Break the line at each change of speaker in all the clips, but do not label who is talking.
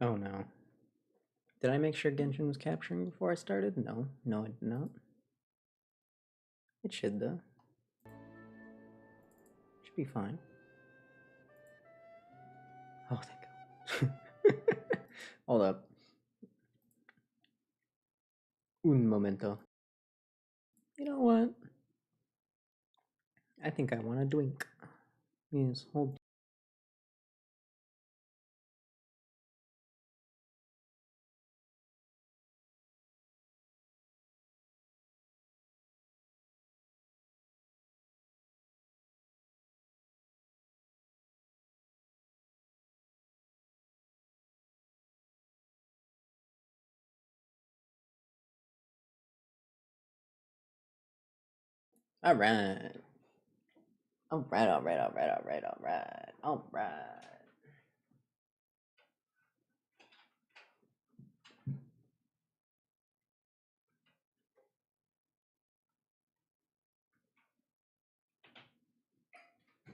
Oh no. Did I make sure Genshin was capturing before I started? No. No, I did not. It should, though. Should be fine. Oh, thank God. Hold up. Un momento. You know what? I think I want a drink. Yes, hold. All right. All right, all right, all right, all right, all right, all right.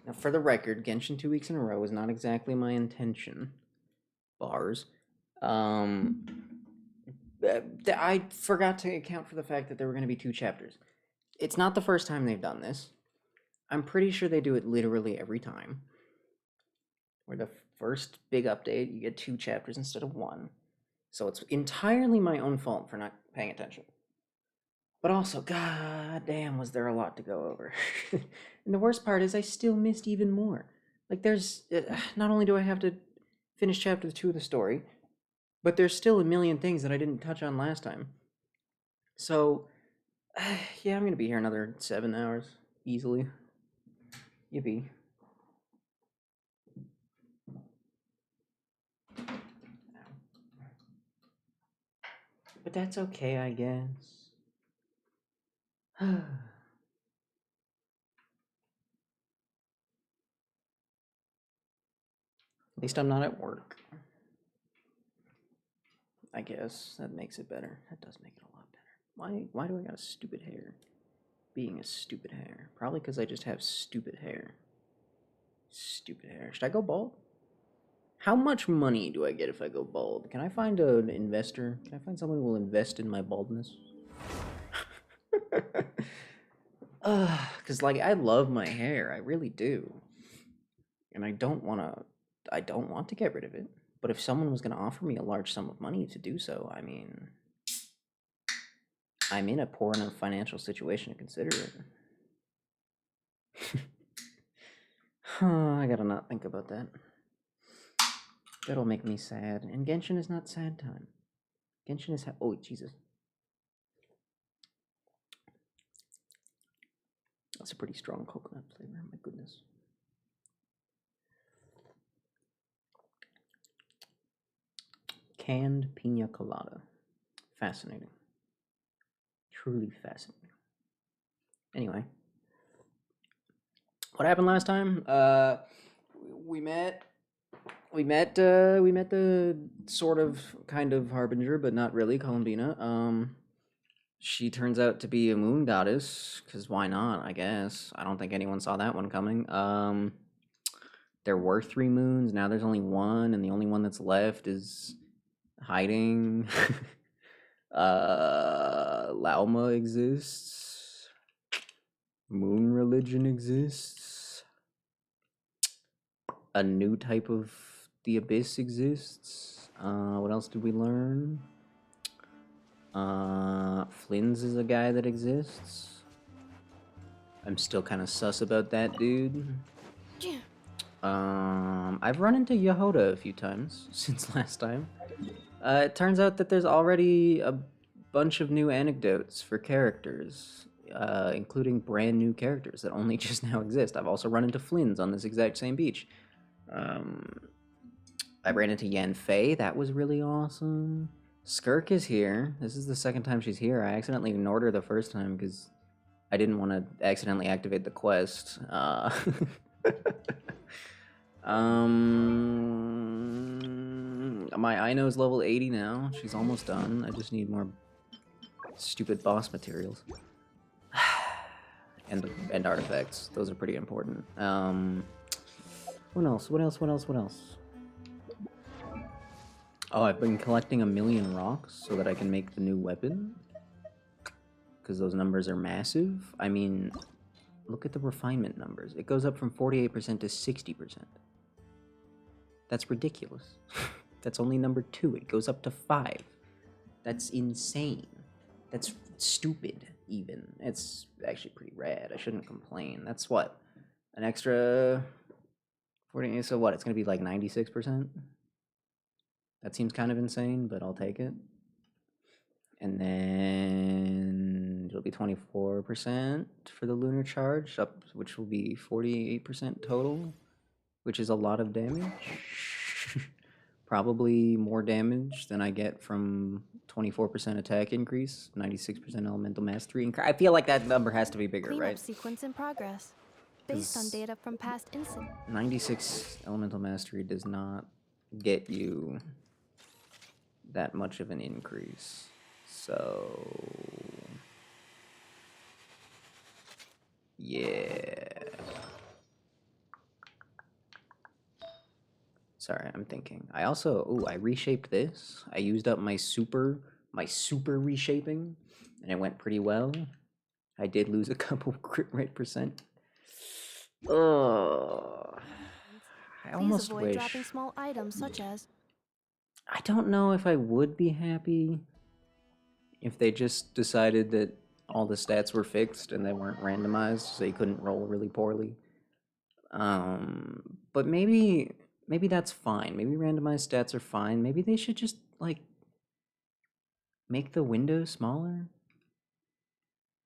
Now, for the record, Genshin 2 weeks in a row was not exactly my intention. Bars. Um, I forgot to account for the fact that there were going to be 2 chapters. It's not the first time they've done this. I'm pretty sure they do it literally every time. Where the first big update, you get 2 chapters instead of 1. So it's entirely my own fault for not paying attention. But also, god damn, was there a lot to go over. And the worst part is I still missed even more. Like there's, not only do I have to finish chapter 2 of the story, but there's still a million things that I didn't touch on last time. So, yeah, I'm gonna be here another 7 hours, easily. Yippee. But that's okay, I guess. At least I'm not at work. I guess that makes it better. That does make it a lot better. Why do I got a stupid hair? Being a stupid hair. Probably because I just have stupid hair. Stupid hair. Should I go bald? How much money do I get if I go bald? Can I find an investor? Can I find someone who will invest in my baldness? Because like I love my hair, I really do, and I don't want to get rid of it. But if someone was going to offer me a large sum of money to do so, I mean, I'm in a poor enough financial situation to consider it. I gotta not think about that. That'll make me sad. And Genshin is not sad time. Genshin is oh Jesus. That's a pretty strong coconut flavor. My goodness. Canned pina colada. Fascinating. Truly fascinating. Anyway, what happened last time? We met. We met the sort of, kind of harbinger, but not really, Columbina. She turns out to be a moon goddess, because why not? I guess I don't think anyone saw that one coming. There were 3 moons. Now there's only one, and the only one that's left is hiding. Lauma exists. Moon religion exists. A new type of the abyss exists. What else did we learn? Flynn's is a guy that exists. I'm still kind of sus about that dude. I've run into Yehoda a few times since last time. It turns out that there's already a bunch of new anecdotes for characters, including brand new characters that only just now exist. I've also run into Flynn's on this exact same beach. I ran into Yan Fei. That was really awesome. Skirk is here. This is the second time she's here. I accidentally ignored her the first time because I didn't want to accidentally activate the quest. My Ino's level 80 now. She's almost done. I just need more stupid boss materials. and artifacts. Those are pretty important. What else? What else? What else? What else? Oh, I've been collecting 1,000,000 rocks so that I can make the new weapon. Because those numbers are massive. I mean, look at the refinement numbers. It goes up from 48% to 60%. That's ridiculous. That's only number 2. It goes up to 5. That's insane. That's stupid, even. It's actually pretty rad. I shouldn't complain. That's what? An extra 40. So what? It's going to be like 96%? That seems kind of insane, but I'll take it. And then it'll be 24% for the lunar charge, which will be 48% total, which is a lot of damage. Probably more damage than I get from 24% attack increase, 96% elemental mastery. I feel like that number has to be bigger,
Cleanup
right?
sequence in progress, based on data from past incidents.
96 elemental mastery does not get you that much of an increase. So yeah. Sorry, I'm thinking. I also, I reshaped this. I used up my super reshaping, and it went pretty well. I did lose a couple crit rate percent. Ugh. I almost
avoid
wish.
dropping small items such as.
I don't know if I would be happy if they just decided that all the stats were fixed and they weren't randomized, so you couldn't roll really poorly. But maybe that's fine. Maybe randomized stats are fine. Maybe they should just, like, make the window smaller.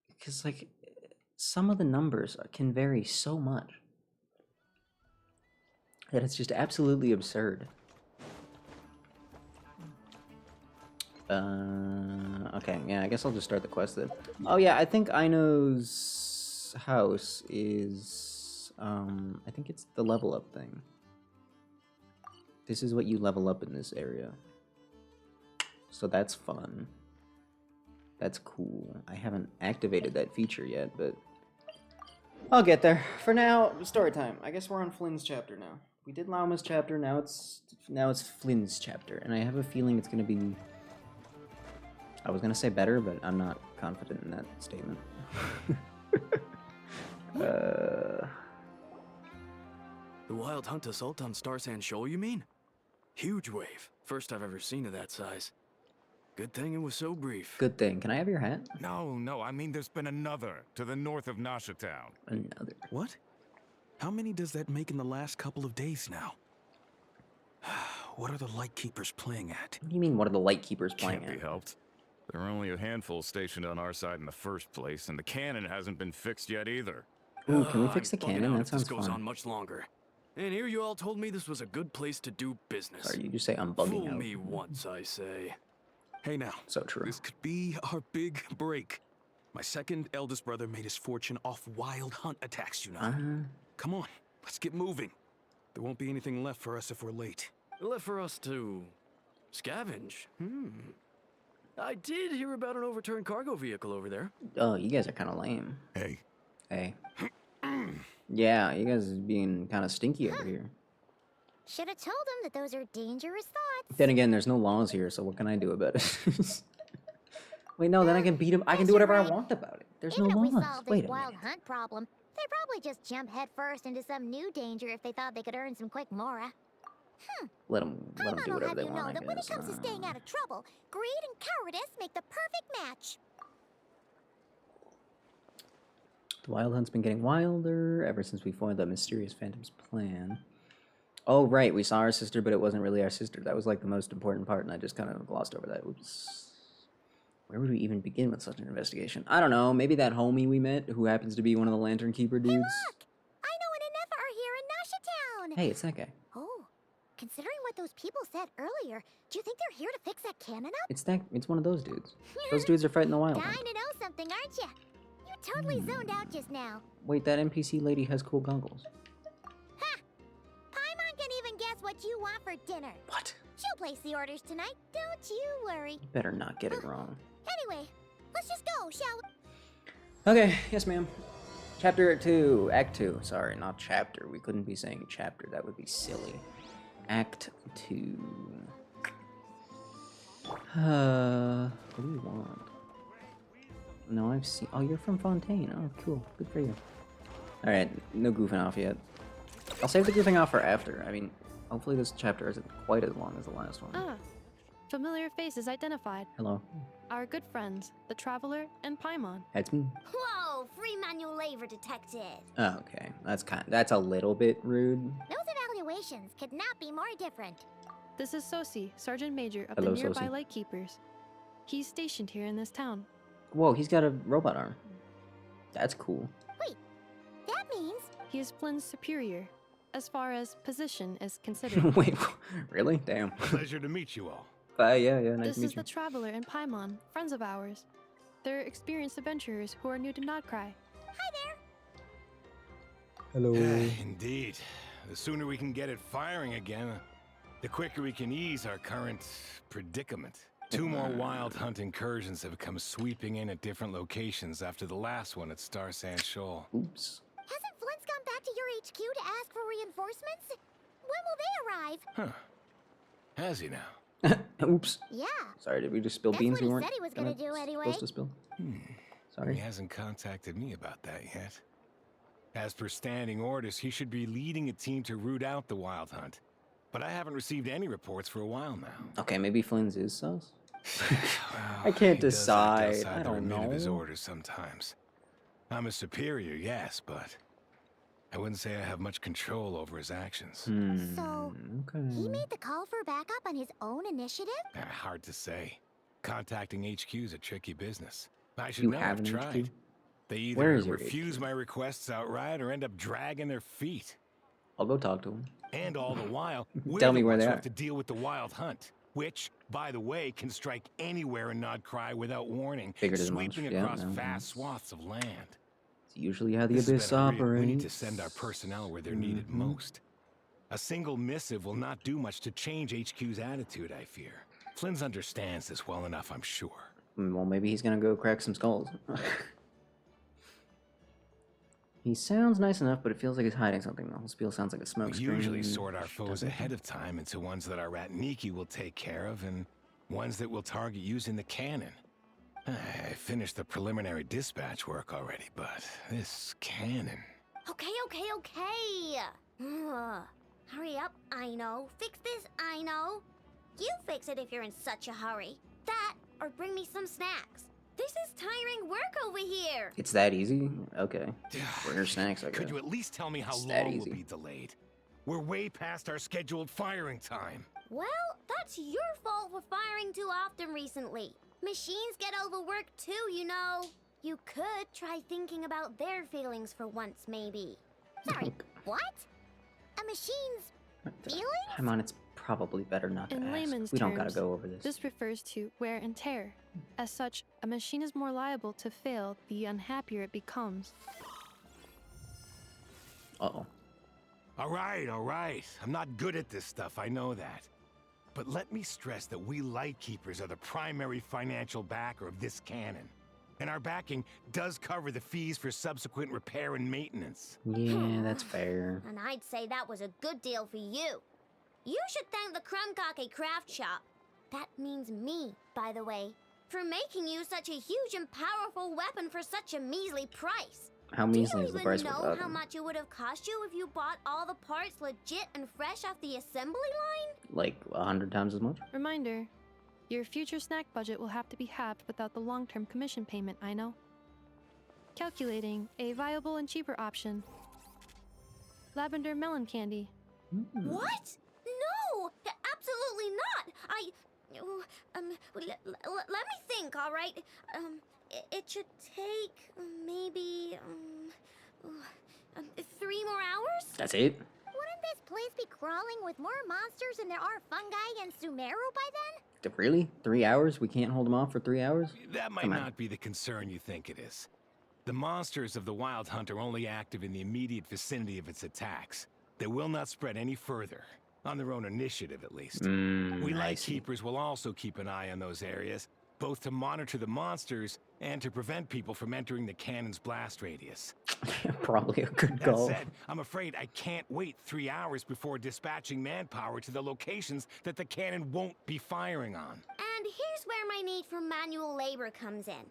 Because, like, some of the numbers can vary so much that it's just absolutely absurd. Okay, yeah, I guess I'll just start the quest then. Oh yeah, I think Aino's house is, I think it's the level up thing. This is what you level up in this area. So that's fun. That's cool. I haven't activated that feature yet, but I'll get there. For now, story time. I guess we're on Flynn's chapter now. We did Lauma's chapter, now it's Flynn's chapter, and I have a feeling it's gonna be, I was gonna say better, but I'm not confident in that statement.
The Wild Hunt assault on Star Sand Shoal, you mean? Huge wave. First I've ever seen of that size. Good thing it was so brief.
Good thing. Can I have your hat?
No, I mean there's been another to the north of Nasha Town.
Another.
What? How many does that make in the last couple of days now? What are the Lightkeepers playing at?
What do you mean, what are the Lightkeepers playing
Can't be
at?
helped. There are only a handful stationed on our side in the first place, and the cannon hasn't been fixed yet either.
Ooh, can we fix the
I'm bugging
cannon?
out
That
if
sounds
this goes
fun.
on much longer. And here you all told me this was a good place to do business.
Sorry, you just say I'm bugging
Fool
out.
me once, I say. Hey now,
So true.
this could be our big break. My second eldest brother made his fortune off wild hunt attacks, you know. Come on, let's get moving. There won't be anything left for us if we're late. Left for us to scavenge? I did hear about an overturned cargo vehicle over there.
Oh, you guys are kind of lame.
Hey,
Hey. Yeah, you guys are being kind of stinky over here.
Should have told him that those are dangerous thoughts.
Then again, there's no laws here, so what can I do about it? Wait, no, then I can beat him. I can do whatever I want about it. There's no
Even if we
laws.
solve
Wait
this
a
wild
minute.
hunt problem, they'd probably just jump headfirst into some new danger if they thought they could earn some quick mora.
Let them do
I'll
whatever
have
they
you know
want, I
that when it
guess.
comes to staying out of trouble, greed and cowardice make the perfect match.
The Wild Hunt's been getting wilder ever since we foiled that mysterious Phantom's plan. Oh, right, we saw our sister, but it wasn't really our sister. That was, like, the most important part, and I just kind of glossed over that. Oops. Where would we even begin with such an investigation? I don't know, maybe that homie we met, who happens to be one of the Lantern Keeper dudes.
Hey, look! Aino and Anefa are here in Nasha Town!
Hey, it's that guy.
Oh, considering what those people said earlier, do you think they're here to fix that cannon up?
It's one of those dudes. Those dudes are fighting the Wild
Dying
Hunt.
to know something, aren't you? You totally zoned out just now.
Wait, that NPC lady has cool goggles.
Ha! Paimon can even guess what you want for dinner.
What?
She'll place the orders tonight, don't you worry.
You better not get it wrong.
Anyway, let's just go, shall we?
Okay, yes ma'am. Chapter 2, Act 2. Sorry, not chapter. We couldn't be saying chapter. That would be silly. Act 2. What do you want? No, I've seen. Oh, you're from Fontaine. Oh, cool. Good for you. All right, no goofing off yet. I'll save the goofing off for after. I mean, hopefully this chapter isn't quite as long as the last one.
Ah, familiar faces identified.
Hello.
Our good friends, the Traveler and Paimon.
That's me.
Whoa, free manual labor detected.
Oh, okay, that's a little bit rude.
Those evaluations could not be more different.
This is Sosi, Sergeant Major of
Hello,
the nearby
Sosi.
Lightkeepers. He's stationed here in this town.
Whoa, he's got a robot arm. That's cool.
Wait, that means
He is Flynn's superior, as far as position is considered.
Wait, really? Damn.
Pleasure to meet you all.
Yeah, nice
This
to meet
is
you.
the Traveler and Paimon, friends of ours. They're experienced adventurers who are new to Nod Krai.
hi there.
Hello.
Indeed. The sooner we can get it firing again, the quicker we can ease our current predicament. 2 more wild hunt incursions have come sweeping in at different locations after the last one at Star Sand Shoal.
Oops.
Hasn't Flint's gone back to your HQ to ask for reinforcements? When will they arrive?
Huh. Has he now?
Oops.
Yeah,
Sorry, did we just spill
That's
beans
what
we
he
weren't
said he was gonna do anyway.
supposed to spill?
He
Sorry.
hasn't contacted me about that yet. As per standing orders, he should be leading a team to root out the wild hunt. But I haven't received any reports for a while now.
Okay, maybe Flynn's is sus.
Well,
I can't
he does act
decide.
outside
I
the
don't
remit of his
know.
orders sometimes. I'm a superior, yes, but I wouldn't say I have much control over his actions.
So,
Okay.
he made the call for backup on his own initiative?
Hard to say. Contacting HQ is a tricky business. I should
You
know
have
I've
an
tried.
HQ?
They
Where
either
is your
refuse
HQ?
my requests outright or end up dragging their feet.
I'll go talk to him.
And all the while, we're
Tell
the
me where
ones
they
who
are.
have to deal with the wild hunt, which, by the way, can strike anywhere in Nod Krai without warning,
Figured as much.
sweeping
Yeah,
across
no,
vast
that's-
swaths of land.
It's usually how the
This has
Abyss
been a real-
operates.
We need to send our personnel where they're needed
Mhm.
most. A single missive will not do much to change HQ's attitude, I fear. Flynn's understands this well enough, I'm sure.
Well, maybe he's gonna go crack some skulls. He sounds nice enough, but it feels like he's hiding something. The whole spiel sounds like a smoke
We
screen.
usually sort our foes
Doesn't it?
ahead of time into ones that our Ratniki will take care of and ones that we'll target using the cannon. I finished the preliminary dispatch work already, but this cannon...
Okay. Hurry up, I know. Fix this, I know. You fix it if you're in such a hurry. That, or bring me some snacks. This is tiring work over here.
It's that easy? Okay. Bring her snacks, I guess.
Could you at least tell me how
It's that
long we'll
easy.
be delayed? We're way past our scheduled firing time.
Well, that's your fault for firing too often recently. Machines get overworked too, you know. You could try thinking about their feelings for once, maybe. Sorry, what? A machine's feelings?
Come on, it's probably better not to
In
ask.
layman's
We don't gotta
terms,
go over this.
This refers to wear and tear. As such, a machine is more liable to fail the unhappier it becomes.
Uh-oh.
All right. I'm not good at this stuff, I know that. But let me stress that we Lightkeepers are the primary financial backer of this cannon. And our backing does cover the fees for subsequent repair and maintenance.
Yeah, that's fair.
And I'd say that was a good deal for you. You should thank the Krumkake craft shop. That means me, by the way, for making you such a huge and powerful weapon for such a measly price.
How
Do you
measly is the
even
price
know
without
how
him?
much it would have cost you if you bought all the parts legit and fresh off the assembly line?
Like 100 times as much?
Reminder, your future snack budget will have to be halved without the long-term commission payment, I know. Calculating a viable and cheaper option. Lavender melon candy.
What? No! Absolutely not! Let me think, all right? It should take maybe 3 more hours?
That's it?
Wouldn't this place be crawling with more monsters than there are fungi and Sumeru by then?
Really? 3 hours? We can't hold them off for 3 hours?
That might
Come on.
not be the concern you think it is. The monsters of the Wild Hunt are only active in the immediate vicinity of its attacks. They will not spread any further, on their own initiative at least. We
I see.
Lightkeepers will also keep an eye on those areas, both to monitor the monsters and to prevent people from entering the cannon's blast radius.
Probably a good
That
goal.
said, I'm afraid I can't wait 3 hours before dispatching manpower to the locations that the cannon won't be firing on.
And here's where my need for manual labor comes in.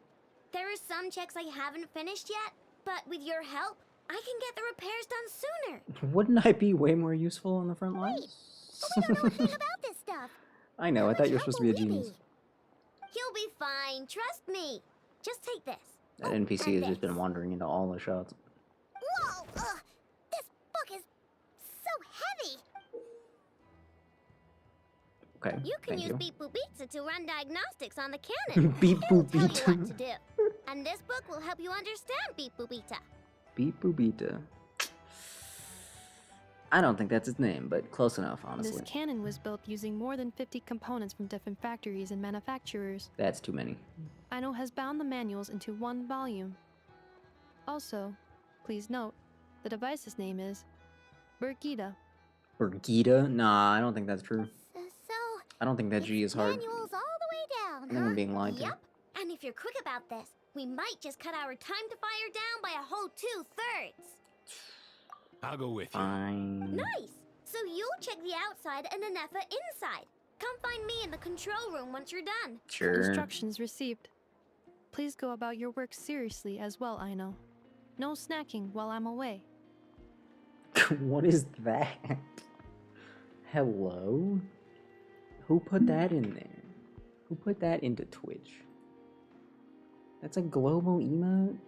There are some checks I haven't finished yet, but with your help, I can get the repairs done sooner.
Wouldn't I be way more useful on the front lines?
But we don't know a thing about this stuff.
I know, I thought you were supposed to be a genius.
You'll be fine, trust me. Just take this.
That NPC has just been wandering into all the shots.
Whoa! This book is so heavy.
Okay,
You can
thank
use
you.
Beep Boop Pizza to run diagnostics on the cannon.
Beep
It'll
Boop
tell you
Pizza.
what to do. And this book will help you understand Beep Boop Pizza.
Beep Boobita. I don't think that's its name, but close enough, honestly.
This cannon was built using more than 50 components from different factories and manufacturers.
That's too many.
Aino has bound the manuals into one volume. Also, please note, the device's name is Birgita.
Birgitta? Nah, I don't think that's true.
So,
I don't think that G is hard.
manuals all the way down,
I think I'm being lied to.
Yep. And if you're quick about this, we might just cut our time to fire down by a whole 2/3.
I'll go with you.
Fine.
Nice. So you'll check the outside and Anefa inside. Come find me in the control room once you're done.
Sure.
Instructions received. Please go about your work seriously as well, Aino. No snacking while I'm away.
What is that? Hello? Who put that in there? Who put that into Twitch? That's a global emote?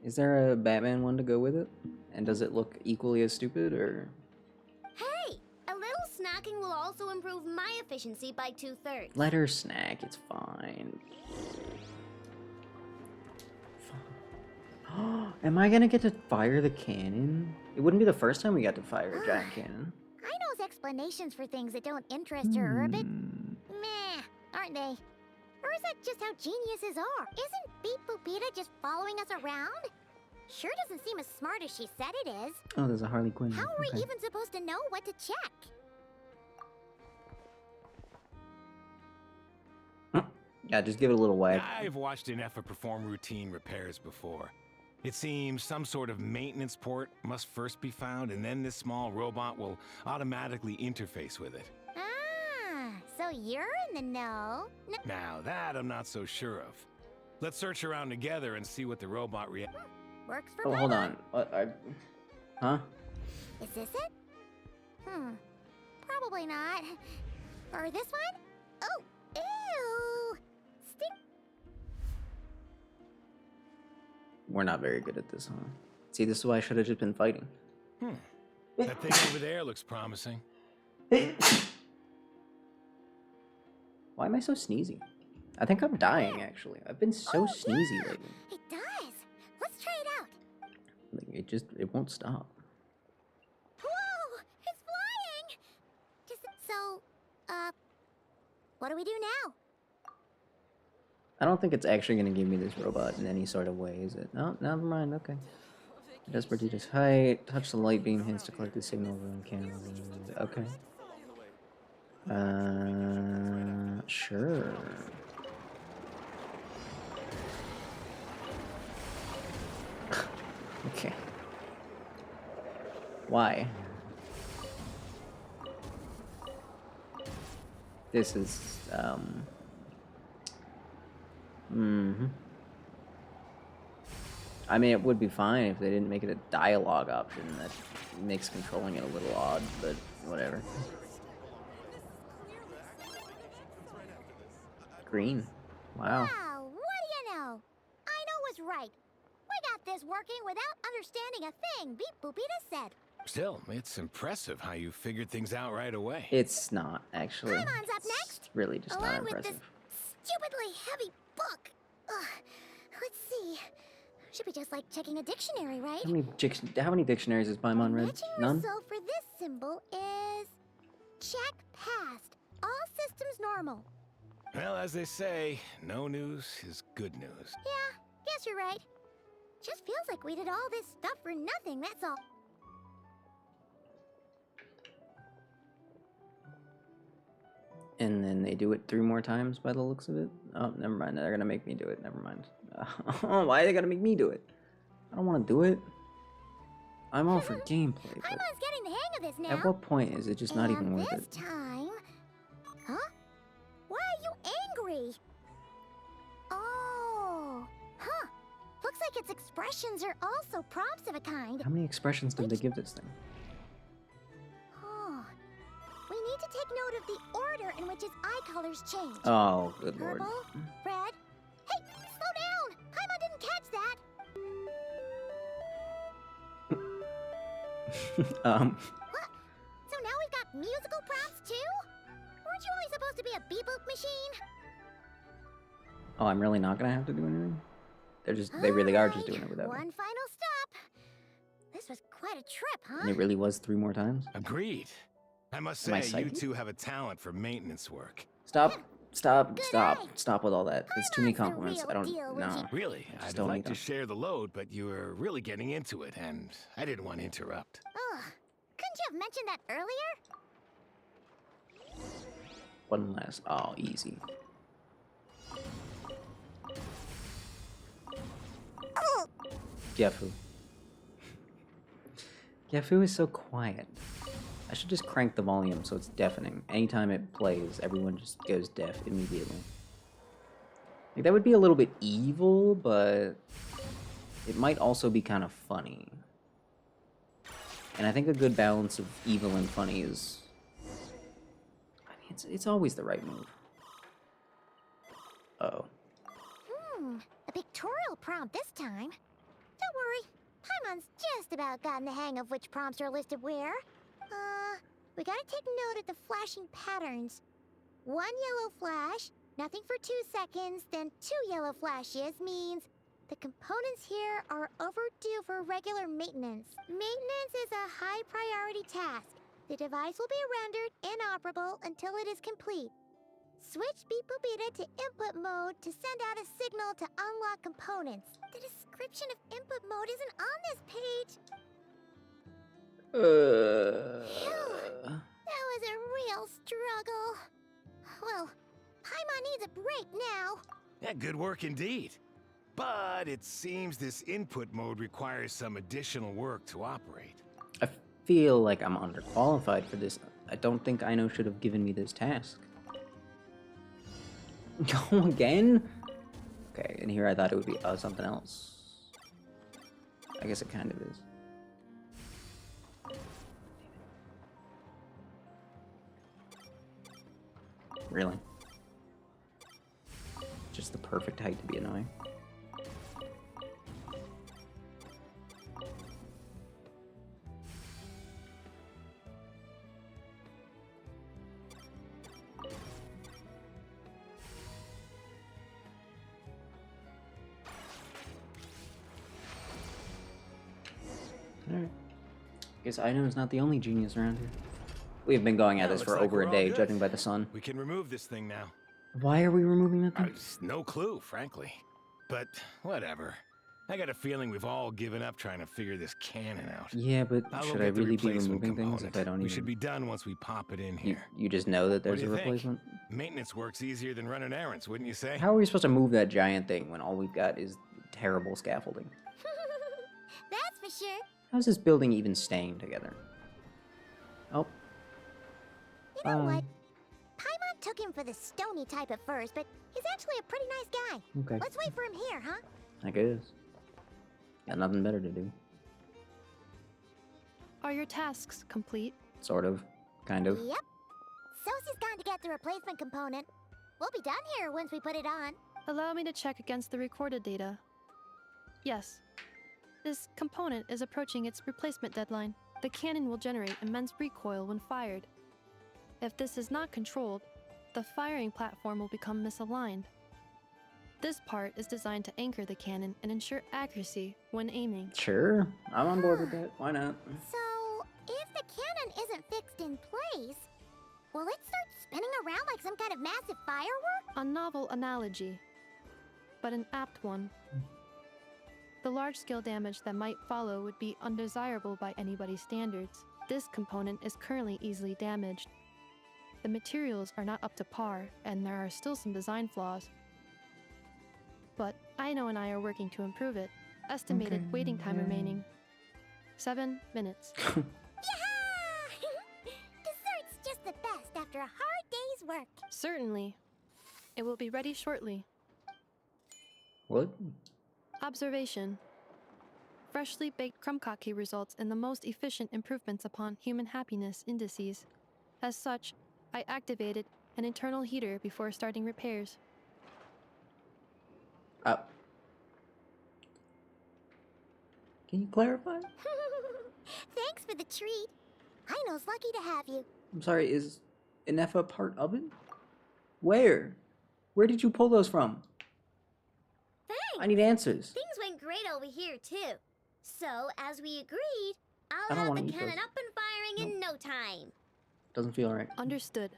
Is there a Batman one to go with it? And does it look equally as stupid, or?
Hey, a little snacking will also improve my efficiency by 2/3.
Let her snack, it's fine. Am I gonna get to fire the cannon? It wouldn't be the first time we got to fire a giant cannon.
Aino's explanations for things that don't interest her are a bit meh, aren't they? Or is that just how geniuses are? Isn't Beep Boopita just following us around? Sure doesn't seem as smart as she said it is.
Oh, there's a Harley Quinn.
How are we
Okay.
even supposed to know what to check?
Yeah, just give it a little whack.
I've watched Anefa perform routine repairs before. It seems some sort of maintenance port must first be found, and then this small robot will automatically interface with it.
Ah, so you're in the know.
Now, that I'm not so sure of. Let's search around together and see what the robot
Works for
Oh, hold
Paimon.
on. What? Huh?
Is this it? Probably not. Or this one? Oh, ew! Stink.
We're not very good at this, huh? See, this is why I should have just been fighting.
That thing over there looks promising.
Why am I so sneezy? I think I'm dying, actually. I've been so sneezy
Yeah,
lately.
it does. Let's try it out.
Like, it won't stop.
Whoa! It's flying! So, what do we do now?
I don't think it's actually going to give me this robot in any sort of way, is it? No, never mind, okay. Adjust Bertita's height. Touch the light beam hints to collect the signal room camera. Okay. Sure. Okay. Why? This is, I mean, it would be fine if they didn't make it a dialogue option. That makes controlling it a little odd, but whatever. Green. Wow.
Wow, what do you know? Aino was right. We got this working without understanding a thing Beep Boopita said.
Still, it's impressive how you figured things out right away.
It's not, actually.
Paimon's up
It's
next.
really just not
Along with this
impressive.
stupidly heavy book. Ugh. Let's see. Should be just like checking a dictionary, right?
How many dictionaries has Paimon read?
Matching
None?
result for this symbol is check passed. All systems normal.
Well, as they say, no news is good news.
Yeah, guess you're right. Just feels like we did all this stuff for nothing, that's all.
And then they do it 3 more times by the looks of it? Oh, never mind. They're gonna make me do it. Never mind. Oh, why are they gonna make me do it? I don't want to do it. I'm all for gameplay, but
Paimon's getting the hang of this now.
at what point is it just not even
And
worth
this
it?
time... Huh? Why are you story. Oh, huh. Looks like its expressions are also prompts of a kind.
How many expressions did they give this thing?
Oh. We need to take note of the order in which its eye colors change.
Oh, good lord.
Purple, red. Hey, slow down! Paimon didn't catch that. What? So now we've got musical prompts too? Weren't you only supposed to be a beep-boop machine?
Oh, I'm really not gonna have to do anything? They really are just doing it without me.
One final stop. This was quite a trip, huh?
And it really was 3 more times?
Agreed. I must
Am I
say, you
psychic?
two have a talent for maintenance work.
Stop
Good eye.
Stop with all that. It's too many
Paimon's the
compliments.
real
I don't
deal,
know.
Really,
Just
I'd
don't
like
need
to
them.
share the load, but you were really getting into it, and I didn't want to interrupt.
Ugh. Couldn't you have mentioned that earlier?
One last. Oh, easy. Yafu. Yafu is so quiet. I should just crank the volume so it's deafening. Anytime it plays, everyone just goes deaf immediately. Like, that would be a little bit evil, but it might also be kind of funny. And I think a good balance of evil and funny is... I mean, it's always the right move. Uh-oh.
A pictorial prompt this time. Don't worry, Paimon's just about gotten the hang of which prompts are listed where. We gotta take note of the flashing patterns. 1 yellow flash, nothing for 2 seconds, then 2 yellow flashes means the components here are overdue for regular maintenance. Maintenance is a high priority task. The device will be rendered inoperable until it is complete. Switch Beep Boop Beta to input mode to send out a signal to unlock components. The description of input mode isn't on this page. That was a real struggle. Well, Paimon needs a break now.
Yeah, good work indeed. But it seems this input mode requires some additional work to operate.
I feel like I'm underqualified for this. I don't think Aino should have given me this task. Go again? Okay, and here I thought it would be something else. I guess it kind of is. Really? Just the perfect height to be annoying. Alright. Guess Aino's not the only genius around here. We've been going at
Yeah,
this
looks
for
like
over
we're
a
all
day,
good.
judging by the sun.
We can remove this thing now.
Why are we removing that thing?
No clue, frankly. But whatever. I got a feeling we've all given up trying to figure this cannon out.
Yeah, but
I'll go
should I
get the
really be
replacement
removing things if
component.
I don't
We
even...
should be done once we pop it in
You,
here.
you just know that there's
do
a
you think?
replacement?
Maintenance works easier than running errands, wouldn't you say?
How are we supposed to move that giant thing when all we've got is terrible scaffolding?
That's for sure.
How's this building even staying together? Oh.
You know what? Paimon took him for the stony type at first, but he's actually a pretty nice guy.
Okay.
Let's wait for him here, huh?
I guess. Got nothing better to do.
Are your tasks complete?
Sort of. Kind of.
Yep. Sosie's gone to get the replacement component. We'll be done here once we put it on.
Allow me to check against the recorded data. Yes. This component is approaching its replacement deadline. The cannon will generate immense recoil when fired. If this is not controlled, the firing platform will become misaligned. This part is designed to anchor the cannon and ensure accuracy when aiming.
Sure. I'm on board with that. Why not?
So, if the cannon isn't fixed in place, will it start spinning around like some kind of massive firework?
A novel analogy, but an apt one. The large-scale damage that might follow would be undesirable by anybody's standards. This component is currently easily damaged. The materials are not up to par, and there are still some design flaws. But Aino and I are working to improve it. Estimated
Okay,
waiting time
yeah.
remaining. 7 minutes.
Yeah! Dessert's just the best after a hard day's work.
Certainly. It will be ready shortly.
What?
Observation. Freshly baked krumkake results in the most efficient improvements upon human happiness indices. As such, I activated an internal heater before starting repairs.
Can you clarify?
Thanks for the treat. Aino's lucky to have you.
I'm sorry, is Inefa part of it? Where? Where did you pull those from?
Thanks.
I need answers.
Things went great over here, too. So, as we agreed,
I
I'll
don't
have
wanna
the
eat
cannon
those.
up and firing in no time.
Doesn't feel right.
Understood.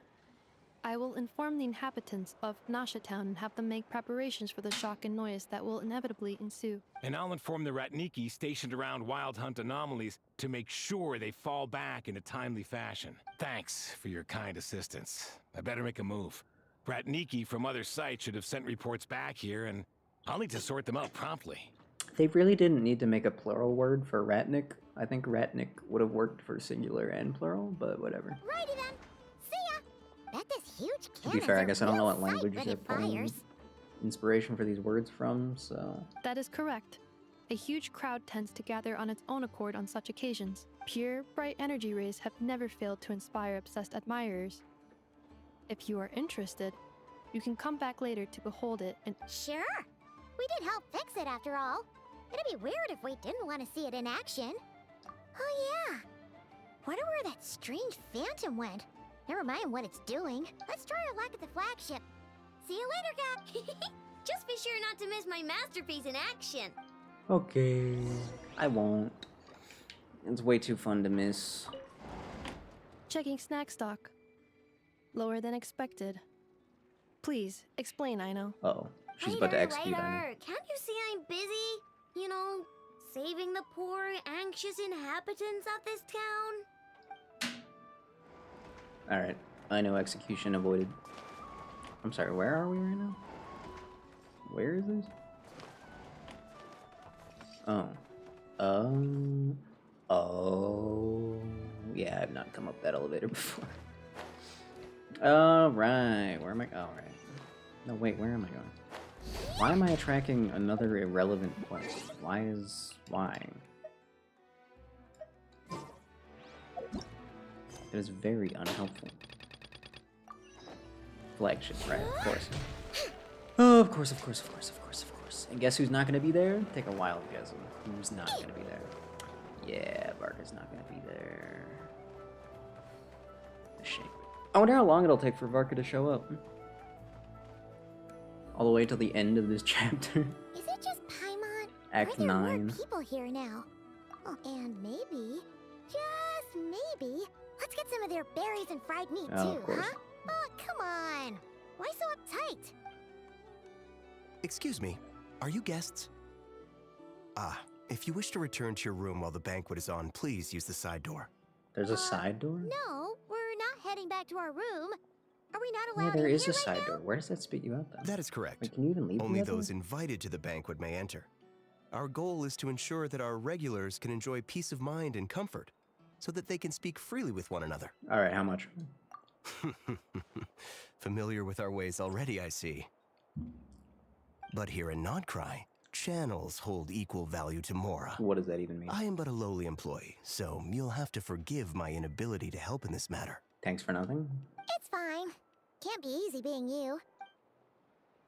I will inform the inhabitants of Nasha Town and have them make preparations for the shock and noise that will inevitably ensue.
And I'll inform the Ratniki stationed around Wild Hunt anomalies to make sure they fall back in a timely fashion. Thanks for your kind assistance. I better make a move. Ratniki from other sites should have sent reports back here, and I'll need to sort them out promptly.
They really didn't need to make a plural word for Ratnik. I think Ratnik would have worked for singular and plural, but whatever.
Righty then. See ya. Bet this huge
To be fair, I guess I don't know what language
when
they're
it
pulling
fires.
inspiration for these words from, so...
That is correct. A huge crowd tends to gather on its own accord on such occasions. Pure, bright energy rays have never failed to inspire obsessed admirers. If you are interested, you can come back later to behold it and
Sure. We did help fix it after all. It'd be weird if we didn't want to see it in action. Oh yeah. Wonder where that strange phantom went. Never mind what it's doing. Let's try our luck at the flagship. See you later, Gak. Just be sure not to miss my masterpiece in action.
Okay. I won't. It's way too fun to miss.
checking snack stock. Lower than expected. Please, explain, Aino.
Uh-oh. She's about to execute on him.
Later. Can't you see I'm busy? You know, saving the poor, anxious inhabitants of this town?
Alright. I know execution avoided. I'm sorry, where are we right now? Where is this? Oh. Oh. Yeah, I've not come up that elevator before. Alright. Where am I? Alright. No, wait, where am I going? Why am I attracting another irrelevant quest? Why? That is very unhelpful. Flagship, right? Of course. Oh, of course. And guess who's not gonna be there? Take a wild guess of who's not gonna be there. Yeah, Barker's not gonna be there. A shame. I wonder how long it'll take for Varka to show up. All the way till the end of this chapter.
Is it just Paimon?
Act
Are there
9.
more people here now? Oh, and maybe, just maybe, let's get some of their berries and fried meat
Oh,
too,
of course.
huh? Oh, come on. Why so uptight?
Excuse me, are you guests? If you wish to return to your room while the banquet is on, please use the side door.
There's a side door?
No, we're not heading back to our room. Are we not
Yeah,
allowed
there
in
is
here
a
right
side
now?
door. Where does that spit you out, then?
That is correct.
Wait, can you even leave
Only
the other
those
one?
invited to the banquet may enter. Our goal is to ensure that our regulars can enjoy peace of mind and comfort, so that they can speak freely with one another.
Alright, how much?
Familiar with our ways already, I see. But here in Nod Krai, channels hold equal value to Mora.
What does that even mean?
I am but a lowly employee, so you'll have to forgive my inability to help in this matter.
Thanks for nothing?
It's fine. Can't be easy being you.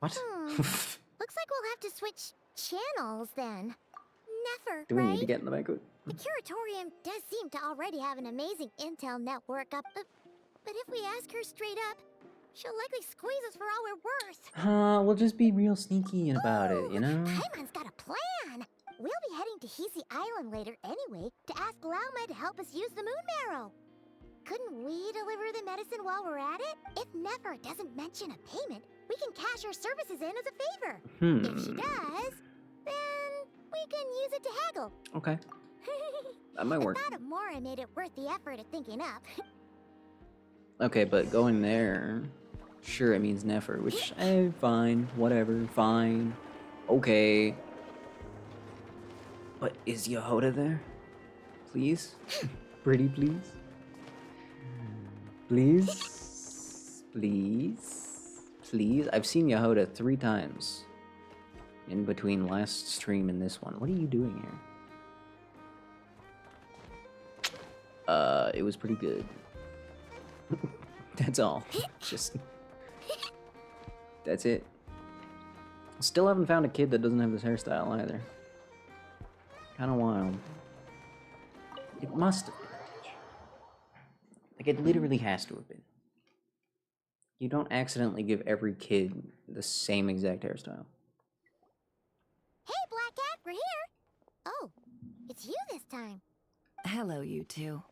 What?
Looks like we'll have to switch channels then. Never,
Do we
right?
need to get in the banquet?
The Curatorium does seem to already have an amazing intel network up, but if we ask her straight up, she'll likely squeeze us for all we're worth.
We'll just be real sneaky about it, you know?
Paimon's got a plan. We'll be heading to Hisi Island later anyway to ask Lauma to help us use the moon marrow. Couldn't we deliver the medicine while we're at it? If Nefer doesn't mention a payment, we can cash our services in as a favor. If she does, then we can use it to haggle.
Okay, that might work.
The thought of Mora made it worth the effort of thinking up.
Okay, but going there, sure, it means Nefer, which, fine, whatever, fine, okay. But is Yehoda there? Please? Pretty please? Please? Please? Please? I've seen Yehoda 3 times. In between last stream and this one. What are you doing here? It was pretty good. That's all. Just... That's it. Still haven't found a kid that doesn't have this hairstyle either. Kinda wild. It must have been. Like, it literally has to have been. You don't accidentally give every kid the same exact hairstyle.
Hey, Black Cat, we're here. Oh, it's you this time.
Hello, you two.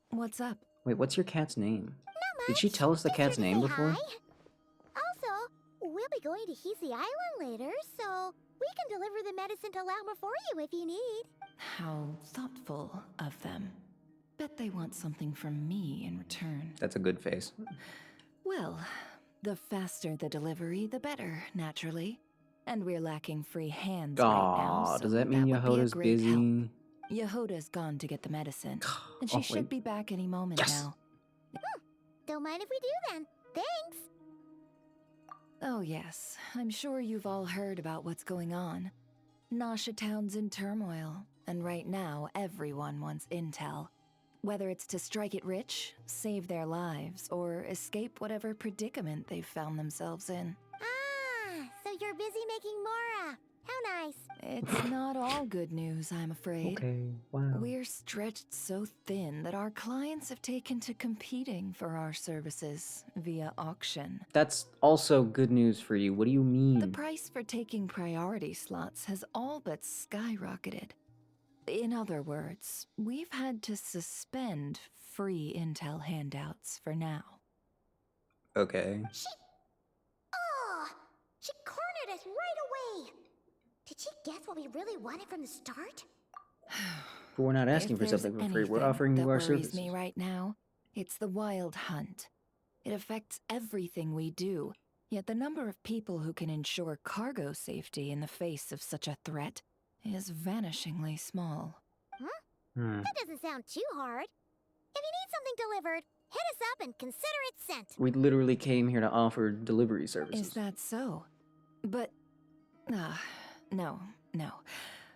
What's up?
Wait, what's your cat's name?
Not
Did she
much.
tell us the
Just
cat's
here to
name
say
before?
hi. Also, we'll be going to Heasy Island later, so we can deliver the medicine to Lauma for you if you need.
How thoughtful of them. Bet they want something from me in return.
That's a good face.
Well, the faster the delivery, the better, naturally. And we're lacking free hands right now,
Aw,
so
does that mean
would be a
Yehoda's
great help.
busy?
Yehoda's gone to get the medicine, and she
Oh,
should
wait.
be back any moment
Yes!
now.
Don't mind if we do then. Thanks.
Oh yes, I'm sure you've all heard about what's going on. Nasha Town's in turmoil, and right now everyone wants intel. Whether it's to strike it rich, save their lives, or escape whatever predicament they've found themselves in.
Ah, so you're busy making Mora. How nice.
It's not all good news, I'm afraid.
Okay, wow.
We're stretched so thin that our clients have taken to competing for our services via auction.
That's also good news for you. What do you mean?
The price for taking priority slots has all but skyrocketed. In other words, we've had to suspend free intel handouts for now.
Okay.
She cornered us right away. Did she guess what we really wanted from the start?
But we're not asking
If
for
there's
something for free. We're
anything
offering
that
you our
worries
services.
me right now, it's the wild hunt. It affects everything we do, yet the number of people who can ensure cargo safety in the face of such a threat is vanishingly small.
That doesn't sound too hard. If you need something delivered, hit us up and consider it sent.
We literally came here to offer delivery services.
Is that so? But... no.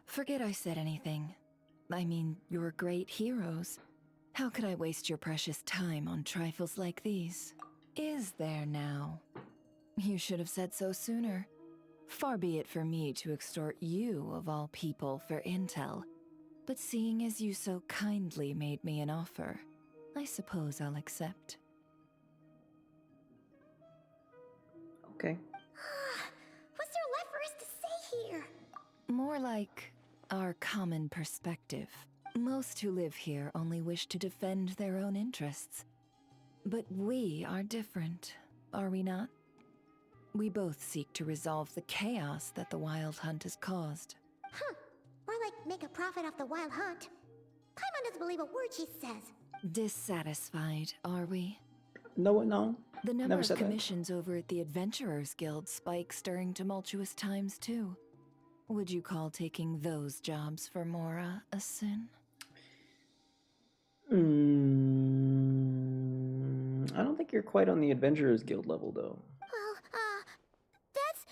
Forget I said anything. I mean, you're great heroes. How could I waste your precious time on trifles like these? Is there now? You should have said so sooner. Far be it for me to extort you, of all people, for intel. But seeing as you so kindly made me an offer, I suppose I'll accept.
Okay.
What's there left for us to say here?
More like our common perspective. Most who live here only wish to defend their own interests. But we are different, are we not? We both seek to resolve the chaos that the Wild Hunt has caused.
More like make a profit off the wild hunt. Paimon doesn't believe a word she says.
Dissatisfied, are we?
No.
The number
Never
of
said that.
commissions over at the Adventurers Guild spikes during tumultuous times, too. Would you call taking those jobs for Mora a sin?
I don't think you're quite on the Adventurers Guild level, though.
Well, that's...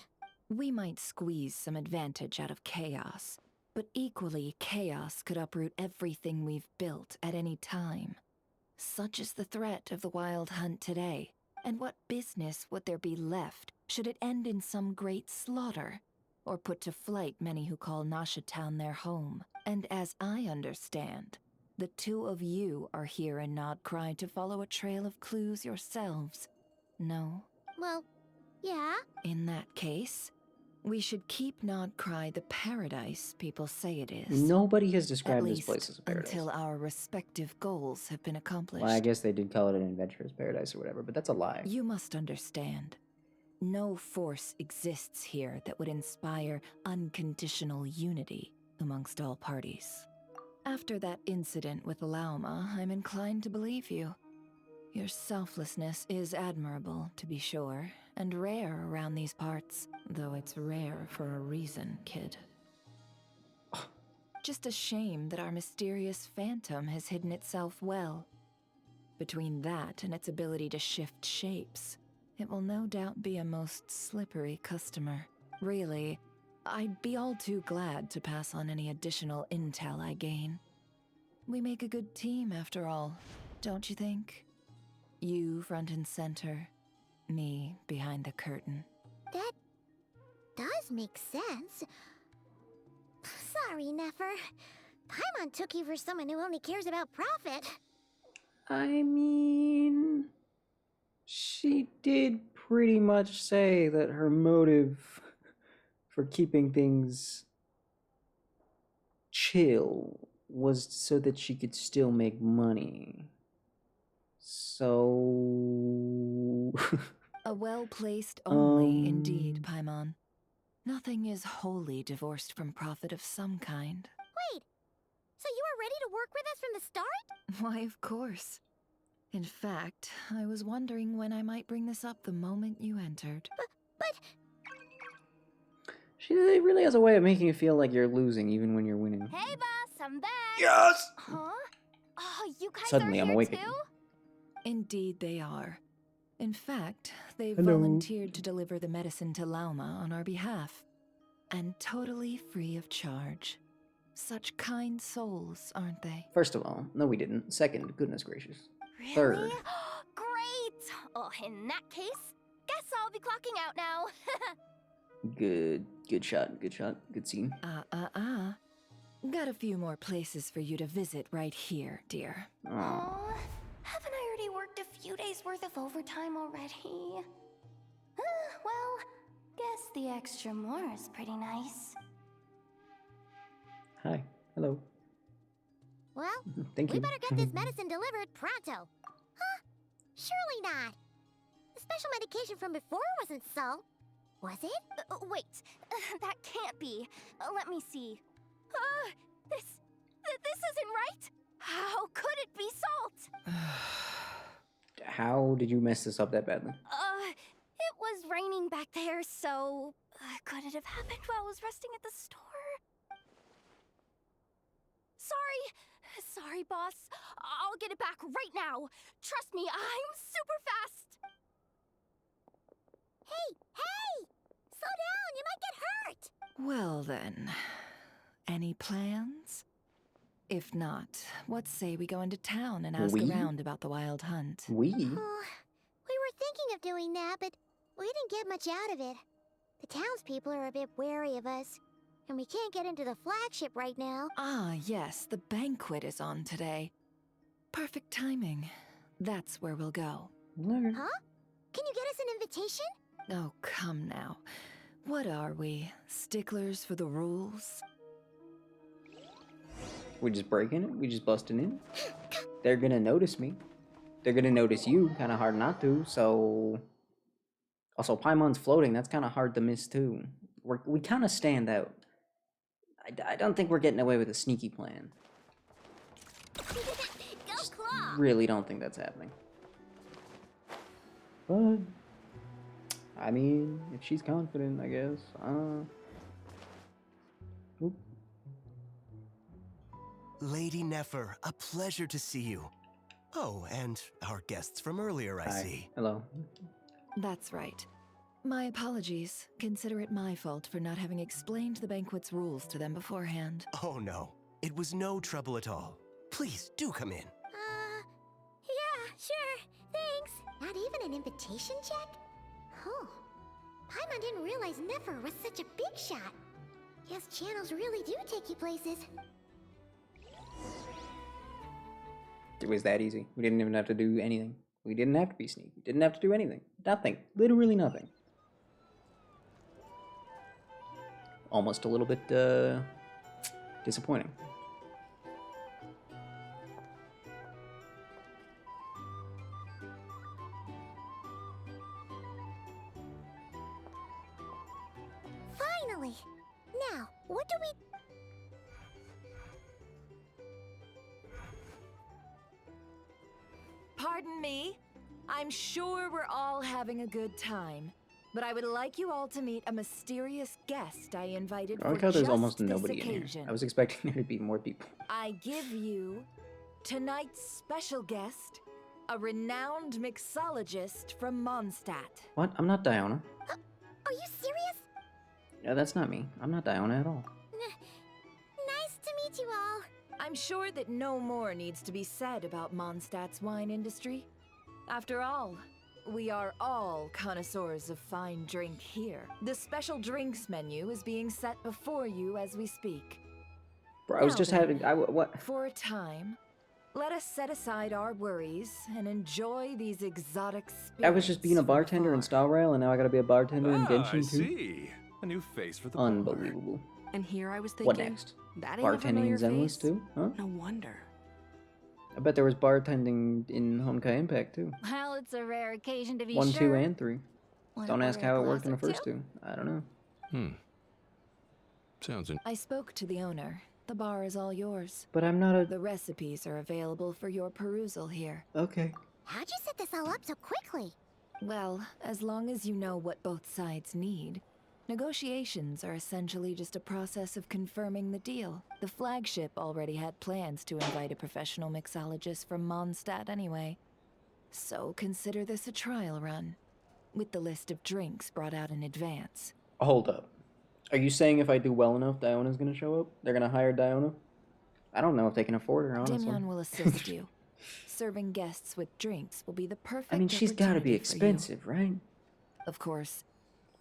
We might squeeze some advantage out of chaos, but equally, chaos could uproot everything we've built at any time. Such is the threat of the Wild Hunt today, and what business would there be left should it end in some great slaughter, or put to flight many who call Nasha Town their home? And as I understand, the two of you are here in Nod Krai to follow a trail of clues yourselves. No?
Well, yeah.
In that case, we should keep Nod Krai the paradise people say it is.
Nobody has
At
described this
least
place as a paradise.
until our respective goals have been accomplished.
Well, I guess they did call it an Adventurers Paradise or whatever, but that's a lie.
You must understand. No force exists here that would inspire unconditional unity amongst all parties. After that incident with Lauma, I'm inclined to believe you. Your selflessness is admirable, to be sure, and rare around these parts, though it's rare for a reason, kid. Just a shame that our mysterious phantom has hidden itself well. Between that and its ability to shift shapes, It will no doubt be a most slippery customer. Really, I'd be all too glad to pass on any additional intel I gain. We make a good team, after all, don't you think? You front and center, me behind the curtain.
That does make sense. Sorry, Nefer. Paimon took you for someone who only cares about profit.
I mean, she did pretty much say that her motive for keeping things chill was so that she could still make money. So...
A well-placed only, indeed, Paimon. Nothing is wholly divorced from profit of some kind.
Wait, so you were ready to work with us from the start?
Why, of course. In fact, I was wondering when I might bring this up the moment you entered.
But
She really has a way of making you feel like you're losing even when you're winning.
hey, boss, I'm back.
Yes!
Huh? Oh, you guys
Suddenly,
are
I'm
here
awakened.
too?
Indeed they are. In fact, they've
Hello.
volunteered to deliver the medicine to Lauma on our behalf. And totally free of charge. Such kind souls, aren't they?
First of all, no we didn't. Second, goodness gracious.
Really?
Third.
Great! Oh, in that case, guess I'll be clocking out now.
Good shot, good scene.
Got a few more places for you to visit right here, dear.
Aw.
Haven't I already worked a few days worth of overtime already? Well, guess the extra more is pretty nice.
Hi, hello.
Well,
Thank you.
we better get this medicine delivered pronto. Huh? Surely not. The special medication from before wasn't salt, was it? Wait, that can't be. Let me see. This isn't right. How could it be salt?
How did you mess this up that badly?
It was raining back there, so could it have happened while I was resting at the store? Sorry, boss. I'll get it back right now. Trust me, I'm super fast. Hey! Slow down, you might get hurt.
Well then, any plans? If not, what say we go into town and ask
We?
around about the wild hunt?
We?
We were thinking of doing that, but we didn't get much out of it. The townspeople are a bit wary of us, and we can't get into the flagship right now.
Ah, yes, the banquet is on today. Perfect timing. That's where we'll go.
Okay.
Huh? Can you get us an invitation?
Oh, come now. What are we? Sticklers for the rules?
We just breaking it? We just busting in? They're gonna notice me. They're gonna notice you. Kinda hard not to, so... Also, Paimon's floating. That's kinda hard to miss, too. We kinda stand out. I don't think we're getting away with a sneaky plan.
Go Claw!
Really don't think that's happening. But... I mean, if she's confident, I guess. Oop.
Lady Nefer, a pleasure to see you. Oh, and our guests from earlier, I
Hi.
see.
Hello.
That's right. My apologies. Consider it my fault for not having explained the banquet's rules to them beforehand.
Oh no, it was no trouble at all. Please, do come in.
Yeah, sure. Thanks. Not even an invitation check? Oh. Paimon didn't realize Nefer was such a big shot. Yes, channels really do take you places.
It was that easy. We didn't even have to do anything. We didn't have to be sneaky. Didn't have to do anything. Nothing. Literally nothing. Almost a little bit, disappointing.
Finally! Now, what do we...
Pardon me. I'm sure we're all having a good time, but I would like you all to meet a mysterious guest I invited
I
for
like how there's
just
almost
this
nobody in here.
occasion.
I was expecting there to be more people.
I give you tonight's special guest, a renowned mixologist from Mondstadt.
What? I'm not Diona.
Are you serious?
Yeah, that's not me. I'm not Diona at all.
Nice to meet you all.
I'm sure that no more needs to be said about Mondstadt's wine industry. After all, we are all connoisseurs of fine drink here. The special drinks menu is being set before you as we speak.
Bro, I was
Now
just
then,
having. What?
For a time, let us set aside our worries and enjoy these exotic spirits.
I was just being a
from
bartender in
afar.
Star Rail, and now I gotta be a bartender in
I
Genshin too.
see. A new face for the bar.
Unbelievable.
And here I was thinking,
What next?
that ain't a
Bartending
familiar
in Zenless
face.
too? Huh?
No wonder.
I bet there was bartending in Honkai Impact too.
Well, it's a rare occasion to be
1,
sure.
2, and 3.
Wanna
Don't ask
order a
how it worked in the
glass or
first
two?
2. I don't know.
Sounds in.
I spoke to the owner. The bar is all yours.
But I'm not a.
The recipes are available for your perusal here.
Okay.
How'd you set this all up so quickly?
Well, as long as you know what both sides need. Negotiations are essentially just a process of confirming the deal. The flagship already had plans to invite a professional mixologist from Mondstadt anyway. So consider this a trial run, with the list of drinks brought out in advance.
Hold up. Are you saying if I do well enough, Diona's gonna show up? They're gonna hire Diona? I don't know if they can afford her, honestly.
Demian will assist you. Serving guests with drinks will be the perfect
I mean, she's gotta be
opportunity for you.
expensive, right?
Of course,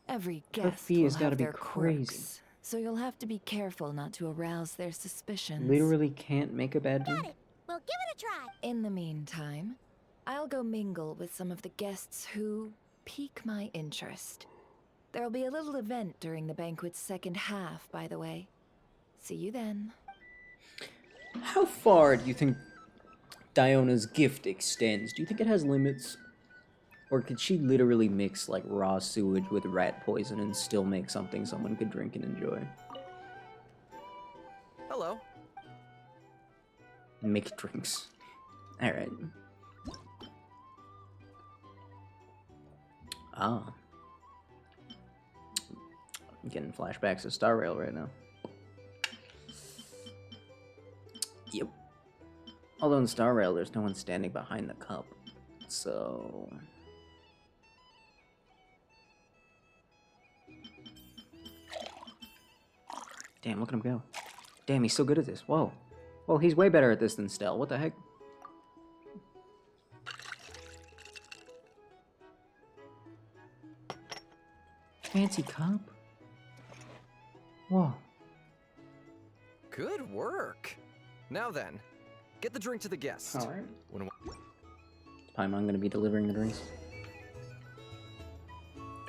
every
Her
guest
fee
will
has gotta
have
be
their
crazy.
quirks, so you'll have to be careful not to arouse their suspicions.
Literally can't make a bad
Got
drink.
it. We'll give it a try.
In the meantime, I'll go mingle with some of the guests who pique my interest. There'll be a little event during the banquet's second half, by the way. See you then.
How far do you think Diona's gift extends? Do you think it has limits? Or could she literally mix like raw sewage with rat poison and still make something someone could drink and enjoy?
Hello.
Make drinks. Alright. Ah. I'm getting flashbacks to Star Rail right now. Yep. Although in Star Rail, there's no one standing behind the cup. So... Damn, look at him go. Damn, he's so good at this. Whoa. Whoa, he's way better at this than Stell. What the heck? Fancy cup? Whoa.
Good work. Now then, get the drink to the guest.
Alright.
When
Paimon gonna be delivering the drinks.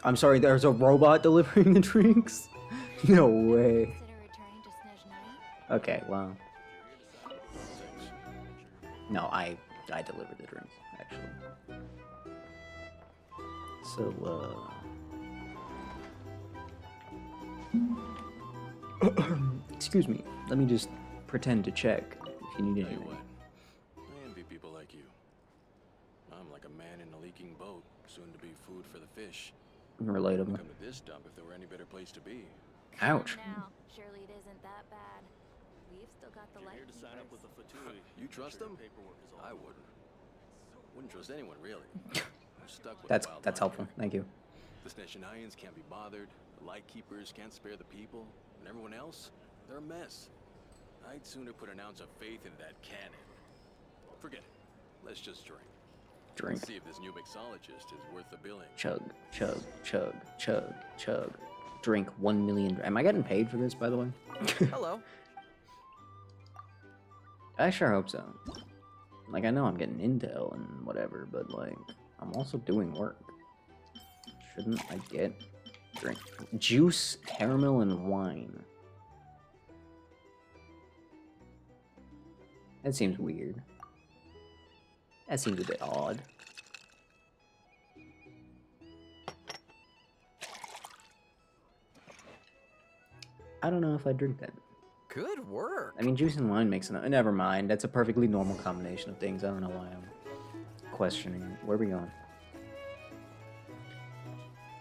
I'm sorry, there's a robot delivering the drinks? No way.
Consider returning to Snezhnaya?
Okay, wow. No, I delivered the drinks, actually. So, excuse me. Let me just pretend to check if you need
Tell you
anything.
what, I envy people like you. I'm like a man in a leaking boat, soon to be food for the fish.
Relatable.
Come to this dump if there were any better place to be.
Ouch.
Now, surely it isn't that bad. We've still got the light.
You trust them? I wouldn't. Wouldn't trust anyone, really. I'm stuck with
That's
wild
helpful.
hunger.
Thank you.
The Snezhnayans can't be bothered, the Lightkeepers can't spare the people, and everyone else, they're a mess. I'd sooner put an ounce of faith in that cannon. Forget it. Let's just drink.
Drink.
See if this new mixologist is worth the billing.
Chug, chug, chug, chug, chug. Drink 1 million. Am I getting paid for this, by the way?
Hello.
I sure hope so. Like, I know I'm getting intel and whatever, but, like, I'm also doing work. Shouldn't I get drink? Juice, caramel, and wine. That seems weird. That seems a bit odd. I don't know if I drink that.
Good work.
I mean, juice and wine makes it. Never mind. That's a perfectly normal combination of things. I don't know why I'm questioning it. Where are we going?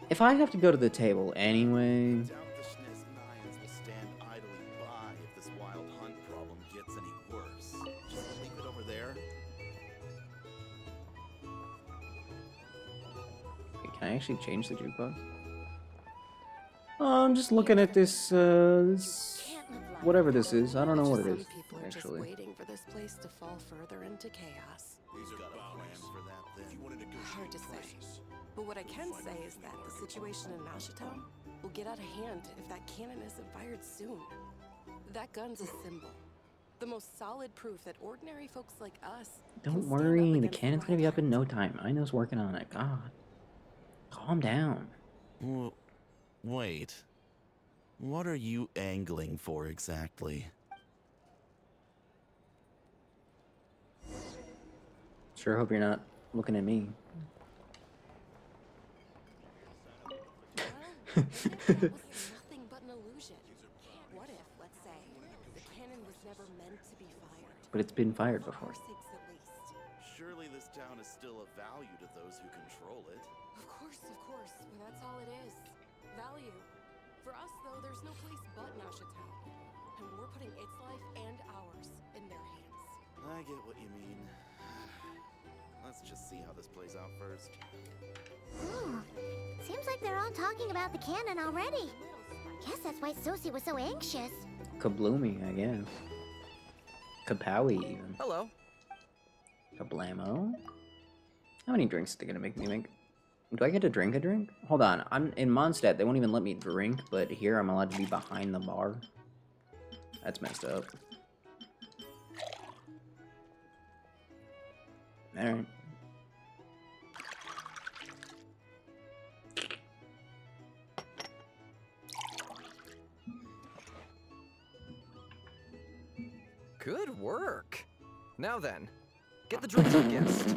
If I have to go to the table anyway...
Doubt the Snezhnayans will stand idly by if this wild hunt problem gets any worse. Just leave it over there.
Can I actually change the jukebox? I'm just looking at this, whatever this is. I don't know what it is,
People are
actually.
just waiting for this place to fall further into chaos.
He's got a plan for that then.
Hard to say. But what I can say is that the situation in Ashitown will get out of hand if that cannon isn't fired soon. That gun's a symbol. The most solid proof that ordinary folks like us can
Don't
stand up
worry, the
against
cannon's gonna be
Wild
up in no time. I know's working on it. God. Calm down.
Well, wait. What are you angling for exactly?
Sure hope you're not looking at me.
Well, that was nothing but an illusion. What if, let's say, the cannon was never meant to be fired?
But it's been fired
For
before.
our sakes at least.
Surely this town is still of value to those who control it.
Of course, but that's all it is. Value. For us, though, there's no place but Ashitown. And we're putting its life and ours in their hands.
I get what you mean. Let's just see how this plays out first.
Ooh, seems like they're all talking about the cannon already. Guess that's why Sosie was so anxious.
Kabloomy, I guess. Kapowie, even.
Hello.
Kablamo? How many drinks are they gonna make me make? Do I get to drink a drink? Hold on, I'm in Mondstadt, they won't even let me drink, but here I'm allowed to be behind the bar. That's messed up. Alright.
Good work. Now then, get the drinks to the guest.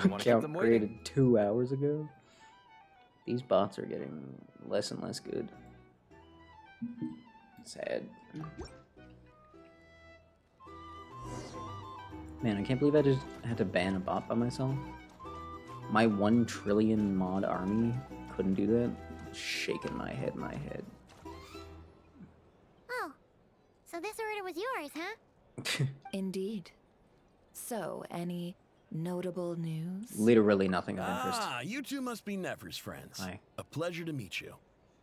We want to keep
Count
them waiting.
created 2 hours ago. These bots are getting less and less good. Sad. Man, I can't believe I just had to ban a bot by myself. My 1 trillion mod army couldn't do that. Shaking my head in my head.
Oh, so this order was yours, huh?
Indeed. So, any notable news?
Literally nothing of interest.
Ah, you two must be Nefer's friends.
Hi.
A pleasure to meet you.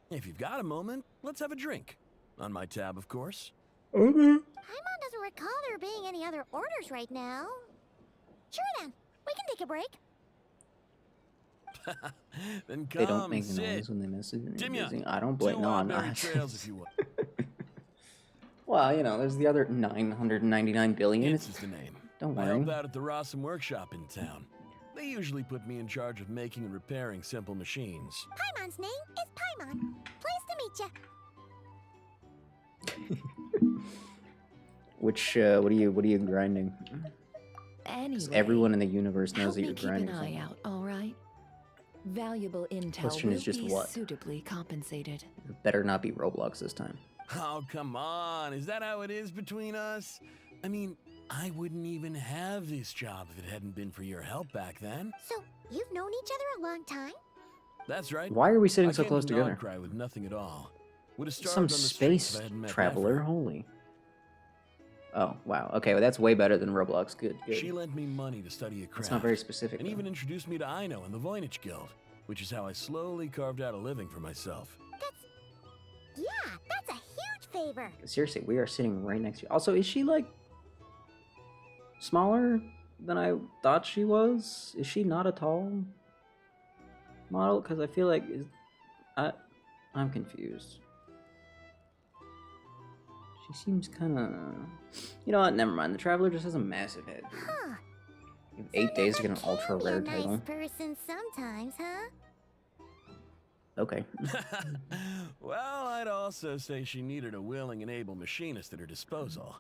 If you've got a moment, let's have a drink. On my tab, of course.
Okay.
Paimon doesn't recall there being any other orders right now. Sure then, we can take a break.
Then come
They don't make
sit.
noise when they message and you're
Timya,
busy. I don't blame.
two
No, I'm
Wildberry
not.
trails if you will.
Well, you know, there's the other 999 billion.
It's just a name.
Don't
I
worry.
help out at the Rossum workshop in town. They usually put me in charge of making and repairing simple machines.
Paimon's name is Paimon. Pleased to meet
Which what are you grinding? 'Cause
Anyway,
everyone in the universe knows
help
that
me
you're
keep
grinding.
an eye
something.
out, all right? Valuable intel
Question
will
is just
be
what?
suitably compensated.
It better not be Roblox this time.
Oh, come on. Is that how it is between us? I mean, I wouldn't even have this job if it hadn't been for your help back then.
you. So, you've known each other a long time?
That's right.
Why are we sitting
I
so
came
close
to
together?
Nod Krai with nothing at all. Would have starved
Some
on the streets
space
if I hadn't met
traveler,
Nefer.
holy. Oh, wow. Okay, well, that's way better than Roblox. Good, good.
She lent me money to study a craft.
That's not very specific,
And
though.
even introduced me to Aino and the Voynich Guild, which is how I slowly carved out a living for myself.
Yeah, that's a huge favor.
Seriously, we are sitting right next to you. Also, is she, like, smaller than I thought she was? Is she not a tall model? Because I feel like... I'm confused. She seems kind of... You know what? Never mind. The Traveler just has a massive head, dude.
Huh.
You have 8 days to get an
Can
ultra
be
rare
a nice
title.
person sometimes, huh?
Okay.
Well, I'd also say she needed a willing and able machinist at her disposal.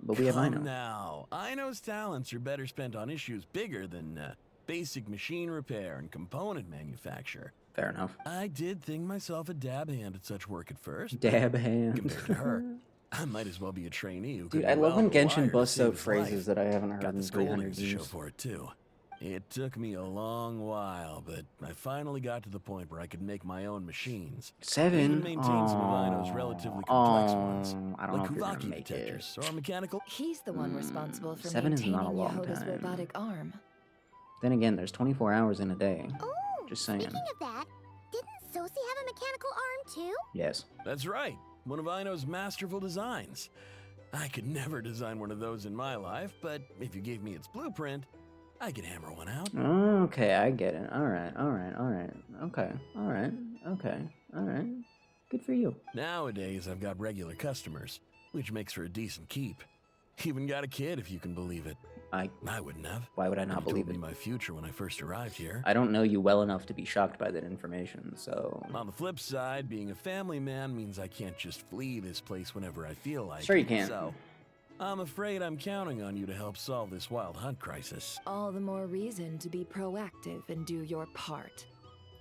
But we have
Come
Aino.
now. Aino's talents are better spent on issues bigger than basic machine repair and component manufacture.
Fair enough.
I did think myself a dab hand at such work at first.
Dab hand.
Compared to her, I might as well be a trainee who
Dude,
could
I
do
love when
weld a wire
Genshin
to
busts
save
out
his
phrases
life.
that I haven't heard
Got the
in 300
scoldings to show
years.
for it too. It took me a long while, but I finally got to the point where I could make my own machines. I
7?
even maintained some of Aino's relatively complex ones,
I don't know
like
if you're gonna
Kuvaki
make it.
detectors or mechanical.
He's the one responsible for
7 is
maintaining
not a long
Yehoda's
time.
robotic arm.
Then again, there's 24 hours in a day.
Ooh,
Just saying.
Speaking of that, didn't Sosie have a mechanical arm too?
Yes.
That's right. One of Ino's masterful designs. I could never design one of those in my life, but if you gave me its blueprint, I could hammer one out.
Okay, I get it. Alright. Okay, alright. Good for you.
Nowadays, I've got regular customers, which makes for a decent keep. Even got a kid, if you can believe it. I wouldn't have.
Why would I not
You
believe
told
it?
me my future when I first arrived here.
I don't know you well enough to be shocked by that information, so...
On the flip side, being a family man means I can't just flee this place whenever I feel like
Sure you
it,
can.
So, I'm afraid I'm counting on you to help solve this wild hunt crisis.
All the more reason to be proactive and do your part.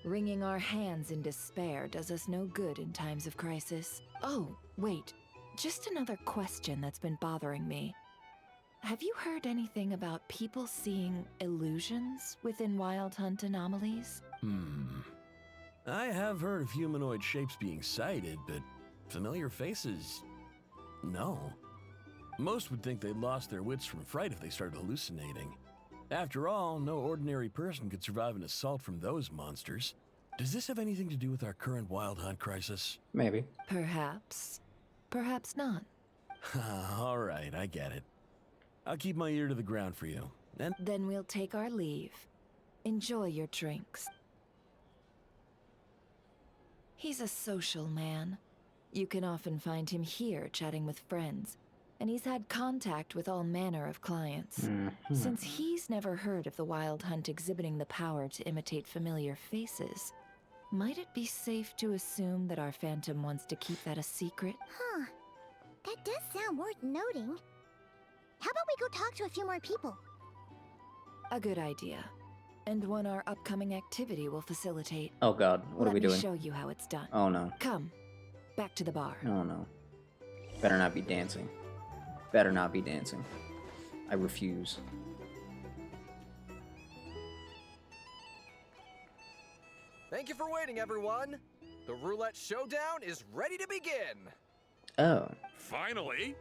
Wringing our hands in despair does us no good in times of crisis. Oh, wait. Just another question that's been bothering me. Have you heard anything about people seeing illusions within Wild Hunt anomalies?
I have heard of humanoid shapes being sighted, but familiar faces? No. Most would think they'd lost their wits from fright if they started hallucinating. After all, no ordinary person could survive an assault from those monsters. Does this have anything to do with our current Wild Hunt crisis?
Maybe.
Perhaps. Perhaps not.
All right, I get it. I'll keep my ear to the ground for you. And
Then we'll take our leave. Enjoy your drinks. He's a social man. You can often find him here chatting with friends, and he's had contact with all manner of clients. Since he's never heard of the Wild Hunt exhibiting the power to imitate familiar faces, might it be safe to assume that our Phantom wants to keep that a secret?
Huh. That does sound worth noting. How about we go talk to a few more people?
A good idea. And one our upcoming activity will facilitate.
Oh god, what are we doing?
Let me show you how it's done.
Oh no.
Come, back to the bar.
Oh no. Better not be dancing. Better not be dancing. I refuse.
Thank you for waiting, everyone. The roulette showdown is ready to begin.
Oh.
Finally?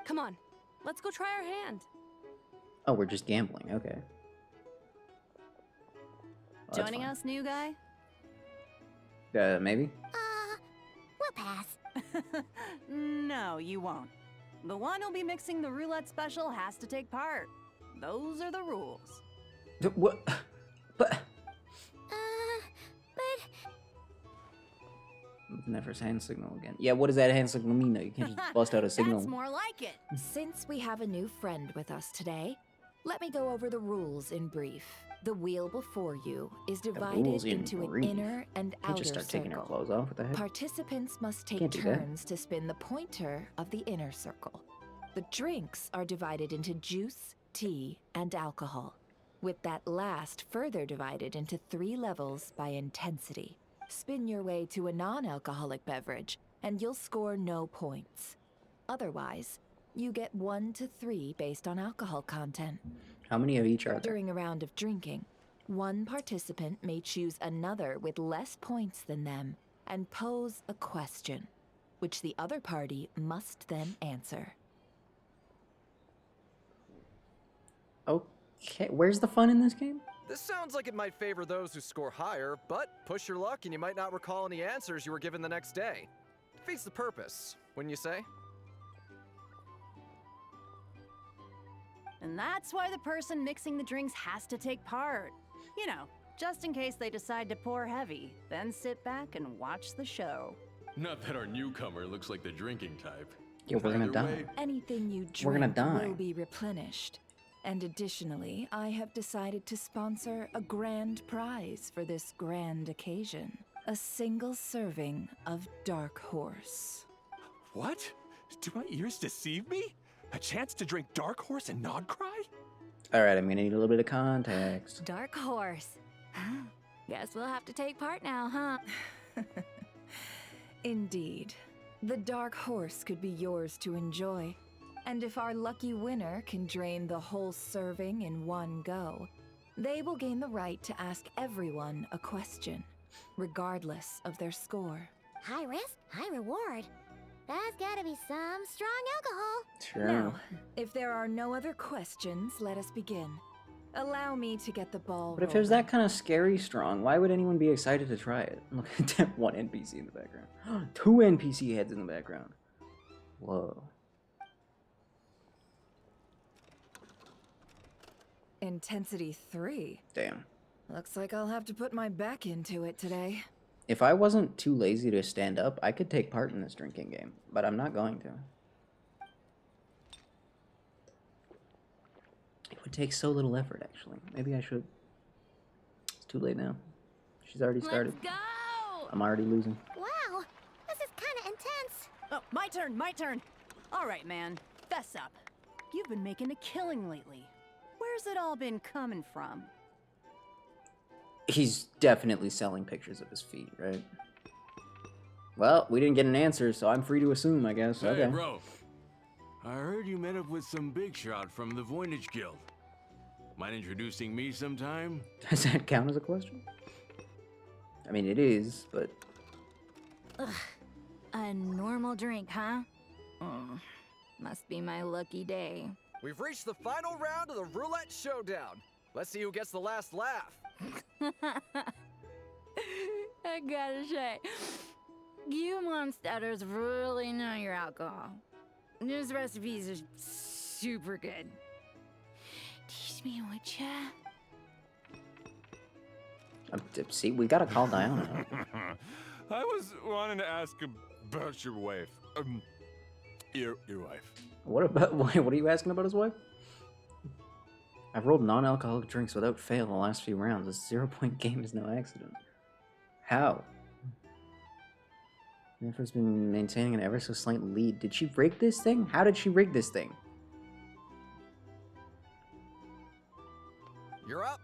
Come on, let's go try our hand.
Oh, we're just gambling. Okay. Well, that's
Joining
fine.
us, new guy?
Maybe?
We'll pass.
No, you won't. The one who'll be mixing the roulette special has to take part. Those are the rules.
What? But... Never hand signal again. Yeah, what does that hand signal mean, though? You can't just bust out a signal.
That's more like it.
Since we have a new friend with us today, let me go over the rules in brief. The wheel before you is divided
rules in
into an
brief?
inner and
Can't
outer
just start taking our
circle.
clothes off. What the heck?
Participants must take
Can't do that.
turns to spin the pointer of the inner circle. The drinks are divided into juice, tea, and alcohol, with that last further divided into 3 levels by intensity. Spin your way to a non-alcoholic beverage, and you'll score no points. Otherwise, you get 1 to 3 based on alcohol content.
How many of each are there?
During a round of drinking, one participant may choose another with less points than them and pose a question, which the other party must then answer.
Okay, where's the fun in this game?
This sounds like it might favor those who score higher, but push your luck and you might not recall any answers you were given the next day. Defeats the purpose, wouldn't you say?
And that's why the person mixing the drinks has to take part. You know, just in case they decide to pour heavy, then sit back and watch the show.
Not that our newcomer looks like the drinking type.
Yeah, we're gonna
Either
die.
way,
Anything you
We're gonna
drink
die.
will be replenished. And additionally, I have decided to sponsor a grand prize for this grand occasion. A single serving of Dark Horse.
What? Do my ears deceive me? A chance to drink Dark Horse and Nod Krai?
Alright, I'm gonna need a little bit of context.
Dark Horse. Guess we'll have to take part now, huh?
Indeed. The Dark Horse could be yours to enjoy. And if our lucky winner can drain the whole serving in one go, they will gain the right to ask everyone a question, regardless of their score.
High risk, high reward. That's gotta be some strong alcohol.
Sure.
Now, if there are no other questions, let us begin. Allow me to get the ball
But if it was
rolling.
that kind of scary strong, why would anyone be excited to try it? Look at that one NPC in the background. 2 NPC heads in the background. Whoa.
Intensity 3.
Damn.
Looks like I'll have to put my back into it today.
If I wasn't too lazy to stand up, I could take part in this drinking game, but I'm not going to. It would take so little effort, actually. Maybe I should. It's too late now. She's already started.
Let's go!
I'm already losing.
Wow, this is kind of intense.
Oh, my turn, my turn. All right, man, fess up. You've been making a killing lately. Where's it all been coming from?
He's definitely selling pictures of his feet, right? Well, we didn't get an answer, so I'm free to assume, I guess.
Hey,
Okay.
bro. I heard you met up with some big shot from the Voynich Guild. Mind introducing me sometime?
Does that count as a question? I mean, it is, but...
Ugh. A normal drink, huh? Must be my lucky day.
We've reached the final round of the roulette showdown. Let's see who gets the last laugh.
I gotta say, you monsters really know your alcohol. These recipes are super good. Teach me, would ya?
See, we gotta call Diana.
I was wanting to ask about your wife. Your wife.
What about... What are you asking about his wife? I've rolled non-alcoholic drinks without fail the last few rounds. This 0-point game is no accident. How? Jennifer's been maintaining an ever so slight lead. Did she rig this thing? How did she rig this thing?
You're up.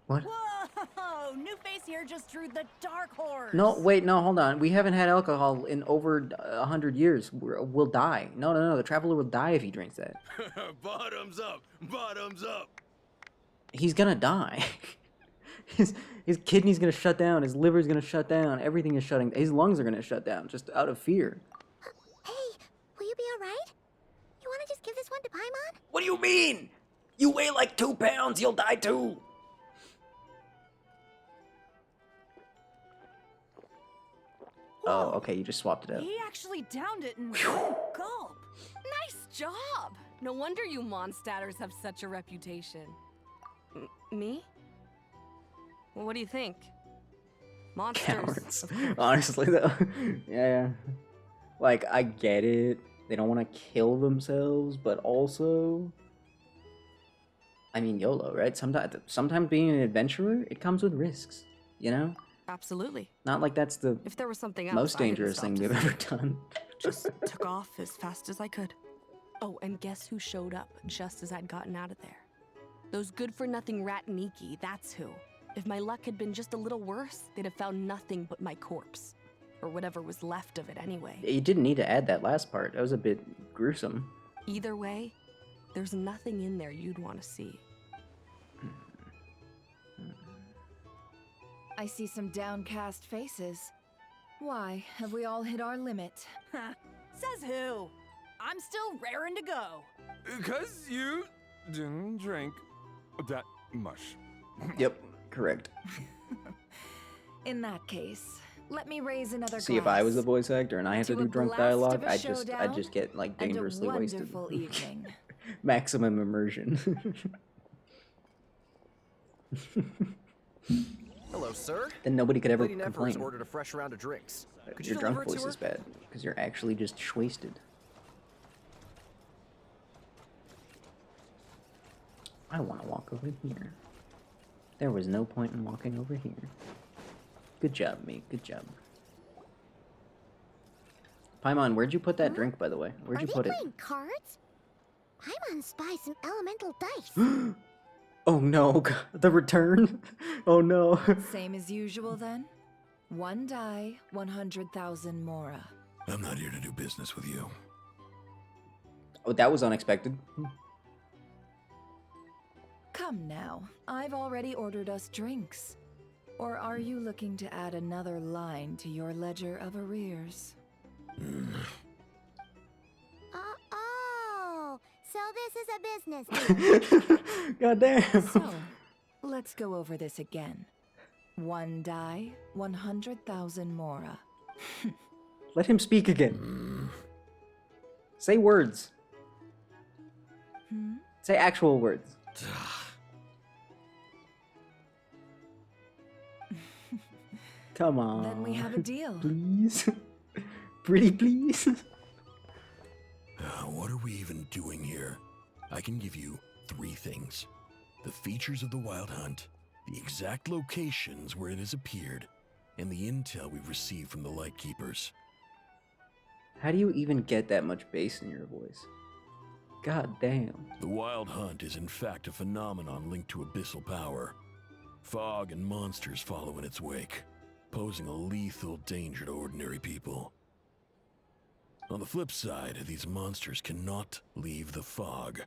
What?
Whoa! New face here just drew the dark horse.
No, wait, no, hold on. We haven't had alcohol in over 100 years. We'll die. No. The traveler will die if he drinks that.
Bottoms up! Bottoms up!
He's gonna die. His kidney's gonna shut down. His liver's gonna shut down. Everything is shutting. His lungs are gonna shut down just out of fear.
Hey, will you be alright? You want to just give this one to Paimon?
What do you mean? You weigh like 2 pounds. You'll die too. Oh, okay, you just swapped it out.
He actually downed it in one gulp.
Nice job! No wonder you Mondstatters have such a reputation. Me? Well, what do you think? Monsters.
Cowards. Honestly, though. Yeah. Like, I get it. They don't want to kill themselves, but also... I mean, YOLO, right? Sometimes being an adventurer, it comes with risks, you know?
Absolutely.
Not like that's the
If there was something else,
most
I hadn't
dangerous thing
stopped
we've
to
ever done.
Just took off as fast as I could. Oh, and guess who showed up just as I'd gotten out of there? Those good-for-nothing rat Niki, that's who. If my luck had been just a little worse, they'd have found nothing but my corpse. Or whatever was left of it anyway.
You didn't need to add that last part. That was a bit gruesome.
Either way, there's nothing in there you'd want to see.
I see some downcast faces. Why, have we all hit our limit?
Says who? I'm still raring to go.
'Cause you didn't drink that much.
Yep, correct.
In that case, let me raise another
See, if I was the
glass
voice actor and I had to
to
do
a
drunk
blast
dialogue,
of a
I'd just
showdown
get like
and a
dangerously wasted.
wonderful evening.
Maximum immersion.
Hello, sir.
Then nobody could ever
Lady Nefer has
complain.
ordered a fresh round of drinks. Could you
Your
deliver
drunk
it to
voice
her?
is bad because you're actually just wasted. I want to walk over here. There was no point in walking over here. Good job, me. Good job. Paimon, where'd you put that drink, by the way? Where'd you put
Are
it?
they playing cards? Paimon spies some elemental dice.
Oh no, the return? Oh no.
Same as usual then? One die, 100,000 Mora.
I'm not here to do business with you.
Oh, that was unexpected.
Come now, I've already ordered us drinks. Or are you looking to add another line to your ledger of arrears?
Oh, so this is a business deal.
God damn.
So, let's go over this again. 1 die, 100,000 mora.
Let him speak again. Say words. Say actual words. Come on.
Then we have a deal.
Please. Pretty please.
What are we even doing here? I can give you 3 things. The features of the Wild Hunt, the exact locations where it has appeared, and the intel we've received from the Lightkeepers.
How do you even get that much bass in your voice? God damn.
The Wild Hunt is in fact a phenomenon linked to abyssal power. Fog and monsters follow in its wake, posing a lethal danger to ordinary people. On the flip side, these monsters cannot leave the fog,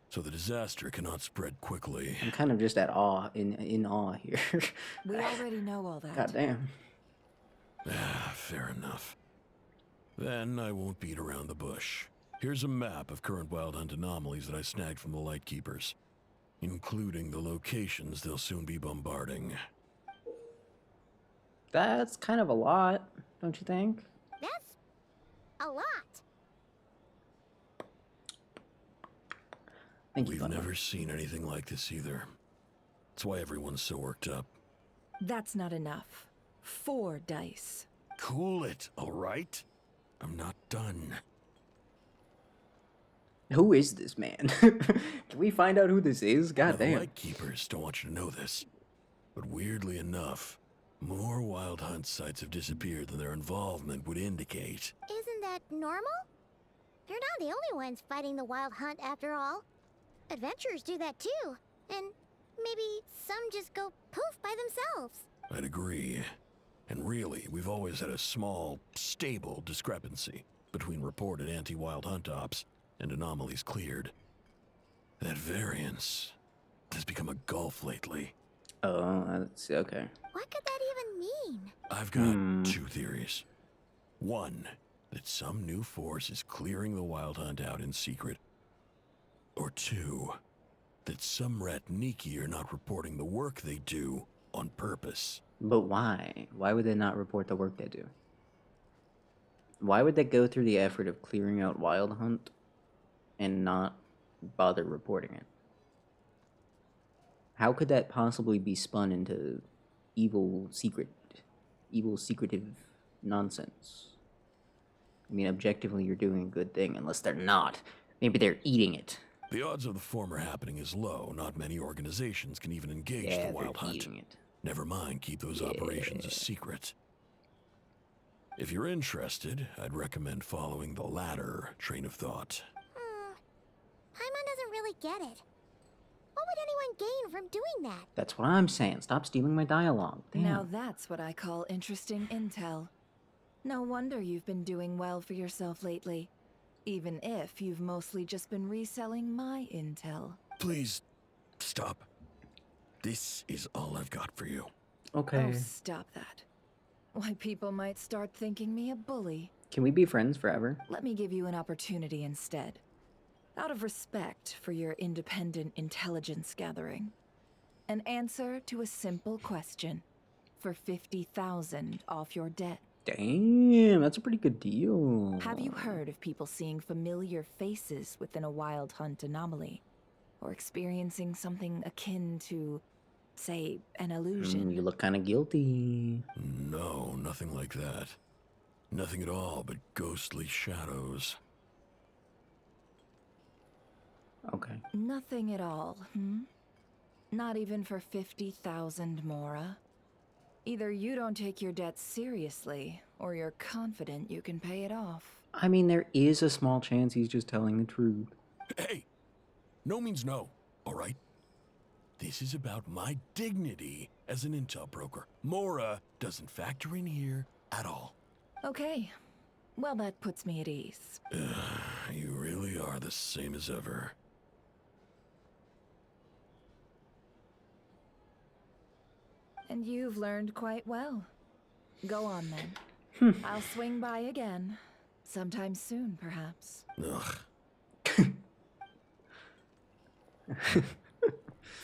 so the disaster cannot spread quickly.
I'm kind of just at awe, in awe here.
We already know all that.
God damn.
Fair enough. Then I won't beat around the bush. Here's a map of current Wild Hunt anomalies that I snagged from the Lightkeepers, including the locations they'll soon be bombarding.
That's kind of a lot, don't you think?
That's a lot.
We've never seen anything like this either. That's why everyone's so worked up.
That's not enough. 4 dice.
Cool it, all right? I'm not done.
Who is this man? Can we find out who this is? God
Now,
damn.
the Lightkeepers don't want you to know this, but weirdly enough, more Wild Hunt sites have disappeared than their involvement would indicate.
Isn't that normal? They're not the only ones fighting the Wild Hunt after all. Adventurers do that too. And maybe some just go poof by themselves.
I'd agree. And really, we've always had a small, stable discrepancy between reported anti-Wild Hunt ops and anomalies cleared. That variance has become a gulf lately.
Oh, that's okay.
What could that even mean?
I've got 2 theories. One, that some new force is clearing the Wild Hunt out in secret. Or 2, that some Ratniki are not reporting the work they do on purpose.
But why? Why would they not report the work they do? Why would they go through the effort of clearing out Wild Hunt and not bother reporting it? How could that possibly be spun into evil, secretive nonsense? I mean, objectively, you're doing a good thing, unless they're not. Maybe they're eating it.
The odds of the former happening is low. Not many organizations can even engage
Yeah,
the Wild
they're
Hunt.
eating it.
Never mind, keep those operations a secret. If you're interested, I'd recommend following the latter train of thought.
Paimon doesn't really get it. What would anyone gain from doing that?
That's what I'm saying. Stop stealing my dialogue. Damn.
Now that's what I call interesting intel. No wonder you've been doing well for yourself lately. Even if you've mostly just been reselling my intel.
Please, stop. This is all I've got for you.
Okay.
Oh, stop that. Why, people might start thinking me a bully.
Can we be friends forever?
Let me give you an opportunity instead. Out of respect for your independent intelligence gathering. An answer to a simple question. For 50,000 off your debt.
Damn, that's a pretty good deal.
Have you heard of people seeing familiar faces within a Wild Hunt anomaly? Or experiencing something akin to, say, an illusion?
You look kind of guilty.
No, nothing like that. Nothing at all but ghostly shadows.
Okay.
Nothing at all, Not even for 50,000 mora? Either you don't take your debt seriously, or you're confident you can pay it off.
I mean, there is a small chance he's just telling the truth.
Hey, no means no, all right? This is about my dignity as an intel broker. Mora doesn't factor in here at all.
Okay. Well, that puts me at ease.
You really are the same as ever.
And you've learned quite well. Go on then. I'll swing by again. Sometime soon, perhaps.
Ugh.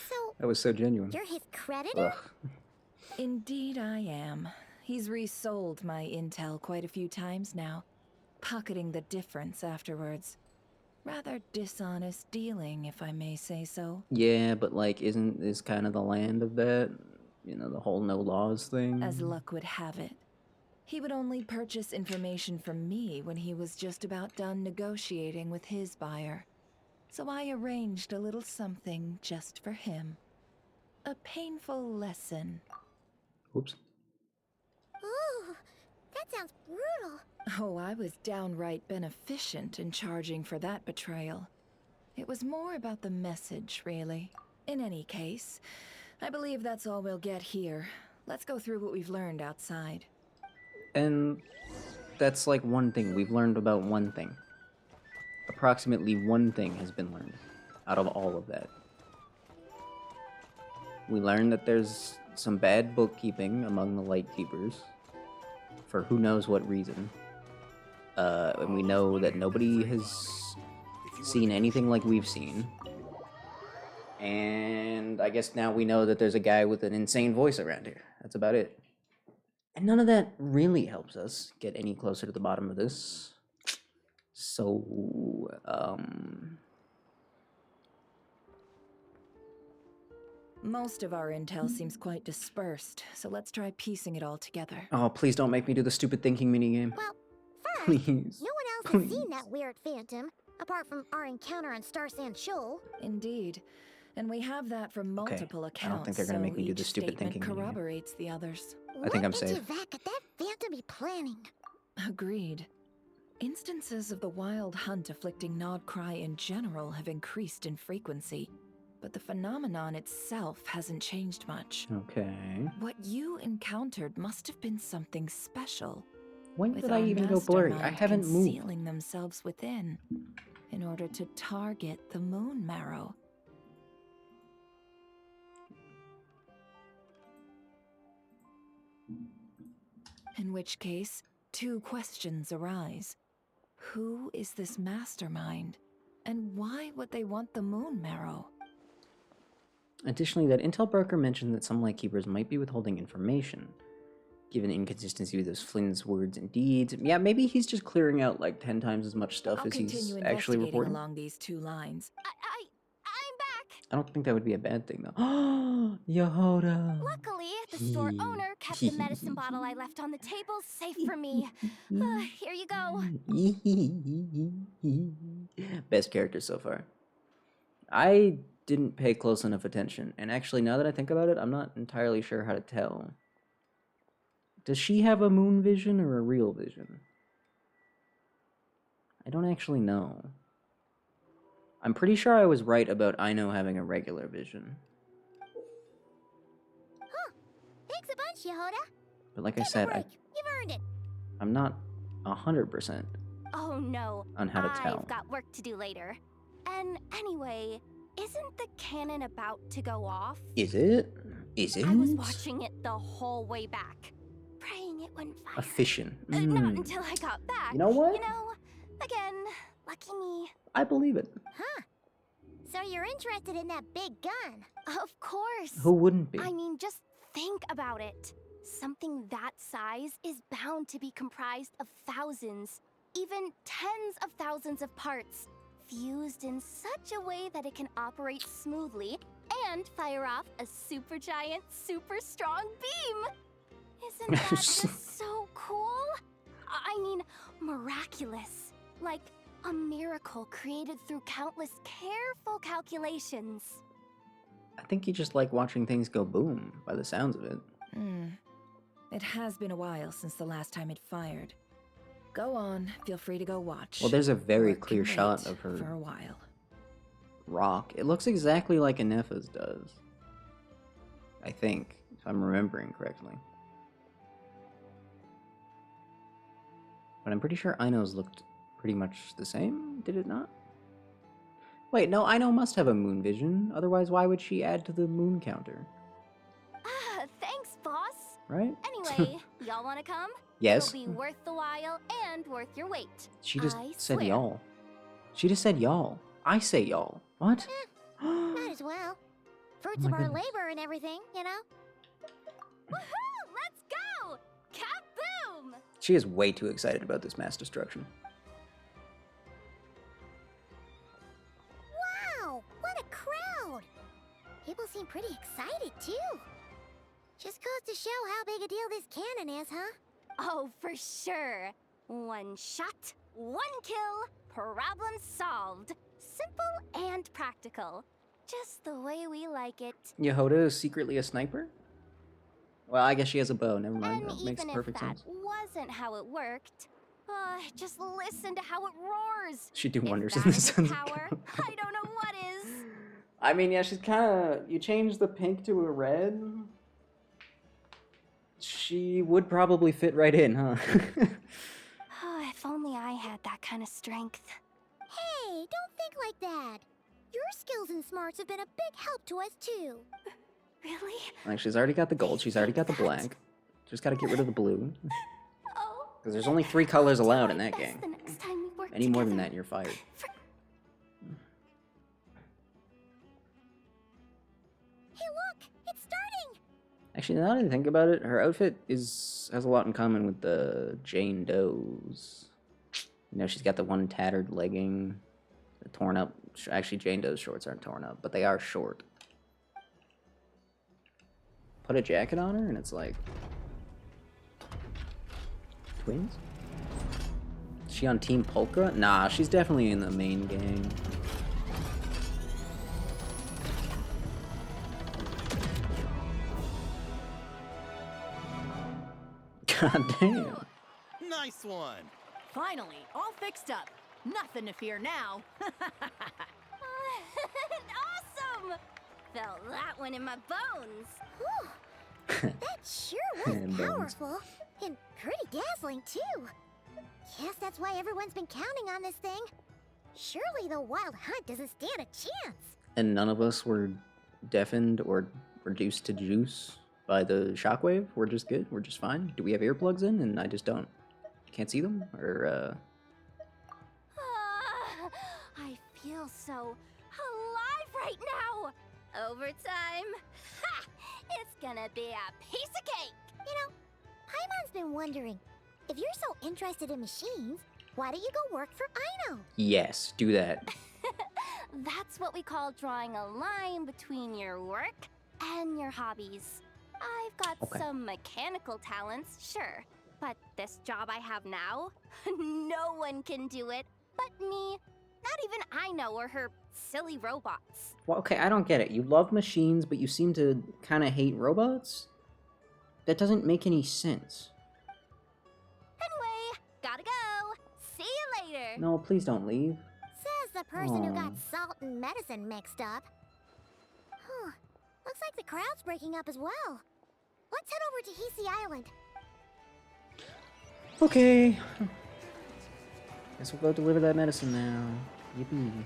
So,
That was so genuine.
you're his creditor?
Ugh.
Indeed I am. He's resold my intel quite a few times now, pocketing the difference afterwards. Rather dishonest dealing, if I may say so.
Yeah, but like, isn't this kind of the land of that? You know, the whole no laws thing?
As luck would have it, he would only purchase information from me when he was just about done negotiating with his buyer. So I arranged a little something just for him. A painful lesson.
Oops.
Ooh, that sounds brutal.
Oh, I was downright beneficent in charging for that betrayal. It was more about the message, really. In any case, I believe that's all we'll get here. Let's go through what we've learned outside.
And that's like one thing. We've learned about one thing. Approximately one thing has been learned out of all of that. We learned that there's some bad bookkeeping among the Lightkeepers, for who knows what reason. And we know that nobody has seen anything like we've seen. And I guess now we know that there's a guy with an insane voice around here. That's about it. And none of that really helps us get any closer to the bottom of this. So,
Most of our intel seems quite dispersed, so let's try piecing it all together.
Oh, please don't make me do the stupid thinking minigame.
Well, first,
Please.
no one else has seen that weird phantom, apart from our encounter on Star Sand Shoal.
Indeed. And we have that from multiple accounts.
I don't think they're gonna make me do the
each
stupid
statement
thinking minigame.
corroborates the others.
I think I'm safe.
What could that phantom be planning?
Agreed. Instances of the wild hunt afflicting Nod Krai in general have increased in frequency, but the phenomenon itself hasn't changed much.
Okay.
What you encountered must have been something special.
When
with
did I
our
even go blurry? I
mastermind
haven't moved.
concealing themselves within, in order to target the moon marrow. In which case, two questions arise. Who is this mastermind? And why would they want the moon marrow?
Additionally, that intel broker mentioned that some Lightkeepers might be withholding information, given the inconsistency with those Flynn's words and deeds. Yeah, maybe he's just clearing out like 10 times as much stuff
I'll
as he's
continue
actually
investigating
reporting.
along these two lines.
I'm back.
I don't think that would be a bad thing, though. Yehoda!
Luckily, the store owner kept the medicine bottle I left on the table safe for me. Here you go.
Best character so far. I didn't pay close enough attention, and actually, now that I think about it, I'm not entirely sure how to tell. Does she have a moon vision or a real vision? I don't actually know. I'm pretty sure I was right about Aino having a regular vision.
Huh. Thanks a bunch, Yehoda.
But like I said,
You've earned it.
I'm not 100%
Oh no.
on how to tell.
I've got work to do later. And anyway, isn't the cannon about to go off?
Is it? Is it?
I was watching it the whole way back, praying it wouldn't fire.
A fission.
Not until I got back.
You know what?
You know, again, lucky me.
I believe it.
Huh. So you're interested in that big gun? Of course.
Who wouldn't be?
I mean, just think about it. Something that size is bound to be comprised of thousands, even tens of thousands of parts, fused in such a way that it can operate smoothly and fire off a supergiant, super strong beam. Isn't that just so cool? I mean, miraculous. Like a miracle created through countless careful calculations.
I think you just like watching things go boom, by the sounds of it.
It has been a while since the last time it fired. Go on, feel free to go watch.
Well, there's a very
Or
clear
can
shot
wait
of her
for a while.
rock. It looks exactly like Anefa's does. I think, if I'm remembering correctly. But I'm pretty sure Aino's looked pretty much the same, did it not? Wait, no, Aino must have a moon vision. Otherwise, why would she add to the moon counter?
Ah, thanks, boss.
Right?
Anyway, Y'all want to come?
Yes.
It'll be worth the while and worth your wait.
She just
I
said
swear.
y'all. She just said y'all. I say y'all. What?
Might as well. Fruits
Oh
of
my
our
goodness.
labor and everything, you know? Woohoo! Let's go! Kaboom!
She is way too excited about this mass destruction.
Wow! What a crowd! People seem pretty excited, too. Just goes to show how big a deal this cannon is, huh? Oh, for sure. One shot, one kill, problem solved. Simple and practical. Just the way we like it.
Yehoda is secretly a sniper? Well, I guess she has a bow. Never mind.
And
That makes
even if
perfect
that
sense.
wasn't how it worked, just listen to how it roars.
She'd do
If
wonders
that
in the
isn't
Sons of
power, I don't know what is.
I mean, yeah, she's kind of... You change the pink to a red? She would probably fit right in, huh?
Oh, if only I had that kind of strength. Hey, don't think like that. Your skills and smarts have been a big help to us, too. Really?
Like, she's already got the gold. She's already got the black. Just gotta get rid of the blue.
Oh.
Because there's only 3 colors allowed in that
Best
game.
the next time we work
Any more than
together.
that, and you're fired.
Hey, look! It's starting!
Actually, now that I think about it, her outfit has a lot in common with the Jane Doe's. You know, she's got the one tattered legging, the torn up... Actually, Jane Doe's shorts aren't torn up, but they are short. Put a jacket on her, and it's like... Twins? Is she on Team Polka? Nah, she's definitely in the main gang. God damn.
Nice one.
Finally, all fixed up. Nothing to fear now.
Awesome! Felt that one in my bones. Whew. That sure was
Bones.
powerful. And pretty dazzling, too. Guess that's why everyone's been counting on this thing. Surely the Wild Hunt doesn't stand a chance.
And none of us were deafened or reduced to juice by the shockwave. We're just good. We're just fine. Do we have earplugs in? And I just don't. Can't see them? Or,
I feel so alive right now. Overtime. Ha! It's gonna be a piece of cake. You know, Paimon's been wondering, if you're so interested in machines, why don't you go work for Ino?
yes, do that.
That's what we call drawing a line between your work and your hobbies. I've got some mechanical talents, sure, but this job I have now, no one can do it but me. Not even Ino or her silly robots.
Well, okay, I don't get it. You love machines, but you seem to kind of hate robots? That doesn't make any sense.
Anyway, gotta go. See you later.
No, please don't leave.
Says the person who
Aw.
got salt and medicine mixed up. Huh. Looks like the crowd's breaking up as well. Let's head over to Hisi Island.
Okay. Guess we'll go deliver that medicine now. Yippee.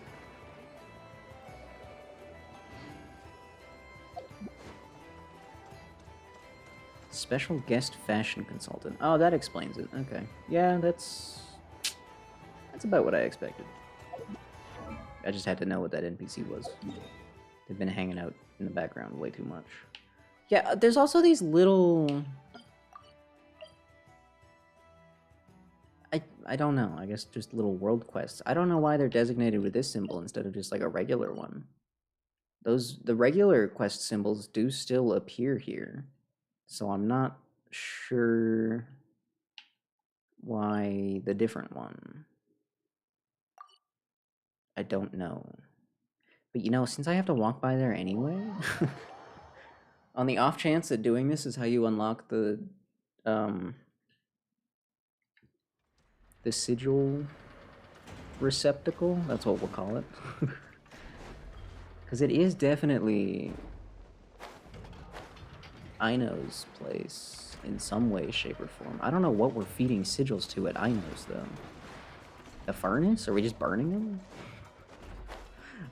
Special guest fashion consultant. Oh, that explains it. Okay. Yeah, that's about what I expected. I just had to know what that NPC was. They've been hanging out in the background way too much. Yeah, there's also these little... I don't know. I guess just little world quests. I don't know why they're designated with this symbol instead of just like a regular one. The regular quest symbols do still appear here. So I'm not sure why the different one. I don't know. But you know, since I have to walk by there anyway, on the off chance that doing this is how you unlock the sigil receptacle, that's what we'll call it. Because it is definitely Ino's place in some way, shape, or form. I don't know what we're feeding sigils to at Ino's, though. A furnace? Are we just burning them?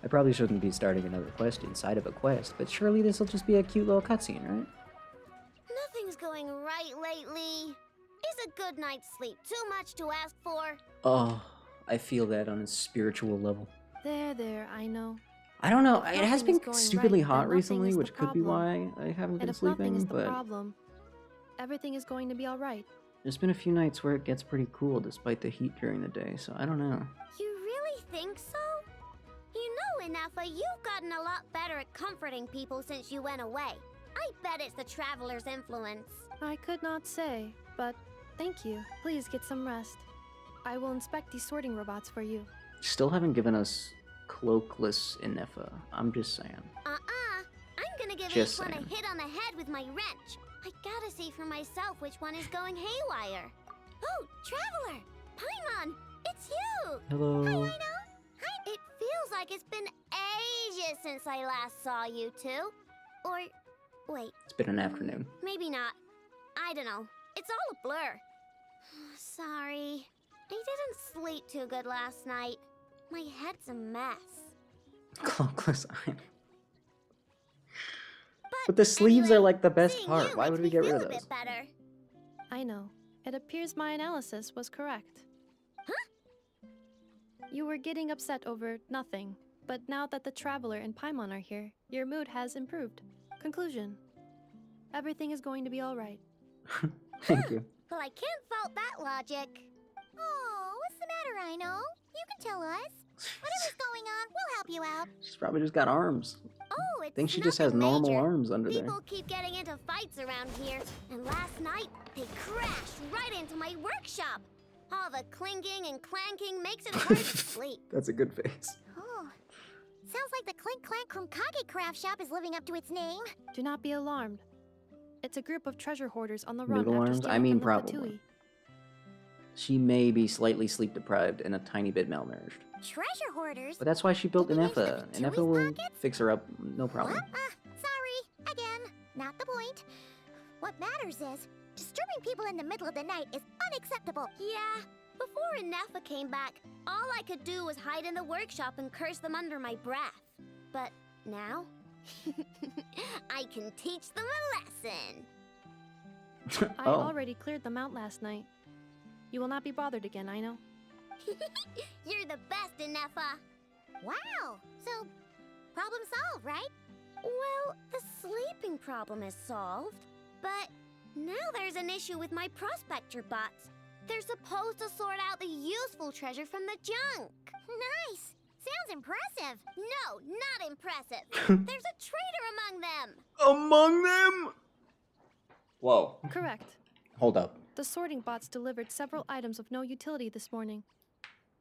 I probably shouldn't be starting another quest inside of a quest, but surely this will just be a cute little cutscene, right?
Nothing's going right late lately? Is a good night's sleep too much to ask for?
Oh, I feel that on a spiritual level.
There, I know.
I don't know.
If
It has
nothing is
been
going
stupidly
right,
hot
then nothing
recently,
is the
which could be
problem.
why I haven't
And
been
if nothing is
sleeping,
the
but
problem, everything is going to be alright.
there's been a few nights where it gets pretty cool despite the heat during the day, so I don't know.
You really think so? You know, Inafa, you've gotten a lot better at comforting people since you went away. I bet it's the Traveler's influence.
I could not say, but thank you. Please get some rest. I will inspect these sorting robots for you.
Still haven't given us cloakless Inefa. I'm just saying.
I'm gonna give
Just
each one
saying.
a hit on the head with my wrench. I gotta see for myself which one is going haywire. Oh, Traveler! Paimon! It's you!
Hello.
Hi, Aino! Hi! It feels like it's been ages since I last saw you two. Or, wait,
It's been an afternoon.
maybe not. I don't know. It's all a blur. Sorry. I didn't sleep too good last night. My head's a mess.
Cloakless Iron. But the sleeves are like the best part. Why would we get rid of those?
Better.
I know. It appears my analysis was correct.
Huh?
You were getting upset over nothing, but now that the Traveler and Paimon are here, your mood has improved. Conclusion. Everything is going to be alright.
Thank you.
Well, I can't fault that logic. Oh, what's the matter, Aino? You can tell us. Whatever's going on, we'll help you out.
She's probably just got arms.
Oh,
I
it's
think she just has
nothing
normal
major.
arms under there.
People keep getting into fights around here, and last night they crashed right into my workshop. All the clinking and clanking makes it hard to sleep.
That's a good face.
Oh, sounds like the Clink Clank Krumkage craft shop is living up to its name.
Do not be alarmed. It's a group of treasure hoarders on the run
Noodle
after
arms?
stealing
I mean,
from the
probably.
Fatui.
She may be slightly sleep deprived and a tiny bit malnourished.
Treasure hoarders?
But that's why she built Inefa.
Fatui
Inefa will
pockets?
fix her up, no problem.
Sorry, again, not the point. What matters is, disturbing people in the middle of the night is unacceptable. Yeah, before Inefa came back, all I could do was hide in the workshop and curse them under my breath. But now, I can teach them a lesson.
I already cleared them out last night. You will not be bothered again, I know.
You're the best, Inefa. Wow, so problem solved, right? Well, the sleeping problem is solved, but now there's an issue with my prospector bots. They're supposed to sort out the useful treasure from the junk. Nice. Sounds impressive. No, not impressive. There's a traitor among them.
Among them? Whoa.
Correct.
Hold up.
The sorting bots delivered several items of no utility this morning.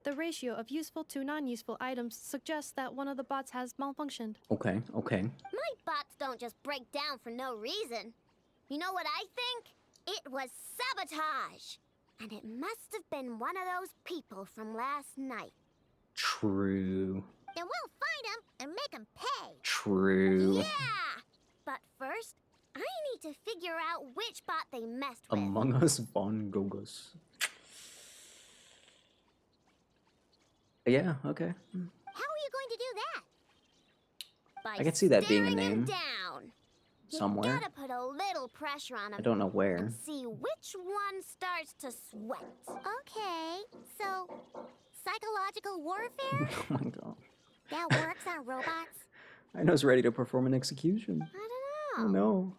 The ratio of useful to non-useful items suggests that one of the bots has malfunctioned.
Okay.
My bots don't just break down for no reason. You know what I think? It was sabotage. And it must have been one of those people from last night.
True.
Then we'll find them and make them pay.
True.
Yeah! But first, I need to figure out which bot they messed with.
Among Us Von Gogus. Yeah, okay.
How are you going to do that? By
I could see that being a
staring 'em
name.
down.
Somewhere.
You gotta put a little pressure on them.
I don't know where.
And see which one starts to sweat. Okay, so psychological warfare?
Oh my god.
That works on robots?
I know it's ready to perform an execution.
I don't
Oh
know.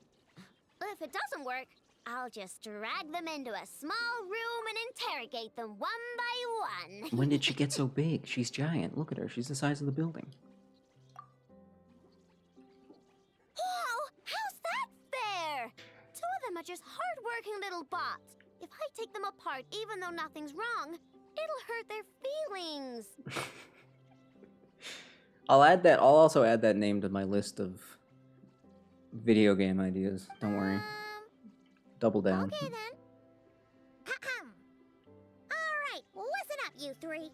no.
If it doesn't work, I'll just drag them into a small room and interrogate them one by one.
When did she get so big? She's giant. Look at her. She's the size of the building.
Wow, how's that fair? Two of them are just hard-working little bots. If I take them apart, even though nothing's wrong, it'll hurt their feelings.
I'll also add that name to my list of video game ideas. Don't worry. Double down.
Okay then. Alright, listen up, you three.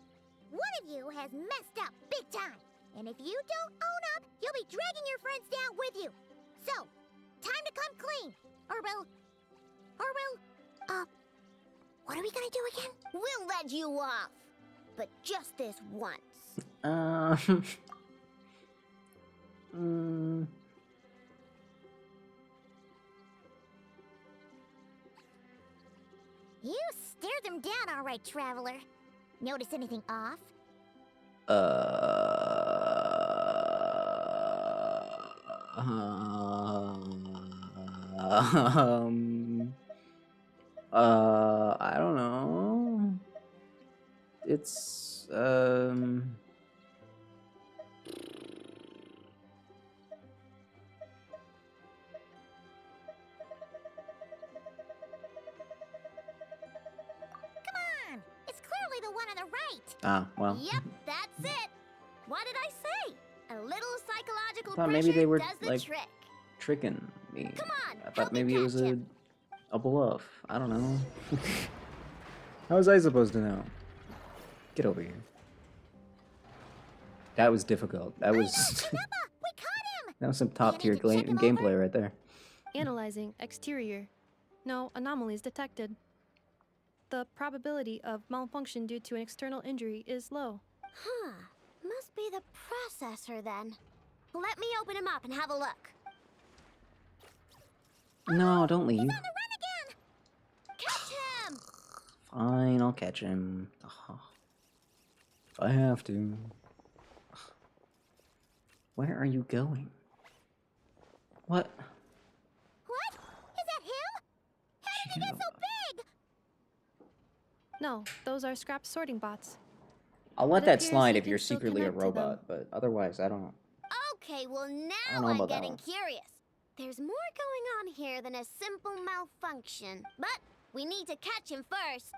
One of you has messed up big time. And if you don't own up, you'll be dragging your friends down with you. So, time to come clean. What are we gonna do again? We'll let you off. But just this once. You stared them down all right, traveler. Notice anything off?
I don't know. It's,
Come on! It's clearly the one on the right!
Ah, well.
Yep, that's it! What did I say? A little psychological
Thought
pressure
maybe they were,
does the
like,
trick.
tricking me.
Come on,
I
help
thought
me
maybe it was
catch
a
him.
bluff. I don't know. How was I supposed to know? Get over here. That was difficult. That was that was some top tier gameplay right there.
Analyzing exterior. No anomalies detected. The probability of malfunction due to an external injury is low.
Huh. Must be the processor then. Let me open him up and have a look.
No, don't leave.
He's on the run again! Catch him!
Fine, I'll catch him. If I have to. Where are you going? What?
What? Is that him? How did he get so big?
No, those are scrap sorting bots.
I'll let
It
that
appears
slide
we
if
can
you're
still
secretly a
connect to them.
robot, but otherwise, I don't.
Okay, well
I don't
now
know
I'm
about that
getting
one.
curious. There's more going on here than a simple malfunction. But we need to catch him first.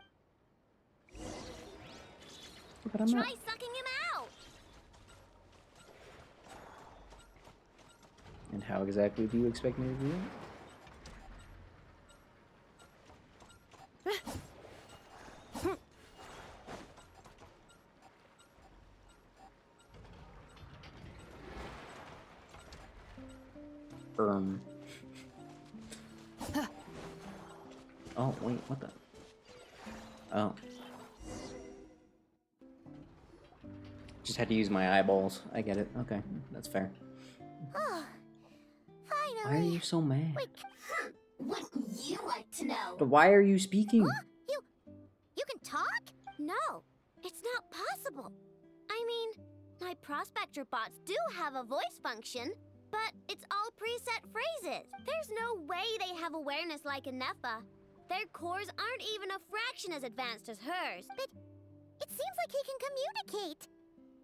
But I'm
Try
not.
sucking him out.
And how exactly do you expect me to do that? Oh, wait, what the? Oh. Just had to use my eyeballs. I get it. Okay, that's fair.
Oh,
Why are
finally.
you so mad?
Wouldn't you like to know?
But why are you speaking?
You can talk? No, it's not possible. I mean, my prospector bots do have a voice function, but it's all preset phrases. There's no way they have awareness like a Nepha. Their cores aren't even a fraction as advanced as hers. But it seems like he can communicate.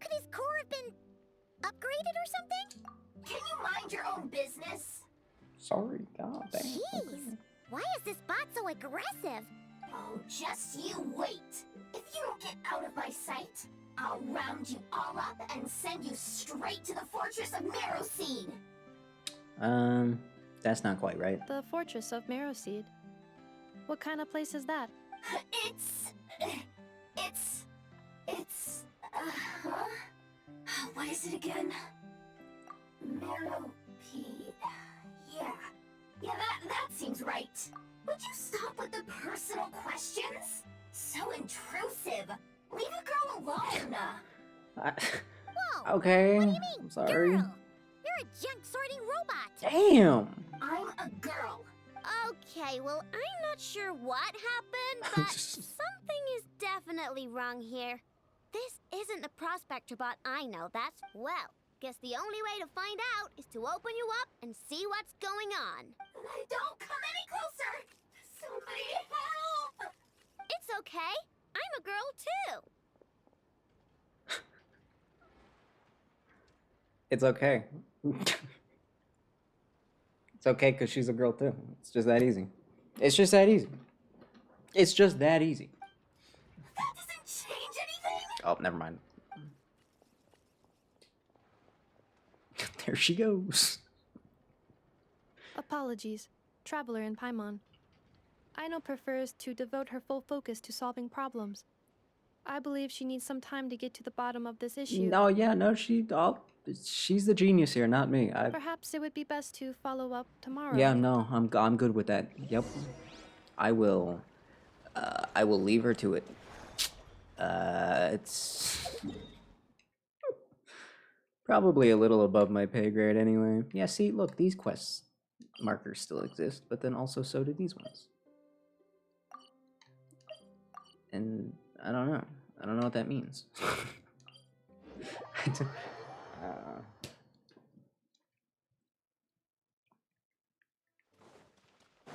Could his core have been upgraded or something? Can you mind your own business?
Sorry, god damn.
Jeez, why is this bot so aggressive? Oh, just you wait. If you don't get out of my sight, I'll round you all up and send you straight to the fortress of Meroseed.
That's not quite right.
The Fortress of Meroseed. What kind of place is that?
What is it again? Meropede. Yeah, that seems right. Would you stop with the personal questions? So intrusive. Leave a girl alone. Whoa,
Okay,
what do you mean,
I'm sorry.
girl? You're a junk sorting robot.
Damn!
I'm a girl. Okay, well, I'm not sure what happened, but something is definitely wrong here. This isn't the prospector bot I know, that's well. Guess the only way to find out is to open you up and see what's going on. Don't come any closer! Somebody help! It's okay. I'm a girl too.
It's okay. It's okay because she's a girl too. It's just that easy. It's just that easy. It's just that easy.
That doesn't change anything.
Oh, never mind. There she goes.
Apologies. Traveler in Paimon. Aino prefers to devote her full focus to solving problems. I believe she needs some time to get to the bottom of this issue.
No, yeah, no, she's the genius here, not me.
Perhaps it would be best to follow up tomorrow.
Yeah, no, I'm good with that. Yep. I will leave her to it. It's probably a little above my pay grade anyway. Yeah, see, look, these quest markers still exist, but then also so do these ones. And I don't know. I don't know what that means.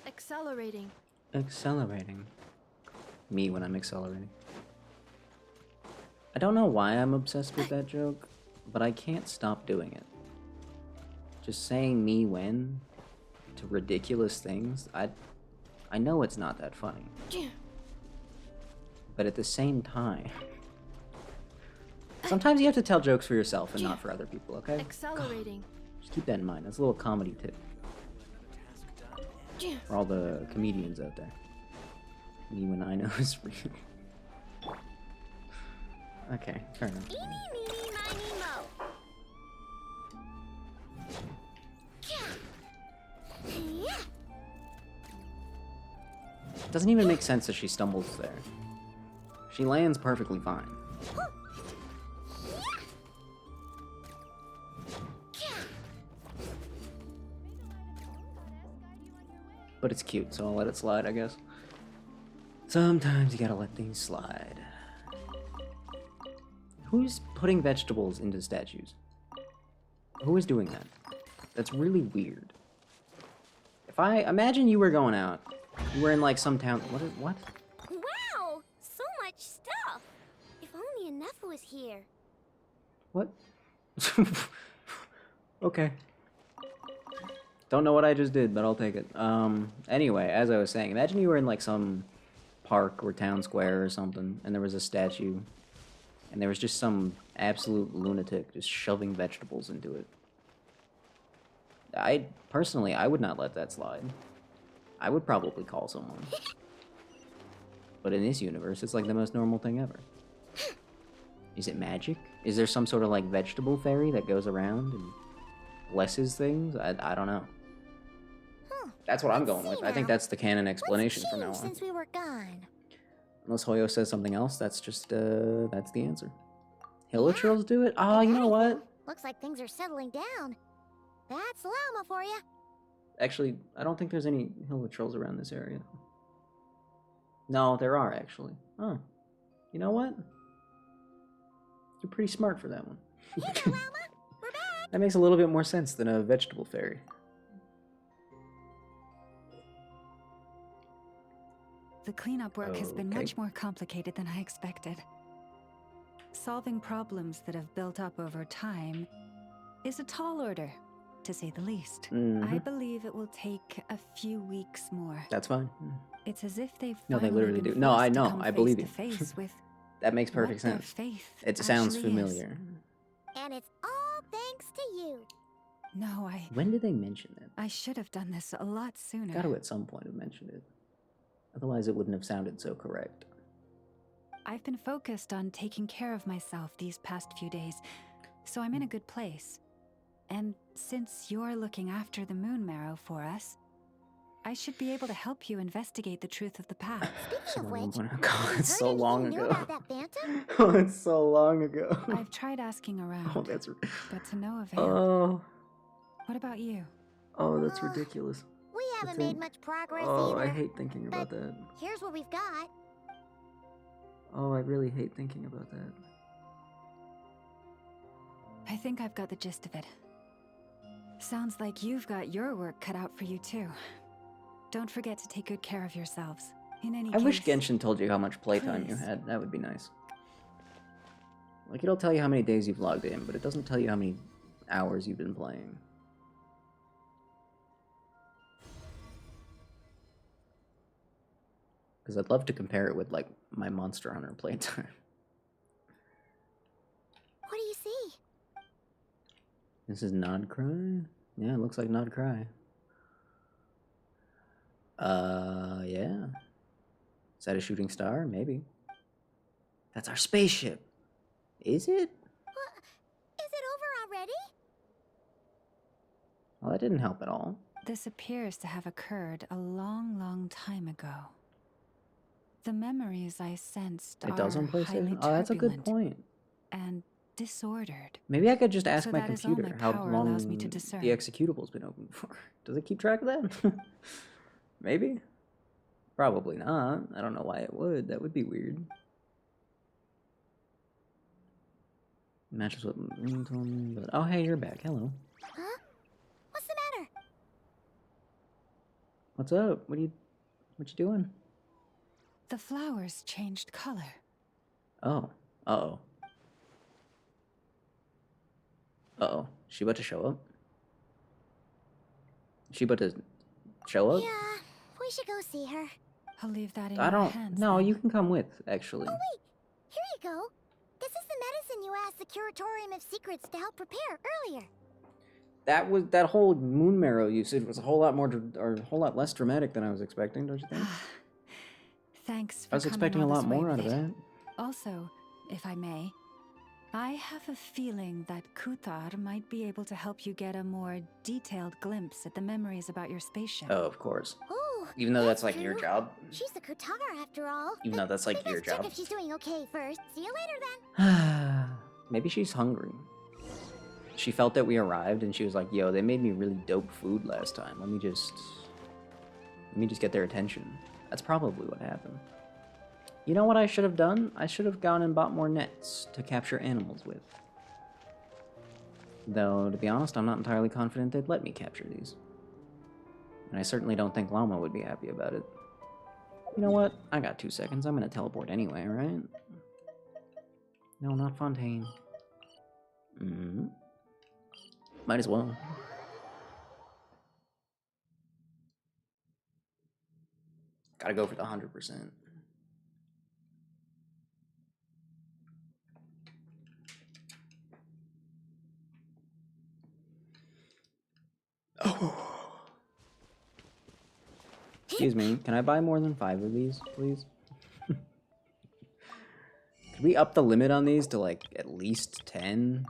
Accelerating.
Accelerating. Me when I'm accelerating. I don't know why I'm obsessed with that joke, but I can't stop doing it. Just saying me when to ridiculous things, I know it's not that funny. But at the same time, sometimes you have to tell jokes for yourself and not for other people, okay?
Accelerating.
Just keep that in mind. That's a little comedy tip for all the comedians out there. Me when I know is real. Okay, fair enough.
Eeny, meeny, miny, mo. Yeah.
Doesn't even make sense that she stumbles there. She lands perfectly fine. But it's cute, so I'll let it slide, I guess. Sometimes you gotta let things slide. Who's putting vegetables into statues? Who is doing that? That's really weird. If I imagine you were going out, you were in like some town. What?
Wow, so much stuff. If only enough was here.
What? Okay. Don't know what I just did, but I'll take it. Anyway, as I was saying, imagine you were in like some park or town square or something, and there was a statue, and there was just some absolute lunatic just shoving vegetables into it. Personally, I would not let that slide. I would probably call someone. But in this universe, it's like the most normal thing ever. Is it magic? Is there some sort of like vegetable fairy that goes around and blesses things? I don't know. That's what I'm going with. I think that's the canon explanation from now on.
Since we were gone.
Unless Hoyo says something else, that's just, that's the answer. Hilichurls do it? Oh, you know what?
Looks like things are settling down. That's llama for you.
Actually, I don't think there's any Hilichurls around this area. No, there are, actually. Oh. You know what? You're pretty smart for that one.
Hey there, llama. We're back.
That makes a little bit more sense than a vegetable fairy.
The cleanup work has been much more complicated than I expected. Solving problems that have built up over time is a tall order, to say the least. I believe it will take a few weeks more.
That's fine.
It's as if they've
No, they literally do. No, I know. I believe you. That makes perfect sense. It sounds familiar.
And it's all thanks to you.
No,
When did they mention it?
I should have done this a lot sooner.
Got to at some point have mentioned it. Otherwise, it wouldn't have sounded so correct.
I've been focused on taking care of myself these past few days, so I'm in a good place. And since you're looking after the moon marrow for us, I should be able to help you investigate the truth of the past.
Speaking of which,
God, it's so long ago.
about that phantom?
Oh, it's so long ago.
I've tried asking around,
Oh, that's.
but to no avail.
Oh.
What about you?
Oh, that's ridiculous.
We haven't made much progress
Oh,
either.
I hate thinking about that.
Here's what we've got.
Oh, I really hate thinking about that.
I think I've got the gist of it. Sounds like you've got your work cut out for you too. Don't forget to take good care of yourselves. In any
I
case,
wish Genshin told you how much playtime you had. That would be nice. Like, it'll tell you how many days you've logged in, but it doesn't tell you how many hours you've been playing. Because I'd love to compare it with, like, my Monster Hunter playtime.
What do you see?
This is Nod Krai? Yeah, it looks like Nod Krai. Yeah. Is that a shooting star? Maybe. That's our spaceship. Is it?
Is it over already?
Well, that didn't help at all.
this appears to have occurred a long, long time ago. The memories I sensed
It does on
are highly
PlayStation? Oh, that's a good
turbulent
point.
and disordered.
Maybe I could just ask
So
my
that is all
computer
my
how
power
long
allows me to discern.
the executable's been open for. Does it keep track of that? Maybe? Probably not. I don't know why it would. That would be weird. Matches what Marine told me, but oh hey, you're back. Hello.
Huh? What's the matter?
What's up? What you doing?
The flowers changed color.
Oh. Uh-oh. Uh-oh. She about to show up? She about to show up?
Yeah, we should go see her.
I'll leave that in
I
your
don't.
hands.
No,
then.
you can come with, actually.
Oh wait, here you go. This is the medicine you asked the Curatorium of Secrets to help prepare earlier.
That whole moon marrow usage was a whole lot more, or a whole lot less dramatic than I was expecting, don't you think?
Thanks for
I was
coming
expecting a
all
lot
this way
more out
with
of
it.
that.
Also, if I may, I have a feeling that Kuthar might be able to help you get a more detailed glimpse at the memories about your spaceship.
Oh, of course.
Oh,
Even though that's like your
true.
job.
She's the Kutar after all.
Even though that's like your
Let's check
job.
if she's doing okay first. See you later then.
Maybe she's hungry. She felt that we arrived and she was like, yo, they made me really dope food last time. Let me just get their attention. That's probably what happened. You know what I should have done? I should have gone and bought more nets to capture animals with. Though, to be honest, I'm not entirely confident they'd let me capture these. And I certainly don't think Llama would be happy about it. You know what? I got 2 seconds. I'm gonna teleport anyway, right? No, not Fontaine. Might as well. Gotta go for the 100%. Oh. Excuse me, can I buy more than 5 of these, please? Could we up the limit on these to like at least 10?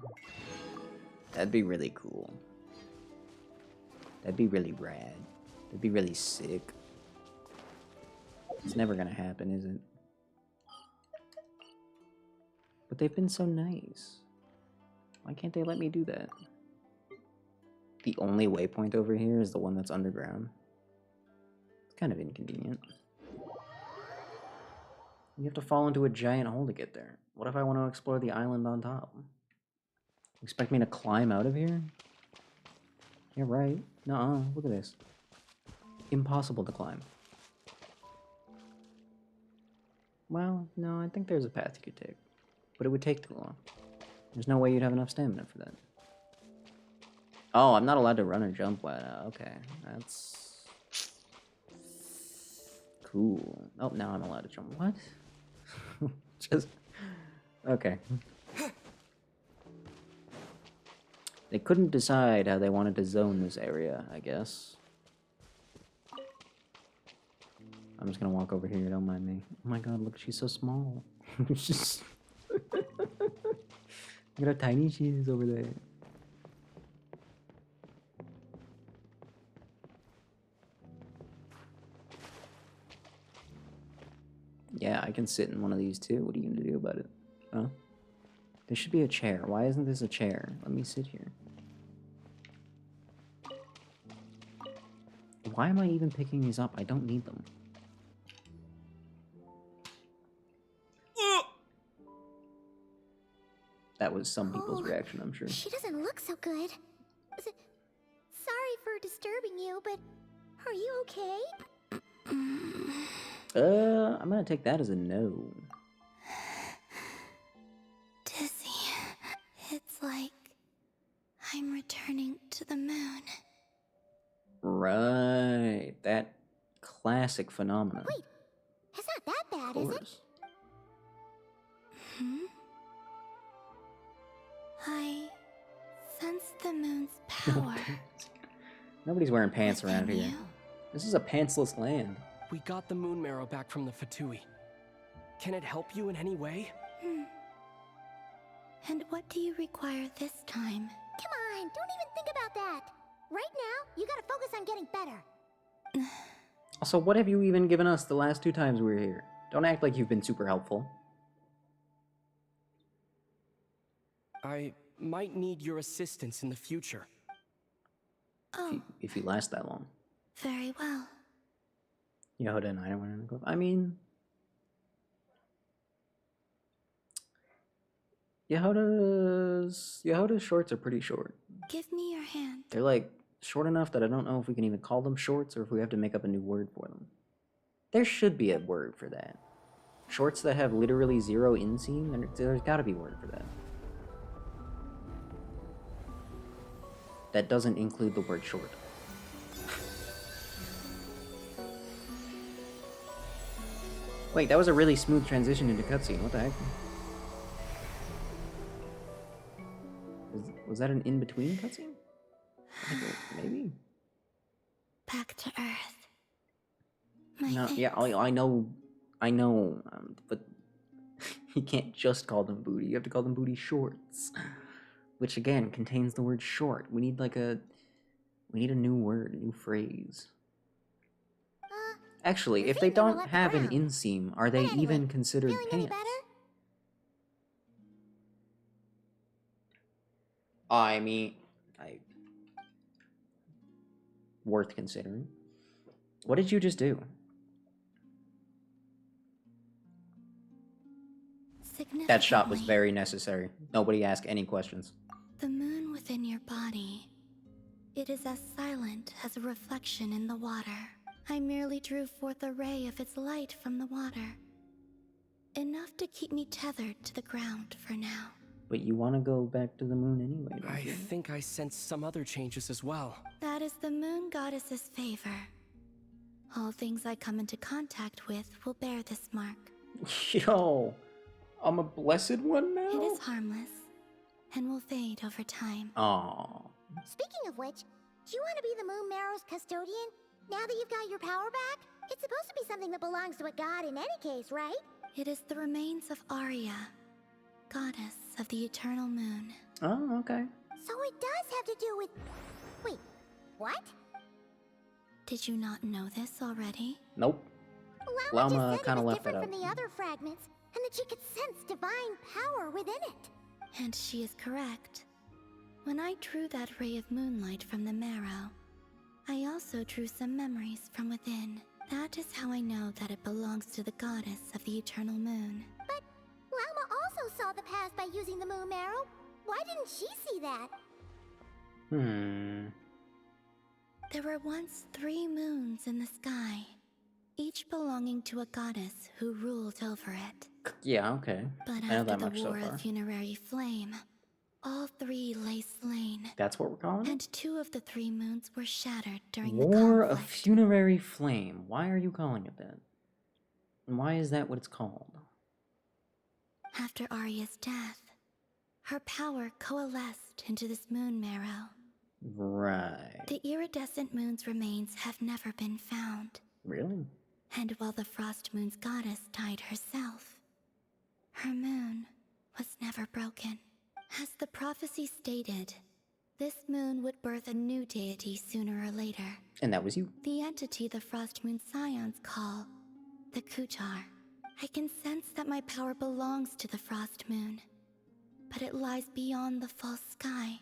That'd be really cool. That'd be really rad. That'd be really sick. It's never gonna happen, is it? But they've been so nice. Why can't they let me do that? The only waypoint over here is the one that's underground. It's kind of inconvenient. You have to fall into a giant hole to get there. What if I want to explore the island on top? Expect me to climb out of here? Yeah, right. Nuh-uh, look at this. Impossible to climb. Well, no, I think there's a path you could take. But it would take too long. There's no way you'd have enough stamina for that. Oh, I'm not allowed to run or jump. Wow, okay. That's... cool. Oh, now I'm allowed to jump. What? Just... okay. They couldn't decide how they wanted to zone this area, I guess. I'm just gonna walk over here, don't mind me. Oh my god, look, she's so small. She's... look at how tiny she is over there. Yeah, I can sit in one of these too. What are you gonna do about it? Huh? There should be a chair. Why isn't this a chair? Let me sit here. Why am I even picking these up? I don't need them. That was some people's reaction, I'm sure.
She doesn't look so good. Sorry for disturbing you, but are you okay?
I'm gonna take that as a no.
Dizzy. It's like I'm returning to the moon.
Right. That classic phenomenon.
Wait, it's not that bad, is it? I sense the moon's power.
Nobody's wearing pants around here. This is a pantsless land.
We got the moon marrow back from the Fatui. Can it help you in any way?
And what do you require this time? Come on, don't even think about that. Right now, you gotta focus on getting better.
Also, what have you even given us the last 2 times we were here? Don't act like you've been super helpful.
I might need your assistance in the future.
Oh.
If you last that long.
Very well.
Yehuda and Ida went in the club. I mean, Yehuda's shorts are pretty short.
Give me your hand.
They're like short enough that I don't know if we can even call them shorts or if we have to make up a new word for them. There should be a word for that. Shorts that have literally 0 inseam, there's gotta be a word for that. That doesn't include the word short. Wait, that was a really smooth transition into cutscene. What the heck? Was that an in-between cutscene? Maybe?
Back to Earth.
No, yeah, I know, but you can't just call them booty. You have to call them booty shorts, which again contains the word short. We need a new word, a new phrase. Actually, if they don't have an inseam, are they even considered pants? I mean, worth considering. What did you just do? That shot was very necessary. Nobody asked any questions.
The moon within your body. It is as silent as a reflection in the water. I merely drew forth a ray of its light from the water. Enough to keep me tethered to the ground for now.
But you want to go back to the moon anyway, don't
I
you?
think I sense some other changes as well.
That is the moon goddess's favor. All things I come into contact with will bear this mark.
Yo, I'm a blessed one now?
It is harmless and will fade over time.
Aww.
Speaking of which, do you want to be the Moon Marrow's custodian? Now that you've got your power back? It's supposed to be something that belongs to a god in any case, right?
It is the remains of Arya, goddess of the eternal moon.
Oh, okay.
So it does have to do with... Wait, what?
Did you not know this already?
Nope.
Llama
kind of left that
different
out.
from the other fragments, and that she could sense divine power within it.
And she is correct. When I drew that ray of moonlight from the marrow, I also drew some memories from within. That is how I know that it belongs to the goddess of the eternal moon.
But Llama also saw the past by using the Moon Marrow. Why didn't she see that?
There were once 3 moons in the sky, each belonging to a goddess who ruled over it.
Yeah, okay.
But
I know
after
that
the
much so
war
far.
of funerary flame, all 3 lay slain.
That's what we're calling it?
And 2 of the 3 moons were shattered during the
War
conflict.
of Funerary Flame. Why are you calling it that? And why is that what it's called?
After Arya's death, her power coalesced into this moon marrow.
Right.
The iridescent moon's remains have never been found.
Really?
And while the Frost Moon's goddess died herself, her moon was never broken. As the prophecy stated, this moon would birth a new deity sooner or later.
And that was you.
The entity the Frost Moon Scions call the Kutar. I can sense that my power belongs to the Frost Moon, but it lies beyond the false sky,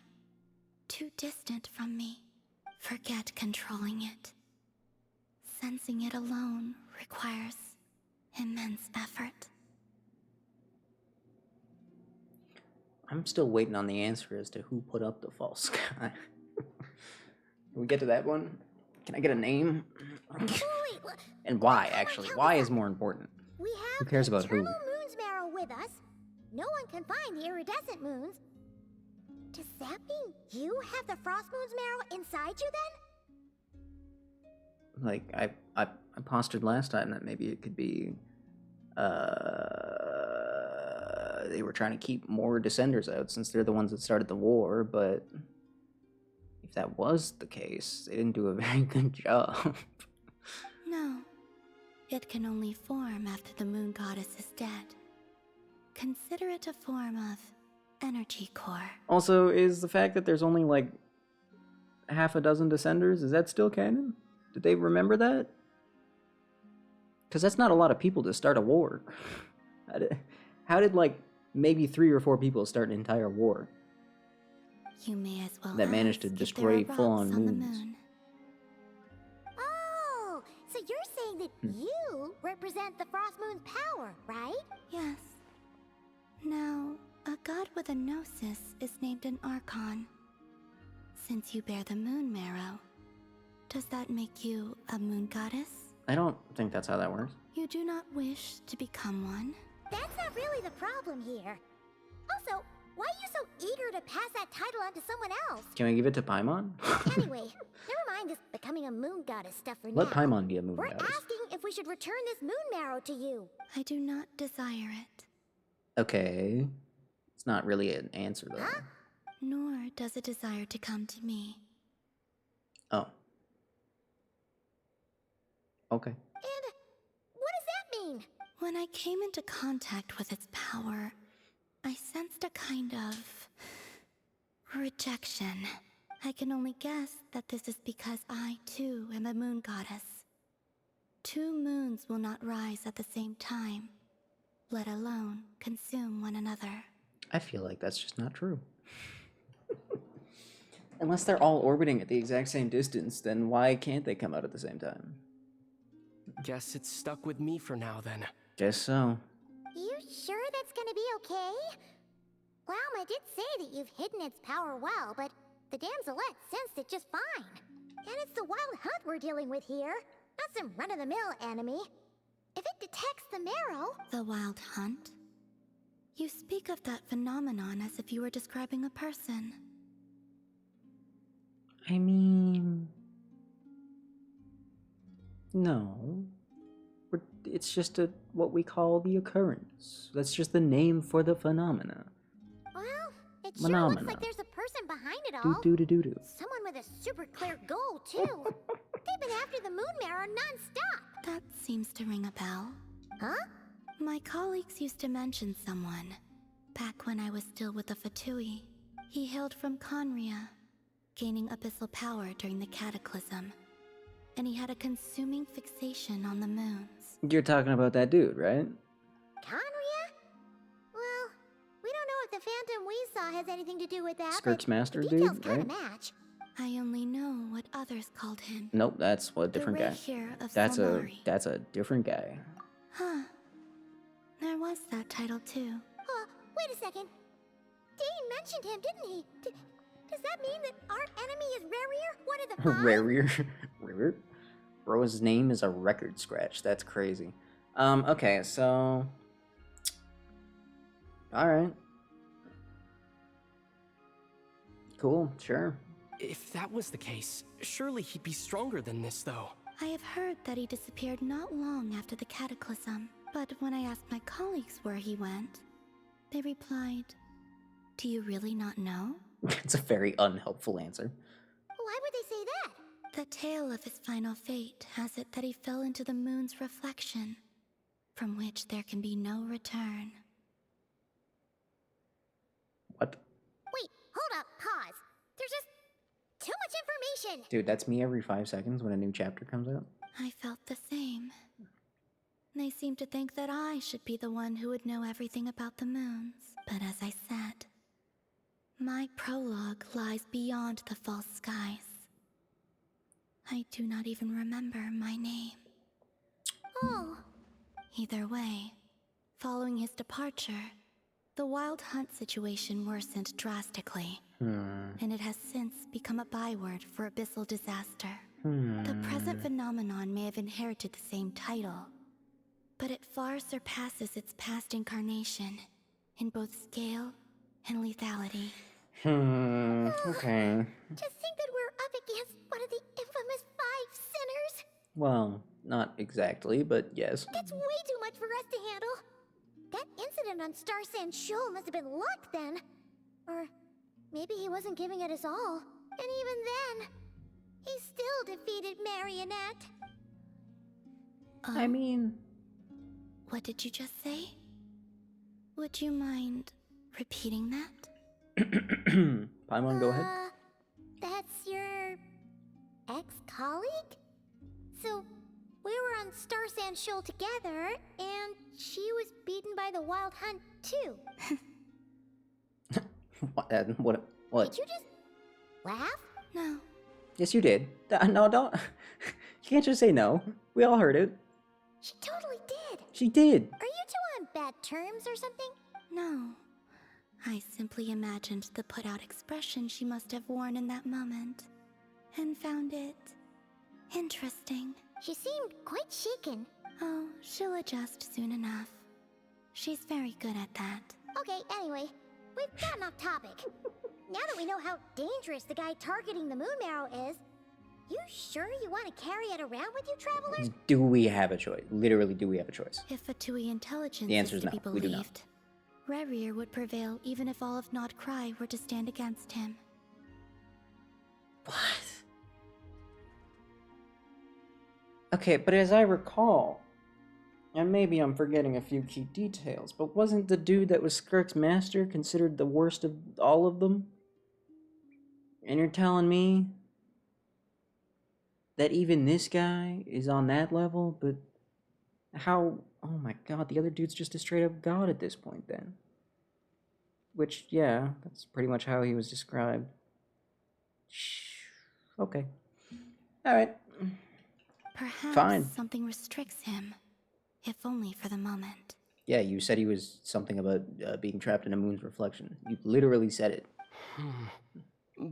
too distant from me. Forget controlling it. Sensing it alone requires immense effort.
I'm still waiting on the answer as to who put up the false sky. Can we get to that one? Can I get a name? And why, actually? Why is more important?
We have
Who cares
the
about who?
Eternal Moon's Marrow with us. No one can find the iridescent moons. Does that mean you have the Frost Moon's Marrow inside you then?
Like, I postured last time that maybe it could be, they were trying to keep more Descenders out since they're the ones that started the war, but if that was the case, they didn't do a very good job.
No. It can only form after the moon goddess is dead. Consider it a form of energy core.
Also, is the fact that there's only like half a dozen Descenders, is that still canon? Did they remember that? Because that's not a lot of people to start a war. How did like maybe 3 or 4 people start an entire war
You may as well
that managed to
ask if
destroy
there are
full-on
rocks on the
moons?
moon.
Oh, so you're saying that you represent the Frost Moon's power, right?
Yes. Now, a god with a gnosis is named an Archon. Since you bear the moon marrow, does that make you a moon goddess?
I don't think that's how that works.
You do not wish to become one?
That's not really the problem here. Also, why are you so eager to pass that title on to someone else?
Can we give it to Paimon?
Anyway, never mind this becoming a moon goddess stuff for
Let
now.
Paimon be a moon
We're
goddess.
asking if we should return this moon marrow to you.
I do not desire it.
Okay. It's not really an answer, though.
Huh?
Nor does it desire to come to me.
Oh. Okay.
And what does that mean?
When I came into contact with its power, I sensed a kind of rejection. I can only guess that this is because I, too, am a moon goddess. 2 moons will not rise at the same time, let alone consume one another.
I feel like that's just not true. Unless they're all orbiting at the exact same distance, then why can't they come out at the same time?
Guess it's stuck with me for now, then.
Guess so.
You sure that's gonna be okay? Glauma did say that you've hidden its power well, but the damselette sensed it just fine. And it's the wild hunt we're dealing with here, not some run-of-the-mill enemy. If it detects the marrow...
The wild hunt? You speak of that phenomenon as if you were describing a person.
I mean... No. It's just what we call the occurrence. That's just the name for the phenomena.
Well, it sure looks like there's a person behind it all.
Do-do-do-do-do.
Someone with a super clear goal, too. They've been after the moon marrow non-stop.
That seems to ring a bell.
Huh?
My colleagues used to mention someone, back when I was still with the Fatui. He hailed from Conria, gaining abyssal power during the Cataclysm. And he had a consuming fixation on the moons.
You're talking about that dude, right?
Conria? Well, we don't know if the phantom we saw has anything to do with that,
Skirts
but
Master
the details
dude,
kinda
right?
match.
I only know what others called him.
Nope, that's a different
the
guy.
Reikir of
That's
Solmari.
that's a different guy.
Huh. There was that title too.
Wait a second. Dane mentioned him, didn't he? Does that mean that our enemy is Rarier? One of the 5?
Rarier. Rarier? Bro, his name is a record scratch. That's crazy. Okay, so... Alright. Cool, sure.
If that was the case, surely he'd be stronger than this, though.
I have heard that he disappeared not long after the Cataclysm, but when I asked my colleagues where he went, they replied, "Do you really not know?"
It's a very unhelpful answer.
Why would they say that?
The tale of his final fate has it that he fell into the moon's reflection, from which there can be no return.
What?
Wait, hold up, pause. There's just too much information.
Dude, that's me every 5 seconds when a new chapter comes out.
I felt the same. They seemed to think that I should be the one who would know everything about the moons. But as I said, my prologue lies beyond the false skies. I do not even remember my name.
Oh.
Either way, following his departure, the wild hunt situation worsened drastically, and it has since become a byword for abyssal disaster. The present phenomenon may have inherited the same title, but it far surpasses its past incarnation in both scale and lethality.
Okay.
Just think that we're up against one of the infamous 5 sinners.
Well, not exactly, but yes.
That's way too much for us to handle. That incident on Star Sand Shoal must have been luck then. Or maybe he wasn't giving it his all. And even then, he still defeated Marionette.
I mean...
What did you just say? Would you mind repeating that?
Paimon, go ahead.
That's your ex-colleague? So, we were on Star Sand Shoal together, and she was beaten by the Wild Hunt, too.
What?
Did you just laugh?
No.
Yes, you did. No, don't. You can't just say no. We all heard it.
She totally did.
She did.
Are you two on bad terms or something?
No. I simply imagined the put-out expression she must have worn in that moment, and found it interesting.
She seemed quite shaken.
Oh, she'll adjust soon enough. She's very good at that.
Okay, anyway, we've gotten off topic. Now that we know how dangerous the guy targeting the moon marrow is, you sure you want to carry it around with you, travelers?
Do we have a choice? Literally, do we have a choice?
If Fatui intelligence
The answer
is
is
to
no,
be
we do not.
believed, Rerir would prevail even if all of Nod Krai were to stand against him.
What? Okay, but as I recall, and maybe I'm forgetting a few key details, but wasn't the dude that was Skirk's master considered the worst of all of them? And you're telling me that even this guy is on that level, but how... Oh my god, the other dude's just a straight-up god at this point, then. Which, yeah, that's pretty much how he was described. Okay. Alright.
Perhaps
Fine.
something restricts him, if only for the moment.
Yeah, you said he was something about being trapped in a moon's reflection. You literally said it.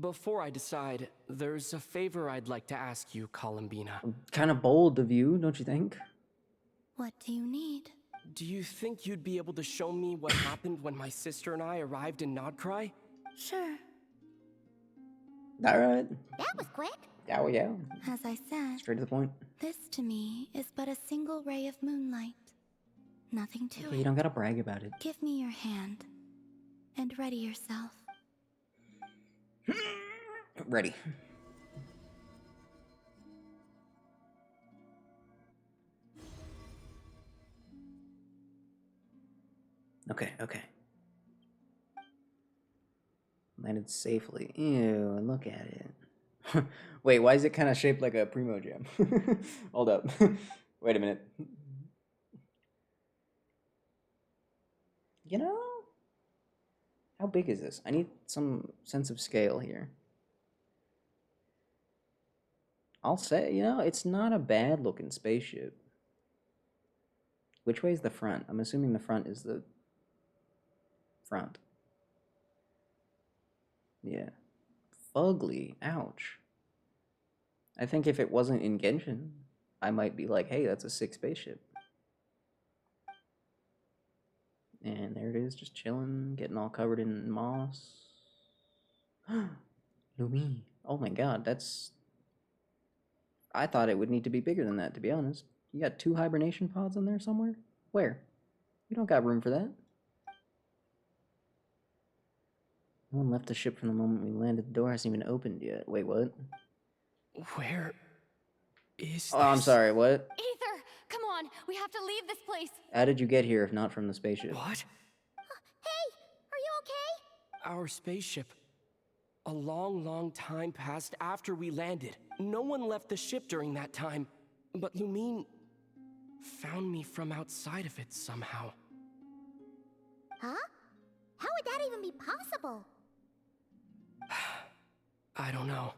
Before I decide, there's a favor I'd like to ask you, Columbina.
Kind of bold of you, don't you think?
What do you need?
Do you think you'd be able to show me what happened when my sister and I arrived in Nod Krai?
Sure.
Alright.
That was quick.
Oh, yeah.
As I said,
Straight to the point.
this to me is but a single ray of moonlight. Nothing to
Okay,
it.
you don't gotta brag about it.
Give me your hand, and ready yourself.
Ready. Okay, okay. Landed safely. Ew, look at it. Wait, why is it kind of shaped like a Primo Gem? Hold up. Wait a minute. You know? How big is this? I need some sense of scale here. I'll say, you know, it's not a bad looking spaceship. Which way is the front? I'm assuming the front is the front. Yeah. Fugly. Ouch. I think if it wasn't in Genshin, I might be like, hey, that's a sick spaceship. And there it is, just chilling, getting all covered in moss. Lumi. Oh my god, that's... I thought it would need to be bigger than that, to be honest. You got 2 hibernation pods in there somewhere? Where? You don't got room for that. No one left the ship from the moment we landed. The door hasn't even opened yet. Wait, what?
Where is this?
Oh, I'm sorry, what?
Aether, come on, we have to leave this place.
How did you get here if not from the spaceship?
What?
Hey, are you okay?
Our spaceship. A long, long time passed after we landed. No one left the ship during that time. But Lumine found me from outside of it somehow.
Huh? How would that even be possible?
I don't know.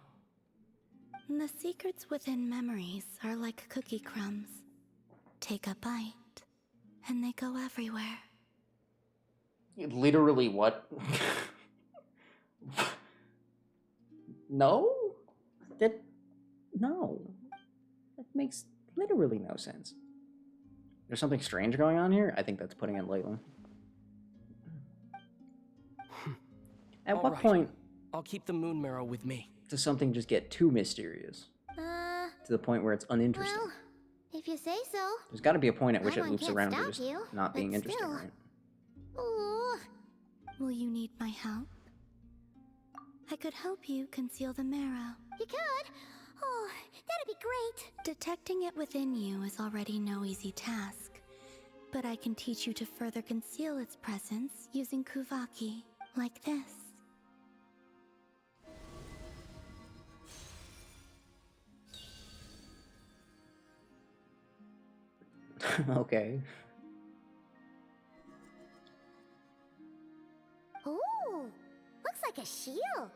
The secrets within memories are like cookie crumbs. Take a bite, and they go everywhere.
Literally what? No? No. That makes literally no sense. There's something strange going on here? I think that's putting it lightly. At what point
I'll keep the moon marrow with me.
does something just get too mysterious? To the point where it's uninteresting?
Well, if you say so.
There's got to be a point at which
No
it
one
loops
can't
around to
stop
just
you,
not being
but
interesting,
still.
right?
Ooh.
Will you need my help? I could help you conceal the marrow.
You could? Oh, that'd be great.
Detecting it within you is already no easy task, but I can teach you to further conceal its presence using Kuvaki, like this.
Okay.
Ooh, looks like a shield.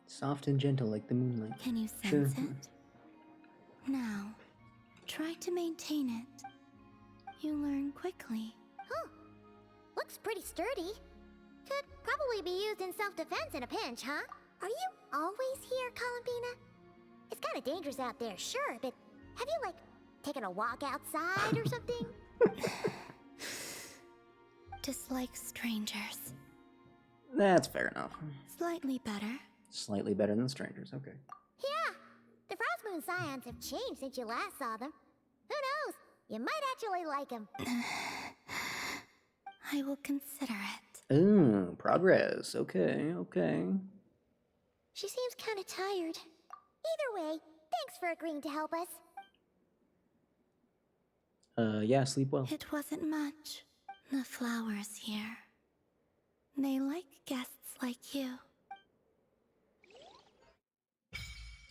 Soft and gentle like the moonlight.
Can you
Sure.
sense it? Now, try to maintain it. You learn quickly.
Huh. Looks pretty sturdy. Could probably be used in self-defense in a pinch, huh? Are you always here, Columbina? It's kind of dangerous out there, sure, but have you, like, taken a walk outside or something?
Dislike strangers.
That's fair enough.
Slightly better.
Slightly better than strangers, okay.
Yeah, the Frost Moon Scions have changed since you last saw them. Who knows? You might actually like them.
I will consider it.
Ooh, progress. Okay, okay.
She seems kind of tired. Either way, thanks for agreeing to help us.
Yeah, sleep well.
It wasn't much. The flowers here. They like guests like you.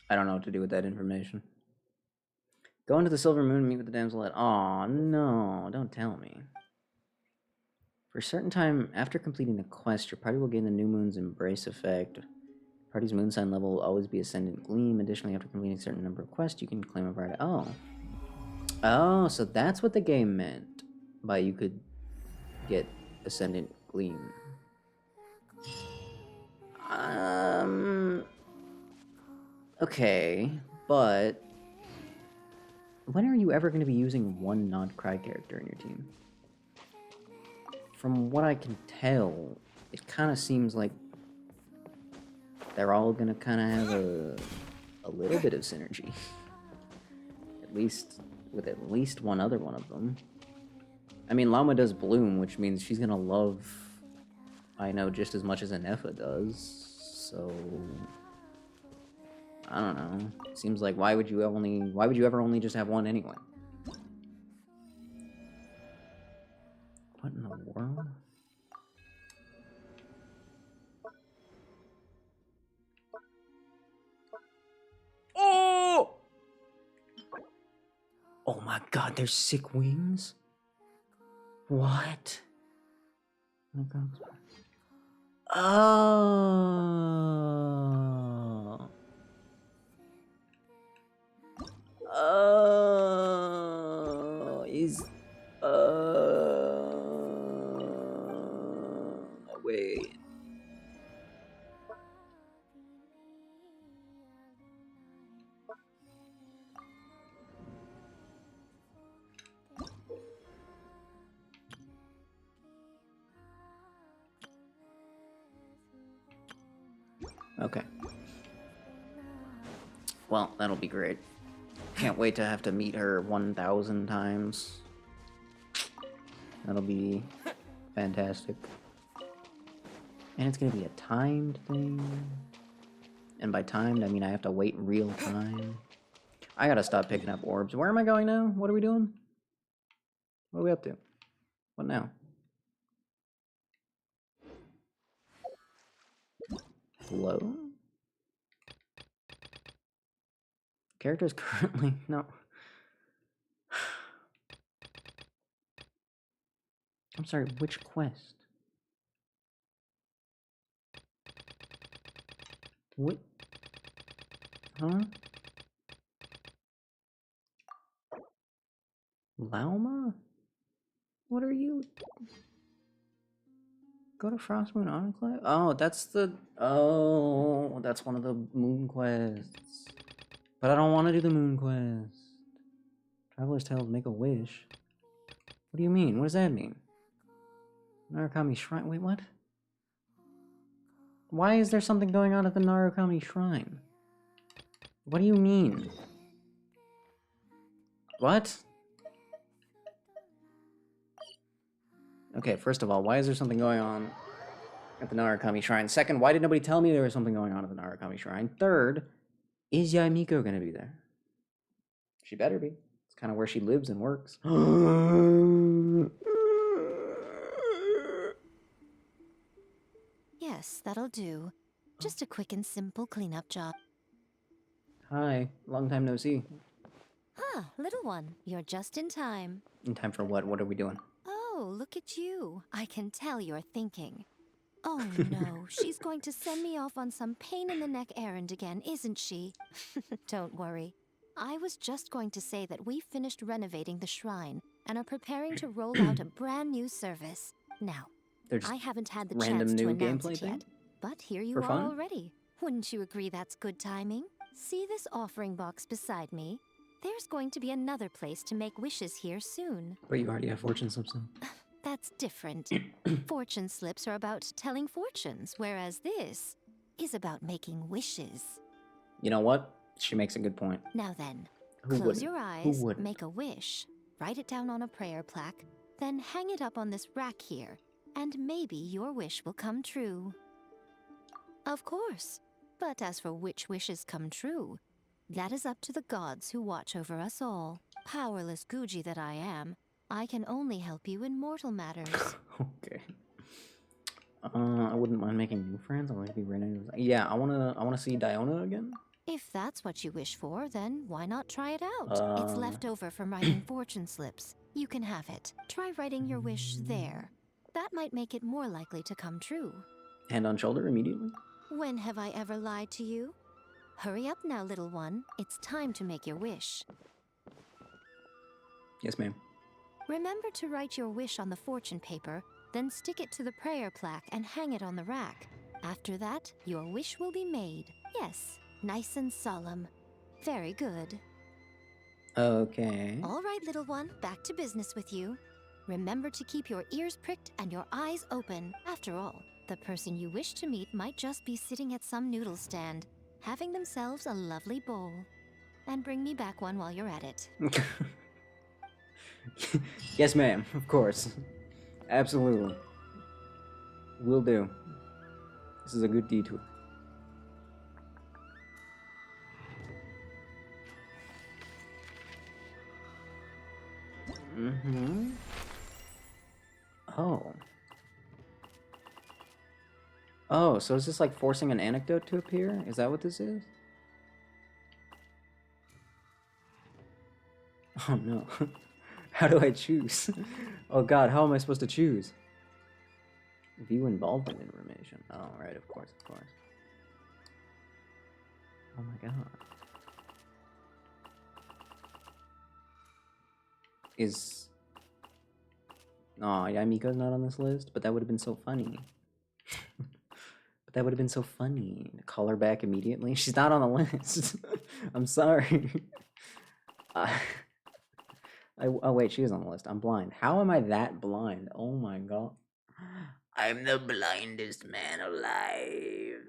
I don't know what to do with that information. Go into the Silver Moon and meet with the damsel. Aw, no, don't tell me. For a certain time after completing the quest, your party will gain the New Moon's Embrace effect. Party's moon sign level will always be Ascendant Gleam. Additionally, after completing a certain number of quests, you can claim a variety. Oh. Oh, so that's what the game meant by you could get Ascendant Gleam. Okay, but when are you ever going to be using one Nod Krai character in your team? From what I can tell, it kind of seems like they're all going to kind of have a little bit of synergy. At least with at least one other one of them. I mean, Llama does bloom, which means she's going to love I know just as much as Anefa does. So I don't know. Seems like why would you ever only just have one anyway? What in the world? Oh! Oh my god, there's sick wings? What? Oh my god. Oh. Oh. Wait. Okay. Well, that'll be great. Can't wait to have to meet her 1,000 times. That'll be fantastic. And it's gonna be a timed thing. And by timed, I mean I have to wait in real time. I gotta stop picking up orbs. Where am I going now? What are we doing? What are we up to? What now? Hello? Characters currently... No. I'm sorry, which quest? What? Huh? Lauma? What are you... Go to Frostmoon Enclave? Oh, that's the... Oh, that's one of the moon quests. But I don't want to do the moon quest. Traveler's Tale, make a wish. What do you mean? What does that mean? Narukami Shrine... Wait, what? Why is there something going on at the Narukami Shrine? What do you mean? What? Okay, first of all, why is there something going on at the Narukami Shrine? Second, why did nobody tell me there was something going on at the Narukami Shrine? Third, is Yaimiko gonna be there? She better be. It's kind of where she lives and works.
Yes, that'll do. Just a quick and simple cleanup job.
Hi, long time no see.
Ah, little one, you're just in time.
In time for what? What are we doing?
Oh, look at you. I can tell you're thinking. Oh no, she's going to send me off on some pain-in-the-neck errand again, isn't she? Don't worry. I was just going to say that we finished renovating the shrine and are preparing to roll out a brand new service. Now, I haven't had the chance to announce it yet, but here you are already. Wouldn't you agree that's good timing? See this offering box beside me? There's going to be another place to make wishes here soon.
But you already have fortune slips in.
That's different. Fortune slips are about telling fortunes, whereas this is about making wishes.
You know what? She makes a good point.
Now then,
Who
close
wouldn't?
your
Who
eyes,
wouldn't?
make a wish, write it down on a prayer plaque, then hang it up on this rack here, and maybe your wish will come true. Of course. But as for which wishes come true, that is up to the gods who watch over us all. Powerless Guji that I am, I can only help you in mortal matters.
Okay. I wouldn't mind making new friends. I like to be renewed. Yeah, I wanna see Diona again.
If that's what you wish for, then why not try it out? It's left over from writing fortune slips. You can have it. Try writing your wish there. That might make it more likely to come true.
Hand on shoulder immediately.
When have I ever lied to you? Hurry up now, little one. It's time to make your wish.
Yes, ma'am.
Remember to write your wish on the fortune paper, then stick it to the prayer plaque and hang it on the rack. After that, your wish will be made. Yes, nice and solemn. Very good.
Okay.
All right, little one, back to business with you. Remember to keep your ears pricked and your eyes open. After all, the person you wish to meet might just be sitting at some noodle stand, having themselves a lovely bowl. And bring me back one while you're at it.
Yes, ma'am. Of course. Absolutely. Will do. This is a good detour. Mm-hmm. Oh. Oh, so is this like forcing an anecdote to appear? Is that what this is? Oh no. How do I choose? Oh god, how am I supposed to choose? View involvement information. Oh, right, of course, of course. Oh my god. Is... Oh, yeah, Miko's not on this list, but that would have been so funny. But that would have been so funny. Call her back immediately. She's not on the list. I'm sorry. Oh wait, she is on the list. I'm blind. How am I that blind? Oh my god. I'm the blindest man alive.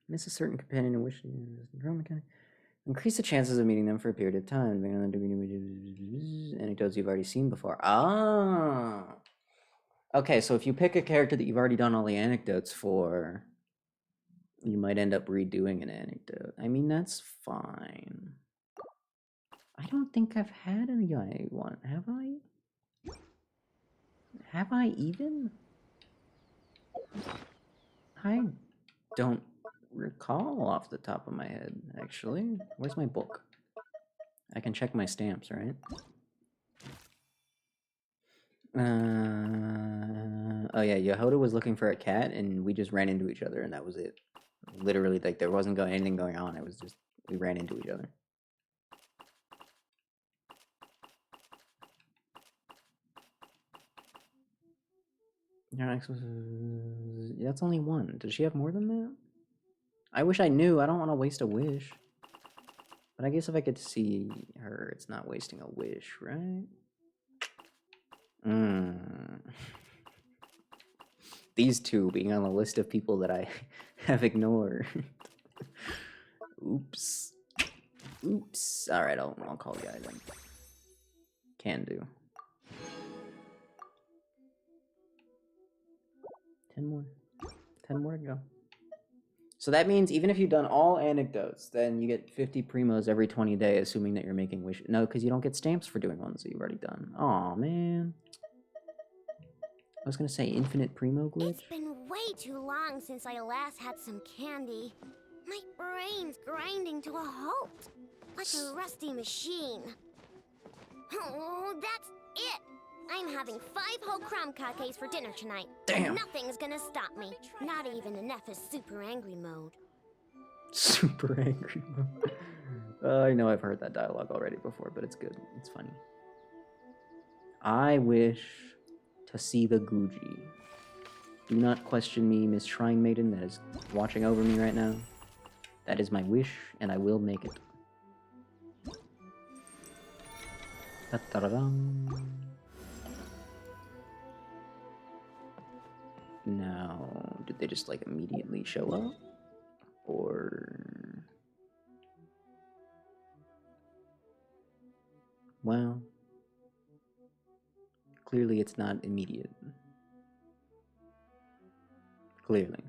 Miss a certain companion and wish increase the chances of meeting them for a period of time. Anecdotes you've already seen before. Ah. Okay, so if you pick a character that you've already done all the anecdotes for, you might end up redoing an anecdote. I mean, that's fine. I don't think I've had a guy one, have I? Have I even? I don't recall off the top of my head, actually. Where's my book? I can check my stamps, right? Oh yeah, Yehoda was looking for a cat, and we just ran into each other, and that was it. Literally, like, there wasn't anything going on. It was just, we ran into each other. Your next was... That's only one. Does she have more than that? I wish I knew. I don't want to waste a wish. But I guess if I get to see her, it's not wasting a wish, right? These two being on the list of people that I have ignored. Oops. Oops. Alright, I'll call the guy then. Can do. 10 more. 10 more to go. So that means even if you've done all anecdotes, then you get 50 primos every 20 days, assuming that you're making wishes. No, because you don't get stamps for doing ones that you've already done. Aw, man. I was going to say infinite primo glitch.
It's been way too long since I last had some candy. My brain's grinding to a halt, like a rusty machine. Oh, that's it! I'm having 5 whole crumb cupcakes for dinner tonight.
Damn.
Nothing's gonna stop me. Not even in Neff's super angry mode.
Super angry. I know I've heard that dialogue already before, but it's good. It's funny. I wish to see the Guji. Do not question me, Miss Shrine Maiden that is watching over me right now. That is my wish, and I will make it. Ta-da-da-dum. Now, did they just like immediately show up? Or... Well, clearly it's not immediate. Clearly.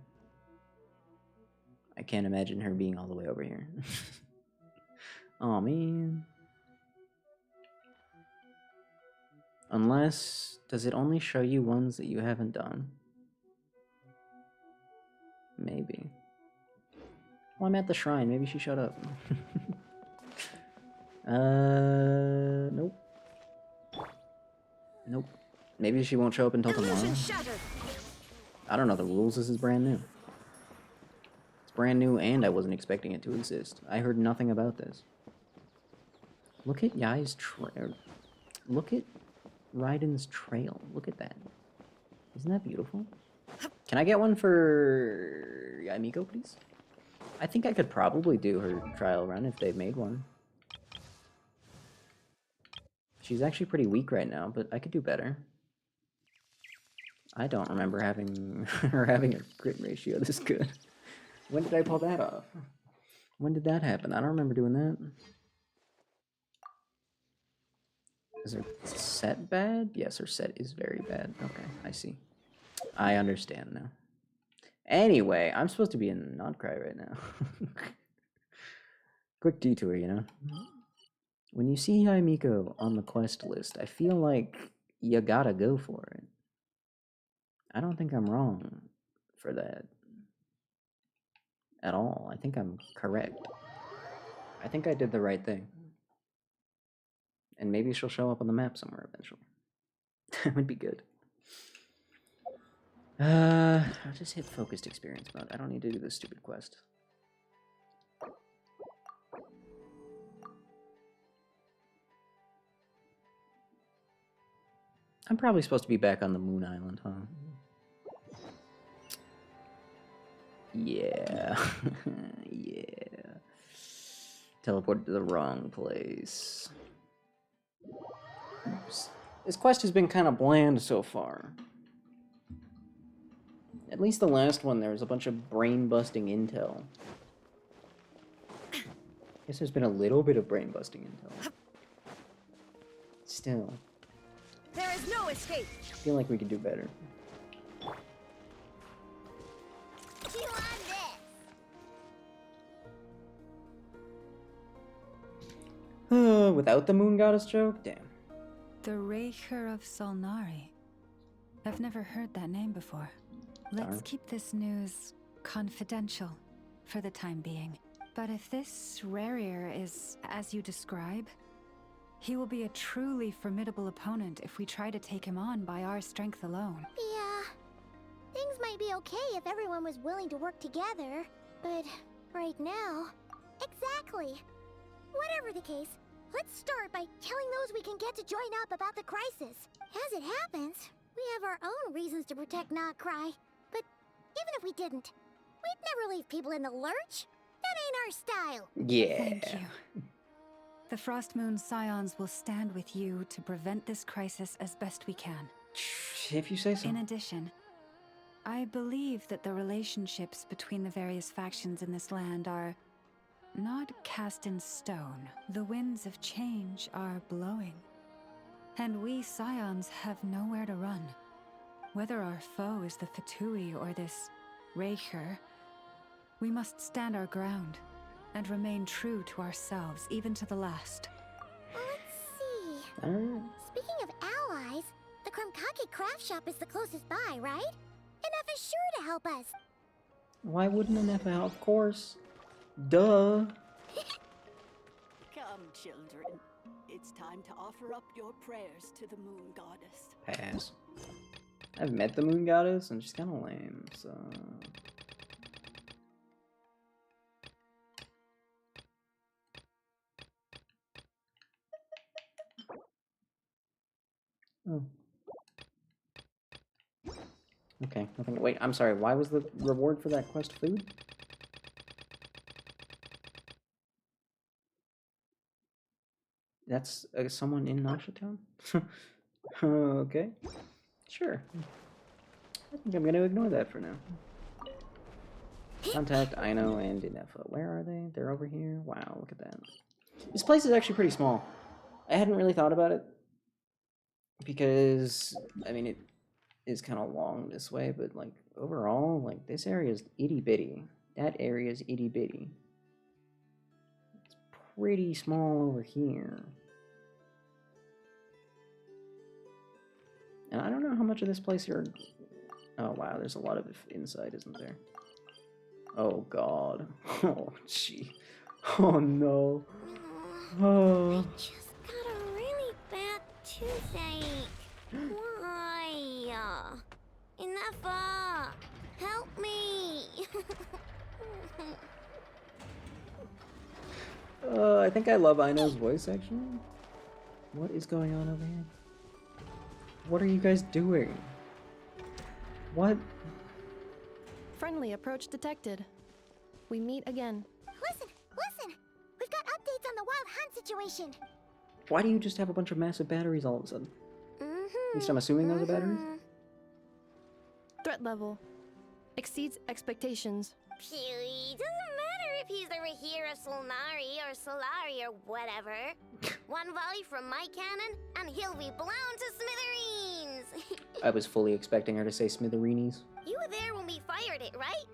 I can't imagine her being all the way over here. Oh man. Unless, does it only show you ones that you haven't done? Maybe. Well, I'm at the shrine. Maybe she showed up. Nope. Nope. Maybe she won't show up until tomorrow. I don't know the rules. This is brand new. It's brand new, and I wasn't expecting it to exist. I heard nothing about this. Look at Yai's trail. Look at Raiden's trail. Look at that. Isn't that beautiful? Can I get one for Yai Miko, please? I think I could probably do her trial run if they've made one. She's actually pretty weak right now, but I could do better. I don't remember having her having a crit ratio this good. When did I pull that off? When did that happen? I don't remember doing that. Is her set bad? Yes, her set is very bad. Okay, I see. I understand now. Anyway, I'm supposed to be in Nod Krai right now. Quick detour, you know? When you see Yai Miko on the quest list, I feel like you gotta go for it. I don't think I'm wrong for that. At all. I think I'm correct. I think I did the right thing. And maybe she'll show up on the map somewhere eventually. That would be good. I'll just hit focused experience mode. I don't need to do this stupid quest. I'm probably supposed to be back on the Moon Island, huh? Yeah. Yeah. Teleported to the wrong place. Oops. This quest has been kind of bland so far. At least the last one, there was a bunch of brain-busting intel. Guess there's been a little bit of brain-busting intel. Still.
There is no escape.
I feel like we could do better. Without the Moon Goddess joke? Damn.
The Raker of Solnari. I've never heard that name before. Let's keep this news confidential for the time being. But if this Rarier is as you describe, he will be a truly formidable opponent if we try to take him on by our strength alone.
Yeah. Things might be okay if everyone was willing to work together. But right now... Exactly. Whatever the case, let's start by telling those we can get to join up about the crisis. As it happens, we have our own reasons to protect Nod Krai. But even if we didn't, we'd never leave people in the lurch. That ain't our style.
Yeah.
Thank you. The Frost Moon Scions will stand with you to prevent this crisis as best we can.
If you say so.
In addition, I believe that the relationships between the various factions in this land are not cast in stone. The winds of change are blowing. And we Scions have nowhere to run. Whether our foe is the Fatui or this Raker, we must stand our ground and remain true to ourselves, even to the last.
Let's see. Speaking of allies, the Krumkake craft shop is the closest by, right? NF is sure to help us.
Why wouldn't an FL? Of course. Duh.
Come, children. It's time to offer up your prayers to the Moon Goddess.
Pass. I've met the Moon Goddess and she's kind of lame, so... Oh. Okay, nothing. Wait, I'm sorry. Why was the reward for that quest food? That's someone in Nashitown? Okay. Sure. I think I'm gonna ignore that for now. Contact Aino and Inefa. Where are they? They're over here? Wow, look at that. This place is actually pretty small. I hadn't really thought about it. Because, I mean, it is kind of long this way, but, like, overall, like, this area is itty-bitty. That area is itty-bitty. It's pretty small over here. And I don't know how much of this place here... Oh, wow, there's a lot of it inside, isn't there? Oh, God. Oh, gee. Oh, no. Oh.
I just got a really bad toothache. Why? Enough! Help me!
I think I love Aino's voice, actually. What is going on over here? What are you guys doing? What?
Friendly approach detected. We meet again.
Listen! We've got updates on the wild hunt situation.
Why do you just have a bunch of massive batteries all of a sudden? At least I'm assuming those are batteries?
Threat level exceeds expectations.
Phew, doesn't matter if he's the Rahira Solnari or Solari or whatever. One volley from my cannon, and he'll be blown to smithereens!
I was fully expecting her to say smithereenies.
You were there when we fired it, right?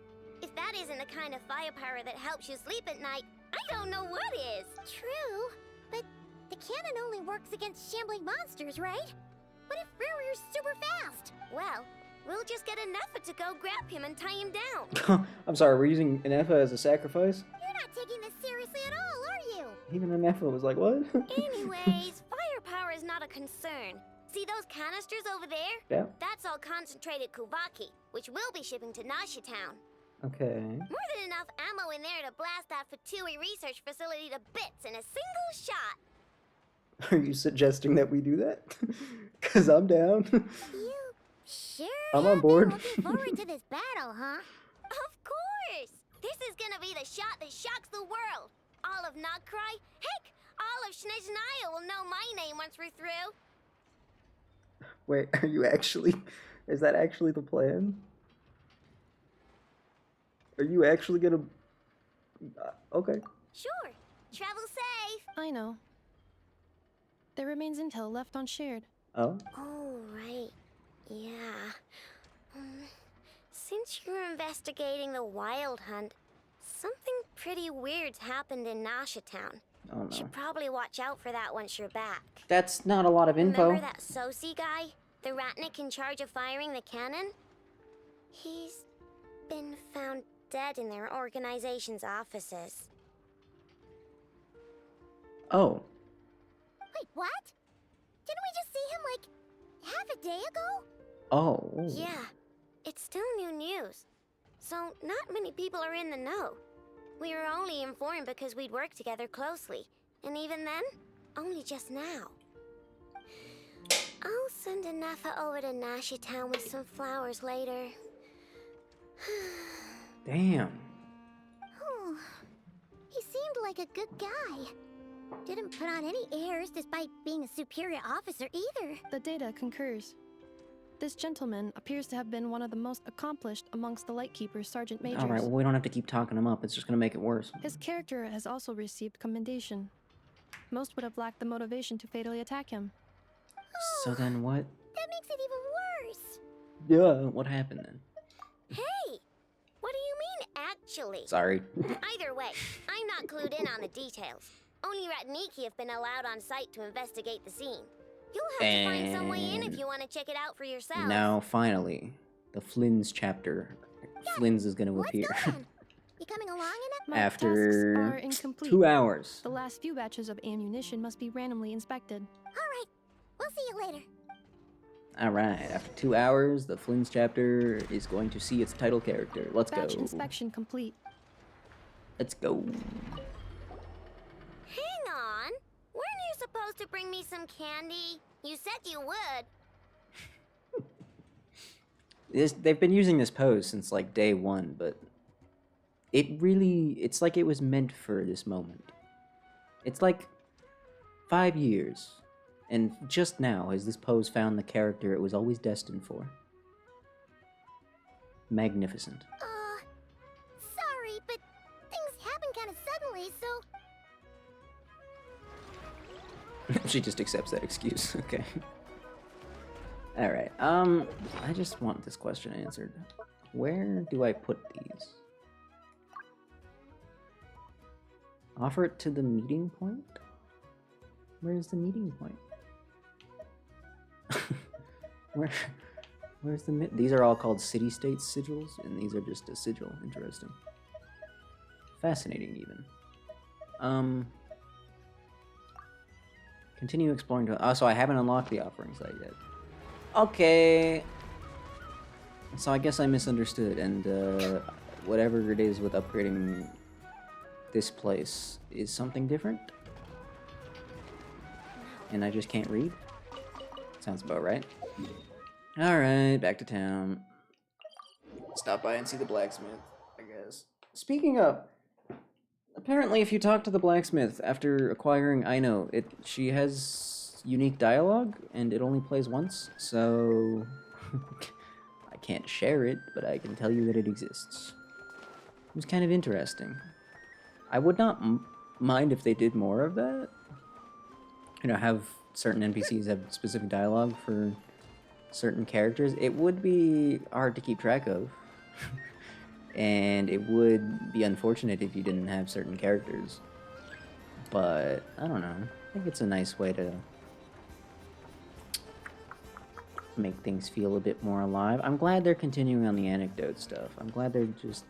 If that isn't the kind of firepower that helps you sleep at night, I don't know what is. True, but the cannon only works against shambling monsters, right? What if Rurir's super fast? Well, we'll just get Inefa to go grab him and tie him down.
I'm sorry, we're using Inefa as a sacrifice?
You're not taking this seriously at all, are you?
Even Inefa was like, what?
Anyways, firepower is not a concern. See those canisters over there?
Yeah.
That's all concentrated Kuvaki, which we'll be shipping to Nashitown.
Okay.
More than enough ammo in there to blast that Fatui research facility to bits in a single shot.
Are you suggesting that we do that? Because I'm down.
You sure
I'm on board.
looking forward to this battle, huh? Of course! This is gonna be the shot that shocks the world. All of Nod Krai, heck, all of Snezhnaya will know my name once we're through.
Wait, are you actually... Is that actually the plan? Are you actually gonna... Okay.
Sure. Travel safe.
I know. There remains intel left on shared.
Oh?
Oh, right. Yeah. Since you're investigating the wild hunt, something pretty weird's happened in Nashitown.
Oh, no.
Should probably watch out for that once you're back.
That's not a lot of info.
Remember that Sosi guy? The Ratnik in charge of firing the cannon? He's been found dead in their organization's offices.
Oh.
Wait, what? Didn't we just see him, like, half a day ago?
Oh.
Yeah, it's still new news. So, not many people are in the know. We were only informed because we'd worked together closely. And even then, only just now. I'll send Anafa over to Nashitown with some flowers later.
Damn.
Oh, he seemed like a good guy. Didn't put on any airs despite being a superior officer either.
The data concurs. This gentleman appears to have been one of the most accomplished amongst the Lightkeeper's Sergeant Majors.
Alright, well, we don't have to keep talking him up. It's just gonna make it worse.
His character has also received commendation. Most would have lacked the motivation to fatally attack him.
So then what?
That makes it even worse.
Yeah, what happened then?
Hey, what do you mean, actually?
Sorry.
Either way, I'm not clued in on the details. Only Ratniki have been allowed on site to investigate the scene. You'll have to find some way in if you want to check it out for yourself.
Now, finally, the Flynn's chapter. Flynn's is gonna appear.
You coming along enough?
My
After
tasks are incomplete.
2 hours.
The last few batches of ammunition must be randomly inspected.
Alright, we'll see you later.
Alright, after 2 hours, the Flynn's chapter is going to see its title character. Let's
Batch
go.
inspection complete.
Let's go.
Hang on. Weren't you supposed to bring me some candy? You said you would.
They've been using this pose since like day one, but it's like it was meant for this moment. It's like 5 years, and just now has this pose found the character it was always destined for. Magnificent.
Sorry, but things happen kind of suddenly, so...
She just accepts that excuse. Okay. Alright, I just want this question answered. Where do I put these? Offer it to the meeting point? Where's the meeting point? Where's the these are all called city-state sigils, and these are just a sigil. Interesting. Fascinating, even. Continue exploring to... Oh, so I haven't unlocked the offering site yet. Okay. So I guess I misunderstood, and whatever it is with upgrading this place is something different? And I just can't read? Sounds about right. Alright, back to town. Stop by and see the blacksmith, I guess. Speaking of, apparently if you talk to the blacksmith after acquiring Aino, she has unique dialogue, and it only plays once, so... I can't share it, but I can tell you that it exists. It was kind of interesting. I would not mind if they did more of that. You know, have certain NPCs have specific dialogue for certain characters. It would be hard to keep track of. And it would be unfortunate if you didn't have certain characters. But, I don't know. I think it's a nice way to make things feel a bit more alive. I'm glad they're continuing on the anecdote stuff. I'm glad they're just...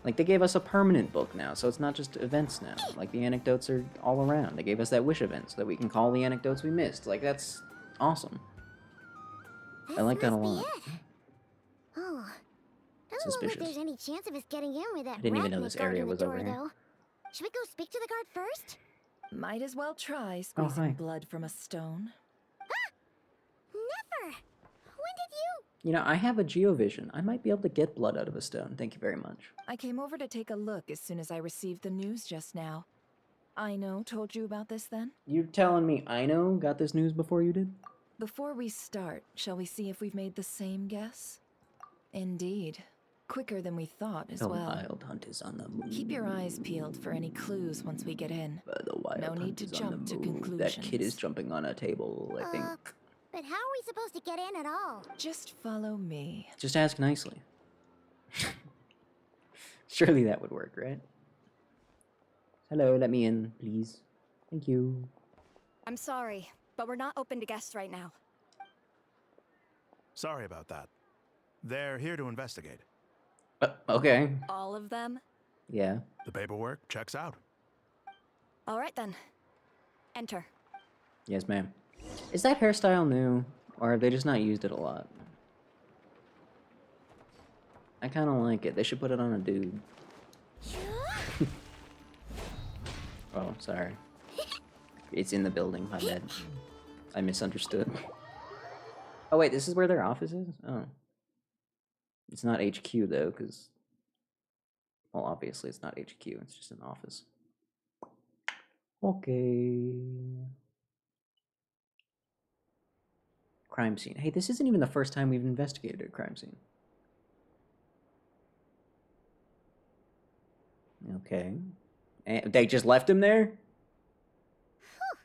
Like, they gave us a permanent book now, so it's not just events now. Like, the anecdotes are all around. They gave us that wish event so that we can call the anecdotes we missed. Like, that's awesome. I like that a lot.
Oh, doesn't look like there's any chance of us getting in with that.
I didn't even know this area was over here.
Though. Should we go speak to the guard first?
Might as well try squeezing blood from a stone.
Never! When did you...
You know, I have a geovision. I might be able to get blood out of a stone. Thank you very much.
I came over to take a look as soon as I received the news just now. Aino told you about this then?
You're telling me Aino got this news before you did?
Before we start, shall we see if we've made the same guess? Indeed. Quicker than we thought as well.
The wild hunt is on the move.
Keep your eyes peeled for any clues once we get in.
The wild
no need to jump to conclusions.
That kid is jumping on a table, I think.
But how are we supposed to get in at all?
Just follow me.
Just ask nicely. Surely that would work, right? Hello, let me in, please. Thank you.
I'm sorry, but we're not open to guests right now.
Sorry about that. They're here to investigate.
Okay.
All of them?
Yeah.
The paperwork checks out.
All right then. Enter.
Yes, ma'am. Is that hairstyle new, or have they just not used it a lot? I kind of like it. They should put it on a dude. Oh, sorry. It's in the building, my bad. I misunderstood. Oh wait, this is where their office is? Oh. It's not HQ though, because... Well, obviously it's not HQ, it's just an office. Okay. Crime scene. Hey, this isn't even the first time we've investigated a crime scene. Okay. And they just left him there?
Whew.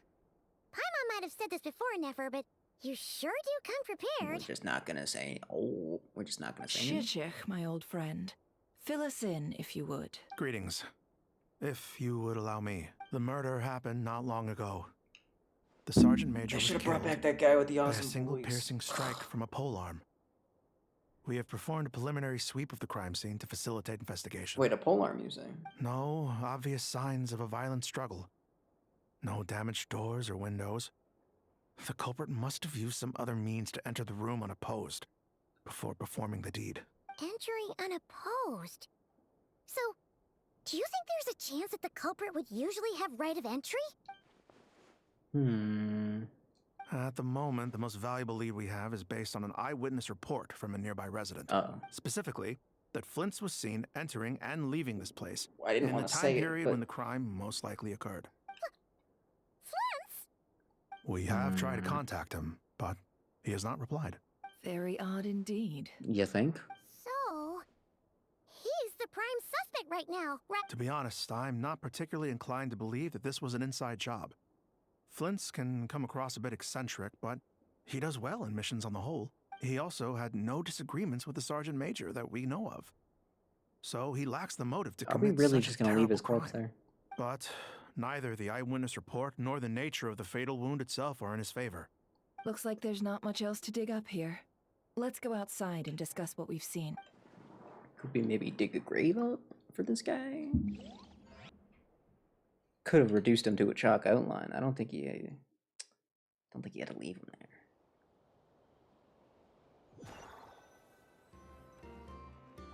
Paimon might have said this before, Nefer, but you sure do come prepared.
We're just not gonna say... Oh, we're just not gonna say anything.
Shishich, my old friend. Fill us in, if you would.
Greetings. If you would allow me. The murder happened not long ago. The sergeant major was killed
brought back that guy with the
by
awesome
a single
voice.
piercing strike from a polearm. We have performed a preliminary sweep of the crime scene to facilitate investigation.
Wait, a polearm, you say?
No obvious signs of a violent struggle. No damaged doors or windows. The culprit must have used some other means to enter the room unopposed before performing the deed.
Entering unopposed? So, do you think there's a chance that the culprit would usually have right of entry?
At the moment, the most valuable lead we have is based on an eyewitness report from a nearby resident. Specifically, that Flint's was seen entering and leaving this place
I didn't
in the
want to
time
say it,
period
but
when the crime most likely occurred.
Flint's?
We have tried to contact him, but he has not replied.
Very odd indeed.
You think?
So, he's the prime suspect right now, right?
To be honest, I'm not particularly inclined to believe that this was an inside job. Flint's can come across a bit eccentric, but he does well in missions on the whole. He also had no disagreements with the sergeant major that we know of. So he lacks the motive to commit
Are we really
such
just
a
going to leave
terrible
his corpse
crime.
there?
But neither the eyewitness report nor the nature of the fatal wound itself are in his favor.
Looks like there's not much else to dig up here. Let's go outside and discuss what we've seen.
Could we maybe dig a grave up for this guy? Could have reduced him to a chalk outline. I don't think he had to leave him there.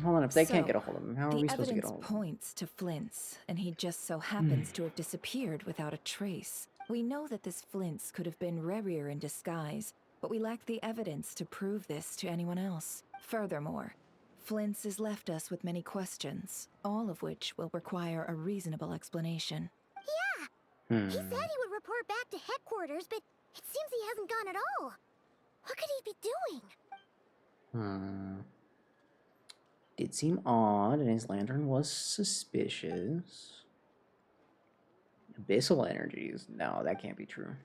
Hold on, if they can't get a hold of him, how are we supposed to get a hold of him?
The evidence points to Flint's, and he just so happens to have disappeared without a trace. We know that this Flint's could have been Rerir in disguise, but we lack the evidence to prove this to anyone else. Furthermore, Flint's has left us with many questions, all of which will require a reasonable explanation.
Yeah! He said he would report back to headquarters, but it seems he hasn't gone at all. What could he be doing?
Did seem odd, and his lantern was suspicious. Abyssal energies? No, that can't be true.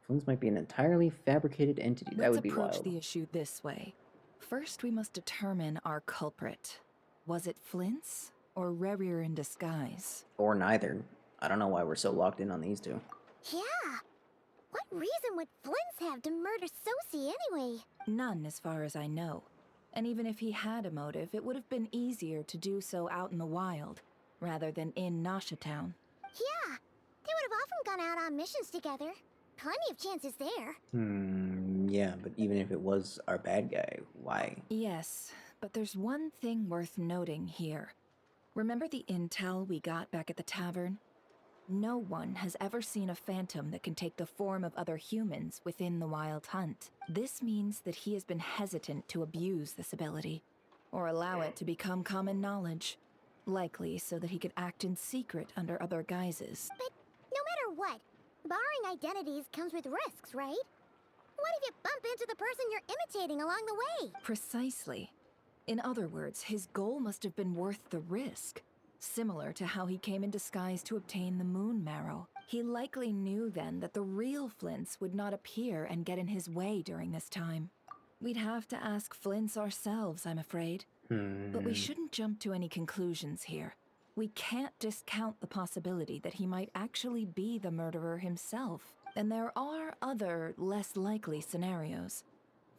Flint's might be an entirely fabricated entity. That would be wild.
Let's approach the issue this way. First, we must determine our culprit. Was it Flint's or Rerir in disguise?
Or neither. I don't know why we're so locked in on these two.
Yeah. What reason would Flint's have to murder Sosie anyway?
None, as far as I know. And even if he had a motive, it would have been easier to do so out in the wild, rather than in Nasha Town.
Yeah. They would have often gone out on missions together. Plenty of chances there.
Yeah, but even if it was our bad guy, why?
Yes, but there's one thing worth noting here. Remember the intel we got back at the tavern? No one has ever seen a phantom that can take the form of other humans within the Wild Hunt. This means that he has been hesitant to abuse this ability, or allow it to become common knowledge. Likely so that he could act in secret under other guises.
But no matter what, barring identities comes with risks, right? What if you bump into the person you're imitating along the way?
Precisely. In other words, his goal must have been worth the risk. Similar to how he came in disguise to obtain the moon marrow. He likely knew then that the real Flint's would not appear and get in his way during this time. We'd have to ask Flint's ourselves, I'm afraid. But we shouldn't jump to any conclusions here. We can't discount the possibility that he might actually be the murderer himself. And there are other, less likely scenarios.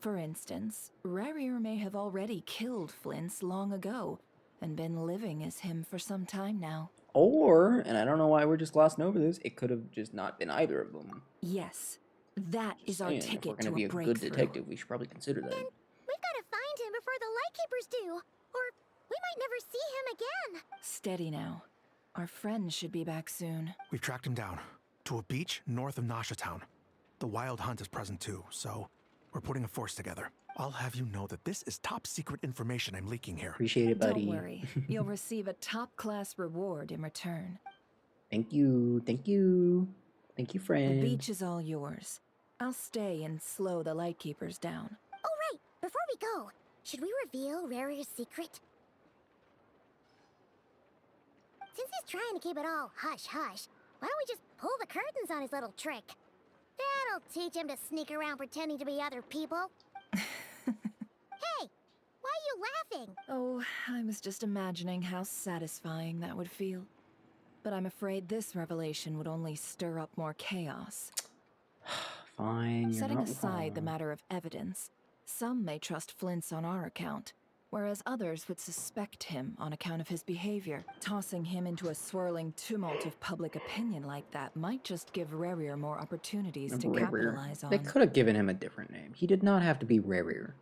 For instance, Rerir may have already killed Flint's long ago, and been living as him for some time now.
Or, and I don't know why we're just glossing over this, it could have just not been either of them.
Yes, that is our ticket to a breakthrough.
If we're going to be a good detective, we should probably consider that.
Then we've got to find him before the Lightkeepers do, or we might never see him again.
Steady now. Our friend should be back soon.
We've tracked him down to a beach north of Nasha Town. The Wild Hunt is present too, so we're putting a force together. I'll have you know that this is top secret information I'm leaking here.
Appreciate it, buddy.
Don't worry. You'll receive a top-class reward in return.
Thank you. Thank you. Thank you, friend.
The beach is all yours. I'll stay and slow the Lightkeepers down.
Oh, right. Before we go, should we reveal Rarir's secret? Since he's trying to keep it all hush-hush, why don't we just pull the curtains on his little trick? That'll teach him to sneak around pretending to be other people. Hey, why are you laughing?
Oh, I was just imagining how satisfying that would feel. But I'm afraid this revelation would only stir up more chaos.
Fine, you're
Setting
not
aside the
wrong.
matter of evidence, some may trust Flint's on our account, whereas others would suspect him on account of his behavior. Tossing him into a swirling tumult of public opinion like that might just give Rerir more opportunities to capitalize on.
They could have given him a different name. He did not have to be Rerir.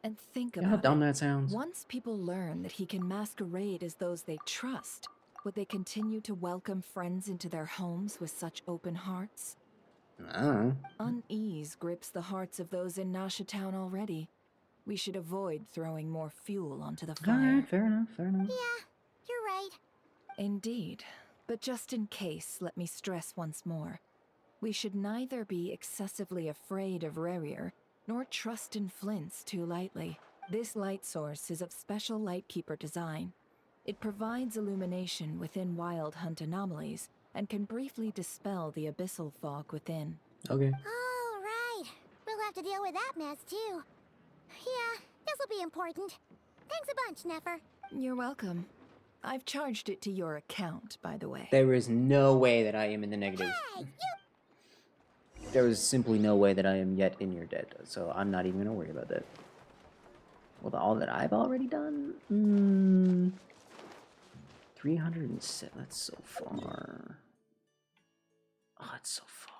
And think
You know how
about
dumb
it.
that sounds?
Once people learn that he can masquerade as those they trust, would they continue to welcome friends into their homes with such open hearts?
I don't know.
Unease grips the hearts of those in Nasha Town already. We should avoid throwing more fuel onto the fire.
Alright, fair enough, fair enough.
Yeah, you're right.
Indeed. But just in case, let me stress once more. We should neither be excessively afraid of Rarier, nor trust in Flints too lightly. This light source is of special Lightkeeper design. It provides illumination within Wild Hunt anomalies, and can briefly dispel the abyssal fog within.
Okay.
All right. We'll have to deal with that mess, too. Yeah, this'll be important. Thanks a bunch, Nefer.
You're welcome. I've charged it to your account, by the way.
There is no way that I am in the negative.
Hey,
There is simply no way that I am yet in your debt, so I'm not even gonna worry about that. With all that I've already done? 307, that's so far. Oh, it's so far.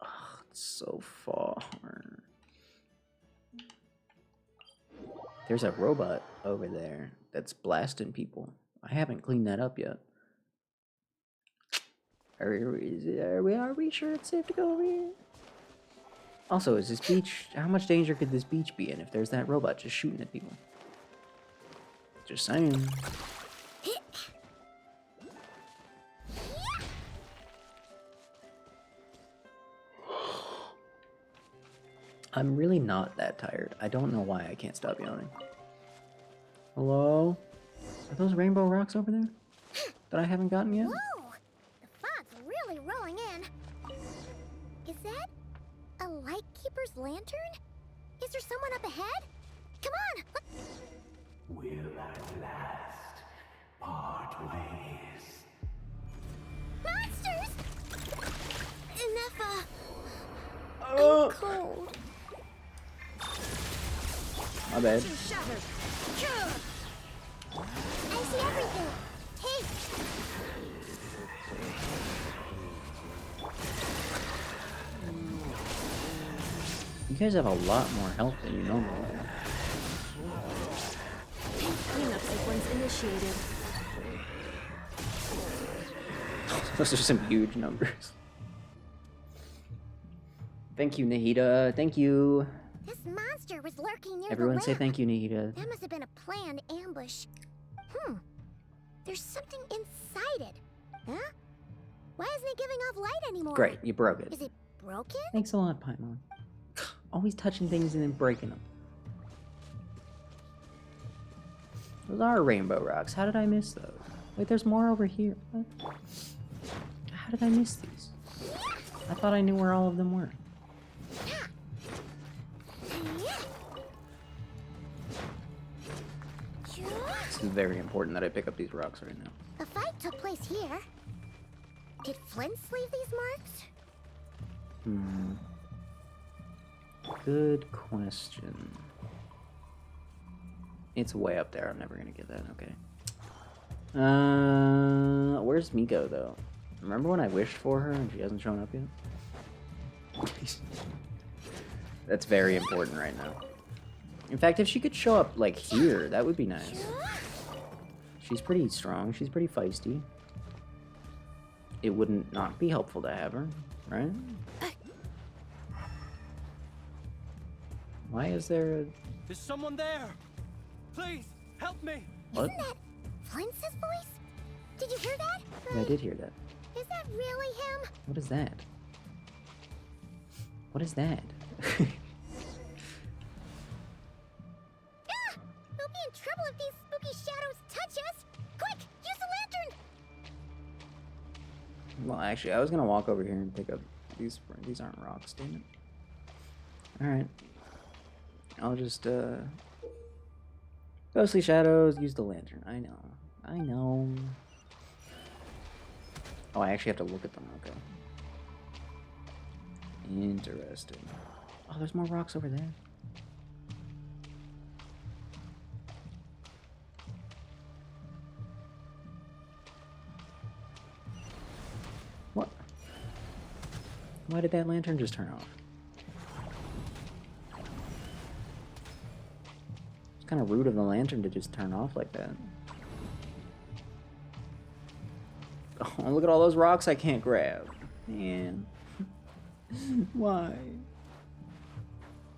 Oh, it's so far. There's a robot over there that's blasting people. I haven't cleaned that up yet. Are we sure it's safe to go over here? Also, is this beach... How much danger could this beach be in if there's that robot just shooting at people? Just saying. I'm really not that tired. I don't know why I can't stop yawning. Hello? Are those rainbow rocks over there? That I haven't gotten yet?
Whoa! The fog's really rolling in. Is that a Lightkeeper's lantern? Is there someone up ahead? Come on!
We'll at last part ways.
Monsters! I'm cold.
My bad.
I see everything. Hey!
You guys have a lot more health than you normally have.
Cleanup sequence initiated.
Those are some huge numbers. Thank you, Nahida. Thank you.
This monster was lurking near
Everyone
the
say
lamp.
thank you, Nahida.
That must have been a planned ambush. There's something inside it. Huh? Why isn't it giving off light anymore?
Great, you broke it.
Is it broken?
Thanks a lot, Paimon. Always touching things and then breaking them. Those are rainbow rocks. How did I miss those? Wait, there's more over here. What? How did I miss these? I thought I knew where all of them were. It's very important that I pick up these rocks right now.
A fight took place here. Did Flints leave these marks?
Good question. It's way up there. I'm never gonna get that. Okay. Where's Miko though? Remember when I wished for her and she hasn't shown up yet? That's very important right now. In fact, if she could show up like here, that would be nice. She's pretty strong. She's pretty feisty. It wouldn't not be helpful to have her, right? Why is there a...
Is someone there? Please, help me!
What?
Isn't that Flints' voice? Did you hear that?
Yeah, I did hear that.
Is that really him?
What is that? What is that?
We'll be in trouble if these spooky shadows touch us! Quick, use the lantern!
Well, actually, I was gonna walk over here and pick up these. These aren't rocks, damn it. All right. I'll just ghostly shadows. Use the lantern. I know. I know. Oh, I actually have to look at them. Okay. Interesting. Oh, there's more rocks over there. What? Why did that lantern just turn off? It's kind of rude of the lantern to just turn off like that. Oh, Oh, look at all those rocks I can't grab. Man. Why?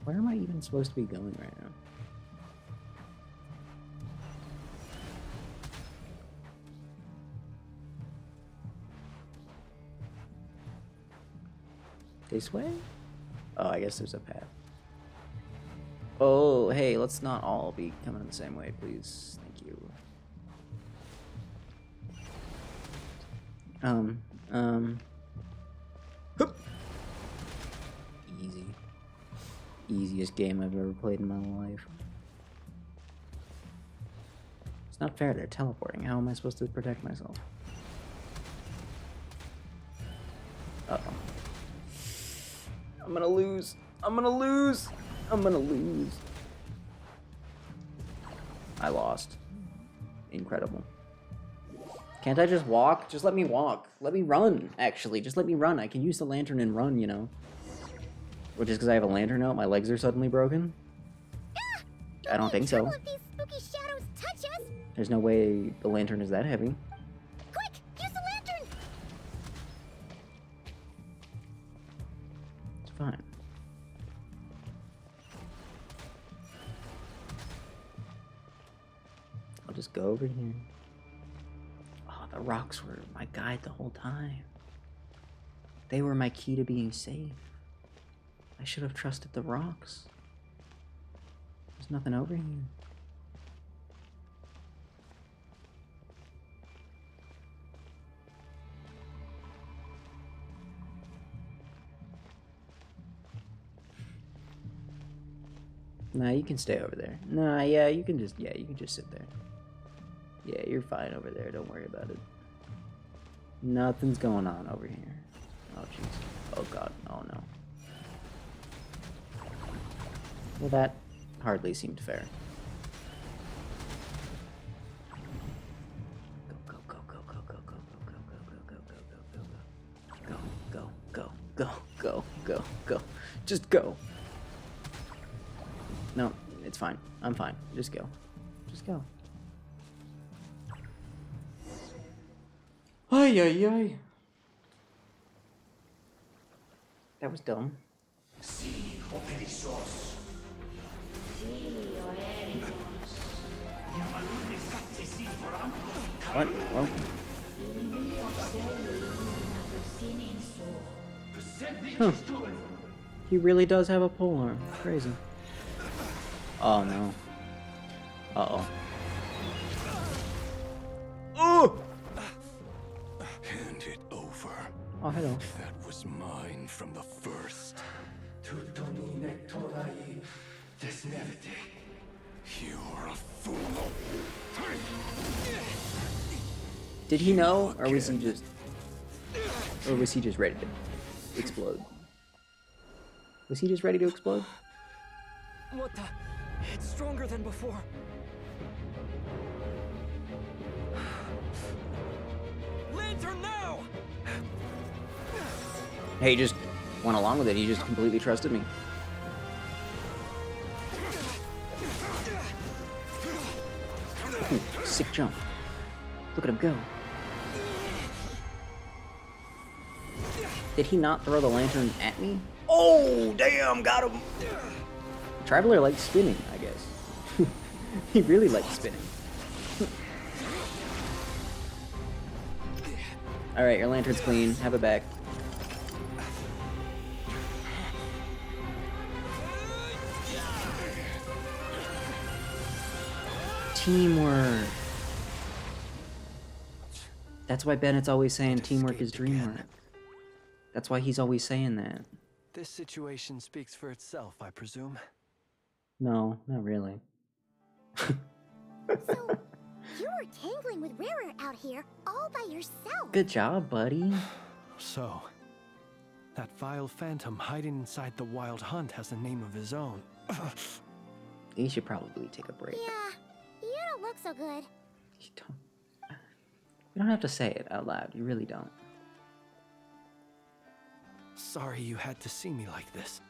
Where am I even supposed to be going right now? This way? Oh, I guess there's a path. Oh, hey, let's not all be coming the same way, please. Thank you. Hup. Easy. Easiest game I've ever played in my life. It's not fair, they're teleporting. How am I supposed to protect myself? Uh-oh. I'm gonna lose. I'm gonna lose. I'm gonna lose. I lost. Incredible. Can't I just walk? Just let me walk. Let me run, actually. Just let me run. I can use the lantern and run, you know. Or just because I have a lantern out, my legs are suddenly broken? I don't think so.
If these spooky shadows touch us.
There's no way the lantern is that heavy.
Quick, use the lantern.
It's fine. I'll just go over here. Oh, the rocks were my guide the whole time. They were my key to being safe. I should have trusted the rocks. There's nothing over here. Nah, you can stay over there. Nah, yeah, you can just sit there. Yeah, you're fine over there. Don't worry about it. Nothing's going on over here. Oh, jeez. Oh, God. Oh, no. Well, that hardly seemed fair. Go, go, go, go, go, go, go, go, go, go, go, go, go, go, go, go, go, go. Just go. No, it's fine. I'm fine. Just go. Just go. Ay, ay, ay. That was dumb. What? Oh. Huh. He really does have a polearm. Crazy. Oh no. Uh-oh. Oh!
Hand it over.
Oh, hello.
That was mine from the first. You're a fool.
Did he know, or was he just ready to explode? Was he just ready to explode?
What the? It's stronger than before. Lantern now!
Hey, he just went along with it. He just completely trusted me. Ooh, sick jump. Look at him go. Did he not throw the lantern at me? Oh, damn, got him. Traveler likes spinning, I guess. He really likes spinning. Alright, your lantern's clean. Have it back. Teamwork. That's why Bennett's always saying teamwork is dreamwork. That's why he's always saying that.
This situation speaks for itself, I presume.
No, not really.
So, you were tangling with Rarer out here all by yourself.
Good job, buddy.
So, that vile phantom hiding inside the wild hunt has a name of his own.
You should probably take a break.
Yeah, you don't look so good.
You don't have to say it out loud. You really don't.
Sorry you had to see me like this.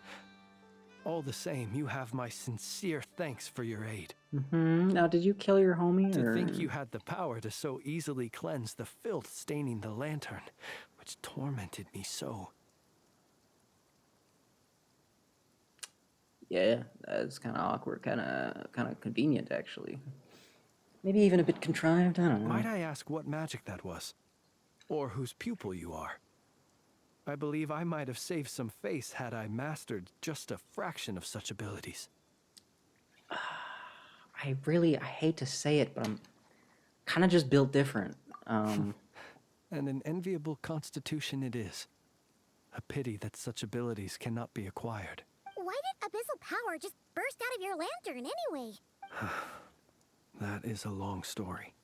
All the same, you have my sincere thanks for your aid.
Now, did you kill your homie,
To
or...?
think you had the power to so easily cleanse the filth staining the lantern, which tormented me so.
Yeah, that's kind of awkward, kind of convenient, actually. Maybe even a bit contrived, I don't know.
Might I ask what magic that was? Or whose pupil you are? I believe I might have saved some face had I mastered just a fraction of such abilities.
I hate to say it, but I'm kind of just built different.
And an enviable constitution it is. A pity that such abilities cannot be acquired.
Why did abyssal power just burst out of your lantern anyway?
That is a long story.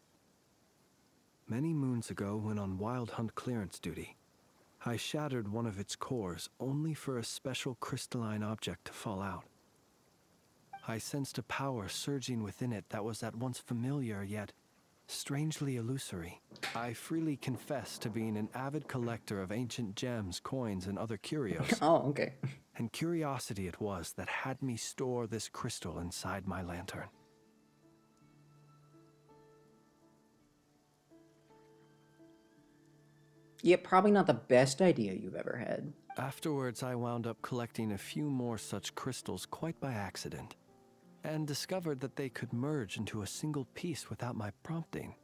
Many moons ago, when on wild hunt clearance duty, I shattered one of its cores only for a special crystalline object to fall out. I sensed a power surging within it that was at once familiar yet strangely illusory. I freely confess to being an avid collector of ancient gems, coins, and other curios.
Oh, okay.
And curiosity it was that had me store this crystal inside my lantern.
Yeah, probably not the best idea you've ever had.
Afterwards, I wound up collecting a few more such crystals quite by accident, and discovered that they could merge into a single piece without my prompting.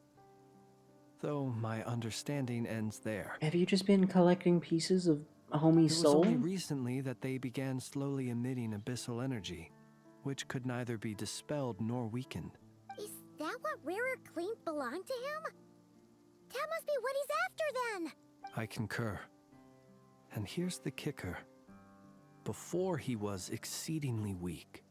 Though my understanding ends there.
Have you just been collecting pieces of a homie's soul?
It was only recently that they began slowly emitting abyssal energy, which could neither be dispelled nor weakened.
Is that what rarer claimed belonged to him? That must be what he's after then!
I concur. And here's the kicker. Before he was exceedingly weak.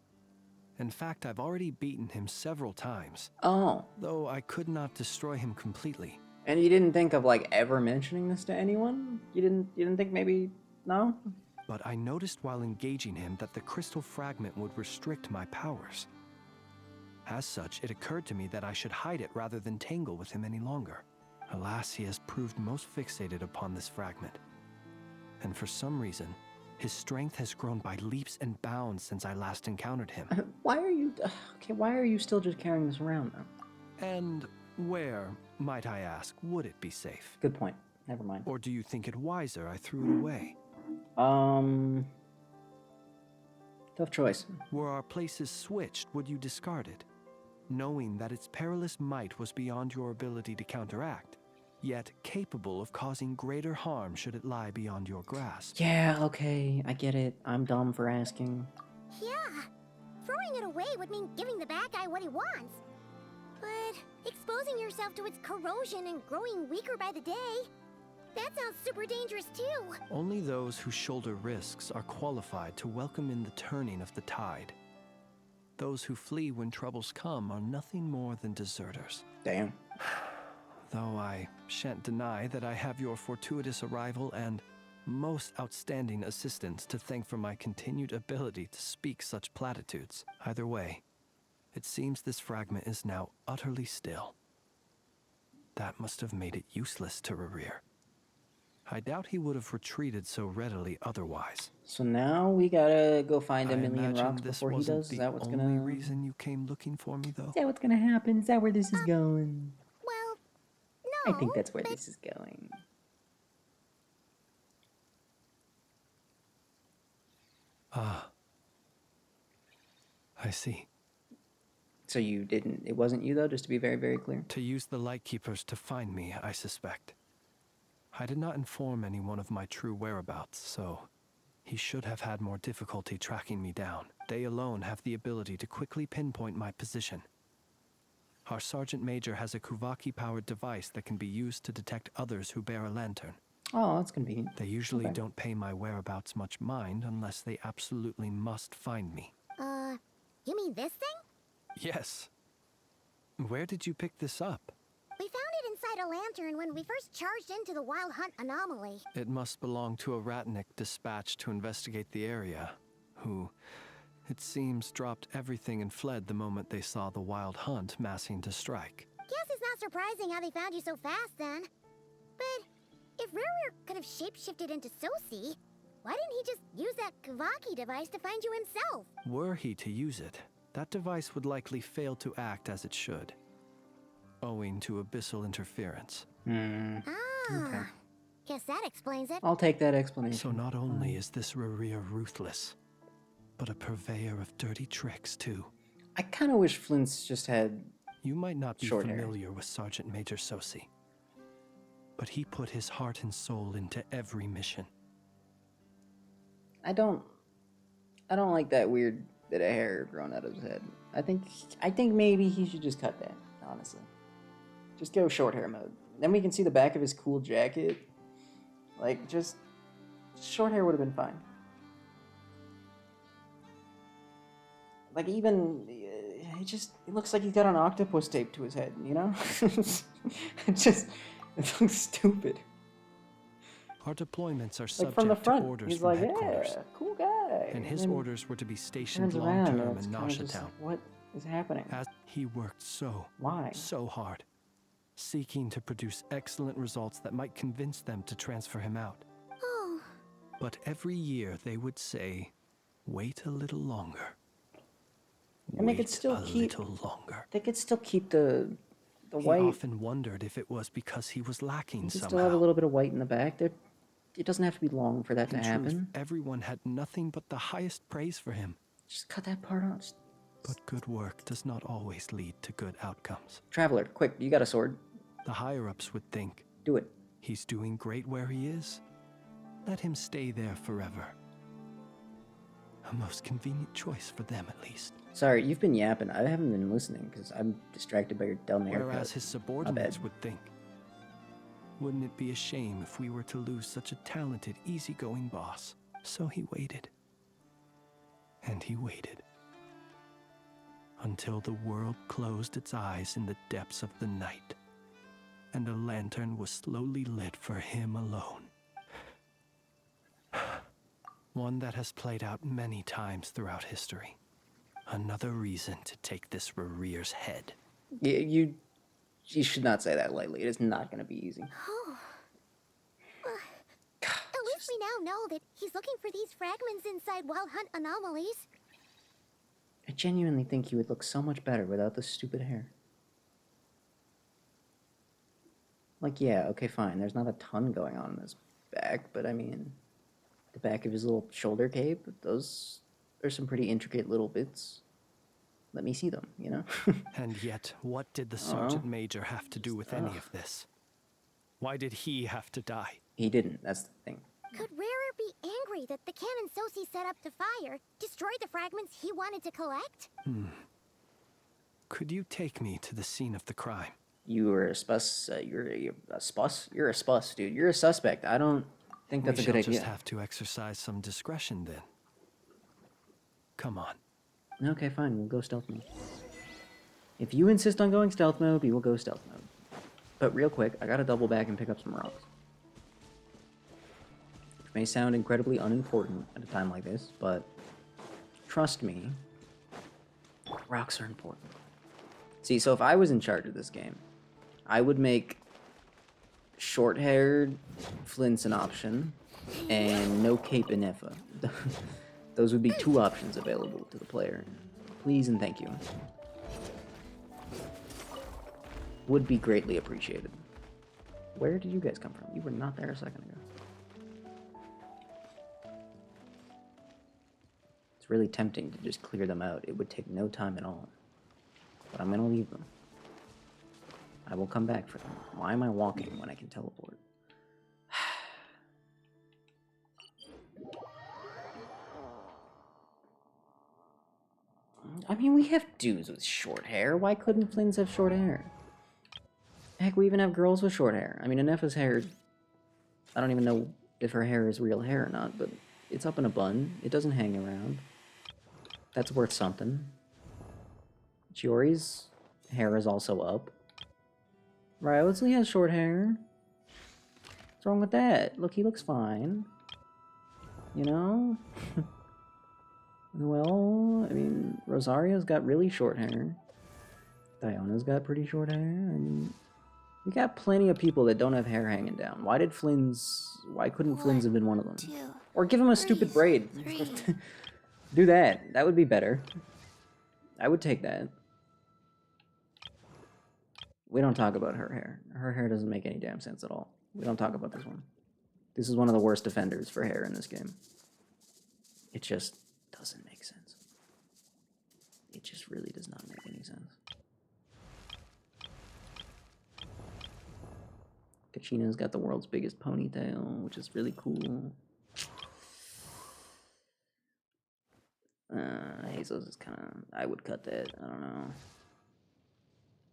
In fact, I've already beaten him several times.
Oh.
Though I could not destroy him completely.
And you didn't think of, like, ever mentioning this to anyone? You didn't think maybe... No?
But I noticed while engaging him that the crystal fragment would restrict my powers. As such, it occurred to me that I should hide it rather than tangle with him any longer. Alas, he has proved most fixated upon this fragment. And for some reason, his strength has grown by leaps and bounds since I last encountered him.
Why are you still just carrying this around, though?
And where, might I ask, would it be safe?
Good point. Never mind.
Or do you think it wiser I threw it away?
Tough choice.
Were our places switched, would you discard it? Knowing that its perilous might was beyond your ability to counteract, yet capable of causing greater harm should it lie beyond your grasp.
Yeah, okay, I get it. I'm dumb for asking.
Yeah, throwing it away would mean giving the bad guy what he wants. But exposing yourself to its corrosion and growing weaker by the day, that sounds super dangerous too.
Only those who shoulder risks are qualified to welcome in the turning of the tide. Those who flee when troubles come are nothing more than deserters.
Damn.
Though I shan't deny that I have your fortuitous arrival and most outstanding assistance to thank for my continued ability to speak such platitudes. Either way, it seems this fragment is now utterly still. That must have made it useless to Rerir. I doubt he would have retreated so readily otherwise.
So now we gotta go find a million
imagine
rocks
this
before he
wasn't
does? Is that what's
the
gonna...
only reason you came looking for me, though?
Is that what's gonna happen? Is that where this is going?
Well, no.
I think that's where this is going.
Ah. I see.
So you didn't... It wasn't you, though, just to be very, very clear?
To use the Lightkeepers to find me, I suspect. I did not inform anyone of my true whereabouts, so he should have had more difficulty tracking me down. They alone have the ability to quickly pinpoint my position. Our Sergeant Major has a Kuvaki-powered device that can be used to detect others who bear a lantern.
Oh, that's convenient.
They usually don't pay my whereabouts much mind unless they absolutely must find me.
You mean this thing?
Yes. Where did you pick this up?
We found it inside a lantern when we first charged into the Wild Hunt anomaly.
It must belong to a Ratnik dispatched to investigate the area, who, it seems, dropped everything and fled the moment they saw the Wild Hunt massing to strike.
Guess it's not surprising how they found you so fast then. But if Rerir could have shapeshifted into Sosi, Why didn't he just use that Kavaki device to find you himself?
Were he to use it, that device would likely fail to act as it should, owing to abyssal interference.
Ah, guess that explains it.
I'll take that explanation.
So not only is this Rerir ruthless, but a purveyor of dirty tricks, too.
I kind of wish Flint's just had
You might not be
short hair.
familiar with Sergeant Major Sosi, but he put his heart and soul into every mission.
I don't like that weird bit of hair growing out of his head. I think maybe he should just cut that, honestly. Just go short hair mode. Then we can see the back of his cool jacket. Like, just short hair would have been fine. Like, even it looks like he's got an octopus taped to his head, you know? it looks stupid.
Our deployments are
Like
subject
from the front,
to orders
he's
from
like,
headquarters.
yeah, cool guy.
And his
then
orders were to be stationed
turns around,
long-term
it's
in
kinda just
Nasha Town.
like, what is happening?
As he worked so hard, seeking to produce excellent results that might convince them to transfer him out.
Oh.
But every year they would say, wait a little longer.
And they could
Wait
still
a
keep
little longer.
They could still keep the
He
white.
often wondered if it was because he was lacking
You can
somehow.
still have a little bit of white in the back. There, it doesn't have to be long for that to
In truth,
happen.
everyone had nothing but the highest praise for him.
Just cut that part out.
But good work does not always lead to good outcomes.
Traveler, quick, you got a sword.
The higher-ups would think,
do it.
He's doing great where he is. Let him stay there forever. A most convenient choice for them, at least.
Sorry, you've been yapping. I haven't been listening because I'm distracted by your dumb haircut.
Whereas his
My
subordinates
bad.
would think, wouldn't it be a shame if we were to lose such a talented, easygoing boss? So he waited. And he waited. Until the world closed its eyes in the depths of the night, and a lantern was slowly lit for him alone. One that has played out many times throughout history. Another reason to take this Rerir's head.
You should not say that lightly. It is not going to be easy.
Oh. At least we now know that he's looking for these fragments inside Wild Hunt anomalies.
I genuinely think you would look so much better without the stupid hair. Like, yeah, okay, fine. There's not a ton going on in his back, but I mean, the back of his little shoulder cape, those are some pretty intricate little bits. Let me see them, you know?
And yet, what did the Sergeant Major have to do with any of this? Why did he have to die?
He didn't, that's the thing.
Could Rarer be angry that the cannon Sosi set up to fire destroyed the fragments he wanted to collect?
Could you take me to the scene of the crime?
You were a spus, you're a spus? You're a spus, dude. You're a suspect. I don't think that's a good
We
idea.
shall just have to exercise some discretion then. Come on.
Okay, fine. We'll go stealth mode. If you insist on going stealth mode, we will go stealth mode. But real quick, I gotta double back and pick up some rocks. Which may sound incredibly unimportant at a time like this, but trust me, rocks are important. See, so if I was in charge of this game, I would make short-haired Flint's an option, and no cape Inefa. Those would be two options available to the player. Please and thank you. Would be greatly appreciated. Where did you guys come from? You were not there a second ago. It's really tempting to just clear them out. It would take no time at all. But I'm gonna leave them. I will come back for them. Why am I walking when I can teleport? I mean, we have dudes with short hair. Why couldn't Flynns have short hair? Heck, we even have girls with short hair. I mean, Inefa's hair... I don't even know if her hair is real hair or not, but it's up in a bun. It doesn't hang around. That's worth something. Chiori's hair is also up. Riotley has short hair. What's wrong with that? Look, he looks fine. You know? Well, I mean, Rosario's got really short hair. Diona's got pretty short hair. I mean, we got plenty of people that don't have hair hanging down. Why couldn't Flynn's have been one of them?
2
Or give him a stupid braid. Do that. That would be better. I would take that. We don't talk about her hair. Her hair doesn't make any damn sense at all. We don't talk about this one. This is one of the worst defenders for hair in this game. It just doesn't make sense. It just really does not make any sense. Kachina's got the world's biggest ponytail, which is really cool. Hazel's is kind of... I would cut that. I don't know.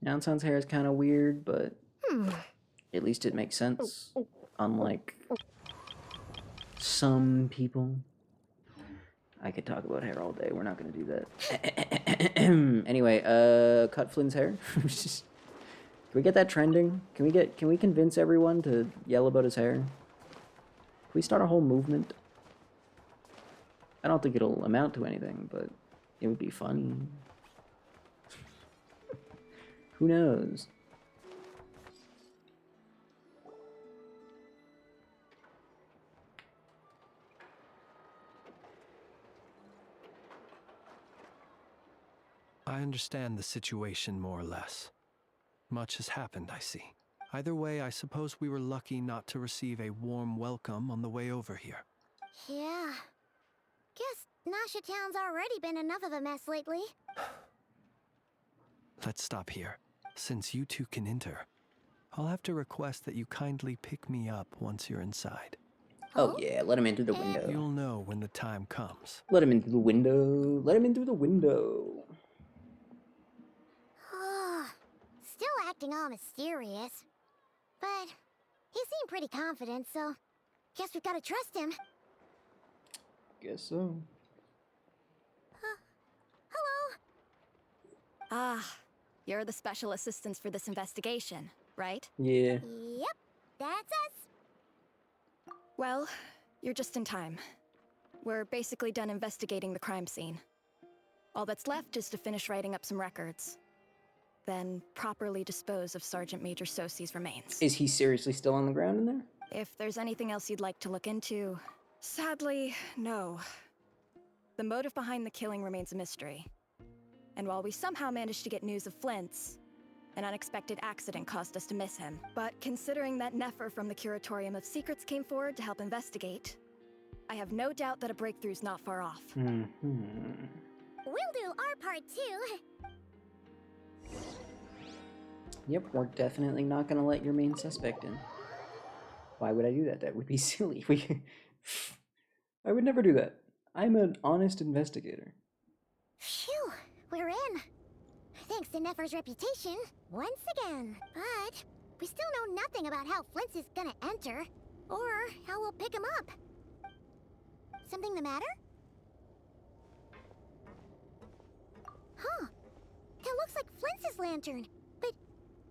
Yanson's hair is kind of weird, but at least it makes sense. Unlike some people. I could talk about hair all day. We're not going to do that. Anyway, cut Flynn's hair. Can we get that trending? Can we convince everyone to yell about his hair? Can we start a whole movement? I don't think it'll amount to anything, but it would be funny. Who knows?
I understand the situation more or less. Much has happened, I see. Either way, I suppose we were lucky not to receive a warm welcome on the way over here.
Yeah. Guess Nasha Town's already been enough of a mess lately.
Let's stop here. Since you two can enter, I'll have to request that you kindly pick me up once you're inside.
Oh yeah, let him in through the window.
You'll know when the time comes.
Let him in through the window. Let him in through the window.
Still acting all mysterious. But he seemed pretty confident, so guess we've got to trust him.
Guess so.
Hello?
Ah, you're the special assistants for this investigation, right?
Yeah.
Yep, that's us.
Well, you're just in time. We're basically done investigating the crime scene. All that's left is to finish writing up some records. Then properly dispose of Sergeant Major Sosi's remains.
Is he seriously still on the ground in there?
If there's anything else you'd like to look into, sadly, no. The motive behind the killing remains a mystery. And while we somehow managed to get news of Flint's, an unexpected accident caused us to miss him. But considering that Nefer from the Curatorium of Secrets came forward to help investigate, I have no doubt that a breakthrough's not far off.
We'll do our part too.
Yep, we're definitely not going to let your main suspect in. Why would I do that? That would be silly. I would never do that. I'm an honest investigator.
Phew, we're in. Thanks to Nefer's reputation, once again. But we still know nothing about how Flint's is gonna enter, or how we'll pick him up. Something the matter? Huh. That looks like Flint's lantern. But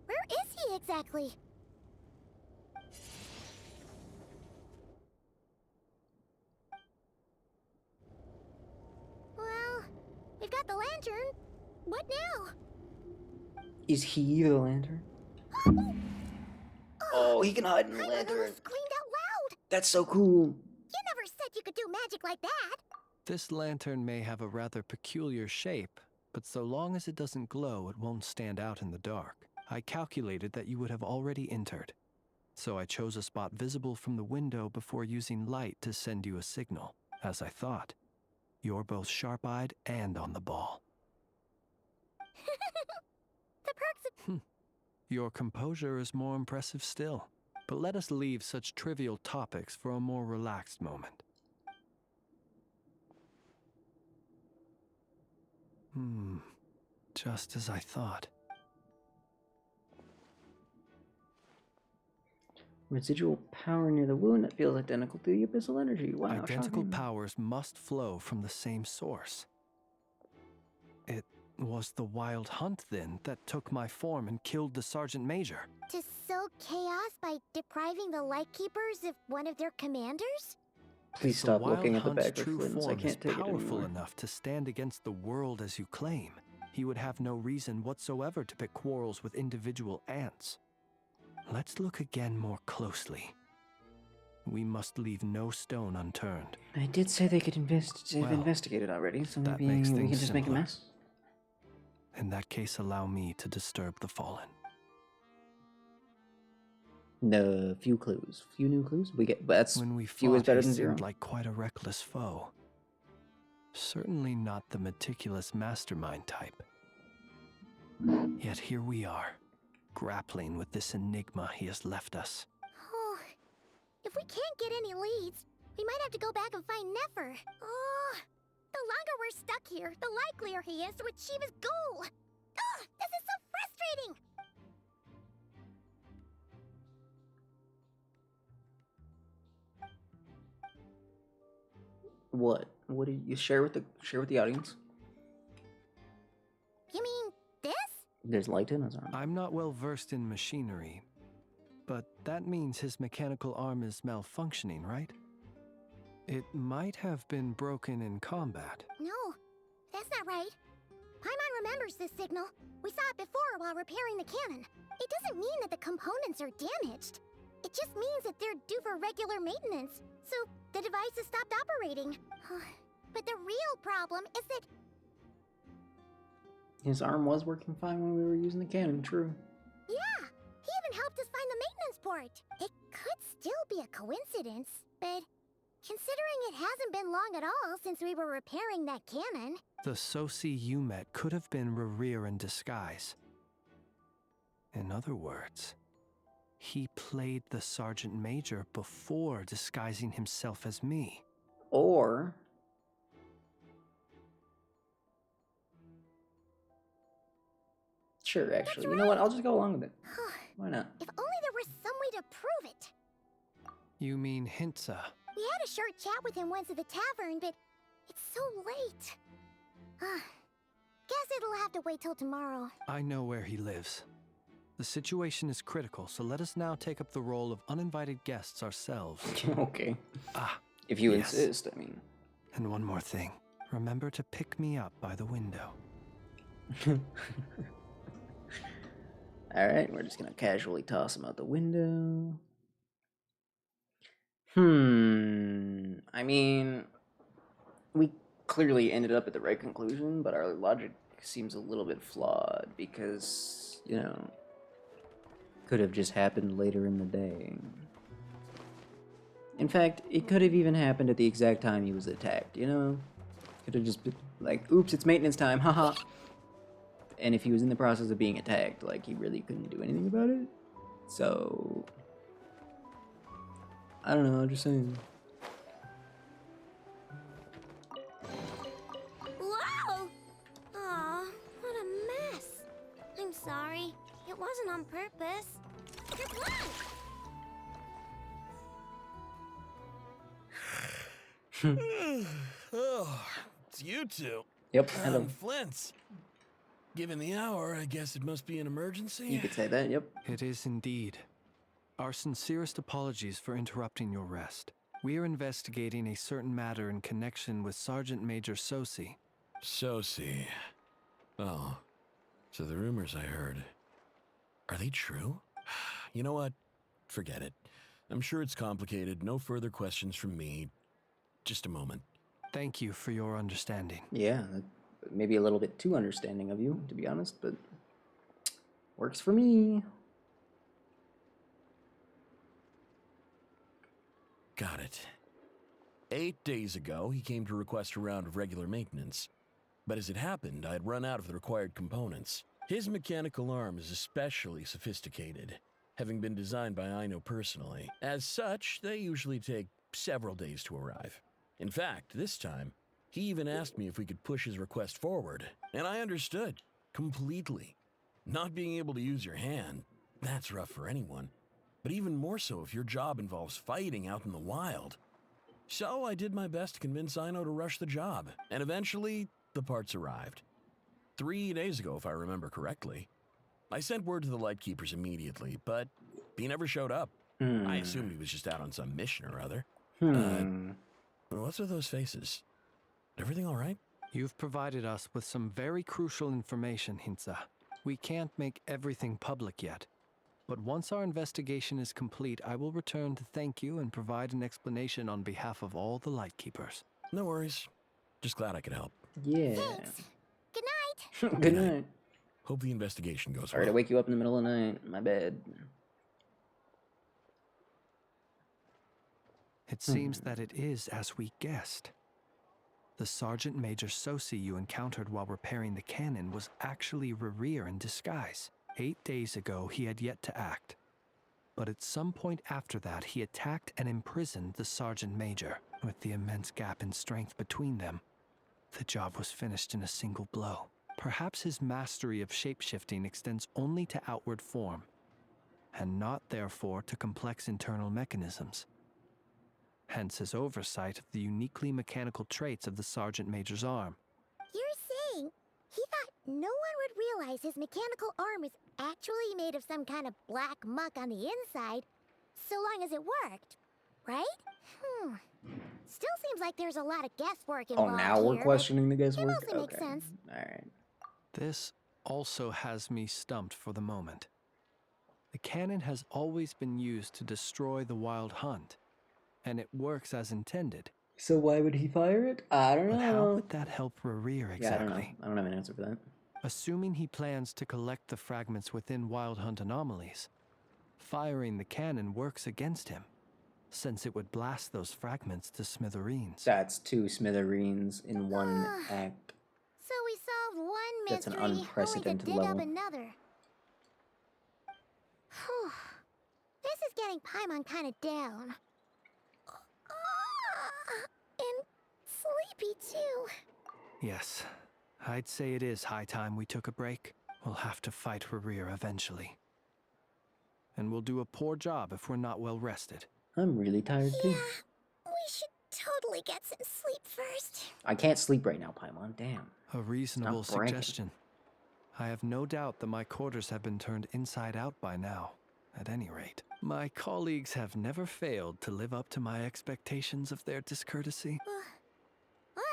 where is he exactly? Well, we've got the lantern. What now?
Is he the lantern? Oh, he can hide in the lantern.
Screamed out loud.
That's so cool.
You never said you could do magic like that.
This lantern may have a rather peculiar shape, but so long as it doesn't glow, it won't stand out in the dark. I calculated that you would have already entered, so I chose a spot visible from the window before using light to send you a signal. As I thought, you're both sharp-eyed and on the ball.
The perks of...
Your composure is more impressive still, but let us leave such trivial topics for a more relaxed moment. Just as I thought.
Residual power near the wound that feels identical to the abyssal energy. Wow,
Identical
shocking.
powers must flow from the same source. It was the wild hunt, then, that took my form and killed the Sergeant Major.
To sow chaos by depriving the Lightkeepers of one of their commanders?
Please
The
stop
Wild
looking at the
Hunt's
back of
true
Flynn's. I
form
can't
is
take it
powerful
anymore.
enough to stand against the world as you claim. He would have no reason whatsoever to pick quarrels with individual ants. Let's look again more closely. We must leave no stone unturned.
I did say they could they've
Well,
investigated already, so
that
maybe
makes
we
things
can just make a
simpler.
mess.
In that case, allow me to disturb the fallen.
The few clues. Few new clues? We get that's
When we
few is
fought,
better
he
than zero.
seemed like quite a reckless foe. Certainly not the meticulous mastermind type. Yet here we are, grappling with this enigma he has left us.
Oh, if we can't get any leads, we might have to go back and find Nefer. Oh, the longer we're stuck here, the likelier he is to achieve his goal. Oh, this is so frustrating.
What? What did you share with the audience?
You mean this?
There's light in his arm.
I'm not well versed in machinery, but that means his mechanical arm is malfunctioning, right? It might have been broken in combat.
No, that's not right. Paimon remembers this signal. We saw it before while repairing the cannon. It doesn't mean that the components are damaged. It just means that they're due for regular maintenance, so the device has stopped operating. But the real problem is that...
His arm was working fine when we were using the cannon, true.
Yeah, he even helped us find the maintenance port. It could still be a coincidence, but considering it hasn't been long at all since we were repairing that cannon...
The Sosi you met could have been Rerir in disguise. In other words, he played the Sergeant Major before disguising himself as me.
Or... Sure, actually. You know what? I'll just go along with it. Why not?
If only there was some way to prove it.
You mean Hintsa?
We had a short chat with him once at the tavern, but it's so late. Guess it'll have to wait till tomorrow.
I know where he lives. The situation is critical, so let us now take up the role of uninvited guests ourselves.
Okay.
Ah,
if you
yes.
insist, I mean.
And one more thing. Remember to pick me up by the window.
Alright, we're just gonna casually toss him out the window. I mean, we clearly ended up at the right conclusion, but our logic seems a little bit flawed because, you know, could have just happened later in the day. In fact, it could have even happened at the exact time he was attacked, you know? Could have just been like, oops, it's maintenance time, haha. And if he was in the process of being attacked, like, he really couldn't do anything about it. So, I don't know, I'm just saying.
Whoa! Aw, what a mess. I'm sorry. It wasn't on purpose. Good luck!
Oh, it's you two.
Yep, hello.
Flint's. Given the hour, I guess it must be an emergency.
You could say that, yep.
It is indeed. Our sincerest apologies for interrupting your rest. We are investigating a certain matter in connection with Sergeant Major Sosi.
Sosi. Oh, so the rumors I heard, are they true? You know what? Forget it. I'm sure it's complicated. No further questions from me. Just a moment.
Thank you for your understanding.
Yeah, maybe a little bit too understanding of you, to be honest, but works for me.
Got it. 8 days ago, he came to request a round of regular maintenance. But as it happened, I had run out of the required components. His mechanical arm is especially sophisticated, having been designed by Aino personally. As such, they usually take several days to arrive. In fact, this time, he even asked me if we could push his request forward, and I understood, completely. Not being able to use your hand, that's rough for anyone, but even more so if your job involves fighting out in the wild. So I did my best to convince Aino to rush the job, and eventually, the parts arrived. 3 days ago, if I remember correctly. I sent word to the Lightkeepers immediately, but he never showed up. I assumed he was just out on some mission or other. What's with those faces? Everything all right?
You've provided us with some very crucial information, Hintsa. We can't make everything public yet.
But once our investigation is complete, I will return to thank you and provide an explanation on behalf of all the Lightkeepers.
No worries. Just glad I could help.
Yeah.
Good night.
Good night.
Hope the investigation goes
Sorry to
well.
wake you up in the middle of the night. My bad.
It seems that it is as we guessed. The Sergeant Major Sosi you encountered while repairing the cannon was actually Rerir in disguise. 8 days ago, he had yet to act. But at some point after that, he attacked and imprisoned the Sergeant Major. With the immense gap in strength between them, the job was finished in a single blow. Perhaps his mastery of shapeshifting extends only to outward form, and not therefore to complex internal mechanisms. Hence his oversight of the uniquely mechanical traits of the Sergeant Major's arm.
You're saying he thought no one would realize his mechanical arm is actually made of some kind of black muck on the inside, so long as it worked, right? Still seems like there's a lot of guesswork involved.
Oh, now we're
here,
questioning the
but
guesswork?
It mostly makes sense.
Alright.
This also has me stumped for the moment. The cannon has always been used to destroy the Wild Hunt, and it works as intended.
So why would he fire it? I don't know.
But how would that help Rerir exactly?
Yeah, I don't know. I don't have an answer for that.
Assuming he plans to collect the fragments within Wild Hunt anomalies, firing the cannon works against him, since it would blast those fragments to smithereens.
That's 2 smithereens in one act.
So we solved one
That's an
mystery, only to
unprecedented
dig
level.
up another. Whew. This is getting Paimon kind of down. And sleepy too.
Yes, I'd say it is high time we took a break. We'll have to fight Rerir eventually. And we'll do a poor job if we're not well rested.
I'm really tired too.
We should totally get some sleep first.
I can't sleep right now, Paimon. Damn.
A reasonable
Stop bragging.
suggestion. I have no doubt that my quarters have been turned inside out by now, at any rate. My colleagues have never failed to live up to my expectations of their discourtesy.
Well,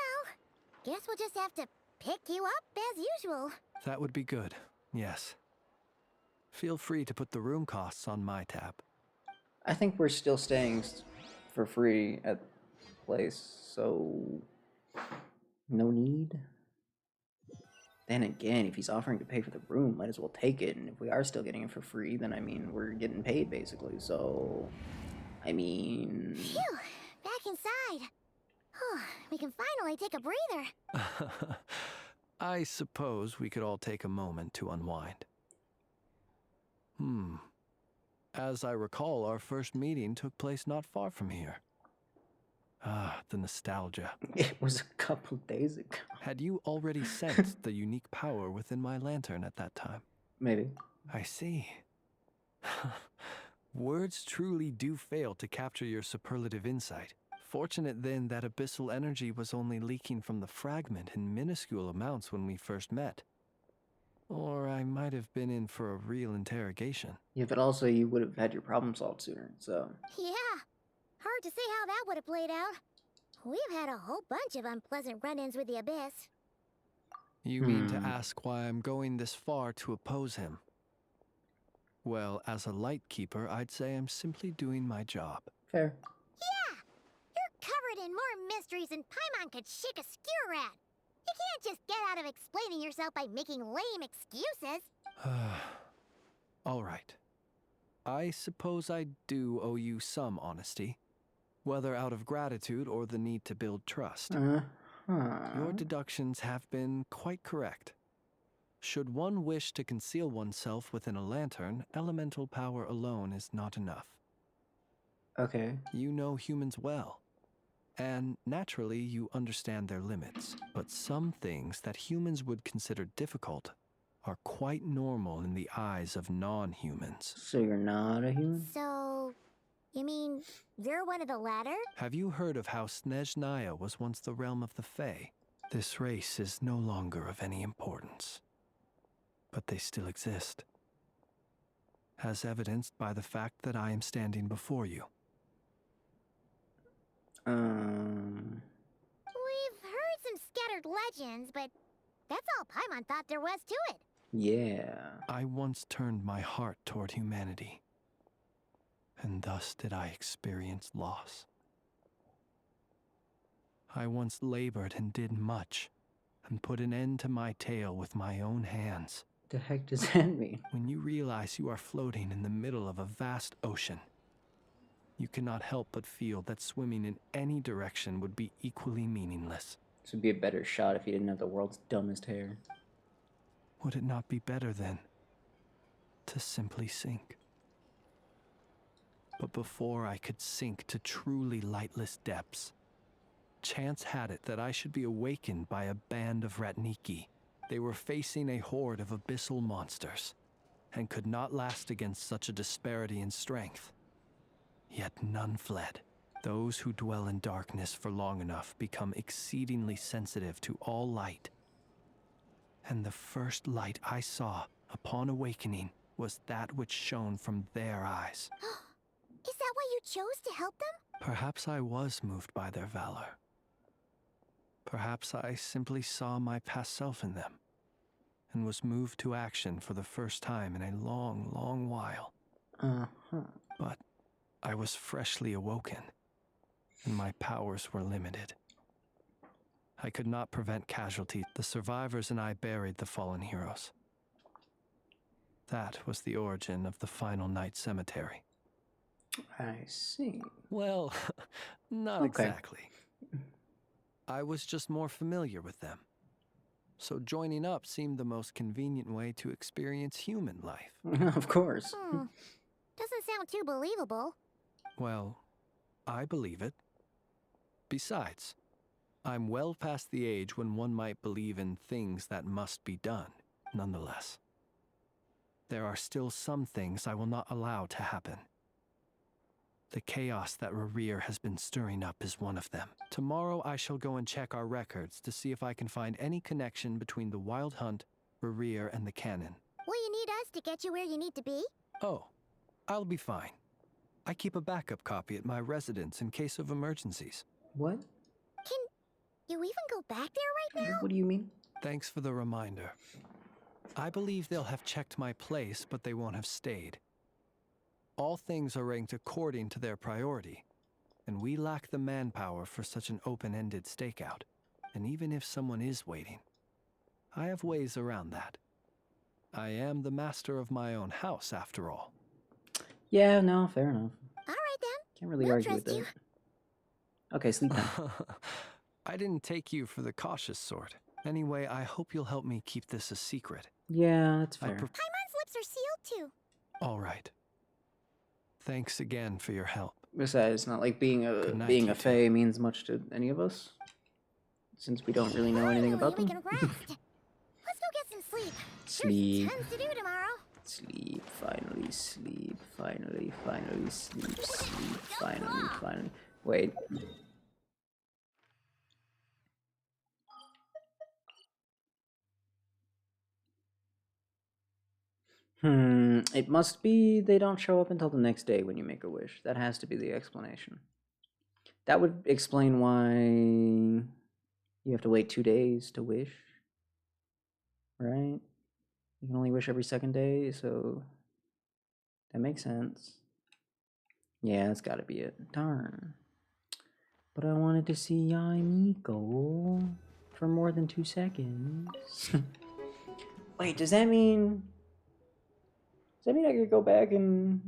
guess we'll just have to pick you up as usual.
That would be good, yes. Feel free to put the room costs on my tab.
I think we're still staying for free at the place, so no need. Then again, if he's offering to pay for the room, might as well take it. And if we are still getting it for free, then I mean, we're getting paid basically. So, I mean...
Phew! Back inside. We can finally take a breather.
I suppose we could all take a moment to unwind. As I recall, our first meeting took place not far from here. Ah, the nostalgia.
It was a couple days ago.
Had you already sensed the unique power within my lantern at that time?
Maybe.
I see. Words truly do fail to capture your superlative insight. Fortunate then that abyssal energy was only leaking from the fragment in minuscule amounts when we first met. Or I might have been in for a real interrogation.
Yeah, but also you would have had your problem solved sooner, so...
Yeah. Hard to say how that would have played out. We've had a whole bunch of unpleasant run-ins with the Abyss.
You mean to ask why I'm going this far to oppose him? Well, as a Lightkeeper, I'd say I'm simply doing my job.
Fair.
Yeah! You're covered in more mysteries than Paimon could shake a skewer at. You can't just get out of explaining yourself by making lame excuses.
All right. I suppose I do owe you some honesty, whether out of gratitude or the need to build trust. Your deductions have been quite correct. Should one wish to conceal oneself within a lantern, elemental power alone is not enough.
Okay.
You know humans well, and naturally you understand their limits. But some things that humans would consider difficult are quite normal in the eyes of non-humans.
So you're not a human?
So, you mean you're one of the latter?
Have you heard of how Snezhnaya was once the realm of the Fae? This race is no longer of any importance, but they still exist, as evidenced by the fact that I am standing before you.
We've heard some scattered legends, but that's all Paimon thought there was to it.
Yeah.
I once turned my heart toward humanity, and thus did I experience loss. I once labored and did much, and put an end to my tale with my own hands.
The heck does that mean?
When you realize you are floating in the middle of a vast ocean, you cannot help but feel that swimming in any direction would be equally meaningless.
This would be a better shot if you didn't have the world's dumbest hair.
Would it not be better, then, to simply sink? But before I could sink to truly lightless depths, chance had it that I should be awakened by a band of Ratniki. They were facing a horde of abyssal monsters, and could not last against such a disparity in strength. Yet none fled. Those who dwell in darkness for long enough become exceedingly sensitive to all light. And the first light I saw upon awakening was that which shone from their eyes.
Is that why you chose to help them?
Perhaps I was moved by their valor. Perhaps I simply saw my past self in them, and was moved to action for the first time in a long, long while. But I was freshly awoken, and my powers were limited. I could not prevent casualties. The survivors and I buried the fallen heroes. That was the origin of the Final Night Cemetery.
I see.
Well, not exactly. I was just more familiar with them. So joining up seemed the most convenient way to experience human life.
Of course.
Doesn't sound too believable.
Well, I believe it. Besides, I'm well past the age when one might believe in things that must be done, nonetheless. There are still some things I will not allow to happen. The chaos that Rerir has been stirring up is one of them. Tomorrow I shall go and check our records to see if I can find any connection between the Wild Hunt, Rerir, and the cannon.
Will you need us to get you where you need to be?
Oh, I'll be fine. I keep a backup copy at my residence in case of emergencies.
What?
Can you even go back there right now?
What do you mean?
Thanks for the reminder. I believe they'll have checked my place, but they won't have stayed. All things are ranked according to their priority, and we lack the manpower for such an open-ended stakeout. And even if someone is waiting, I have ways around that. I am the master of my own house, after all.
Yeah, no, fair enough.
All right then.
Can't really argue with that. Okay, sleep time.
I didn't take you for the cautious sort. Anyway, I hope you'll help me keep this a secret.
Yeah, that's fair.
Paimon's lips are sealed too.
All right. Thanks again for your help.
Besides, it's not like being a fae means much to any of us, since we don't really know anything about them.
We can rest. Let's go get some sleep.
Sleep.
There's tons to do tomorrow.
Sleep, finally, sleep, finally, finally, sleep, sleep, finally, finally. Wait. It must be they don't show up until the next day when you make a wish. That has to be the explanation. That would explain why you have to wait 2 days to wish. Right? You can only wish every second day, so that makes sense. Yeah, that's gotta be it. Darn. But I wanted to see Yaimiko for more than 2 seconds. Wait, does that mean I could go back and...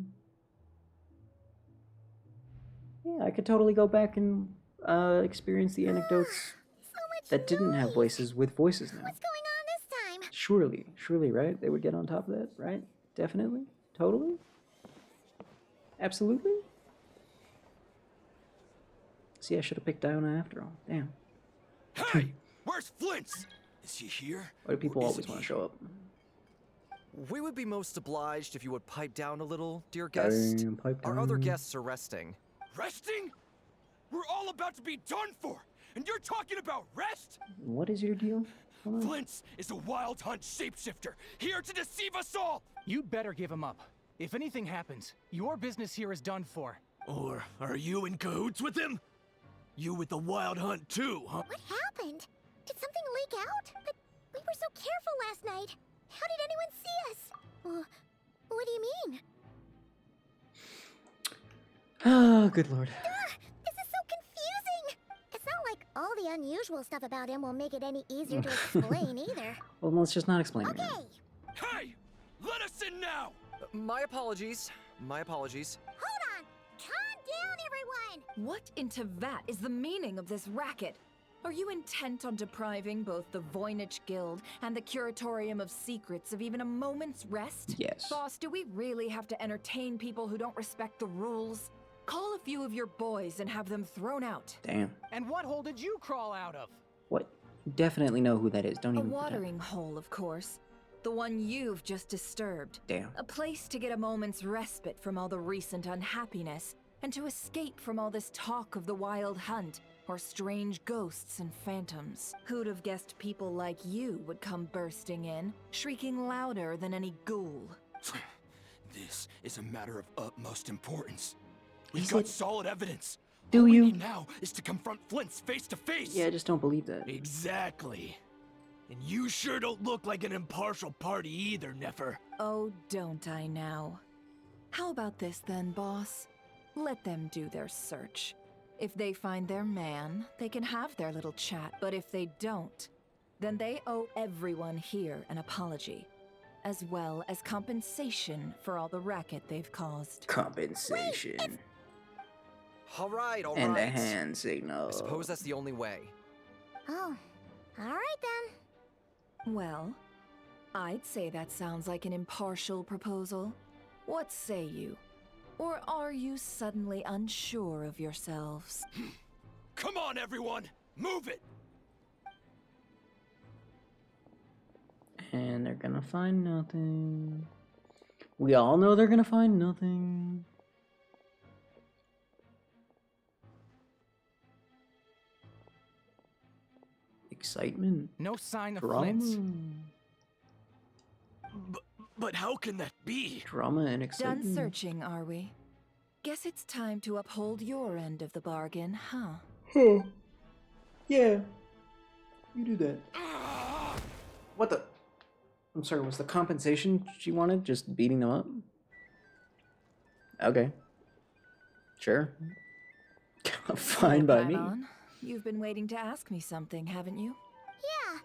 Yeah, I could totally go back and experience the anecdotes that didn't have voices with voices now.
What's going on this time?
Surely, right? They would get on top of that, right? Definitely? Totally? Absolutely? See, I should have picked Diona after all. Damn.
Hey! Where's Flint's? Is he here?
Why do people always want to show up?
We would be most obliged if you would pipe down a little, dear guest. Our other guests are resting.
Resting? We're all about to be done for, and you're talking about rest?
What is your deal?
Flint's is a wild hunt shapeshifter, here to deceive us all!
You'd better give him up. If anything happens, your business here is done for.
Or are you in cahoots with him? You with the wild hunt too, huh?
What happened? Did something leak out? But we were so careful last night. How did anyone see us? What do you mean?
Oh, good lord.
This is so confusing! It's not like all the unusual stuff about him will make it any easier to explain either.
Well, let's just not explain it.
Okay!
Hey! Let us in now! My apologies. My apologies.
Hold on! Calm down, everyone!
What in Tevat is the meaning of this racket? Are you intent on depriving both the Voynich Guild and the Curatorium of Secrets of even a moment's rest?
Yes.
Boss, do we really have to entertain people who don't respect the rules? Call a few of your boys and have them thrown out.
Damn.
And what hole did you crawl out of?
What? Definitely know who that is. Don't
A
even.
watering hole, of course. The one you've just disturbed.
Damn.
A place to get a moment's respite from all the recent unhappiness, and to escape from all this talk of the wild hunt, or strange ghosts and phantoms. Who'd have guessed people like you would come bursting in, shrieking louder than any ghoul?
This is a matter of utmost importance. We've
Is
got
it?
solid evidence.
Do
All
you?
we need now is to confront Flint's face to face.
Yeah, I just don't believe that.
Exactly. And you sure don't look like an impartial party either, Nefer.
Oh, don't I now? How about this then, boss? Let them do their search. If they find their man, they can have their little chat. But if they don't, then they owe everyone here an apology, as well as compensation for all the racket they've caused.
Compensation.
All right.
And a hand signal.
I suppose that's the only way.
Oh, alright then.
Well, I'd say that sounds like an impartial proposal. What say you? Or are you suddenly unsure of yourselves?
Come on, everyone! Move it!
And they're gonna find nothing. We all know they're gonna find nothing. Excitement.
No sign of
Drama.
Flint's.
But how can that be?
Drama and excitement.
Done searching, are we? Guess it's time to uphold your end of the bargain, huh?
Huh. Yeah. You do that. What the? I'm sorry, was the compensation she wanted just beating them up? Okay. Sure. Fine by me.
On. You've been waiting to ask me something, haven't you?
Yeah,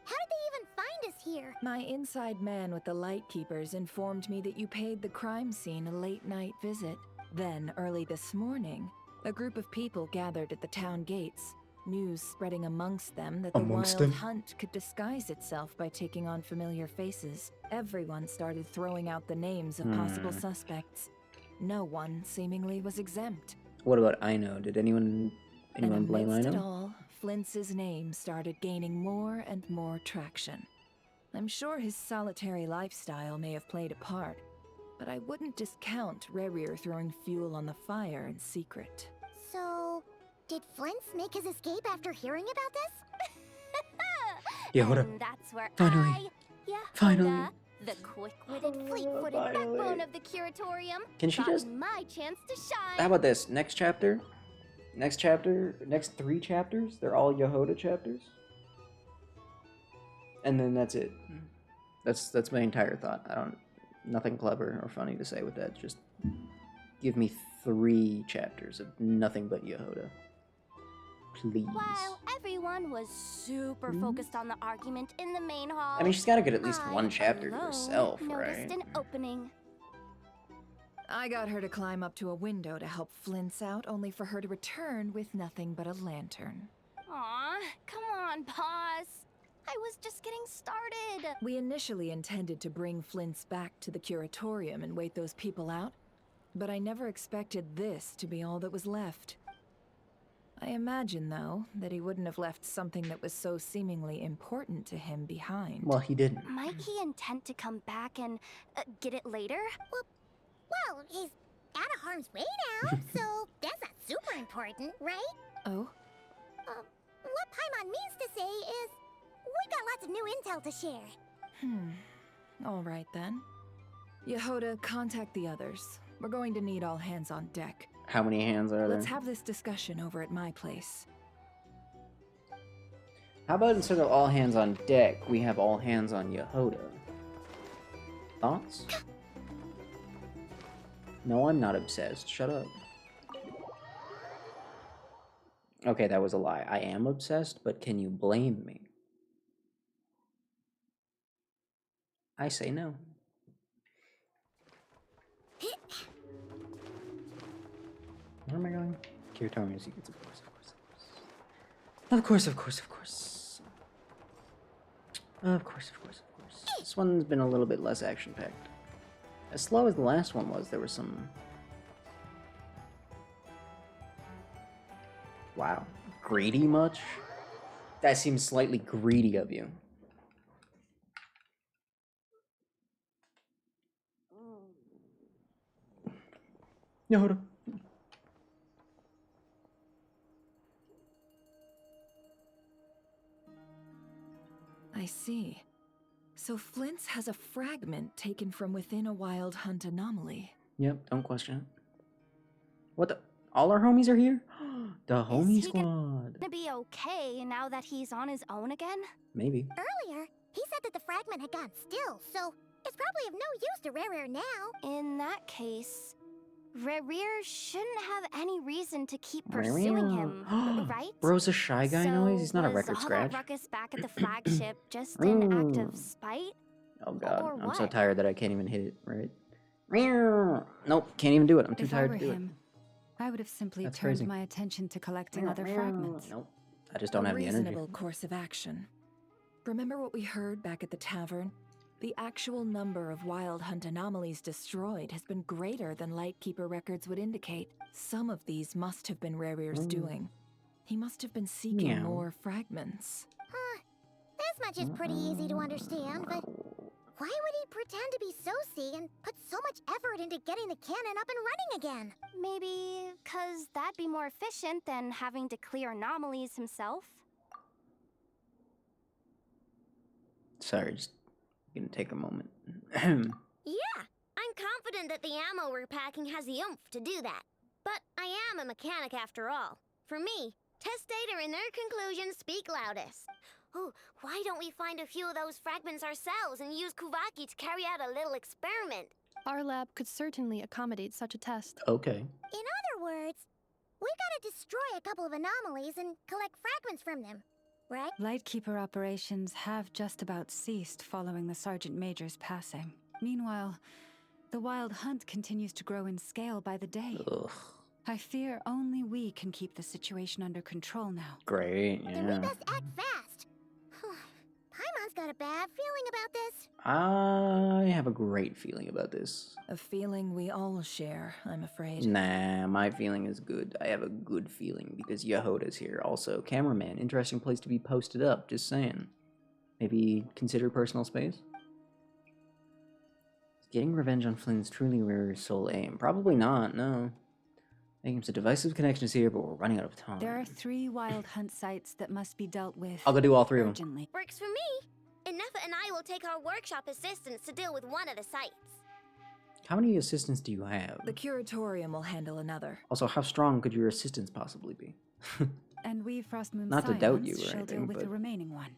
how did they even find us here?
My inside man with the Lightkeepers informed me that you paid the crime scene a late-night visit. Then, early this morning, a group of people gathered at the town gates, news spreading amongst them that the wild hunt could disguise itself by taking on familiar faces. Everyone started throwing out the names of possible suspects. No one, seemingly, was exempt.
What about Ino? Did anyone blame
amidst it
Ino?
all, Flintz's name started gaining more and more traction. I'm sure his solitary lifestyle may have played a part, but I wouldn't discount Rerir throwing fuel on the fire in secret.
So, did Flint's make his escape after hearing about this?
Yehoda.
And that's where
Finally. Finally.
the quick-witted, fleet-footed backbone of the Curatorium,
Can she
got
just-
my chance to shine.
How about this? Next chapter, next 3 chapters, they're all Yehoda chapters. And then that's it. That's my entire thought. Nothing clever or funny to say with that. Just give me 3 chapters of nothing but Yehoda. Please.
While everyone was super focused on the argument in the main hall,
I mean, she's got to get at least
I,
1 chapter to
alone,
herself,
noticed
right?
an opening.
I got her to climb up to a window to help Flint's out, only for her to return with nothing but a lantern.
Aw, come on, boss. I was just getting started.
We initially intended to bring Flint's back to the Curatorium and wait those people out, but I never expected this to be all that was left. I imagine, though, that he wouldn't have left something that was so seemingly important to him behind.
Well, he didn't.
Might he intend to come back and get it later? Well, he's out of harm's way now, so that's not super important, right?
Oh?
What Paimon means to say is, we got lots of new intel to share.
All right, then. Yehoda, contact the others. We're going to need all hands on deck.
How many hands are there?
Let's have this discussion over at my place.
How about instead of all hands on deck, we have all hands on Yehoda? Thoughts? No, I'm not obsessed. Shut up. Okay, that was a lie. I am obsessed, but can you blame me? I say no. Where am I going? Kiritomi secrets, of course, of course, of course. Of course, of course, of course. Of course, of course, of course. This one's been a little bit less action-packed. As slow as the last one was, there was some... Wow. Greedy much? That seems slightly greedy of you. Yehoda.
I see. So Flint's has a fragment taken from within a wild hunt anomaly.
Yep, don't question it. What the? All our homies are here? The homie squad.
Gonna be okay now that he's on his own again?
Maybe.
Earlier, he said that the fragment had gone still, so it's probably of no use to Rare now.
In that case, Rare shouldn't have any reason to keep pursuing him, right?
Bro's a shy guy noise? He's not a record
was
scratch.
all that ruckus back at the flagship just an act of spite?
Oh god,
Or
I'm so
what?
tired that I can't even hit it, right? Nope, can't even do it. I'm too
If I
tired
were
to do
him, I would have simply
That's
turned
crazy.
my attention to collecting other fragments.
Nope, I just don't have the energy.
Reasonable course of action. Remember what we heard back at the tavern? The actual number of wild hunt anomalies destroyed has been greater than Lightkeeper records would indicate. Some of these must have been Rare's doing. He must have been seeking
Meow.
more fragments.
This much is pretty easy to understand, but why would he pretend to be Soci and put so much effort into getting the cannon up and running again?
Maybe because that'd be more efficient than having to clear anomalies himself?
Sorry, just gonna take a moment.
Yeah, I'm confident that the ammo we're packing has the oomph to do that. But I am a mechanic after all. For me, test data and their conclusions speak loudest. Oh, why don't we find a few of those fragments ourselves and use Kuvaki to carry out a little experiment?
Our lab could certainly accommodate such a test.
Okay.
In other words, we gotta destroy a couple of anomalies and collect fragments from them, right?
Lightkeeper operations have just about ceased following the Sergeant Major's passing. Meanwhile, the wild hunt continues to grow in scale by the day.
Ugh.
I fear only we can keep the situation under control now.
Great,
Then we
yeah.
best act fast. Paimon's got a bad feeling about this.
I have a great feeling about this.
A feeling we all share, I'm afraid.
Nah, my feeling is good. I have a good feeling because Yehoda's here. Also, cameraman, interesting place to be posted up, just saying. Maybe consider personal space? Is getting revenge on Flynn's truly Rare's sole aim? Probably not, no. Making some divisive connections here, but we're running out of time.
There are 3 wild hunt sites that must be dealt with.
I'll go do all 3 of them.
urgently.
Works for me. And Nefa and I will take our workshop assistants to deal with one of the sites.
How many assistants do you have?
The curatorium will handle another.
Also, how strong could your assistants possibly be?
And we Frostmoon
Not to doubt you or
shall deal
anything,
with
but...
the remaining one.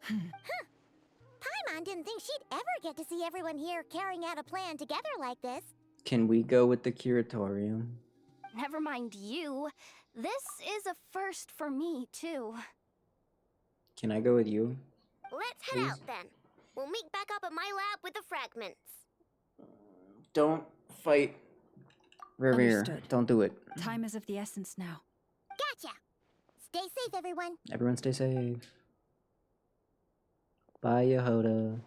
Paimon didn't think she'd ever get to see everyone here carrying out a plan together like this.
Can we go with the curatorium?
Never mind you. This is a first for me, too.
Can I go with you?
Let's head
Please?
out then. We'll meet back up at my lab with the fragments.
Don't fight Revere.
Understood.
Don't do it.
Time is of the essence now.
Gotcha. Stay safe, everyone.
Everyone stay safe. Bye, Yehoda.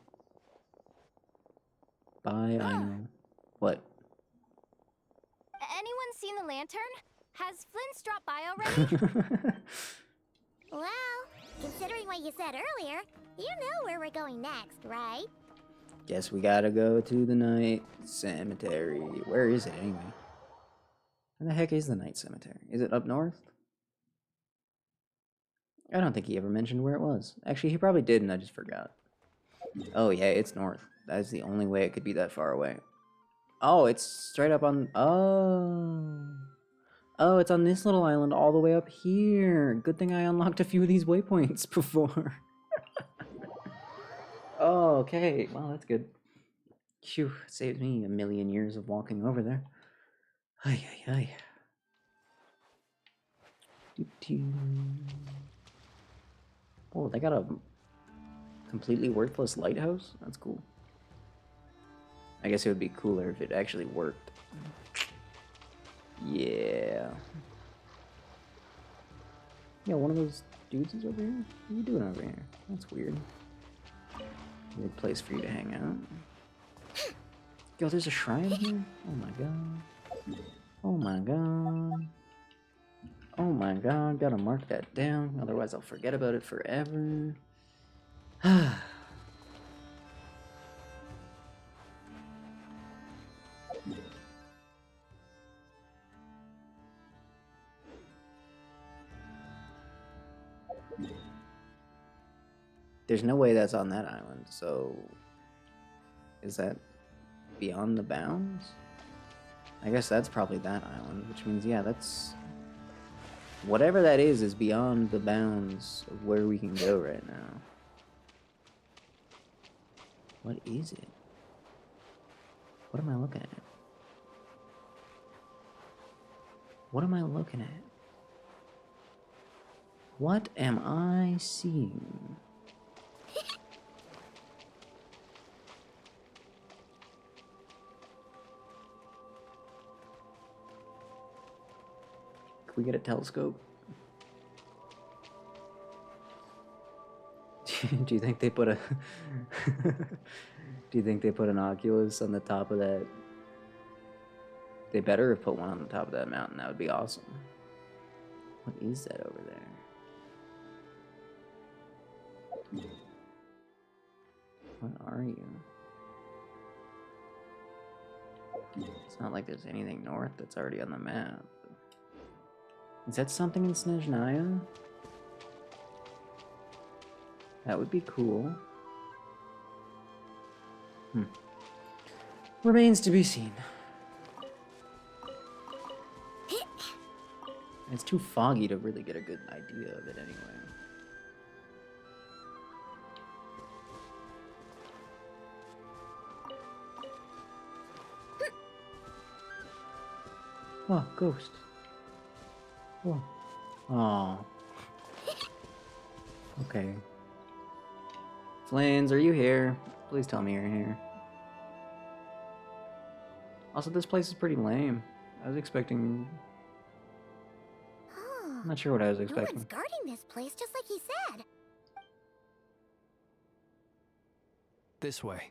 Bye, Aino. What?
Anyone seen the lantern? Has Flint's dropped by already?
Well, considering what you said earlier, you know where we're going next, right?
Guess we gotta go to the night cemetery. Where is it anyway? Where the heck is the night cemetery? Is it up north? I don't think he ever mentioned where it was. Actually, he probably did and I just forgot. Oh yeah, it's north. That is the only way it could be that far away. Oh, it's straight up on... Oh. Oh, it's on this little island all the way up here. Good thing I unlocked a few of these waypoints before. Oh, okay. Well, that's good. Phew, saved me a million years of walking over there. Ay, ay, ay. Oh, they got a completely worthless lighthouse? That's cool. I guess it would be cooler if it actually worked. Yeah. Yeah, one of those dudes is over here? What are you doing over here? That's weird. Weird place for you to hang out. Yo, there's a shrine here? Oh my god. Oh my god. Oh my god, gotta mark that down, otherwise I'll forget about it forever. There's no way that's on that island, so... Is that beyond the bounds? I guess that's probably that island, which means, yeah, that's... Whatever that is beyond the bounds of where we can go right now. What is it? What am I looking at? What am I looking at? What am I seeing? Can we get a telescope? Do you think they put a... Do you think they put an Oculus on the top of that? They better have put one on the top of that mountain. That would be awesome. What is that over there? What are you? It's not like there's anything north that's already on the map. Is that something in Snezhnaya? That would be cool. Remains to be seen. It's too foggy to really get a good idea of it anyway. Oh, ghost. Oh. Oh. Okay. Flans, are you here? Please tell me you're here. Also, this place is pretty lame. I was expecting... I'm not sure what I was expecting.
No one's guarding this place, just like he said.
This way.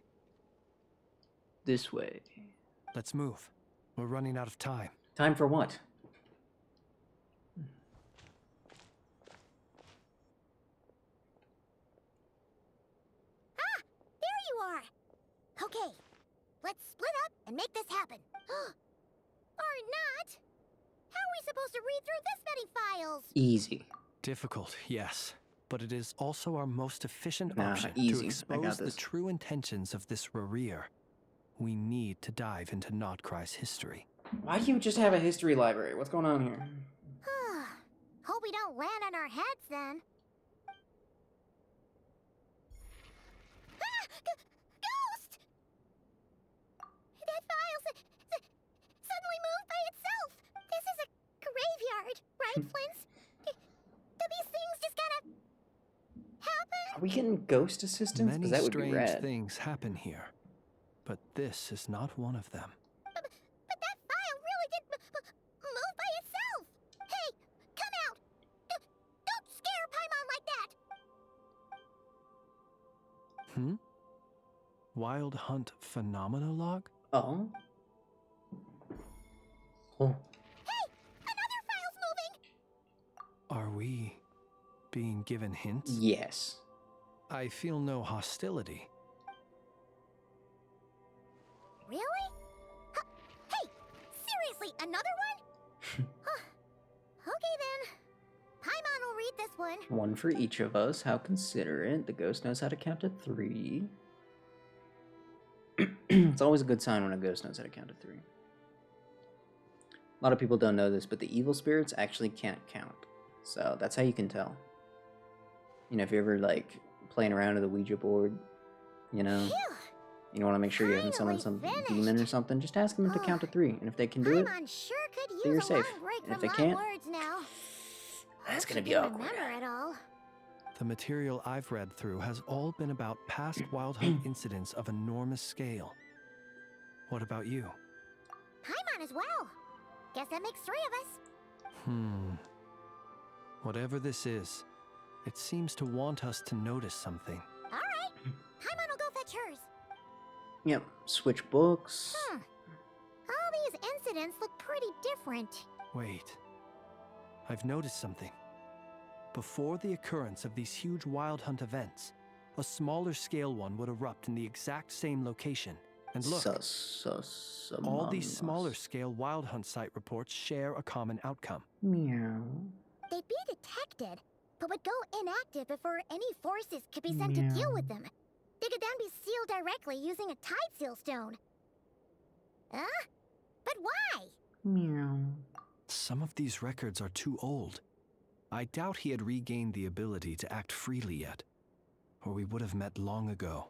This way.
Let's move. We're running out of time.
Time for what?
Ah! There you are! Okay, let's split up and make this happen. Or not! How are we supposed to read through this many files?
Easy.
Difficult, yes. But it is also our most efficient
Nah,
option
easy.
to
I
expose
got
the
this.
true intentions of this Rereer. We need to dive into Nod Krai's history.
Why do you just have a history library? What's going on here?
Hope we don't land on our heads then. Ah! Ghost! That file suddenly moved by itself. This is a graveyard, right, Flint? Do these things just kind of happen?
Are we getting ghost assistance?
Many
Because that would be
strange
rad.
things happen here, but this is not one of them.
But that file really did move by itself. Hey, come out! Don't scare Paimon like that.
Hmm? Wild Hunt Phenomenologue?
Oh? Oh.
Hey, another file's moving.
Are we being given hints?
Yes.
I feel no hostility.
Really? Hey, seriously, another one? Okay then. Paimon will read this one.
One for each of us. How considerate. The ghost knows how to count to 3. It's always a good sign when a ghost knows how to count to 3. A lot of people don't know this, but the evil spirits actually can't count. So that's how you can tell. You know, if you're ever like playing around with a Ouija board, you know, you want to make sure you haven't summoned some demon or something, just ask them to count to 3. And if they can do it,
Sure could
then you're
use a
safe.
long break
And if
from
they can't,
words now.
that's
Hope
gonna
you
be
can
awkward.
Remember it all.
The material I've read through has all been about past Wild Hunt incidents of enormous scale. What about you?
Paimon as well. Guess that makes 3 of us.
Whatever this is, it seems to want us to notice something.
All right. Paimon will go fetch hers.
Yep, switch books.
All these incidents look pretty different.
Wait. I've noticed something. Before the occurrence of these huge Wild Hunt events, a smaller scale one would erupt in the exact same location. And look, all these smaller scale Wild Hunt site reports share a common outcome.
Meow.
They'd be detected, but would go inactive before any forces could be sent to deal with them. They could then be sealed directly using a tide seal stone. But why?
Meow.
Some of these records are too old. I doubt he had regained the ability to act freely yet, or we would have met long ago.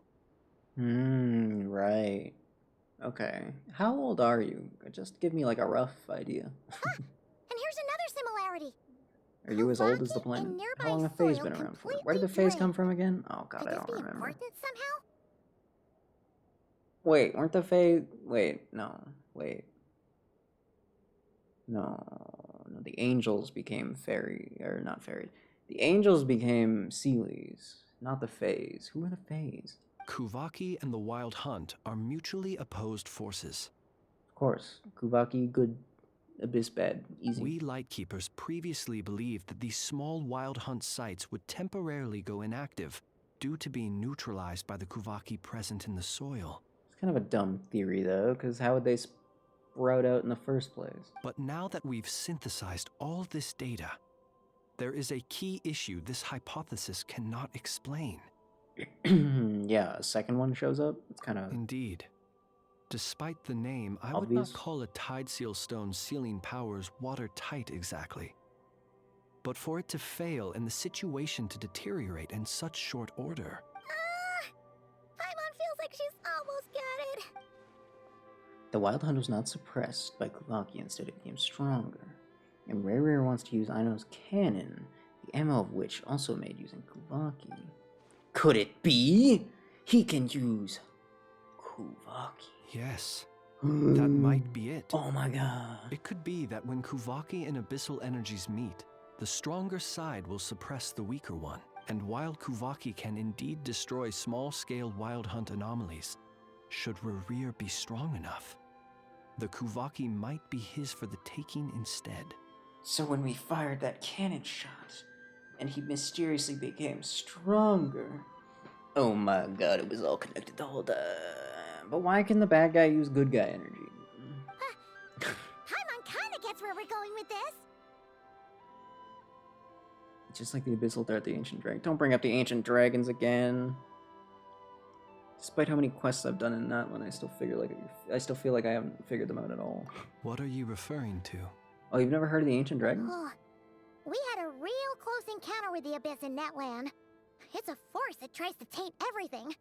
Right. Okay. How old are you? Just give me like a rough idea.
And here's another similarity.
Are you as old as the planet? How long have Fays been around for? Where did the Fays come from again? Oh god, I don't remember.
Important somehow?
Wait, weren't the Fays... Wait, no. Wait. No, the angels became fairy, or not fairy. The angels became Sealies, not the Fays. Who are the Fays?
Kuvaki and the Wild Hunt are mutually opposed forces.
Of course. Kuvaki, good. Abyss, bad. Easy.
We Lightkeepers previously believed that these small Wild Hunt sites would temporarily go inactive due to being neutralized by the Kuvaki present in the soil.
It's kind of a dumb theory, though, because how would they sprout out in the first place?
But now that we've synthesized all this data, there is a key issue this hypothesis cannot explain.
Yeah, a second one shows up? It's kind of...
Indeed. Despite the name, I would not call a Tide Seal Stone's sealing powers watertight exactly. But for it to fail and the situation to deteriorate in such short order...
Paimon feels like she's almost got it.
The Wild Hunt was not suppressed by Kuvaki, instead it became stronger. And Rare wants to use Aino's cannon, the ammo of which also made using Kuvaki. Could it be? He can use Kuvaki.
Yes, that might be it.
Oh my god.
It could be that when Kuvaki and Abyssal energies meet, the stronger side will suppress the weaker one. And while Kuvaki can indeed destroy small-scale Wild Hunt anomalies, should Rerir be strong enough, the Kuvaki might be his for the taking instead.
So when we fired that cannon shot, and he mysteriously became stronger... Oh my god, it was all connected the whole time. But why can the bad guy use good guy energy?
Paimon kinda gets where we're going with this.
It's just like the Abyssal Threat, the Ancient Dragon. Don't bring up the Ancient Dragons again. Despite how many quests I've done in that one, I still feel like I haven't figured them out at all.
What are you referring to?
Oh, you've never heard of the Ancient Dragons?
We had a real close encounter with the Abyss in Netland. It's a force that tries to taint everything.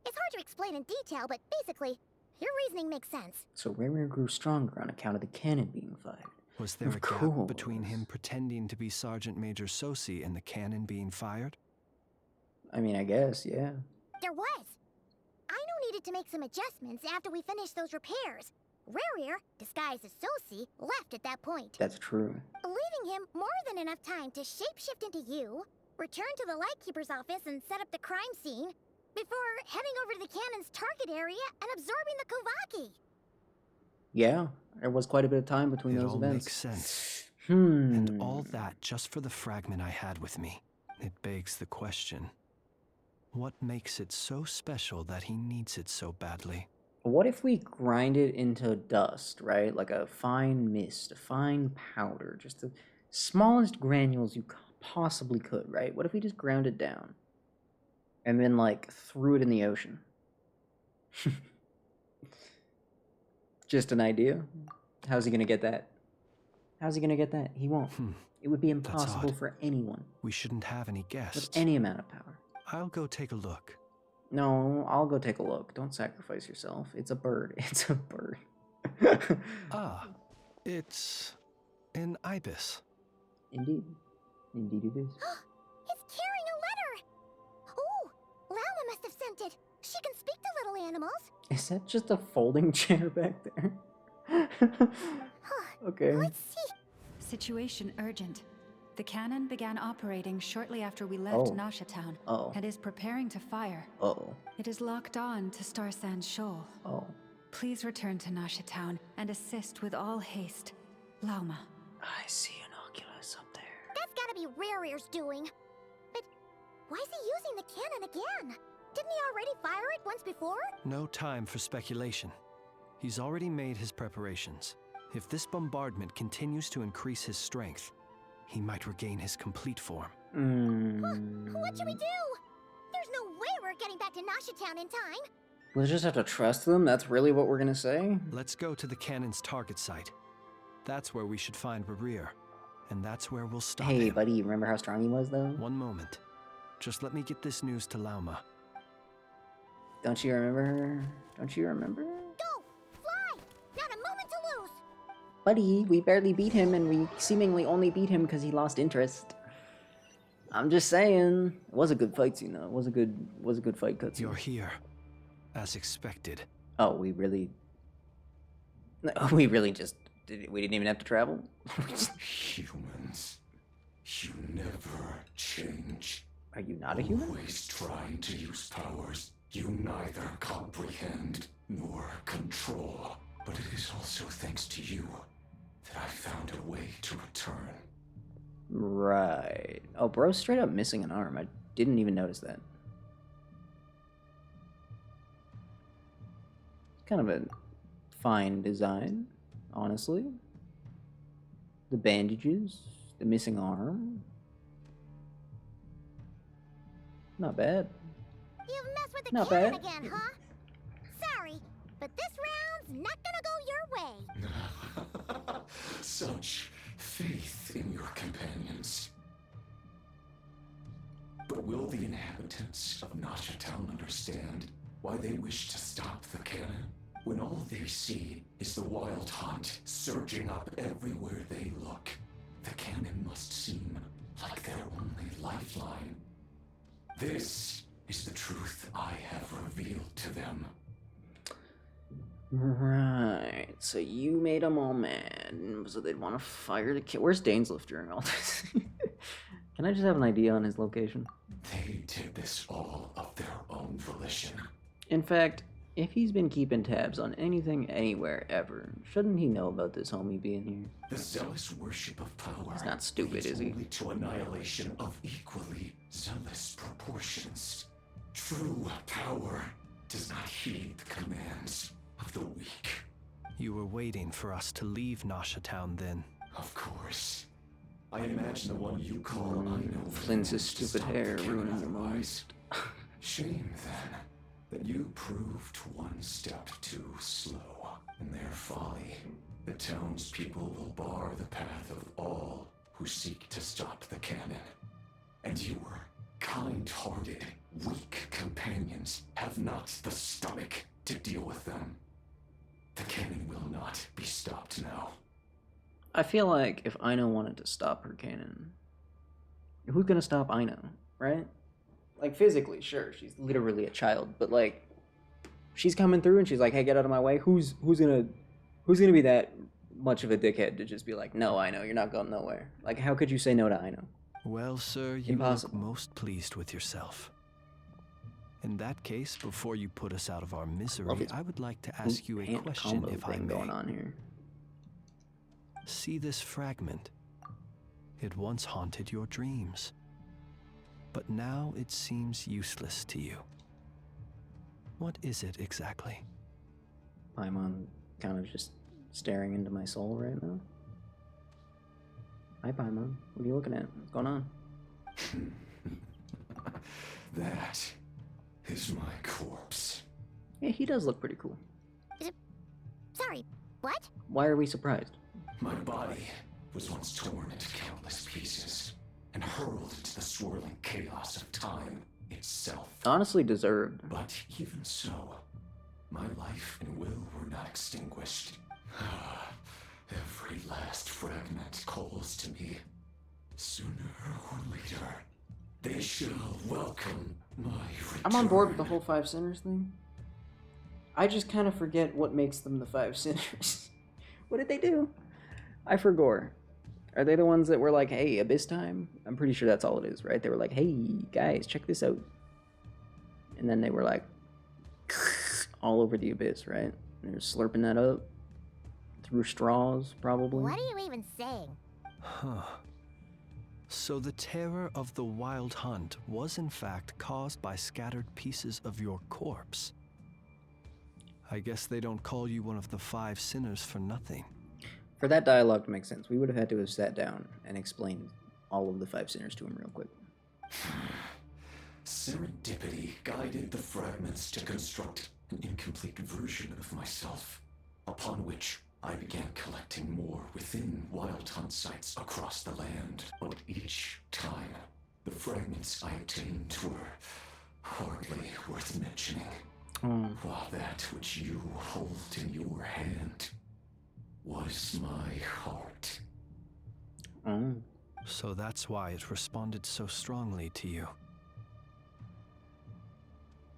It's hard to explain in detail, but basically, your reasoning makes sense.
So Rare grew stronger on account of the cannon being fired.
Was there a gap between him pretending to be Sergeant Major Sosi and the cannon being fired?
I mean, I guess, yeah.
There was. Aino needed to make some adjustments after we finished those repairs. Rare, disguised as Sosi, left at that point.
That's true.
Leaving him more than enough time to shapeshift into you, return to the Lightkeeper's office and set up the crime scene, before heading over to the cannon's target area and absorbing the Kuvaki.
Yeah, there was quite a bit of time between those
all
events.
Makes sense. And all that just for the fragment I had with me. It begs the question, what makes it so special that he needs it so badly?
What if we grind it into dust, right? Like a fine mist, a fine powder, just the smallest granules you possibly could, right? What if we just ground it down? And then, like, threw it in the ocean? Just an idea. How's he gonna get that? How's he gonna get that? He won't. It would be
That's
impossible
odd.
for anyone
We shouldn't have any guests.
with any amount of power.
I'll go take a look.
No, I'll go take a look. Don't sacrifice yourself. It's a bird. It's a bird.
Ah, it's an ibis.
Indeed. Indeed it is.
It's carrying a letter! Oh, Lala must have sent it. She can speak to little animals.
Is that just a folding chair back there? Okay.
Let's see.
Situation urgent. The cannon began operating shortly after we left
Oh.
Nasha Town
Oh.
and is preparing to fire.
Uh-oh.
It is locked on to Star Sand Shoal.
Oh.
Please return to Nasha Town and assist with all haste. Lauma.
I see an Oculus up there.
That's gotta be Rare's doing. But why is he using the cannon again? Didn't he already fire it once before?
No time for speculation. He's already made his preparations. If this bombardment continues to increase his strength, he might regain his complete form.
What should we do? There's no way we're getting back to Nasha Town in time.
We'll just have to trust them? That's really what we're gonna say?
Let's go to the cannon's target site. That's where we should find Rarir. And that's where we'll stop
Hey,
him.
buddy, you remember how strong he was, though?
One moment. Just let me get this news to Lauma.
Don't you remember? Don't you remember?
Go! Fly! Not a moment to lose!
Buddy, we barely beat him, and we seemingly only beat him because he lost interest. I'm just saying. It was a good fight scene, though. It was a good fight cutscene.
You're here. As expected.
Oh, we really... No, we really just... We didn't even have to travel?
Humans, you never change.
Are you not a human?
Always trying to use powers you neither comprehend nor control. But it is also thanks to you that I found a way to return.
Right. Oh, bro's straight up missing an arm. I didn't even notice that. Kind of a fine design, honestly. The bandages, the missing arm. Not bad.
You've messed with the
Not
cannon
bad.
again, huh? Sorry, but this round's not gonna go your way.
Such faith in your companions. But will the inhabitants of Nasha Town understand why they wish to stop the cannon? When all they see is the wild hunt surging up everywhere they look, the cannon must seem like their only lifeline. This is the truth I have revealed to them.
Right. So you made them all mad, so they'd want to fire the kid. Where's Dainsliff during all this? Can I just have an idea on his location?
They did this all of their own volition.
In fact, if he's been keeping tabs on anything anywhere ever, shouldn't he know about this homie being here?
The zealous worship of power.
He's not stupid, is he?
Only to annihilation of equally zealous proportions. True power does not heed the commands of the weak.
You were waiting for us to leave Nasha Town then.
Of course. I imagine the one you call unknown.
Flynn's stupid hair ruining your mind.
Shame then that you proved one step too slow. In their folly, the townspeople will bar the path of all who seek to stop the cannon. And your kind-hearted, weak companions have not the stomach to deal with them. The cannon will not be stopped now.
I feel like if Aino wanted to stop her cannon, who's gonna stop Aino, right? Like, physically, sure, she's literally a child, but like, she's coming through and she's like, hey, get out of my way. Who's gonna be that much of a dickhead to just be like, no, Aino, you're not going nowhere? Like, how could you say no to Aino?
Well, sir, you
Impossible.
look most pleased with yourself. In that case, before you put us out of our misery, I would like to ask you a question, if I may.
Going on here.
See this fragment? It once haunted your dreams. But now it seems useless to you. What is it exactly?
Paimon kind of just staring into my soul right now. Hi, Paimon. What are you looking at? What's going on?
That is my corpse.
Yeah, he does look pretty cool.
Sorry, What?
Why are we surprised?
My body was once torn into countless pieces and hurled into the swirling chaos of time itself.
Honestly deserved.
But even so, my life and will were not extinguished. Every last fragment calls to me. Sooner or later, they shall welcome my return.
I'm on board with the whole 5 sinners thing. I just kind of forget what makes them the 5 sinners. What did they do? I forgot. Are they the ones that were like, hey, abyss time? I'm pretty sure that's all it is, right? They were like, hey, guys, check this out. And then they were like, all over the abyss, right? And they're slurping that up. Through straws, probably.
What are you even saying?
Huh. So the terror of the Wild Hunt was in fact caused by scattered pieces of your corpse. I guess they don't call you one of the 5 sinners for nothing.
For that dialogue to make sense, we would have had to have sat down and explained all of the 5 sinners to him real quick.
Serendipity guided the fragments to construct an incomplete version of myself, upon which I began collecting more within Wild Hunt sites across the land. But each time, the fragments I obtained were hardly worth mentioning. While that which you hold in your hand was my heart.
So that's why it responded so strongly to you.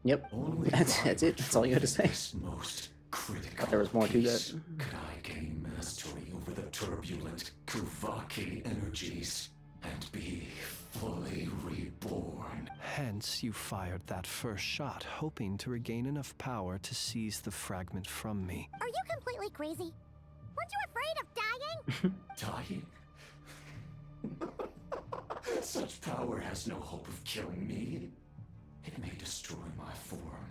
Yep, that's it. That's all you had to say.
Most critical.
Thought there was more to that.
Could I gain mastery over the turbulent Kuvaki energies and be fully reborn?
Hence, you fired that first shot, hoping to regain enough power to seize the fragment from me.
Are you completely crazy? Weren't you afraid of dying?
Dying? Such power has no hope of killing me. It may destroy my form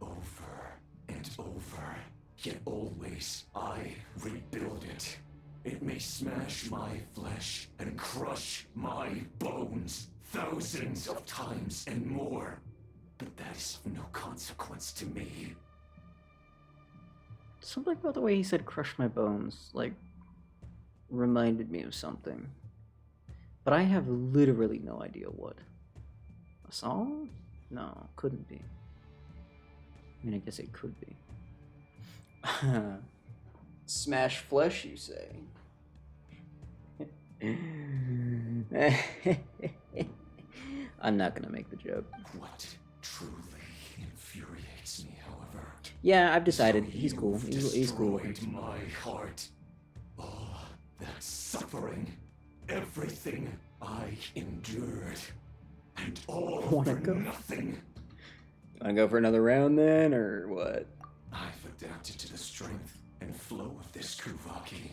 over and over, yet always I rebuild it. It may smash my flesh and crush my bones thousands of times and more, but that is of no consequence to me.
Something about the way he said crush my bones, like, reminded me of something. But I have literally no idea what. A song? No, couldn't be. I mean, I guess it could be. Smash flesh, you say? I'm not gonna make the joke.
What truly infuriates me, however.
Yeah, I've decided. He's cool. He's cool.
Destroyed my heart. All that suffering. Everything I endured. And all
Wanna
for
go?
nothing.
Wanna go for another round then, or what?
I've adapted to the strength and flow of this Kuvaki.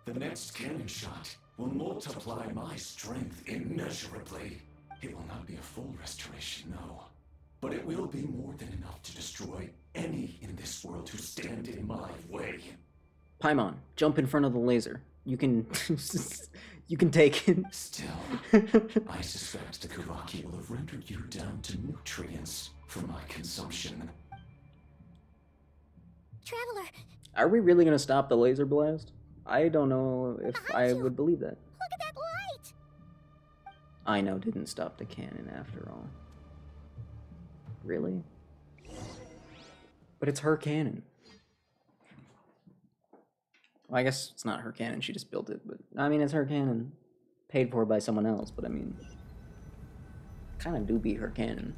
The next cannon shot will multiply my strength immeasurably. It will not be a full restoration, no. But it will be more than enough to destroy any in this world who stand in my way.
Paimon, jump in front of the laser. You can... you can take it.
Still, I suspect the Kuvaki will have rendered you down to nutrients for my consumption.
Traveler,
Are we really gonna stop the laser blast? I don't know if I would believe that.
look at that light!
I know didn't stop the cannon after all. Really? But it's her cannon. Well, I guess it's not her cannon, she just built it, but I mean, it's her cannon. Paid for by someone else, but I mean, kind of do be her cannon.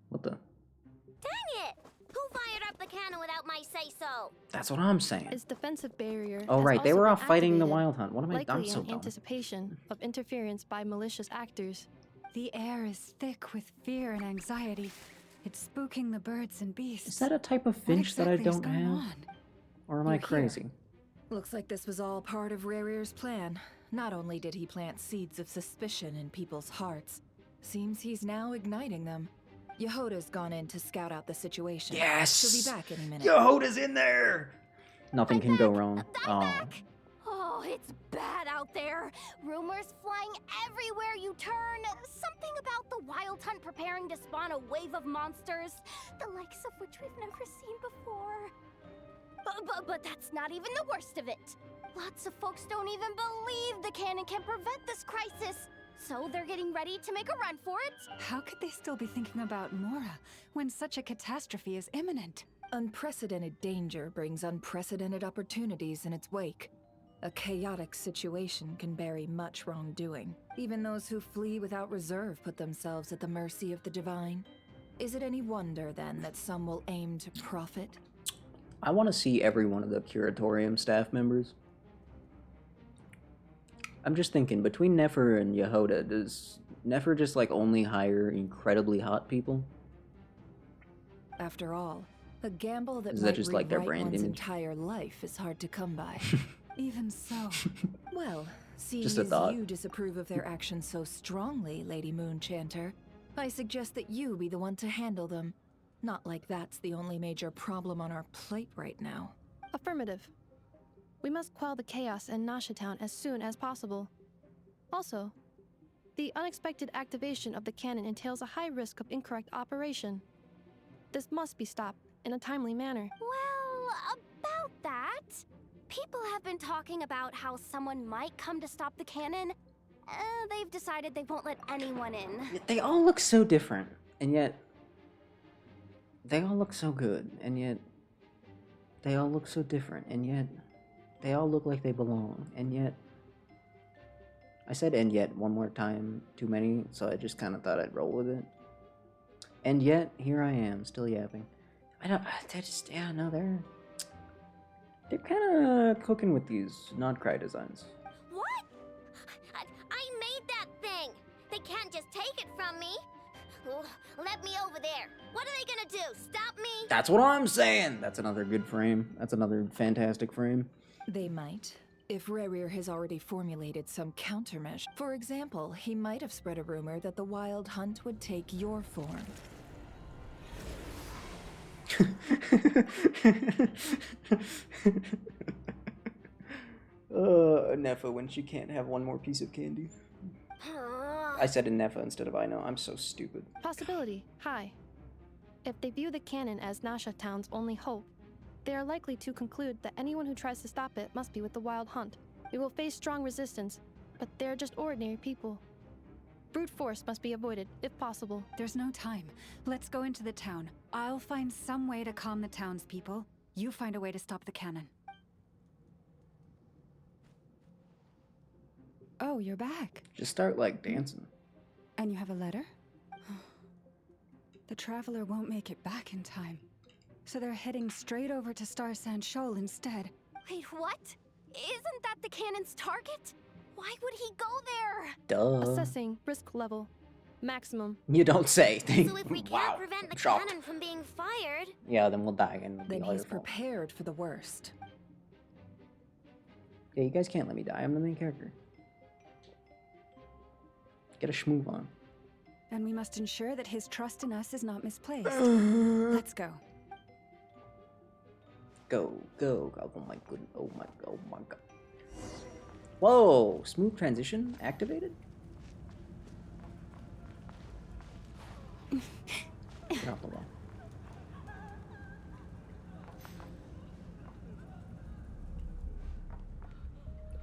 What the?
Dang it! Who fired up the cannon without my say-so?
That's what I'm saying.
Its defensive barrier.
Oh,
has
right, they
also
were
been
off fighting the
activated,
Wild Hunt. What am I? I'm
likely
so
in
dumb.
anticipation of interference by malicious actors.
The air is thick with fear and anxiety. It's spooking the birds and beasts.
Is that a type of
What
finch that I
exactly is
don't
going
have?
on?
Or am I
You're here.
crazy?
Looks like this was all part of Rarear's plan. Not only did he plant seeds of suspicion in people's hearts, seems he's now igniting them. Yehoda's gone in to scout out the situation.
Yes!
She'll be back any minute.
Yehoda's in there! Nothing can go wrong. Oh.
Oh, it's bad out out there. Rumors flying everywhere you turn. Something about the Wild Hunt preparing to spawn a wave of monsters, the likes of which we've never seen before. But that's not even the worst of it. Lots of folks don't even believe the cannon can prevent this crisis. So they're getting ready to make a run for it.
How could they still be thinking about Mora when such a catastrophe is imminent?
Unprecedented danger brings unprecedented opportunities in its wake. A chaotic situation can bury much wrongdoing. Even those who flee without reserve put themselves at the mercy of the divine. Is it any wonder, then, that some will aim to profit?
I want to see every one of the Curatorium staff members. I'm just thinking, between Nefer and Yehoda, does Nefer just, like, only hire incredibly hot people?
After all, a gamble that
Is
might
that just, like, their
rewrite
brand
one's
image?
entire life is hard to come by.
Even so.
Well, seeing
Just a
as
thought.
you disapprove of their actions so strongly, Lady Moonchanter, I suggest that you be the one to handle them. Not like that's the only major problem on our plate right now.
Affirmative. We must quell the chaos in Nasha Town as soon as possible. Also, the unexpected activation of the cannon entails a high risk of incorrect operation. This must be stopped in a timely manner.
Well, about that, people have been talking about how someone might come to stop the cannon. They've decided they won't let anyone in.
They all look so different, and yet they all look so good, and yet they all look so different, and yet they all look like they belong, and yet I said "and yet" one more time too many, so I just kind of thought I'd roll with it. And yet here I am, still yapping. Yeah, no, they're kind of cooking with these Nod Krai designs.
What? I made that thing. They can't just take it from me. Let me over there. What are they gonna do? Stop me?
That's what I'm saying. That's another good frame. That's another fantastic frame.
They might, if Rerir has already formulated some countermeasure. For example, he might have spread a rumor that the Wild Hunt would take your form.
Nefa when she can't have one more piece of candy. I said in Nefa instead of I know. I'm so stupid.
Possibility high. If they view the cannon as Nasha Town's only hope, they are likely to conclude that anyone who tries to stop it must be with the Wild Hunt. We will face strong resistance, but they're just ordinary people. Brute force must be avoided, if possible.
There's no time. Let's go into the town. I'll find some way to calm the townspeople. You find a way to stop the cannon. Oh, you're back.
Just start like dancing.
And you have a letter? The traveler won't make it back in time. So they're heading straight over to Star Sand Shoal instead.
Wait, what? Isn't that the cannon's target? Why would he go there?
Duh.
Assessing risk level. Maximum.
You don't say.
So if we can't
Wow.
prevent the
Shocked.
cannon from being fired...
Yeah, then we'll die and it'll
Then
be all
he's
your fault.
prepared for the worst.
Yeah, you guys can't let me die. I'm the main character. Get a schmoove on.
And we must ensure that his trust in us is not misplaced. Let's go.
Go, go, go. Oh my goodness. Oh my god. Whoa! Smooth transition activated? Get off the wall.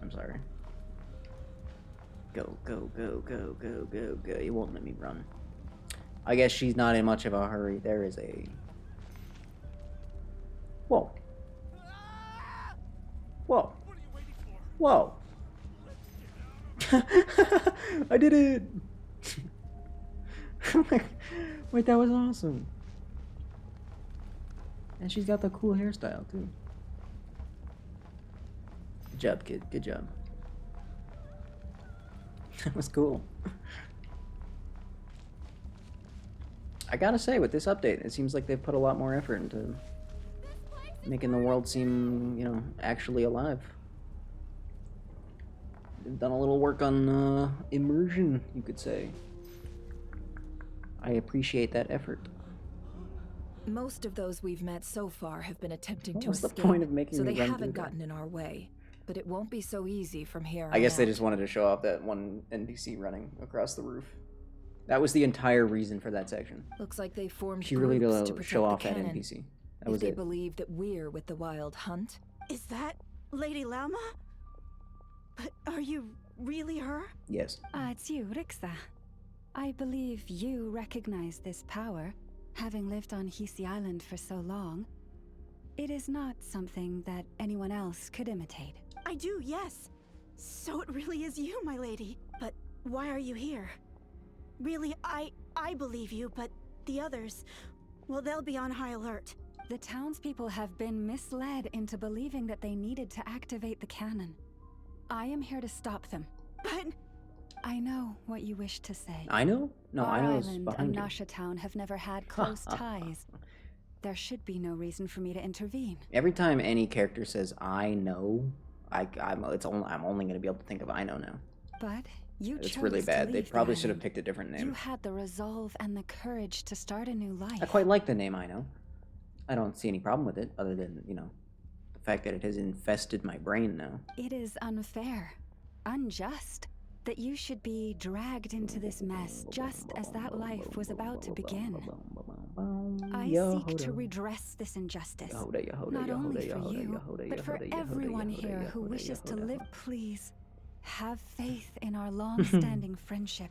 I'm sorry. Go, go, go, go, go, go, go. It won't let me run. I guess she's not in much of a hurry. There is a... Whoa. Whoa. Whoa. I did it! Wait, that was awesome. And she's got the cool hairstyle, too. Good job, kid. Good job. That was cool. I gotta say, with this update, it seems like they've put a lot more effort into making the world seem, you know, actually alive. They've done a little work on immersion, you could say. I appreciate that effort.
Most of those we've met so far have been attempting
What
to
was the
escape,
point of making
so
me
they
run
haven't
through that?
gotten in our way. but it won't be so easy from here
I guess
on
they
out.
just wanted to show off that one NPC running across the roof. That was the entire reason for that section.
Looks like they formed
Purely
groups to
to
protect
show off
the
that
cannon.
NPC. That
If
was
they
it.
believe that we're with the Wild Hunt.
Is that Lady Lama? But are you really her?
Yes.
It's you, Rixa. I believe you recognize this power, having lived on Hisi Island for so long. It is not something that anyone else could imitate.
I do, yes. So it really is you, my lady. But why are you here? Really, I believe you, but the others, well, they'll be on high alert.
The townspeople have been misled into believing that they needed to activate the cannon. I am here to stop them.
But
I know what you wish to say.
I know? No,
Our
I know is
island
behind
and
you.
Nasha Town have never had close ties. There should be no reason for me to intervene.
Every time any character says "I know," I'm only going to be able to think of "I know" now.
But you
It's
chose
really
to
bad. They
leave the
probably should have
island.
picked a different
You
name.
had the resolve and the courage to start a new life.
I quite like the name "I know." I don't see any problem with it, other than, you know, the fact that it has infested my brain now.
It is unfair, unjust, that you should be dragged into this mess just as that life was about to begin. I seek to redress this injustice, not only for you, but for everyone here who wishes to live. Please, have faith in our long-standing friendship,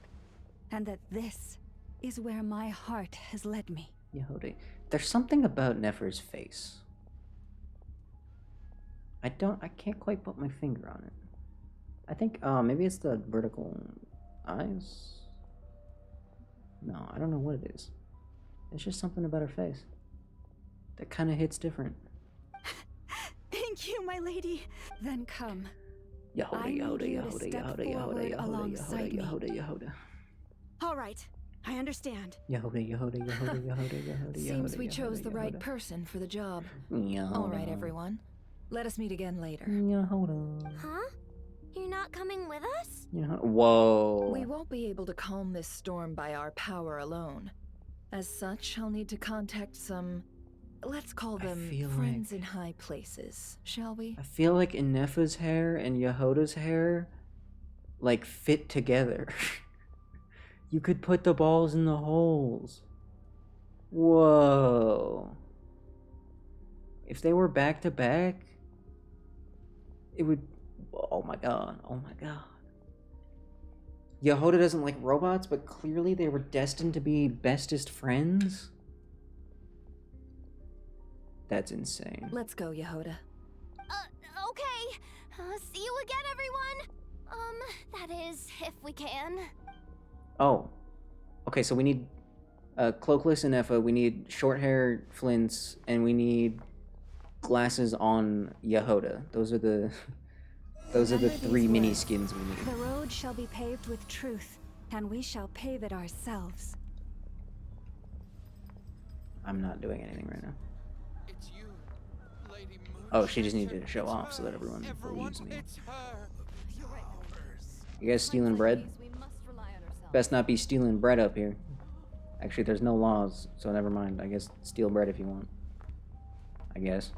and that this is where my heart has led me.
Yehode. There's something about Nefer's face. I can't quite put my finger on it. I think, maybe it's the vertical eyes? No, I don't know what it is. It's just something about her face that kind of hits different.
thank you, my lady.
Then come.
Yehode,
I need
Yehode,
you to
Yehode,
step
Yehode, Yehode,
forward
Yehode,
alongside me.
Yehode, Yehode.
All right, I understand.
Yehode, Yehode, Yehode, Yehode, Yehode.
Seems we
Yehode,
chose
Yehode,
the right
Yehode.
person for the job.
Yehode.
All right, everyone. Let us meet again later.
Yehode.
Huh? You're not coming with us?
Yehode. Whoa.
We won't be able to calm this storm by our power alone. As such, I'll need to contact some, let's call them
feel
friends in high places, shall we?
I feel like Inefa's hair and Yehoda's hair, like, fit together. You could put the balls in the holes. Whoa. If they were back to back, it would... Oh my god. Oh my god. Yehoda doesn't like robots, but clearly they were destined to be bestest friends? That's insane.
Let's go, Yehoda.
Okay. See you again, everyone. That is, if we can.
Oh. Okay, so we need Cloakless and Effa, we need short hair Flints, and we need glasses on Yehoda. Those are the
Remember
three
these
mini
words.
skins we need.
The road shall be paved with truth, and we shall pave it ourselves.
I'm not doing anything right now. Oh, she just needed to show off so that everyone believes me. You guys stealing bread? Best not be stealing bread up here. Actually, there's no laws, so never mind. I guess steal bread if you want. I guess.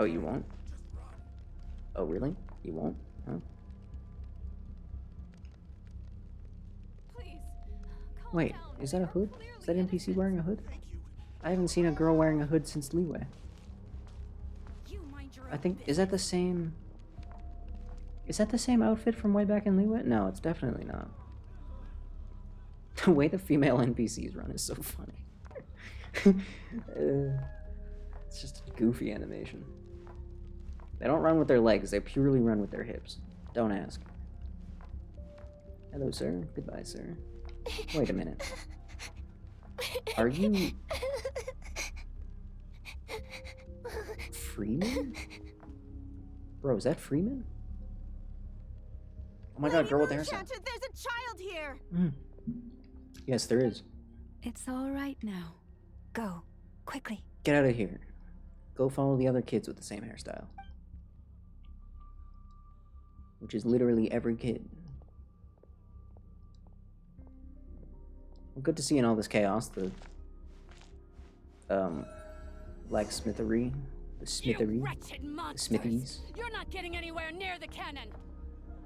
Oh, you won't? Oh, really? You won't? Huh? Wait, is that a hood? Is that NPC wearing a hood? I haven't seen a girl wearing a hood since Leeway. I think, is that the same... Is that the same outfit from way back in Leeway? No, it's definitely not. The way the female NPCs run is so funny. It's just a goofy animation. They don't run with their legs, they purely run with their hips. Don't ask. Hello, sir. Goodbye, sir. Wait a minute. Are you... Freeman? Bro, is that Freeman? Oh my god, girl with the hairstyle.
Enchanted, there's a child here.
Yes, there is.
It's all right now. Go, quickly.
Get out of here. Go follow the other kids with the same hairstyle. Which is literally every kid. Well, good to see in all this chaos the blacksmithery, the smithery,
You wretched
the
monsters!
smithies.
You're not getting anywhere near the cannon.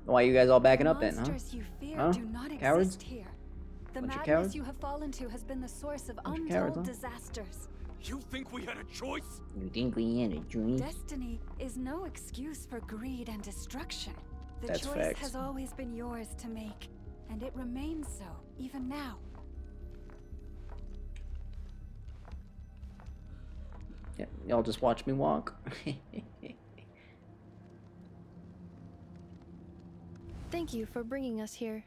Why are you guys all backing up then, huh?
Monsters you fear
Huh?
do not
Cowards?
exist here. The
Bunch of
madness
cowards?
you have fallen to has been the source of
Bunch of
untold
cowards, huh?
disasters.
You think we had a choice?
You think we had a choice?
Destiny is no excuse for greed and destruction. The
That's
choice
facts.
has always been yours to make, and it remains so, even now.
Yeah, y'all just watch me walk.
Thank you for bringing us here.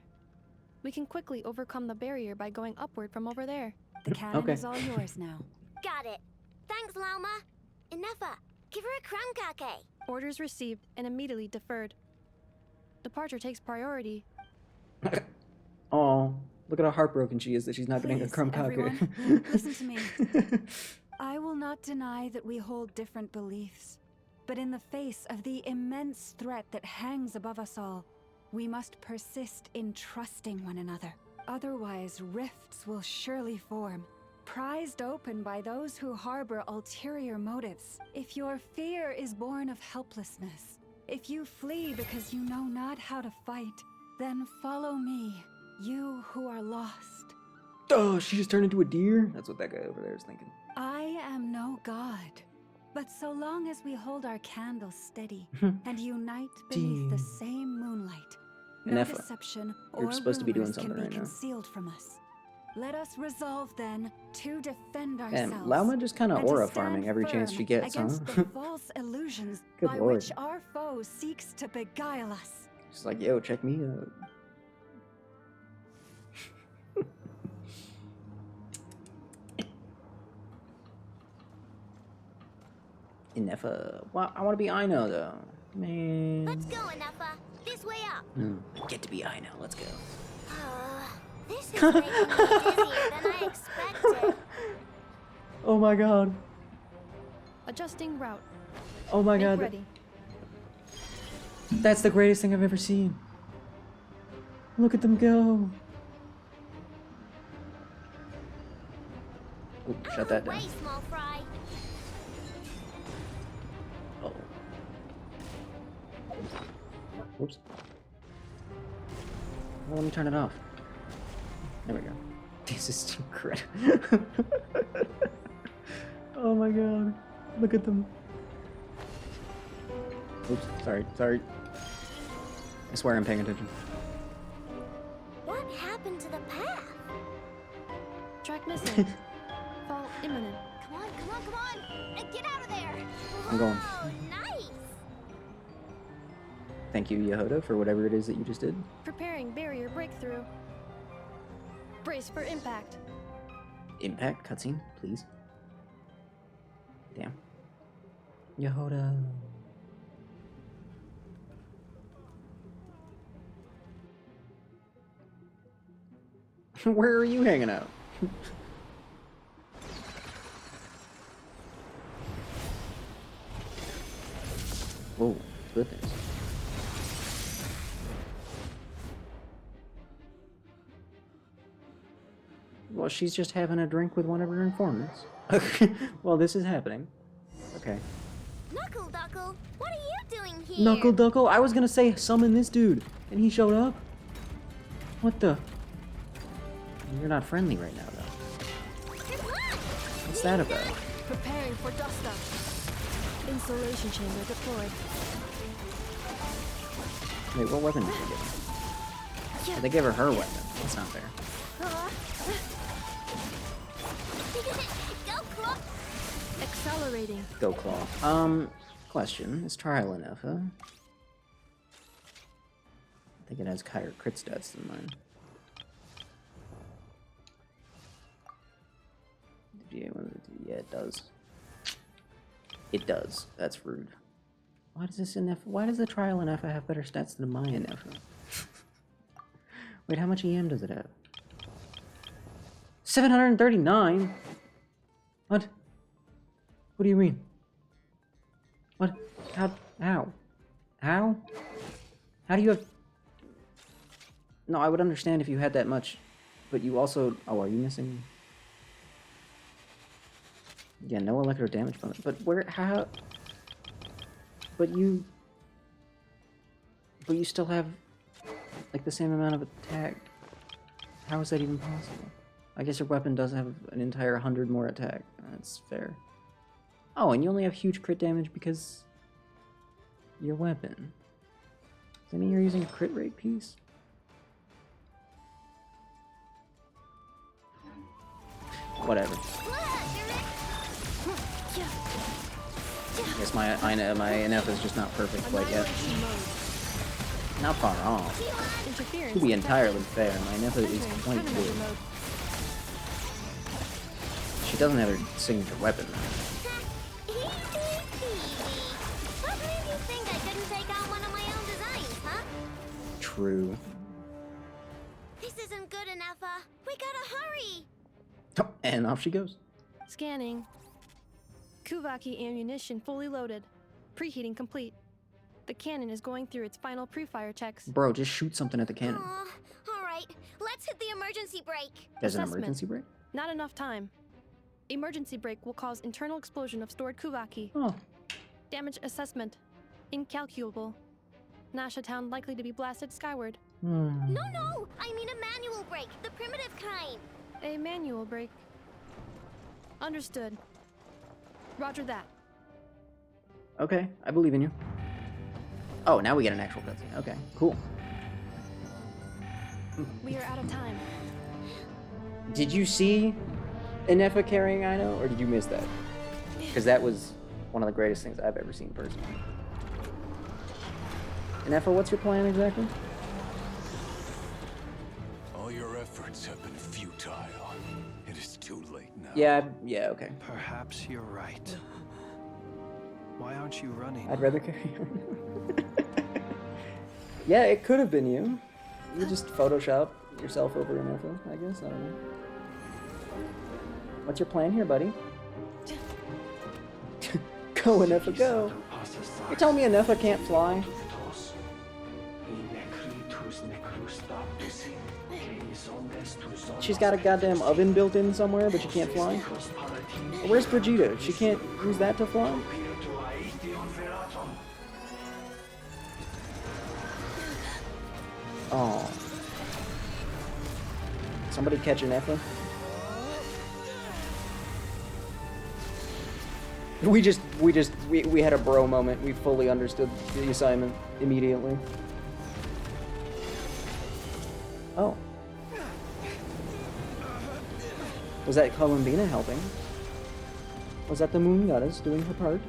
We can quickly overcome the barrier by going upward from over there.
The cannon
Okay.
is all yours now.
Got it. Thanks, Lauma. Inefa, give her a crumbcake.
Orders received and immediately deferred. Departure takes priority.
Oh, look at how heartbroken she is that she's not getting a
Please,
crumb cocker.
everyone, listen to me. I will not deny that we hold different beliefs, but in the face of the immense threat that hangs above us all, we must persist in trusting one another. Otherwise, rifts will surely form, prized open by those who harbor ulterior motives. If your fear is born of helplessness, if you flee because you know not how to fight, then follow me, you who are lost.
Oh, she just turned into a deer? That's what that guy over there is thinking.
I am no god, but so long as we hold our candles steady and unite beneath the same moonlight, no
Inefa,
deception
you're
or
supposed to be doing
rumors
something
can be
right now.
concealed from us. Let us resolve then to defend
And
ourselves.
Lauma just kind of
and to
aura
stand
farming every chance she
firm
gets, huh?
against the false illusions
Good
by
lord.
which our foe seeks to beguile us.
She's like, yo, check me out. Inefa. Well, I want to be Aino, though. Man.
Let's go, Inefa. This way up.
Get to be Aino. Let's go.
This is making me dizzier than I expected.
Oh my god.
Adjusting route.
Oh my
Make
god.
ready.
That's the greatest thing I've ever seen. Look at them go. Ooh, shut that down.
Way, small fry.
Oh. Whoops. Well, let me turn it off. There we go. This is incredible. Oh my god. Look at them. Oops. Sorry. I swear I'm paying attention.
What happened to the path?
Track missing. Fall imminent.
Come on. Get out of there.
I'm going.
Oh, nice.
Thank you, Yehoda, for whatever it is that you just did.
Preparing barrier breakthrough. Brace for impact.
Impact cutscene, please. Damn. Yehoda. Where are you hanging out? Whoa, goodness. Well, she's just having a drink with one of her informants. Well, this is happening. Okay.
Knuckle Duckle, what are you doing here?
Knuckle Duckle? I was gonna say summon this dude, and he showed up? What the? You're not friendly right now, though. What's that about?
Preparing for dust up. Insulation chamber deployed.
Wait, what weapon did they give her? They gave her weapon. That's not fair.
Go, Claw.
Accelerating.
Go Claw. Question. Is trial enough, huh? I think it has higher crit stats than mine. Yeah, it does. It does. That's rude. Why does this NF? Why does the trial NF have better stats than my NF? Wait, how much EM does it have? 739. What? What do you mean? What? How? How? How? How do you have? No, I would understand if you had that much, but you also. Oh, are you missing? Yeah, no electro damage bonus. But where, how? But you still have, like, the same amount of attack. How is that even possible? I guess your weapon does have an entire 100 more attack. That's fair. Oh, and you only have huge crit damage because your weapon. Does that mean you're using a crit rate piece? Whatever. I guess my NF is just not perfect quite yet. Not far off. To be entirely fair, my NF is quite good. She doesn't have her signature weapon though. True.
This isn't good enough. We gotta hurry.
Oh, and off she goes.
Scanning. Kuvaki ammunition fully loaded. Preheating complete. The cannon is going through its final pre-fire checks.
Bro, just shoot something at the cannon.
Alright, let's hit the emergency brake.
There's an emergency brake?
Not enough time. Emergency brake will cause internal explosion of stored Kuvaki.
Oh.
Damage assessment. Incalculable. Nasha Town likely to be blasted skyward.
No, I mean a manual brake, the primitive kind.
A manual brake. Understood. Roger that.
Okay, I believe in you. Oh, now we get an actual cutscene. Okay, cool.
We are out of time.
Did you see Inefa carrying Ino, or did you miss that? Because that was one of the greatest things I've ever seen personally. Inefa, what's your plan exactly?
All your efforts have been futile. It is too late now.
Yeah, okay.
Perhaps you're right. Why aren't you running?
I'd rather carry her. Yeah, it could have been you. You just Photoshop yourself over Inefa, I guess. I don't know. What's your plan here, buddy? Go, Inefa, go! You're telling me Inefa can't fly? She's got a goddamn oven built in somewhere, but she can't fly? Where's Brigitte? She can't use that to fly? Oh. Somebody catch Inefa? We had a bro moment. We fully understood the assignment immediately. Oh. Was that Columbina helping? Was that the moon goddess doing her part?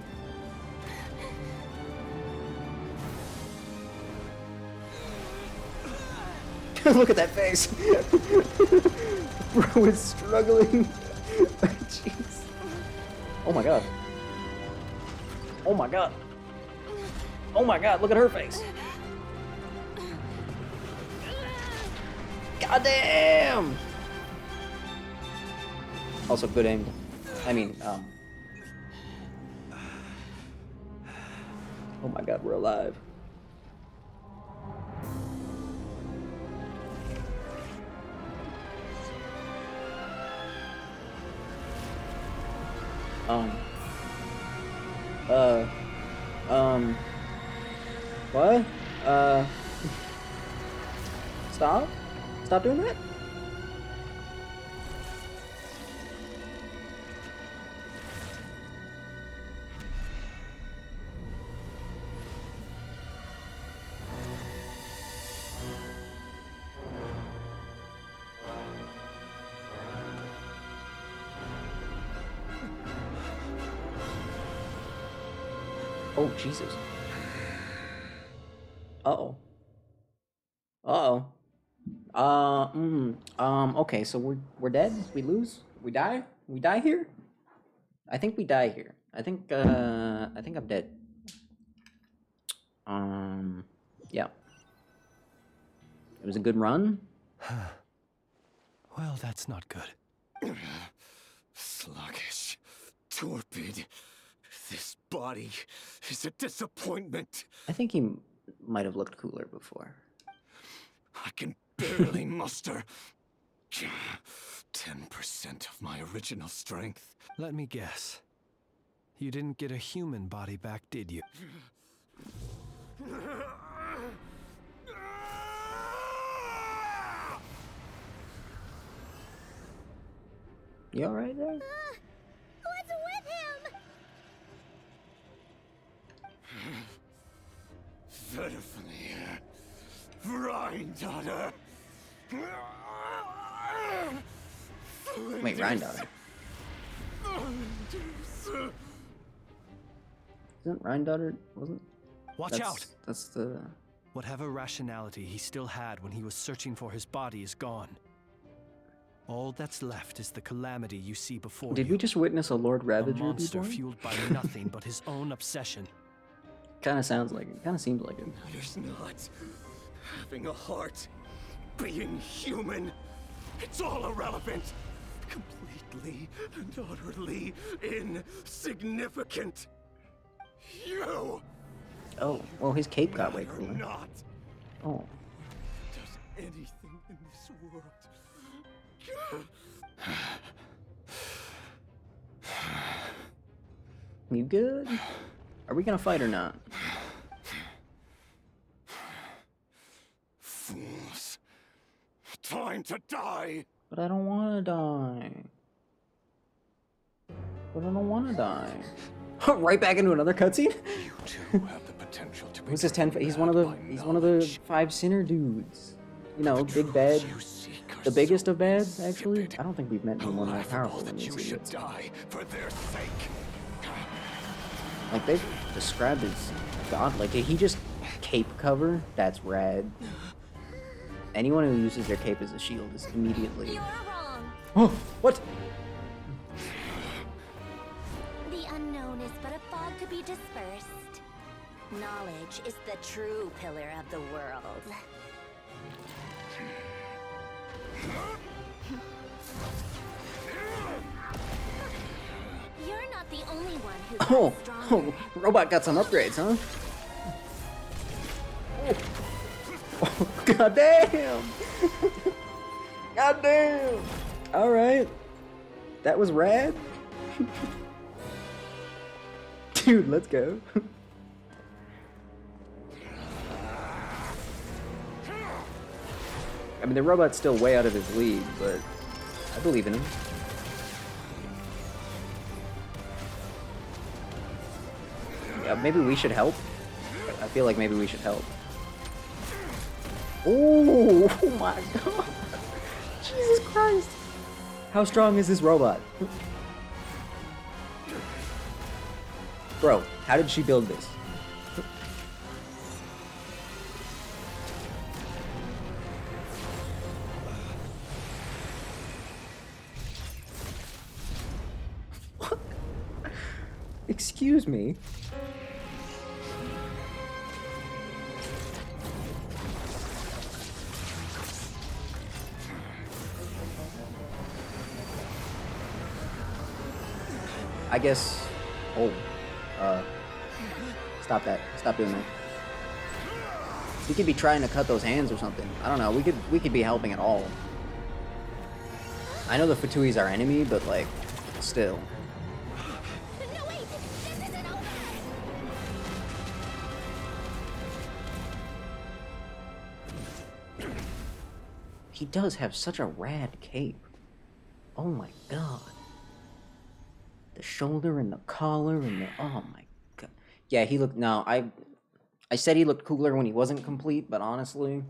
Look at that face! Bro is struggling. Jeez. Oh my god. Oh my god. Oh my god, look at her face. God damn! Also good aim. I mean, oh my god, we're alive. What? Stop? Stop doing that? Oh, Jesus. Uh-oh. Uh-oh. Okay, so we're dead? We lose? We die? We die here? I think we die here. I think I'm dead. Yeah. It was a good run.
Well, that's not good.
Sluggish. Torpid. This body is a disappointment.
I think he might have looked cooler before.
I can barely muster 10% of my original strength.
Let me guess. You didn't get a human body back, did you?
You alright there?
What's with him?
Verfnir, Rhindaughter.
Wait, Rhindaughter? Isn't Rhindaughter, wasn't?
Watch out!
That's the...
Whatever rationality he still had when he was searching for his body is gone. All that's left is the calamity you see before you.
Did we just witness a Lord Ravager
A monster
be born?
fueled by nothing but his own obsession.
Kinda sounds like it. Kinda seems like it.
Matters not. Having a heart, being human, it's all irrelevant. Completely and utterly insignificant. You.
Oh, well, his cape got way cooler.
Not.
Oh.
Does anything in this world.
You good? Are we gonna fight or not?
Fools. Time to die.
But I don't wanna die. But I don't wanna die. Right back into another cutscene?
You too have the potential to be.
Who's this 10? He's one of the 5 sinner dudes. You know, big bad. The biggest of bads, actually. I don't think we've met anyone more powerful than these idiots.
Die for their sake.
Like, they've described as god. Like, he just cape cover? That's rad. Anyone who uses their cape as a shield is immediately...
You're wrong.
Oh, what?
The unknown is but a fog to be dispersed. Knowledge is the true pillar of the world. You're not the only one who
Oh,
got stronger.
Robot got some upgrades, huh? Oh, god damn! God damn! Alright. That was rad. Dude, let's go. I mean, the robot's still way out of his league, but I believe in him. Yeah, maybe we should help. I feel like maybe we should help. Oh my god! Jesus Christ! How strong is this robot? Bro, how did she build this? What? Excuse me? I guess... Oh. Stop that. Stop doing that. We could be trying to cut those hands or something. I don't know. We could be helping at all. I know the Fatui's our enemy, but like, still.
No, wait! This isn't over!
He does have such a rad cape. Oh my god. The shoulder and the collar and the... Oh my god. Yeah, he looked... No, I said he looked cooler when he wasn't complete, but honestly...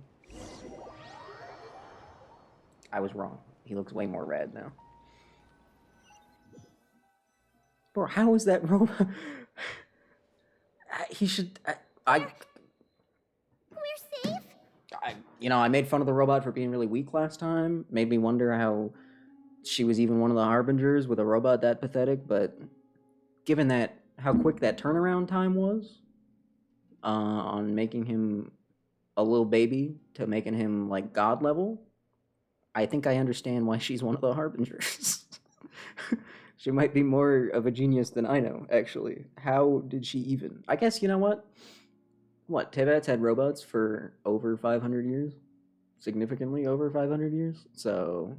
I was wrong. He looks way more rad now. Bro, how is that robot... He should...
We're safe?
You know, I made fun of the robot for being really weak last time. Made me wonder how she was even one of the Harbingers with a robot that pathetic, but given that how quick that turnaround time was on making him a little baby to making him like god level, I think I understand why she's one of the Harbingers. She might be more of a genius than I know, actually. How did she even? I guess, you know what? What, Teyvat's had robots for over 500 years? Significantly over 500 years? So,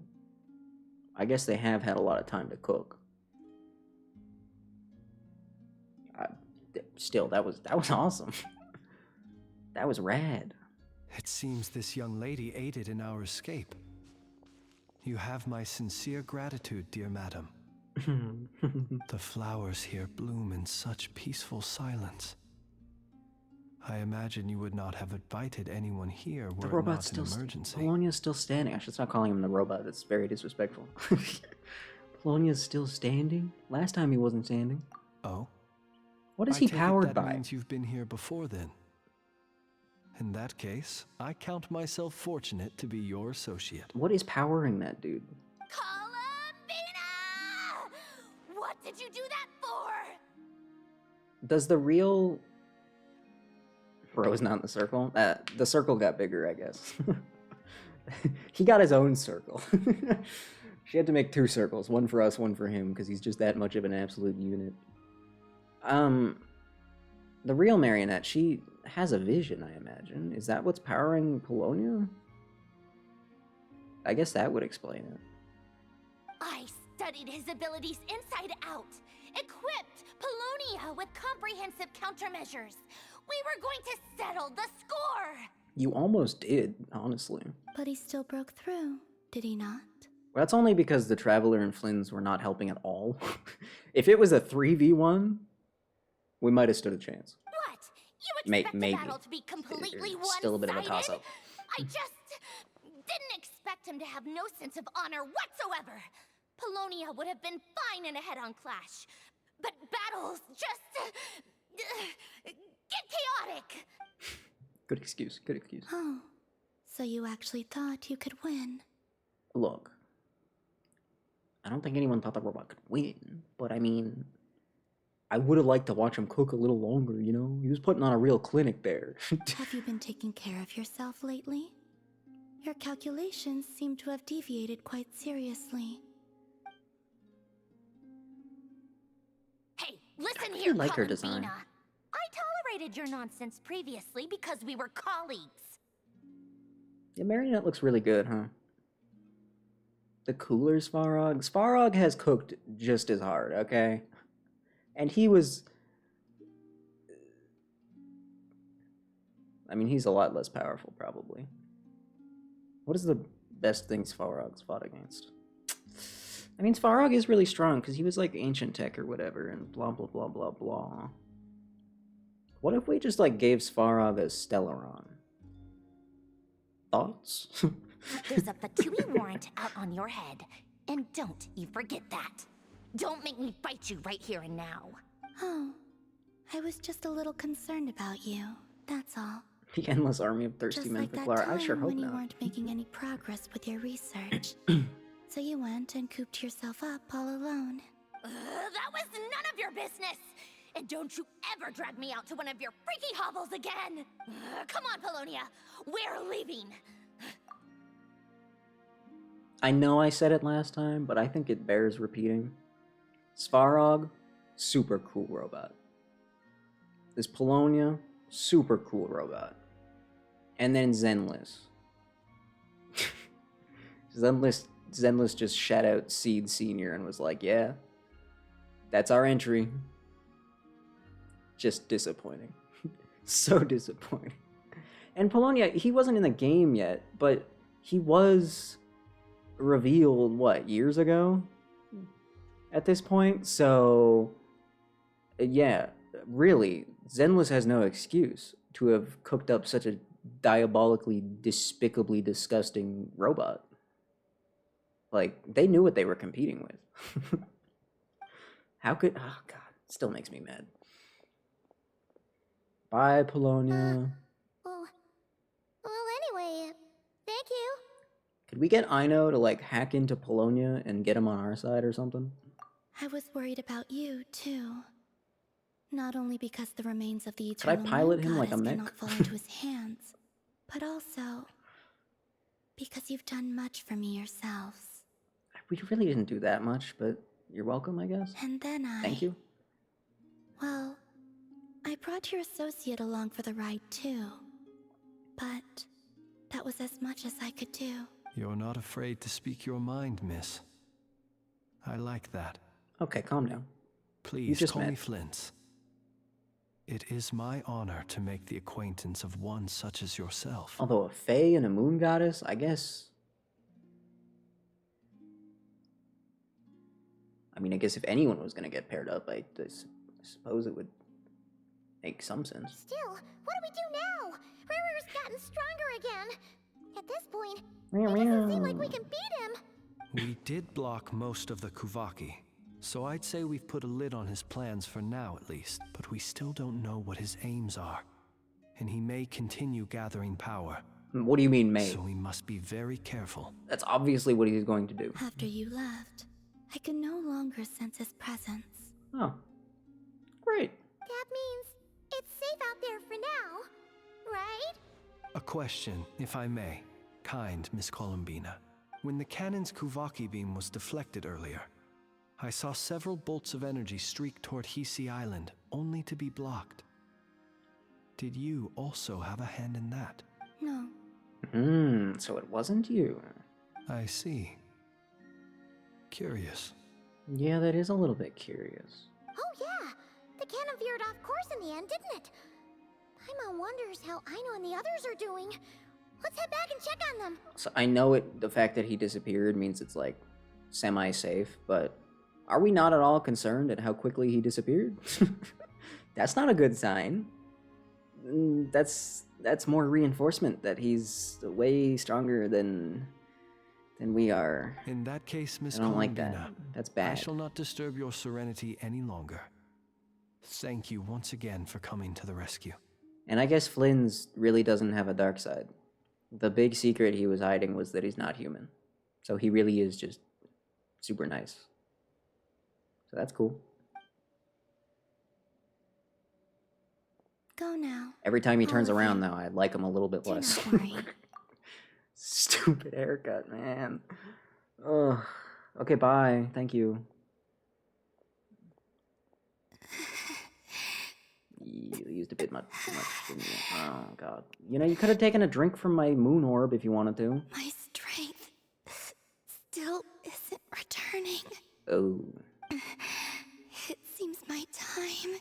I guess they have had a lot of time to cook. Still, that was awesome. That was rad.
It seems this young lady aided in our escape. You have my sincere gratitude, dear madam. The flowers here bloom in such peaceful silence. I imagine you would not have invited anyone here were
The
it
robot's
not an
still
emergency.
Polonia's still standing. I should stop calling him the robot. That's very disrespectful. Polonia's still standing? Last time he wasn't standing.
Oh?
What is
I
he
take it
powered
that
by?
means you've been here before then. In that case, I count myself fortunate to be your associate.
What is powering that dude?
What did you do that for?
Does the real... Bro's not in the circle? The circle got bigger, I guess. He got his own circle. She had to make 2 circles. One for us, one for him, because he's just that much of an absolute unit. The real marionette, she has a vision, I imagine. Is that what's powering Polonia? I guess that would explain it.
I studied his abilities inside out, equipped Polonia with comprehensive countermeasures. We were going to settle the score!
You almost did, honestly.
But he still broke through, did he not?
Well, that's only because the Traveler and Flynn's were not helping at all. If it was a 3v1, we might have stood a chance.
What? You expect the
maybe.
battle to be completely one-sided?
Still a bit of a toss-up.
I just didn't expect him to have no sense of honor whatsoever. Polonia would have been fine in a head-on clash. But battles just... get chaotic!
Good excuse, good excuse.
Oh, so you actually thought you could win?
Look, I don't think anyone thought the robot could win, but I mean, I would have liked to watch him cook a little longer, you know? He was putting on a real clinic there.
Have you been taking care of yourself lately? Your calculations seem to have deviated quite seriously.
Hey, listen here,
like her
Columbina.
design.
I tolerated your nonsense previously because we were colleagues.
Yeah, Marionette looks really good, huh? The cooler Svarog. Svarog has cooked just as hard, okay? And he was... I mean, he's a lot less powerful, probably. What is the best thing Svarog's fought against? I mean, Svarog is really strong, because he was like ancient tech or whatever, and blah, blah, blah, blah, blah. What if we just, like, gave Svarog a Stellaron? Thoughts?
There's a Fatui warrant out on your head, and don't you forget that. Don't make me fight you right here and now.
Oh, I was just a little concerned about you, that's all.
The endless army of thirsty
Just
men
like
for
that
Clara.
time
I sure hope
when you
not.
weren't making any progress with your research. So you went and cooped yourself up all alone.
That was none of your business! And don't you ever drag me out to one of your freaky hovels again! Come on, Polonia! We're leaving!
I know I said it last time, but I think it bears repeating. Svarog, super cool robot. This Polonia, super cool robot. And then Zenless. Zenless just shat out Seed Senior and was like, yeah, that's our entry. Just disappointing. So disappointing. And Polonia, he wasn't in the game yet, but he was revealed, what, years ago? At this point? So, yeah, really, Zenless has no excuse to have cooked up such a diabolically, despicably disgusting robot. Like, they knew what they were competing with. How could... Oh, God. Still makes me mad. Bye, Polonia.
Well, anyway, thank you.
Could we get Ino to, like, hack into Polonia and get him on our side or something?
I was worried about you, too. Not only because the remains of the
Could I
Eternal
pilot
Moon
him like a
Goddess
mech?
cannot fall into his hands, but also because you've done much for me yourselves.
We really didn't do that much, but you're welcome, I guess.
And then
Thank you.
Well, I brought your associate along for the ride, too. But that was as much as I could do.
You're not afraid to speak your mind, miss. I like that.
Okay, calm down.
Please
just
call me
met.
Flint. It is my honor to make the acquaintance of one such as yourself.
Although a fae and a moon goddess, I guess. I mean, I guess if anyone was gonna get paired up, I suppose it would make some sense.
Still, what do we do now? Riri's gotten stronger again. At this point, it doesn't seem like we can beat him.
We did block most of the Kuvaki, so I'd say we've put a lid on his plans for now at least, but we still don't know what his aims are. And he may continue gathering power.
What do you mean, may?
So we must be very careful.
That's obviously what he's going to do.
After you left, I could no longer sense his presence.
Oh. Great.
That means it's safe out there for now, right?
A question, if I may. Kind Miss Columbina. When the cannon's Kuvaki beam was deflected earlier, I saw several bolts of energy streak toward Hisi Island, only to be blocked. Did you also have a hand in that?
No.
So it wasn't you.
I see. Curious.
Yeah, that is a little bit curious.
Oh yeah, the cannon veered off course in the end, didn't it? Paimon wonders how Aino and the others are doing. Let's head back and check on them.
So I know the fact that he disappeared means it's like semi-safe, but are we not at all concerned at how quickly he disappeared? That's not a good sign. That's more reinforcement that he's way stronger than we are.
In that case, Miss
I don't like
Columbina,
that. That's bad.
I shall not disturb your serenity any longer. Thank you once again for coming to the rescue.
And I guess Flynn's really doesn't have a dark side. The big secret he was hiding was that he's not human. So he really is just super nice. So that's cool.
Go now.
Every time he turns
All of
around,
you.
though, I like him a little bit
Do
less.
not worry.
Stupid haircut, man. Ugh. Okay, bye. Thank you. You used a bit much, too much, didn't you? Oh, God. You know, you could have taken a drink from my moon orb if you wanted to.
My strength still isn't returning.
Oh.
It seems my time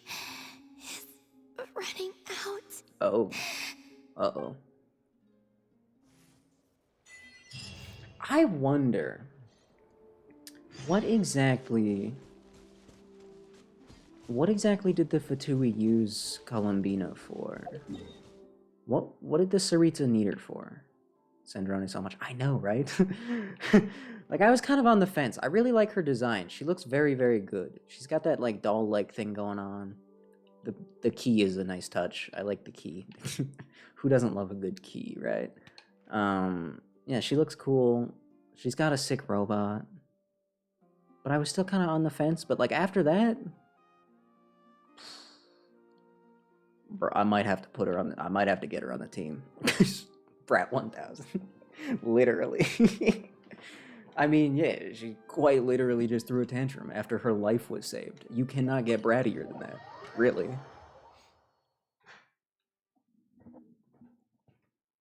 is running out.
Oh. Uh-oh. I wonder what exactly did the Fatui use Columbina for? What did the Sarita need her for? Sandrone so much. I know, right? Like, I was kind of on the fence. I really like her design. She looks very, very good. She's got that, like, doll-like thing going on. The key is a nice touch. I like the key. Who doesn't love a good key, right? Yeah, she looks cool. She's got a sick robot. But I was still kind of on the fence. But, like, after that... Bro, I might have to put her on. I might have to get her on the team. Brat 1000, literally. I mean, yeah, she quite literally just threw a tantrum after her life was saved. You cannot get brattier than that, really.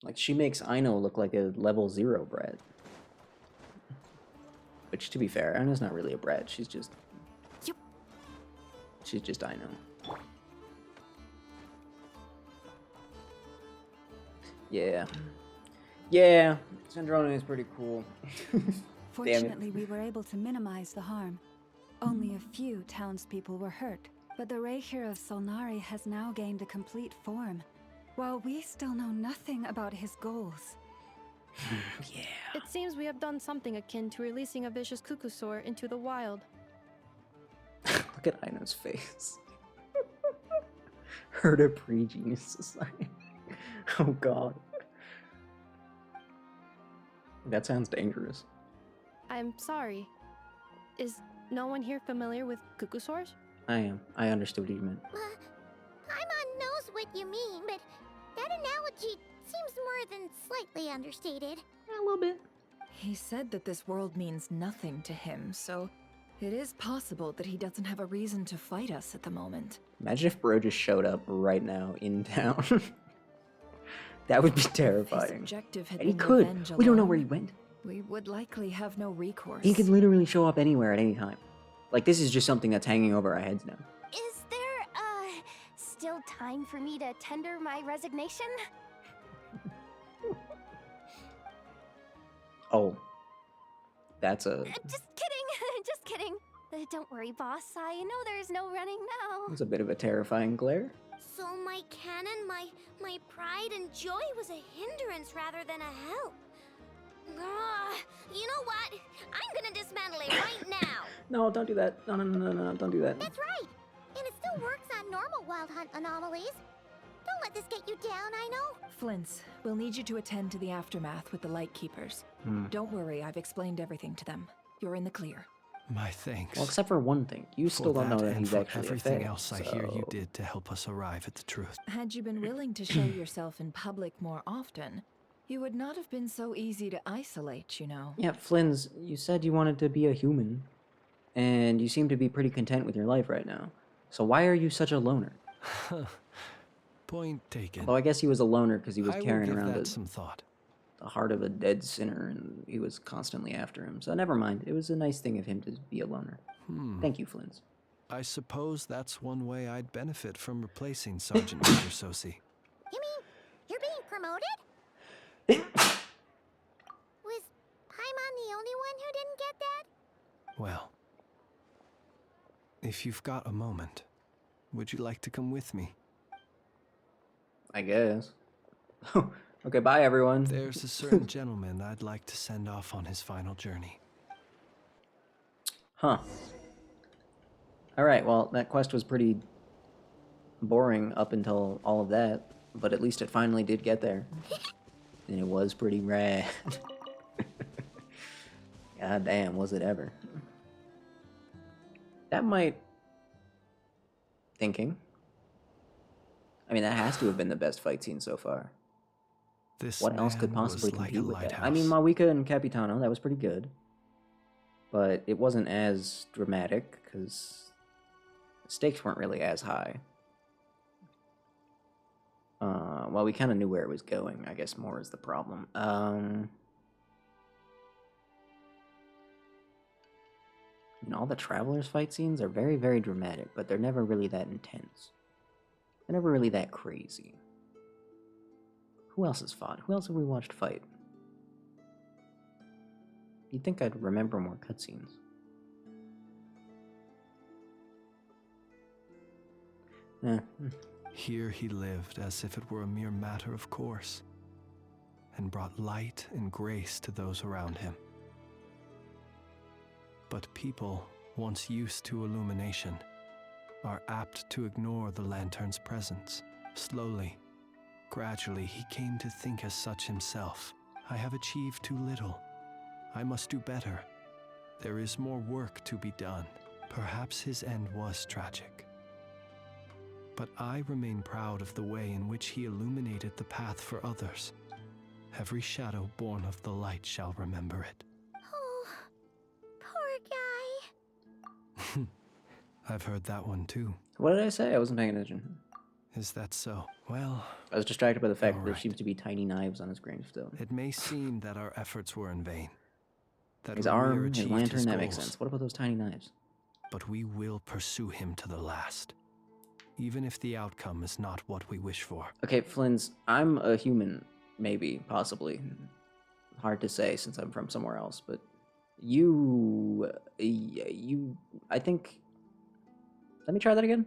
Like, she makes Aino look like a level 0 brat. Which, to be fair, Aino's not really a brat. She's just.
Yep.
She's just Aino. Yeah. Yeah, Sandrone is pretty cool.
Fortunately, we were able to minimize the harm. Only a few townspeople were hurt, but the Reikir of Solnari has now gained a complete form, while we still know nothing about his goals.
Yeah.
It seems we have done something akin to releasing a vicious Kukusaur into the wild.
Look at Aino's face. Heard a pre-genius society. Oh god. That sounds dangerous.
I'm sorry. Is no one here familiar with Kukusaurs?
I am. I understood what you meant.
Paimon knows what you mean, but that analogy seems more than slightly understated.
A little bit.
He said that this world means nothing to him, so it is possible that he doesn't have a reason to fight us at the moment.
Imagine if Bro just showed up right now in town. That would be terrifying.
His objective had
And he
been
could.
revenge
We don't know
alone.
where he went.
We would likely have no recourse.
He could literally show up anywhere at any time. Like, this is just something that's hanging over our heads now.
Is there, still time for me to tender my resignation?
Oh. That's a...
Just kidding, just kidding. Don't worry, boss. I know there's no running now.
That's a bit of a terrifying glare.
So my cannon, my pride and joy was a hindrance rather than a help. You know what? I'm gonna dismantle it right now.
No, don't do that. No, don't do that.
That's right. And it still works on normal wild hunt anomalies. Don't let this get you down, I know.
Flints, we'll need you to attend to the aftermath with the Lightkeepers. Don't worry, I've explained everything to them. You're in the clear.
My thanks.
Well, except for one thing. You still don't know that he's actually
everything
a fae,
else I hear you did to help us arrive at the truth.
Had you been willing to show yourself in public more often, you would not have been so easy to isolate, you know.
Yeah, Flynn's, you said you wanted to be a human. And you seem to be pretty content with your life right now. So why are you such a loner?
Point taken.
Although I guess he was a loner because he was carrying around
some thought.
The heart of a dead sinner, and he was constantly after him. So never mind. It was a nice thing of him to be a loner. Thank you, Flynn's.
I suppose that's one way I'd benefit from replacing Sergeant Major Sosi.
You mean you're being promoted? Was Paimon the only one who didn't get that?
Well, if you've got a moment, would you like to come with me?
I guess. Okay, bye everyone.
There's a certain gentleman I'd like to send off on his final journey.
Huh. Alright, well, that quest was pretty boring up until all of that, but at least it finally did get there. And it was pretty rad. God damn, was it ever. That might... Thinking. I mean, that has to have been the best fight scene so far. What else could possibly compete with that? I mean, Mawika and Capitano, that was pretty good. But it wasn't as dramatic, because the stakes weren't really as high. Well, we kind of knew where it was going, I guess more is the problem. You know, all the Travelers fight scenes are very, very dramatic, but they're never really that intense. They're never really that crazy. Who else has fought? Who else have we watched fight? You'd think I'd remember more cutscenes.
Here he lived as if it were a mere matter of course, and brought light and grace to those around him. But people, once used to illumination, are apt to ignore the lantern's presence. Slowly, gradually, he came to think as such himself. I have achieved too little. I must do better. There is more work to be done. Perhaps his end was tragic. But I remain proud of the way in which he illuminated the path for others. Every shadow born of the light shall remember it.
Oh, poor guy.
I've heard that one too.
What did I say? I wasn't paying attention.
Is that so? Well...
I was distracted by the fact that there seems to be tiny knives on his gravestone.
It may seem that our efforts were in vain. That
his arm, his lantern, that makes sense. What about those tiny knives?
But we will pursue him to the last. Even if the outcome is not what we wish for.
Okay, Flynn's, I'm a human, maybe, possibly. Hard to say since I'm from somewhere else, but you, I think, let me try that again.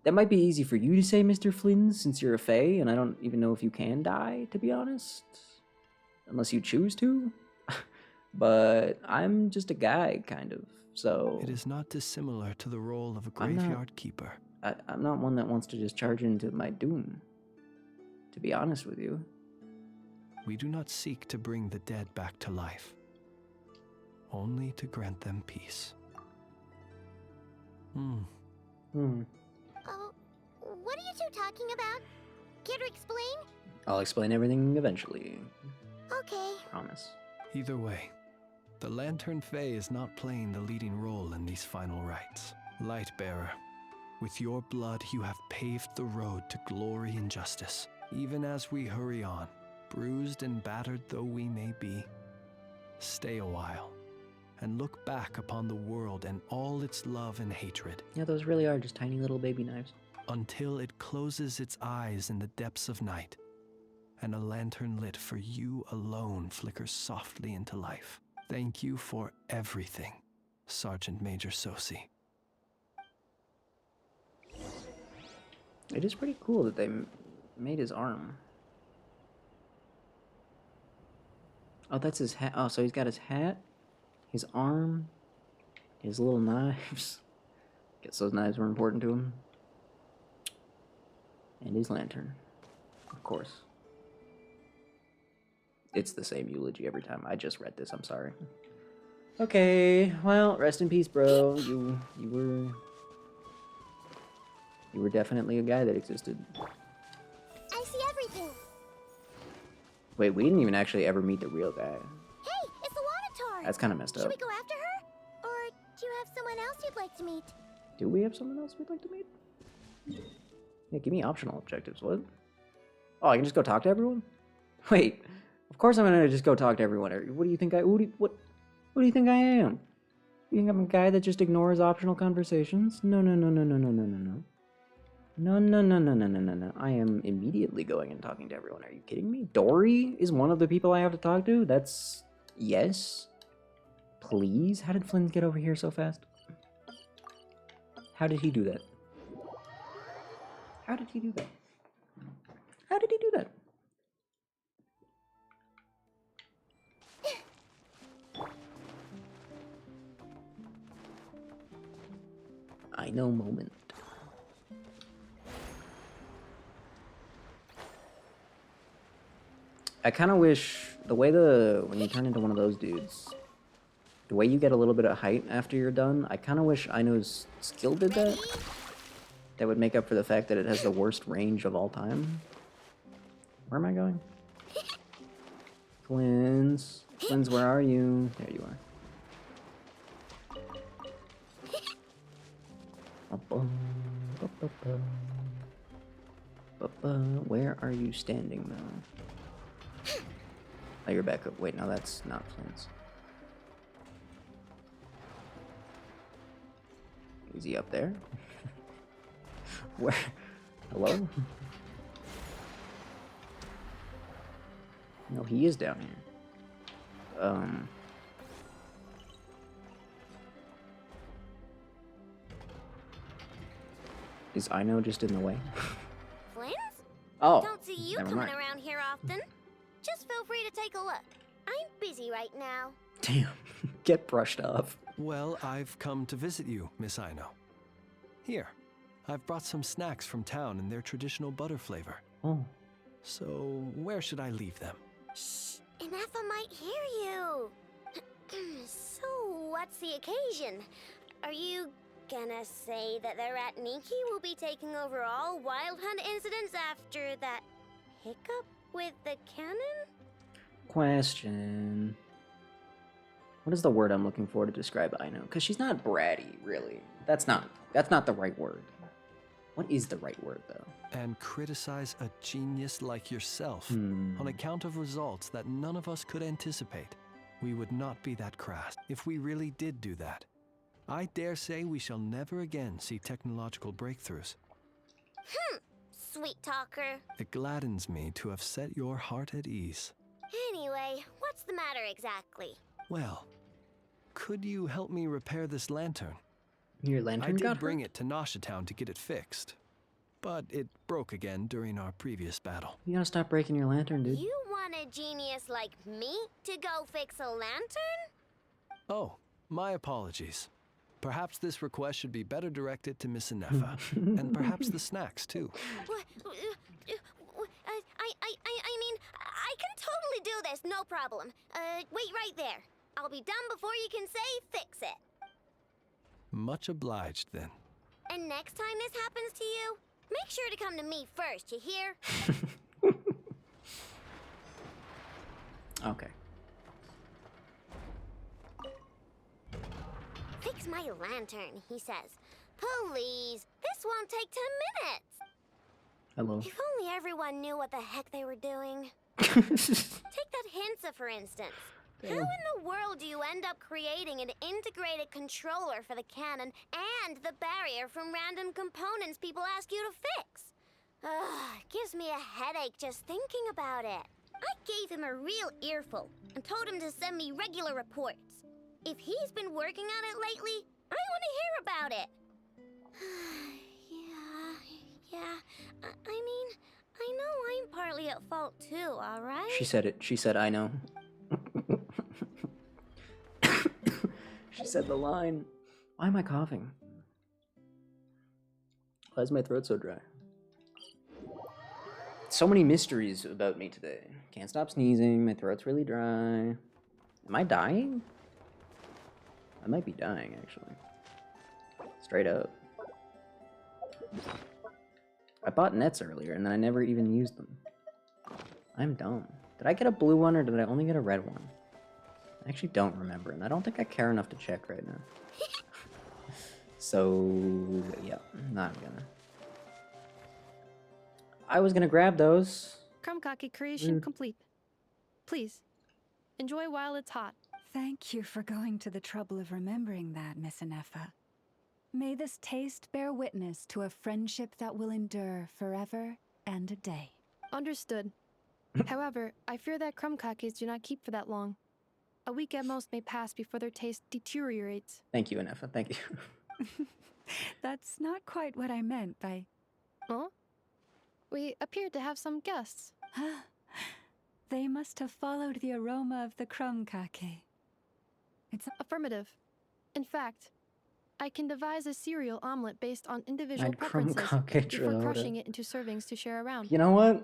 That might be easy for you to say, Mr. Flynn, since you're a fae, and I don't even know if you can die, to be honest. Unless you choose to. But I'm just a guy, kind of, so...
It is not dissimilar to the role of a graveyard keeper.
I'm not one that wants to just charge into my doom, to be honest with you.
We do not seek to bring the dead back to life, only to grant them peace.
Oh, what are you two talking about? Care to explain?
I'll explain everything eventually.
Okay.
Promise.
Either way, the Lantern Fae is not playing the leading role in these final rites. Lightbearer, with your blood you have paved the road to glory and justice. Even as we hurry on, bruised and battered though we may be, Stay a while and look back upon the world and all its love and hatred.
Yeah, those really are just tiny little baby knives.
Until it closes its eyes in the depths of night, and a lantern lit for you alone flickers softly into life. Thank you for everything, Sergeant Major Sosi.
It is pretty cool that they made his arm. Oh, that's his hat. Oh, so he's got his hat, his arm, his little knives. Guess those knives were important to him. And his lantern, of course. It's the same eulogy every time. I just read this, I'm sorry. Okay, well, rest in peace, bro. You were definitely a guy that existed.
I see everything.
Wait, we didn't even actually ever meet the real guy.
Hey, it's the Water.
That's kind of messed up.
Should we go after her? Or do you have someone else you'd like to meet?
Do we have someone else we'd like to meet? Yeah, give me optional objectives. What? Oh, I can just go talk to everyone? Wait, of course I'm gonna just go talk to everyone. What do you think what do you think I am? You think I'm a guy that just ignores optional conversations? No. No. I am immediately going and talking to everyone. Are you kidding me? Dory is one of the people I have to talk to? That's... Yes? Please? How did Flynn get over here so fast? How did he do that? How did he do that? How did he do that? I know moment. I kind of wish the way when you turn into one of those dudes, the way you get a little bit of height after you're done, I kind of wish Aino's skill did that. That would make up for the fact that it has the worst range of all time. Where am I going? Flynn's, where are you? There you are. Where are you standing, though? Oh, you're back up. Wait, no, that's not Flynn's. Is he up there? Where? Hello? No, he is down here. Is Aino just in the way?
Flynn's?
Oh,
Don't see you
never
coming
mind.
around here often. Just feel free to take a look. I'm busy right now.
Damn, get brushed off.
Well, I've come to visit you, Miss Aino. Here, I've brought some snacks from town in their traditional butter flavor.
Oh.
So, where should I leave them?
Shh, Inefa might hear you. So, what's the occasion? Are you gonna say that the Rat Niki will be taking over all Wild Hunt incidents after that hiccup with the cannon?
Question. What is the word I'm looking for to describe Aino? Because she's not bratty, really. That's not the right word. What is the right word, though?
And criticize a genius like yourself on account of results that none of us could anticipate. We would not be that crass if we really did do that. I dare say we shall never again see technological breakthroughs.
Sweet talker.
It gladdens me to have set your heart at ease.
Anyway, what's the matter exactly?
Well, could you help me repair this lantern?
Your lantern
I did
got
bring
hurt?
it to Nasha Town to get it fixed, but it broke again during our previous battle.
You gotta stop breaking your lantern, dude.
You want a genius like me to go fix a lantern?
Oh, my apologies. Perhaps this request should be better directed to Miss Inefa, and perhaps the snacks, too.
I mean, I can totally do this, no problem. Wait right there. I'll be done before you can say fix it.
Much obliged, then.
And next time this happens to you, make sure to come to me first, you hear?
Okay.
Fix my lantern, he says. Please, this won't take 10 minutes.
Hello.
If only everyone knew what the heck they were doing. Take that Hinsa, for instance. How in the world do you end up creating an integrated controller for the cannon and the barrier from random components people ask you to fix? Ugh, gives me a headache just thinking about it. I gave him a real earful and told him to send me regular reports. If he's been working on it lately, I want to hear about it. Yeah. I mean, I know I'm partly at fault too, alright?
She said it. She said, I know. She said the line. Why am I coughing? Why is my throat so dry? So many mysteries about me today. Can't stop sneezing. My throat's really dry. Am I dying? I might be dying, actually. Straight up. I bought nets earlier, and then I never even used them. I'm dumb. Did I get a blue one, or did I only get a red one? I actually don't remember, and I don't think I care enough to check right now. So, yeah, not gonna. I was gonna grab those.
Krumkake creation
Rude.
complete. Please, enjoy while it's hot.
Thank you for going to the trouble of remembering that, Miss Anefa. May this taste bear witness to a friendship that will endure forever and a day.
Understood. However, I fear that krumkakes do not keep for that long. A week at most may pass before their taste deteriorates.
Thank you, Anefa. Thank you.
That's not quite what I meant by...
Huh? We appeared to have some guests.
They must have followed the aroma of the krumkake. It's
affirmative. In fact, I can devise a cereal omelet based on individual
I'd
preferences
krumkake
before
Trota.
crushing it into servings to share around.
You know what?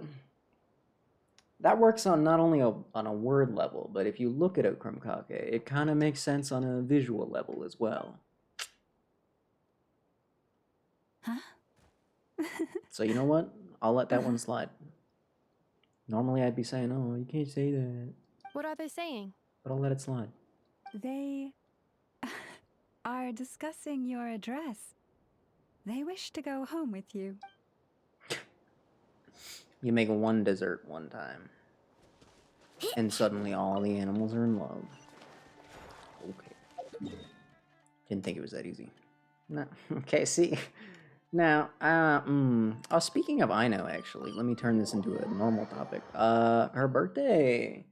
That works on not only on a word level, but if you look at a krumkake, it kind of makes sense on a visual level as well.
Huh?
So you know what? I'll let that one slide. Normally I'd be saying, oh, you can't say that.
What are they saying?
But I'll let it slide.
They are discussing your address. They wish to go home with you.
You make one dessert one time. And suddenly all the animals are in love. Okay. Didn't think it was that easy. No. Okay, see. Now, oh, speaking of I know, actually, let me turn this into a normal topic. Her birthday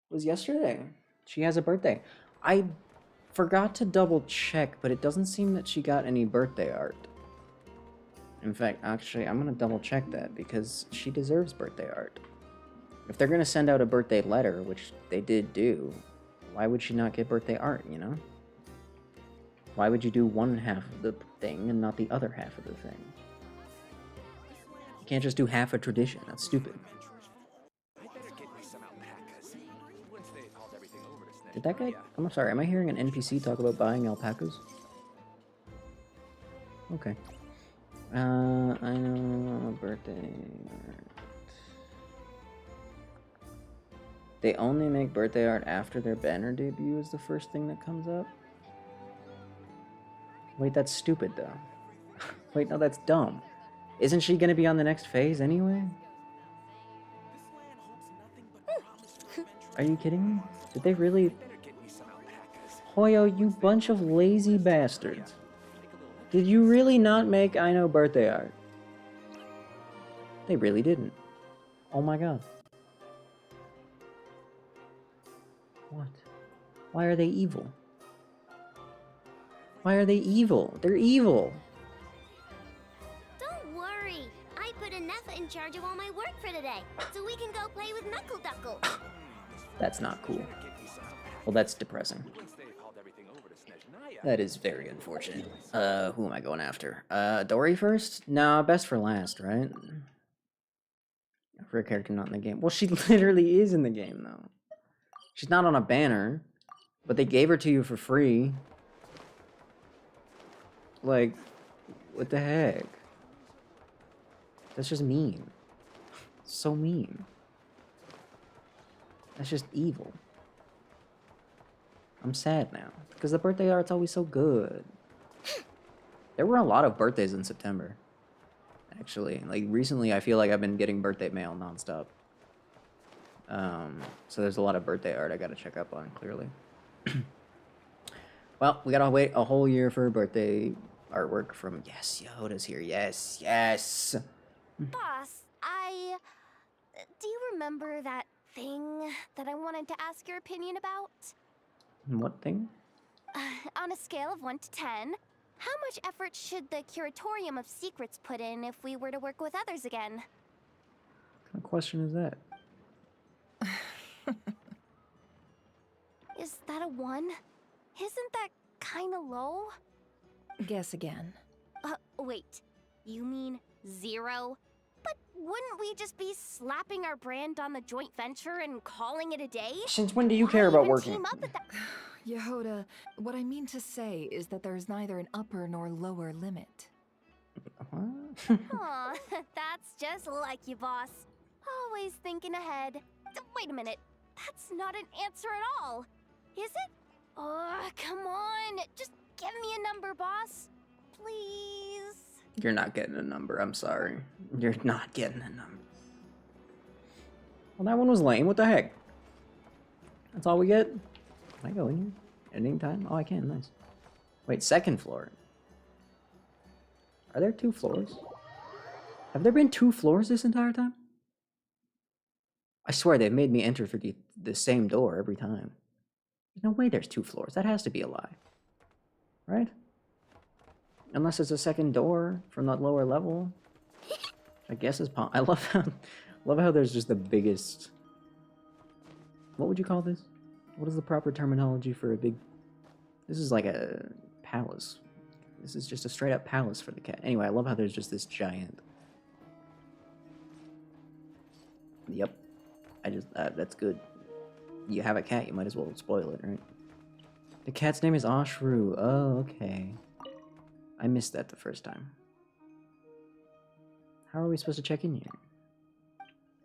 was yesterday. She has a birthday. I forgot to double check, but it doesn't seem that she got any birthday art. In fact, actually, I'm gonna double check that because she deserves birthday art. If they're gonna send out a birthday letter, which they did do, why would she not get birthday art, you know? Why would you do one half of the thing and not the other half of the thing? You can't just do half a tradition. That's stupid. Did that guy... I'm sorry, am I hearing an NPC talk about buying alpacas? Okay. I know birthday art. They only make birthday art after their banner debut is the first thing that comes up? Wait, that's stupid, though. Wait, no, that's dumb. Isn't she gonna be on the next phase anyway? Are you kidding me? Did they really... Hoyo, you bunch of lazy bastards. Did you really not make I Know birthday art? They really didn't. Oh my god. What? Why are they evil? Why are they evil? They're evil.
Don't worry. I put Anefa in charge of all my work for today, so we can go play with Knuckle Duckle.
That's not cool. Well, that's depressing. That is very unfortunate. Who am I going after? Dory first? No, best for last, right? For a character not in the game. Well, she literally is in the game, though. She's not on a banner, but they gave her to you for free. Like, what the heck? That's just mean. So mean. That's just evil. I'm sad now, because the birthday art's always so good. There were a lot of birthdays in September, actually. Like, recently I feel like I've been getting birthday mail nonstop. So there's a lot of birthday art I gotta check up on, clearly. Well, we gotta wait a whole year for birthday artwork from... Yes, Yehoda's here. Yes, yes!
Boss, do you remember that thing that I wanted to ask your opinion about?
What thing?
On a scale of 1 to 10, how much effort should the Curatorium of Secrets put in if we were to work with others again?
What kind of question is that?
Is that a 1? Isn't that kinda low?
Guess again.
Wait. You mean 0? But wouldn't we just be slapping our brand on the joint venture and calling it a day?
Since when do you care about working?
Team up at that?
Yehoda, what I mean to say is that there's neither an upper nor lower limit.
Aw, that's just like you, boss. Always thinking ahead. Wait a minute. That's not an answer at all. Is it? Oh, come on. Just give me a number, boss. Please.
You're not getting a number, I'm sorry. You're not getting a number. Well, that one was lame. What the heck? That's all we get? Can I go in here at any time? Oh, I can. Nice. Wait, second floor. Are there 2 floors? Have there been 2 floors this entire time? I swear they've made me enter through the same door every time. There's no way there's 2 floors. That has to be a lie. Right? Unless it's a second door from that lower level. I guess it's I love how there's just the biggest... What would you call this? What is the proper terminology for a big... This is like a palace. This is just a straight up palace for the cat. Anyway, I love how there's just this giant... Yep. That's good. You have a cat, you might as well spoil it, right? The cat's name is Ashru. Oh, okay. I missed that the first time. How are we supposed to check in here?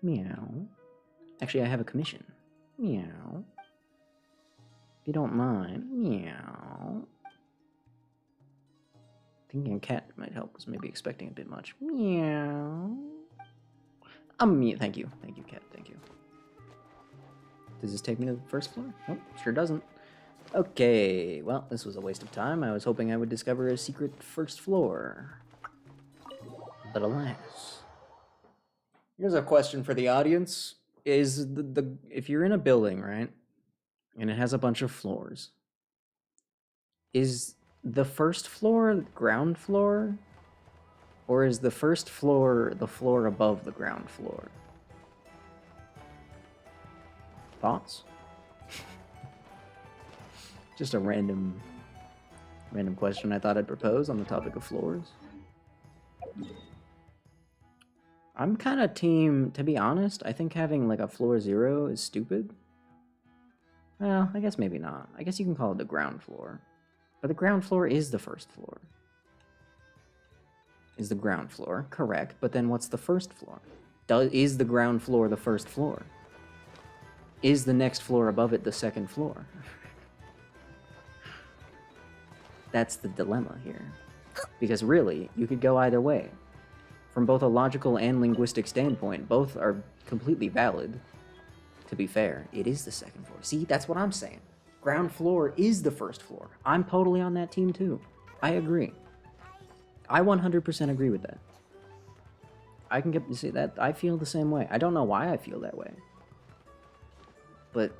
Meow. Actually, I have a commission. Meow. If you don't mind. Meow. Thinking a cat might help was maybe expecting a bit much. Meow. Thank you. Thank you, cat. Thank you. Does this take me to the first floor? Nope, sure doesn't. Okay, well, this was a waste of time. I was hoping I would discover a secret first floor. But alas. Here's a question for the audience. Is if you're in a building, right? And it has a bunch of floors. Is the first floor ground floor? Or is the first floor the floor above the ground floor? Thoughts? Just a random question I thought I'd propose on the topic of floors. I'm kind of team, to be honest, I think having like a floor 0 is stupid. Well, I guess maybe not. I guess you can call it the ground floor. But the ground floor is the first floor. Is the ground floor, correct, but then what's the first floor? Is the ground floor the first floor? Is the next floor above it the second floor? That's the dilemma here. Because really, you could go either way. From both a logical and linguistic standpoint, both are completely valid. To be fair, it is the second floor. See, that's what I'm saying. Ground floor is the first floor. I'm totally on that team too. I agree. I 100% agree with that. I can see that. I feel the same way. I don't know why I feel that way. But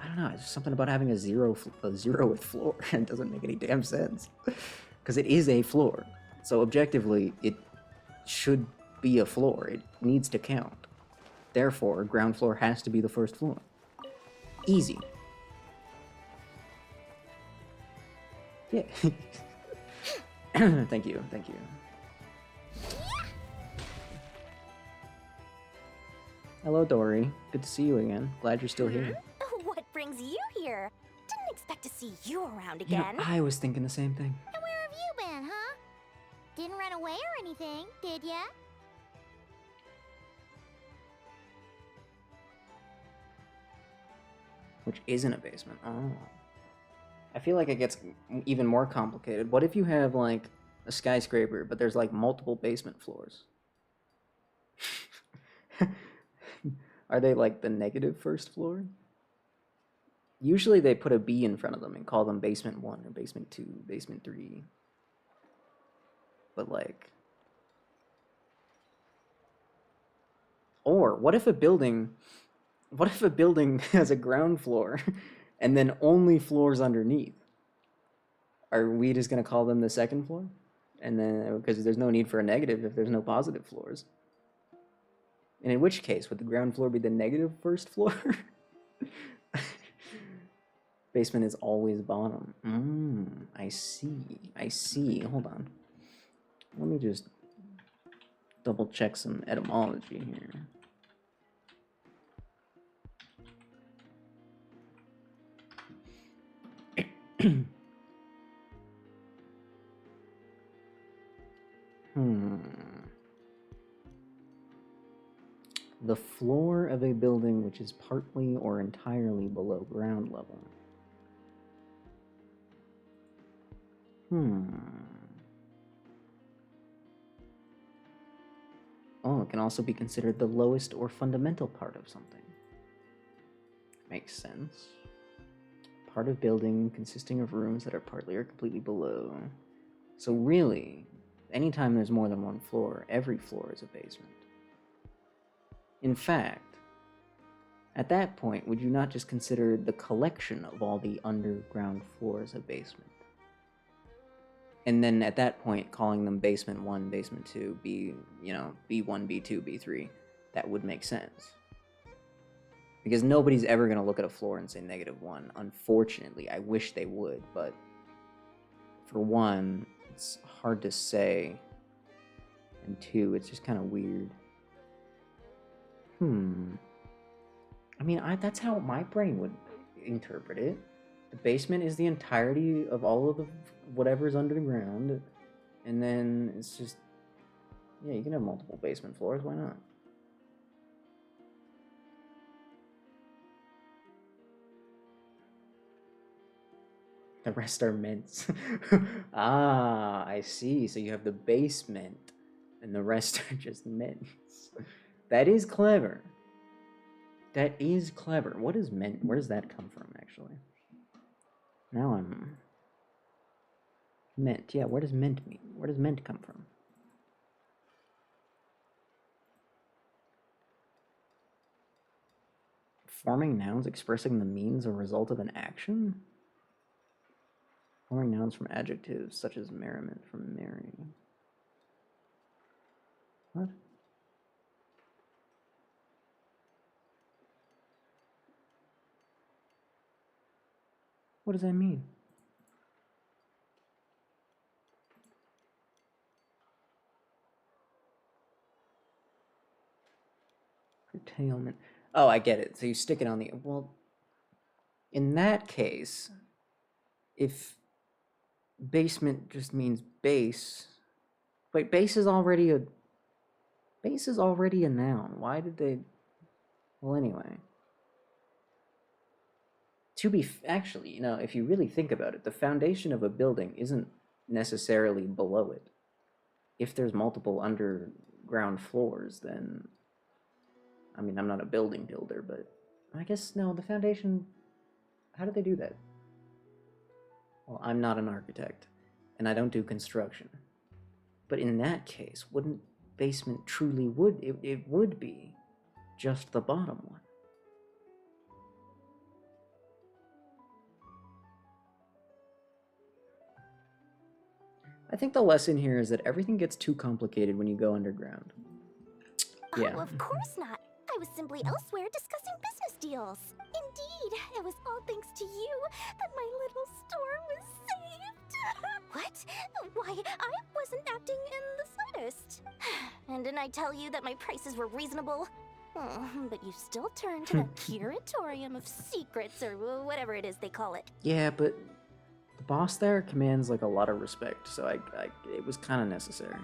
I don't know. It's something about having a zeroth floor. It doesn't make any damn sense. Because it is a floor. So objectively, it should be a floor. It needs to count. Therefore, ground floor has to be the first floor. Easy. Yeah. Thank you. Thank you. Hello, Dory. Good to see you again. Glad you're still here.
What brings you here? Didn't expect to see you around
You know,
again.
I was thinking the same thing.
And where have you been, huh? Didn't run away or anything, did ya?
Which isn't a basement. Oh. I feel like it gets even more complicated. What if you have, like, a skyscraper, but there's, like, multiple basement floors? Are they like the negative first floor? Usually they put a B in front of them and call them basement 1 or basement 2, basement 3. But like... Or what if a building has a ground floor and then only floors underneath? Are we just going to call them the second floor? And then, because there's no need for a negative if there's no positive floors. And in which case, would the ground floor be the negative first floor? Basement is always bottom. I see. Hold on. Let me just double check some etymology here. The floor of a building which is partly or entirely below ground level. Oh, it can also be considered the lowest or fundamental part of something. Makes sense. Part of building consisting of rooms that are partly or completely below. So really, anytime there's more than one floor, every floor is a basement. In fact, at that point, would you not just consider the collection of all the underground floors a basement? And then at that point, calling them basement 1, basement 2, B1, B2, B3, that would make sense. Because nobody's ever going to look at a floor and say -1. Unfortunately, I wish they would, but for one, it's hard to say. And 2, it's just kind of weird. I mean, that's how my brain would interpret it. The basement is the entirety of all of the whatever's under the ground, and then it's just, yeah, you can have multiple basement floors, why not? The rest are mints. Ah, I see. So you have the basement, and the rest are just mints. That is clever. That is clever. What is mint? Where does that come from, actually? Now I'm... Mint. Yeah, where does mint mean? Where does mint come from? Forming nouns expressing the means or result of an action? Forming nouns from adjectives such as merriment from merry. What? What does that mean? Curtailment. Oh, I get it. So you stick it on the... Well, in that case, if basement just means base... Wait, base is already a... Base is already a noun. Why did they... Well, anyway. Actually, you know, if you really think about it, the foundation of a building isn't necessarily below it. If there's multiple underground floors, then... I mean, I'm not a building builder, but I guess, no, the foundation... How do they do that? Well, I'm not an architect, and I don't do construction. But in that case, wouldn't basement truly would... It would be just the bottom one. I think the lesson here is that everything gets too complicated when you go underground. Yeah.
Oh, of course not. I was simply elsewhere discussing business deals. Indeed, it was all thanks to you that my little store was saved. What? Why, I wasn't acting in the slightest. And didn't I tell you that my prices were reasonable? Oh, but you still turned to that curatorium of secrets, or whatever it is they call it.
Yeah, but the boss there commands like a lot of respect, so it was kind of necessary.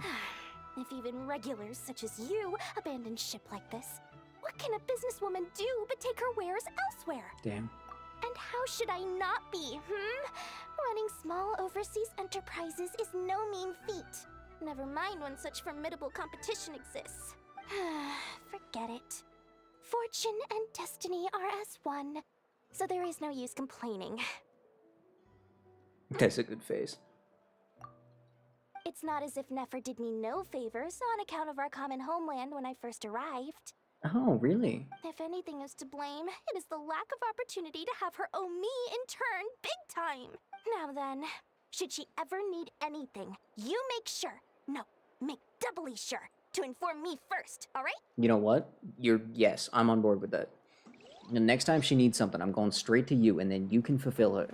If even regulars such as you abandon ship like this, what can a businesswoman do but take her wares elsewhere?
Damn.
And how should I not be, Running small overseas enterprises is no mean feat. Never mind when such formidable competition exists. Forget it.
Fortune and destiny are as one, so there is no use complaining.
That's a good face.
It's not as if Nefer did me no favors on account of our common homeland when I first arrived.
Oh, really?
If anything is to blame, it is the lack of opportunity to have her owe me in turn big time. Now then, should she ever need anything, you make sure, no, make doubly sure, to inform me first, alright?
You know what? Yes, I'm on board with that. The next time she needs something, I'm going straight to you, and then you can fulfill her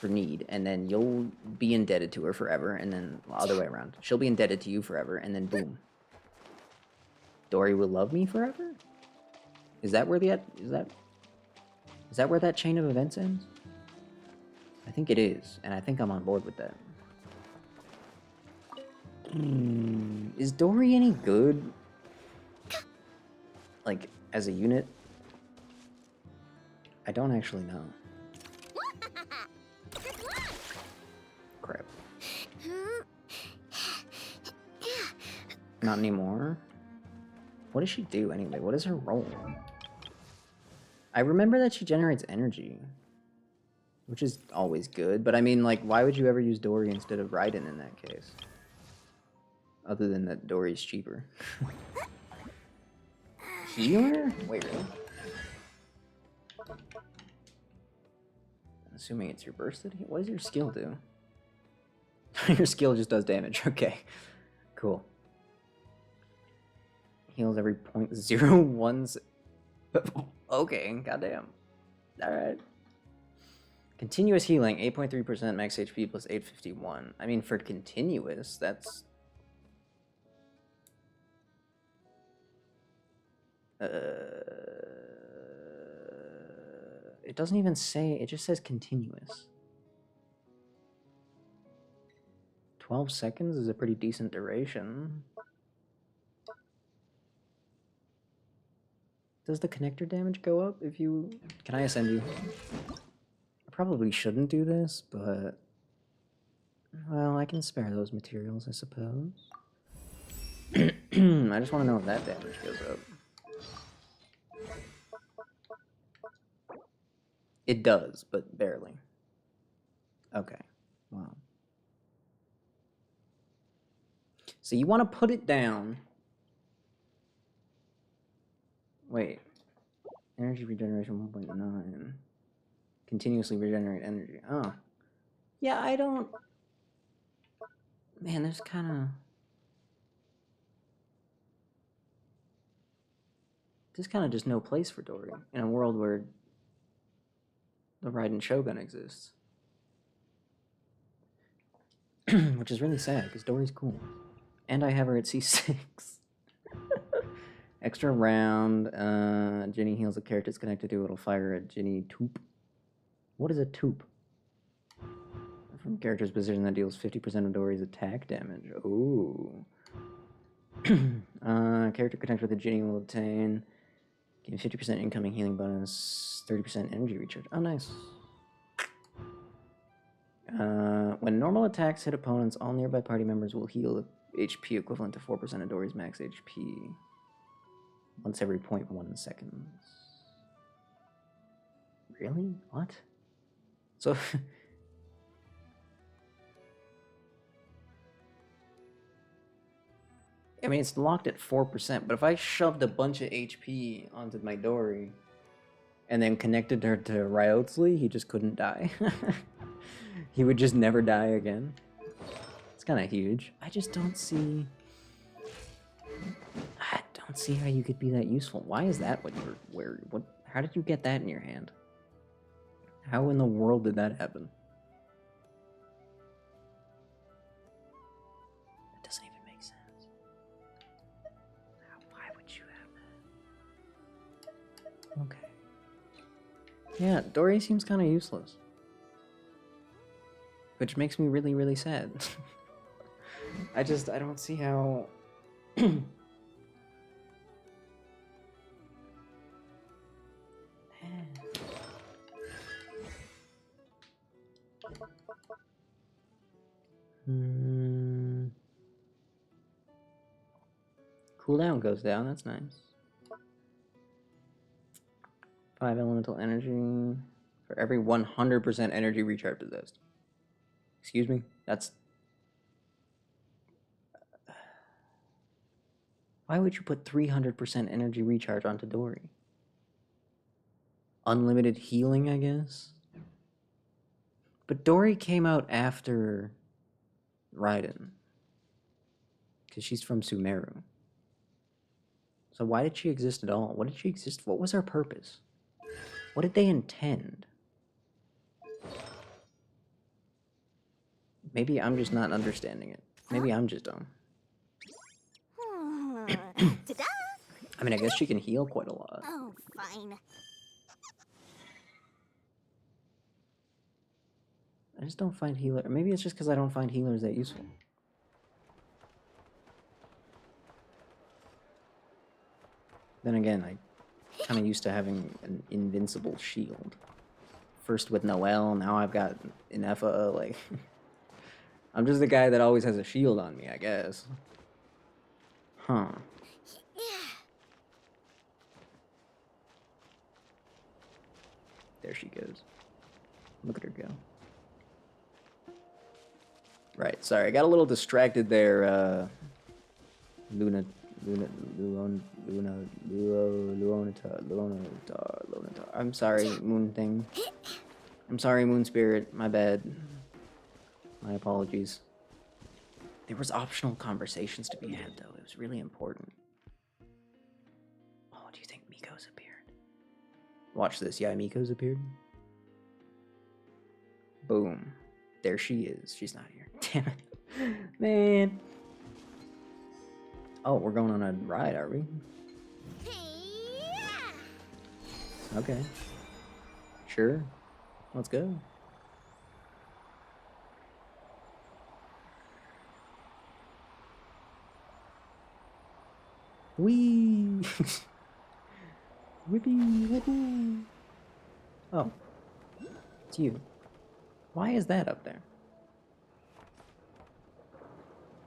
need, and then you'll be indebted to her forever, and then other way around. She'll be indebted to you forever, and then boom. Dory will love me forever? Is that where is that where that chain of events ends? I think it is, and I think I'm on board with that. Is Dory any good? Like, as a unit? I don't actually know. Crap. Not anymore? What does she do anyway? What is her role? I remember that she generates energy, which is always good, but I mean, like, why would you ever use Dory instead of Raiden in that case? Other than that Dory's cheaper. Healer? Wait, really? I'm assuming it's your bursted? What does your skill do? Your skill just does damage. Okay. Cool. Heals every 0.01. Okay, goddamn. Alright. Continuous healing, 8.3% max HP plus 851. I mean, for continuous, that's... It doesn't even say, it just says continuous. 12 seconds is a pretty decent duration. Does the connector damage go up if you... Can I ascend you? I probably shouldn't do this, but... Well, I can spare those materials, I suppose. I just want to know if that damage goes up. It does, but barely. Okay. Wow. So you want to put it down. Wait. Energy regeneration 1.9. Continuously regenerate energy. Oh. Yeah, I don't... Man, there's kind of... There's kind of just no place for Dory in a world where the Raiden Shogun exists. Which is really sad, because Dory's cool. And I have her at C6. Extra round. Ginny heals a character it's connected to. It'll fire a Ginny Toop. What is a Toop? From character's position that deals 50% of Dory's attack damage. Ooh. Character connected with a Ginny will obtain... Gain 50% incoming healing bonus, 30% energy recharge. Oh, nice. When normal attacks hit opponents, all nearby party members will heal HP equivalent to 4% of Dory's max HP. Once every 0.1 seconds. Really? What? So... I mean, it's locked at 4%, but if I shoved a bunch of HP onto my Dory and then connected her to Ryotsli, he just couldn't die. He would just never die again. It's kind of huge. I just don't see... I don't see how you could be that useful. Why is that what you're wearing? What? How did you get that in your hand? How in the world did that happen? Okay. Yeah, Dory seems kind of useless. Which makes me really, really sad. I don't see how... Cooldown goes down, that's nice. 5 elemental energy for every 100% energy recharge possessed. Excuse me? That's... Why would you put 300% energy recharge onto Dory? Unlimited healing, I guess? But Dory came out after Raiden. Because she's from Sumeru. So why did she exist at all? What did she exist for? What was her purpose? What did they intend? Maybe I'm just not understanding it. Maybe I'm just dumb.
Ta-da!
I mean, I guess she can heal quite a lot.
Oh, fine.
I just don't find healer. Maybe it's just because I don't find healers that useful. Then again, I kind of used to having an invincible shield. First with Noelle, now I've got Inefa, like... I'm just the guy that always has a shield on me, I guess. Huh. There she goes. Look at her go. Right, sorry, I got a little distracted there, Lunatar. I'm sorry, Moon thing. I'm sorry, Moon Spirit. My bad. My apologies. There was optional conversations to be had, though. It was really important. Oh, do you think Miko's appeared? Watch this. Yeah, Miko's appeared. Boom. There she is. She's not here. Damn it. Man. Oh, we're going on a ride, are we? Okay. Sure. Let's go. Whee! Whippy, whippy. Oh. It's you. Why is that up there?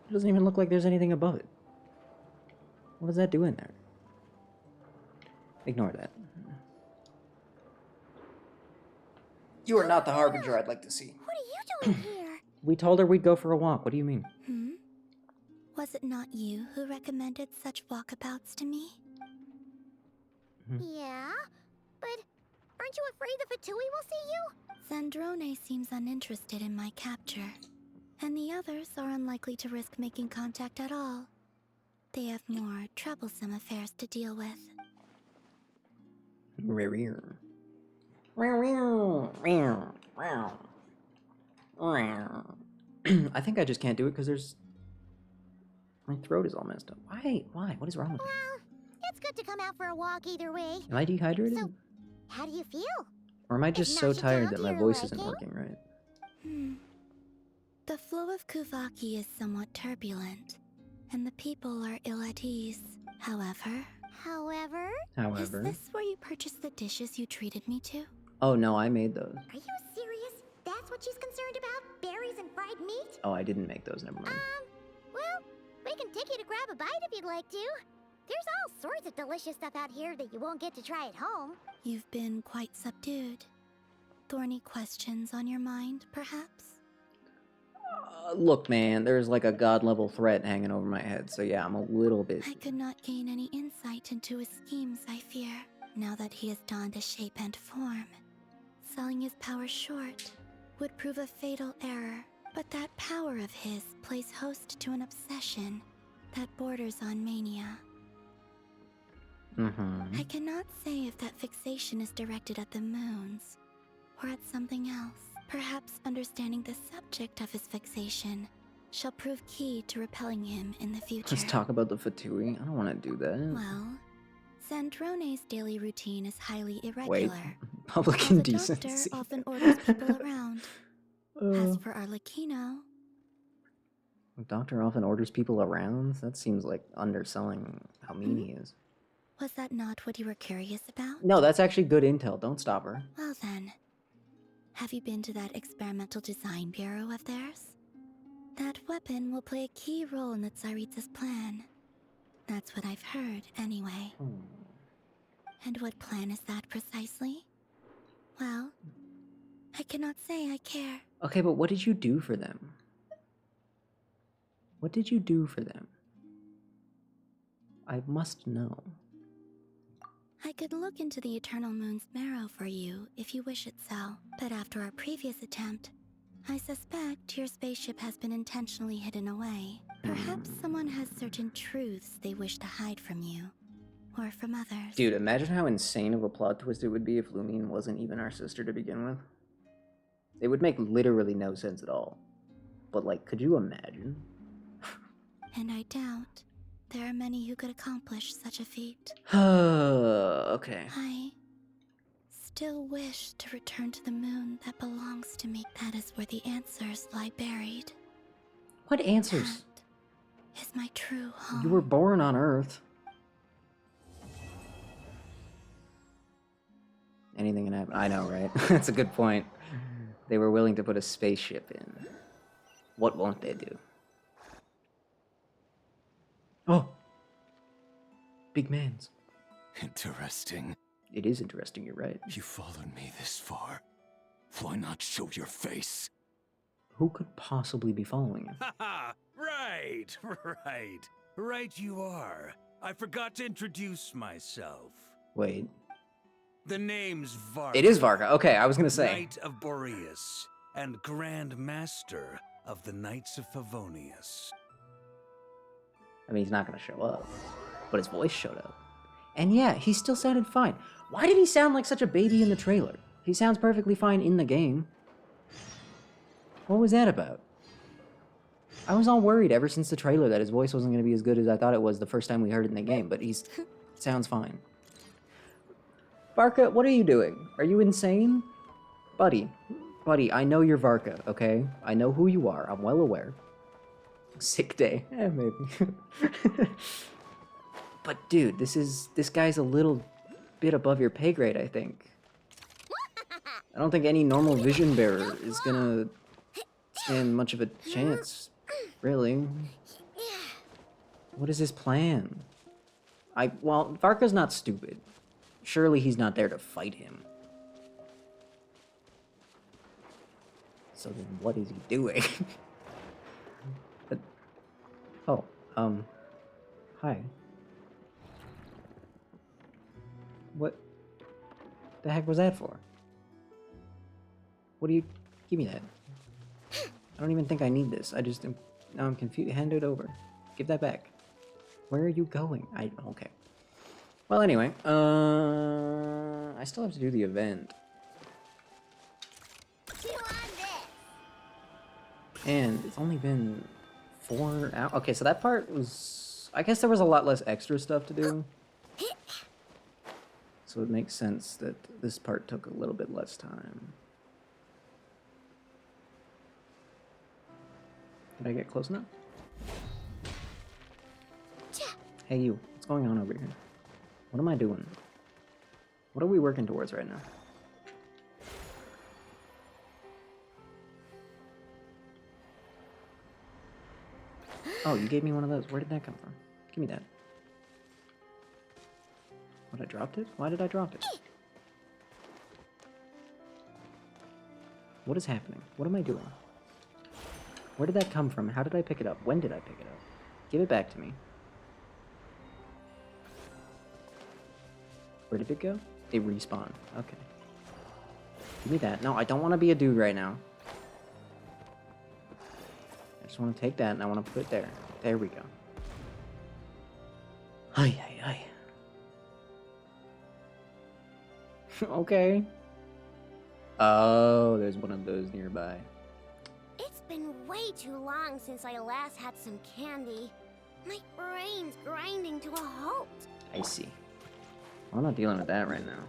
It doesn't even look like there's anything above it. What does that do in there? Ignore that. You are not the harbinger I'd like to see.
What are you doing here?
We told her we'd go for a walk. What do you mean?
Was it not you who recommended such walkabouts to me?
Yeah, but aren't you afraid the Fatui will see you?
Zandrone seems uninterested in my capture, and the others are unlikely to risk making contact at all. They have more troublesome affairs to deal with.
I think I just can't do it because there's... My throat is all messed up. Why? Why? What is wrong with me?
Well, it's good to come out for a walk either way.
Am I dehydrated?
So, how do you feel?
Or am I just so tired that my voice isn't working right?
The flow of Kuvaki is somewhat turbulent, and the people are ill at ease. However... Is this where you purchased the dishes you treated me to?
Oh, no, I made those.
Are you serious? That's what she's concerned about? Berries and fried meat?
Oh, I didn't make those, never mind.
Well, we can take you to grab a bite if you'd like to. There's all sorts of delicious stuff out here that you won't get to try at home.
You've been quite subdued. Thorny questions on your mind, perhaps?
Look, man, there's like a god-level threat hanging over my head, so yeah, I'm a little bit...
I could not gain any insight into his schemes, I fear, now that he has donned a shape and form. Selling his power short would prove a fatal error, but that power of his plays host to an obsession that borders on mania. I cannot say if that fixation is directed at the moons, or at something else. Perhaps understanding the subject of his fixation shall prove key to repelling him in the future.
Let's talk about the Fatui. I don't want to do that.
Well, Zandrone's daily routine is highly irregular.
Wait, public
while
indecency.
The doctor often orders people around. As for Arlecchino...
The doctor often orders people around? That seems like underselling how mean he is.
Was that not what you were curious about?
No, that's actually good intel. Don't stop her.
Well then, have you been to that experimental design bureau of theirs? That weapon will play a key role in the Tsaritsa's plan. That's what I've heard, anyway. And what plan is that precisely? Well, I cannot say I care.
Okay, but what did you do for them? What did you do for them? I must know.
I could look into the Eternal Moon's marrow for you if you wish it so. But after our previous attempt, I suspect your spaceship has been intentionally hidden away. Perhaps someone has certain truths they wish to hide from you, or from others.
Dude, imagine how insane of a plot twist it would be if Lumine wasn't even our sister to begin with. It would make literally no sense at all. But, like, could you imagine?
And I doubt there are many who could accomplish such a feat.
Okay.
I still wish to return to the moon that belongs to me. That is where the answers lie buried.
What answers?
That is my true home.
You were born on Earth. Anything can happen. I know, right? That's a good point. They were willing to put a spaceship in. What won't they do? Oh! Big man's.
Interesting.
It is interesting, you're right.
You followed me this far. Why not show your face?
Who could possibly be following him?
Haha! Right, right. Right you are. I forgot to introduce myself.
Wait.
The name's Varka.
It is Varka. Okay, I was gonna say.
Knight of Boreas and Grand Master of the Knights of Favonius.
I mean, he's not gonna show up. But his voice showed up. And yeah, he still sounded fine. Why did he sound like such a baby in the trailer? He sounds perfectly fine in the game. What was that about? I was all worried ever since the trailer that his voice wasn't going to be as good as I thought it was the first time we heard it in the game, but he's sounds fine. Varka, what are you doing? Are you insane? Buddy, I know you're Varka, okay? I know who you are. I'm well aware. Sick day. Eh, maybe. But dude, this guy's a little bit above your pay grade, I think. I don't think any normal vision bearer is gonna stand much of a chance, really. What is his plan? Well, Varka's not stupid. Surely he's not there to fight him. So then what is he doing? Oh, hi. What the heck was that for? What do you... Give me that. I don't even think I need this. Now I'm confused. Hand it over. Give that back. Where are you going? Okay. Well, anyway, I still have to do the event. And it's only been 4 hours. Okay, so that part was... I guess there was a lot less extra stuff to do. So it makes sense that this part took a little bit less time. Did I get close enough? Hey you, what's going on over here? What am I doing? What are we working towards right now? Oh, you gave me one of those. Where did that come from? Give me that. What, I dropped it? Why did I drop it? What is happening? What am I doing? Where did that come from? How did I pick it up? When did I pick it up? Give it back to me. Where did it go? It respawned. Okay. Give me that. No, I don't want to be a dude right now. I just want to take that and I want to put it there. There we go. Ay, ay, ay. Okay. Oh, there's one of those nearby.
It's been way too long since I last had some candy. My brain's grinding to a halt.
I see. I'm not dealing with that right now.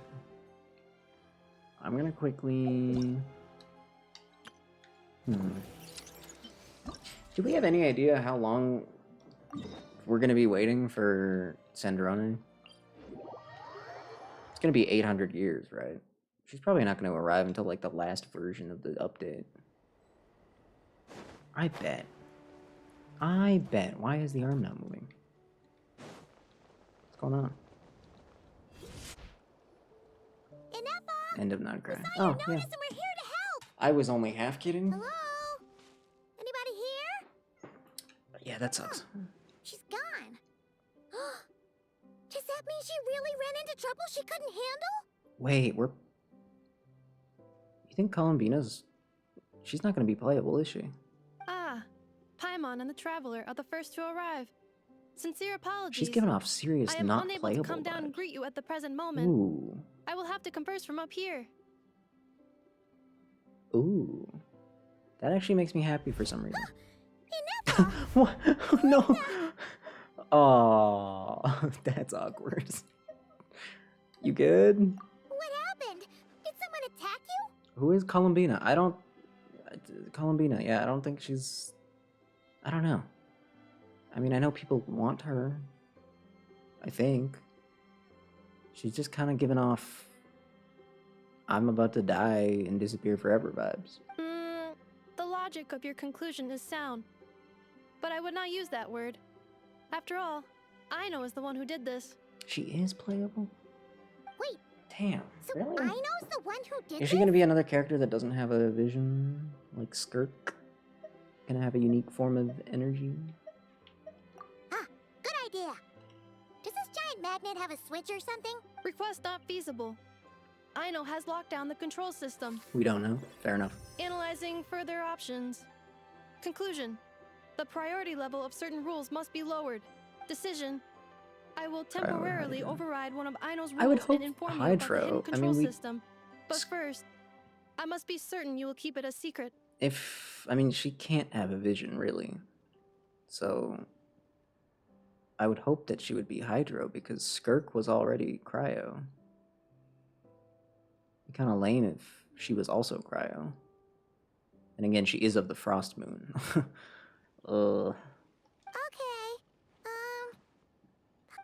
I'm gonna quickly... Do we have any idea how long we're gonna be waiting for Sandrone? It's gonna be 800 years, right? She's probably not gonna arrive until like the last version of the update. I bet. Why is the arm not moving? What's going on? End of Nod Krai.
We saw
Oh,
your
yeah.
notice and we're here to help.
I was only half kidding.
Hello? Anybody here?
Yeah, that sucks.
She's gone. Does that mean she really ran into trouble she couldn't handle?
Wait, you think Columbina's... She's not going to be playable, is she?
Ah, Paimon and the Traveler are the first to arrive. Sincere apologies.
She's giving off serious
I am
not
unable
playable
to come down and
vibes.
greet you at the present moment.
Ooh.
I will have to converse from up here.
Ooh. That actually makes me happy for some reason. What? No. Oh, that's awkward. You good?
What happened? Did someone attack you?
Who is Columbina? Columbina, yeah, I don't think she's... I don't know. I mean, I know people want her. I think. She's just kind of giving off... I'm about to die and disappear forever vibes.
The logic of your conclusion is sound. But I would not use that word. After all, Aino is the one who did this.
She is playable?
Wait.
Damn,
So
really?
Aino's the one who did
Is she
this?
gonna be another character that doesn't have a vision? Like Skirk? Gonna have a unique form of energy?
Good idea. Does this giant magnet have a switch or something?
Request not feasible. Aino has locked down the control system.
We don't know. Fair enough.
Analyzing further options. Conclusion. The priority level of certain rules must be lowered. Decision. I will temporarily override one of Aino's rules
I would hope
and inform you about the hidden
Hydro. I
control
mean,
system. But first, I must be certain you will keep it a secret.
I mean, she can't have a vision, really. So... I would hope that she would be Hydro, because Skirk was already Cryo. It'd be kind of lame if she was also Cryo. And again, she is of the Frost Moon.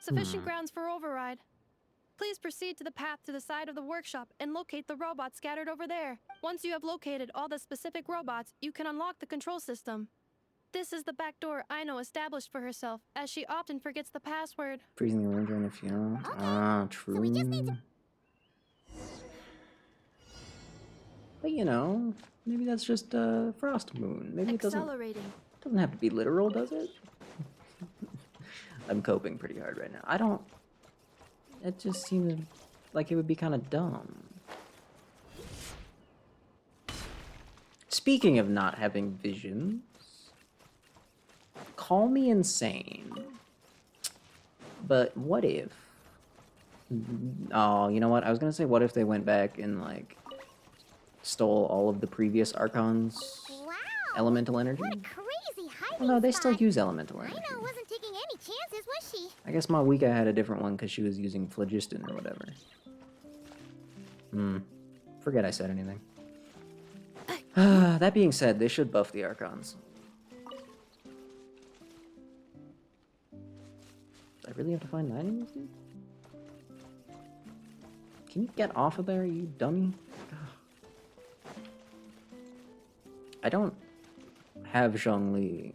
Sufficient grounds for override. Please proceed to the path to the side of the workshop and locate the robots scattered over there. Once you have located all the specific robots, you can unlock the control system. This is the back door Aino established for herself, as she often forgets the password.
Freezing the room during the funeral. Ah, true.
So we just need to...
But you know, maybe that's just a Frost Moon. Maybe it doesn't have to be literal, does it? I'm coping pretty hard right now. It just seems like it would be kind of dumb. Speaking of not having visions, call me insane, but what if... Oh, you know what? I was gonna say, what if they went back and, like, stole all of the previous Archon's elemental energy?
What a crazy hiding
Well, no, they still
spot.
use elemental energy.
Aino wasn't taking any chances, was she?
I guess Mawika had a different one because she was using phlogiston or whatever. Forget I said anything. That being said, they should buff the Archons. Do I really have to find 9 of these dudes? Can you get off of there, you dummy? I don't have Zhongli,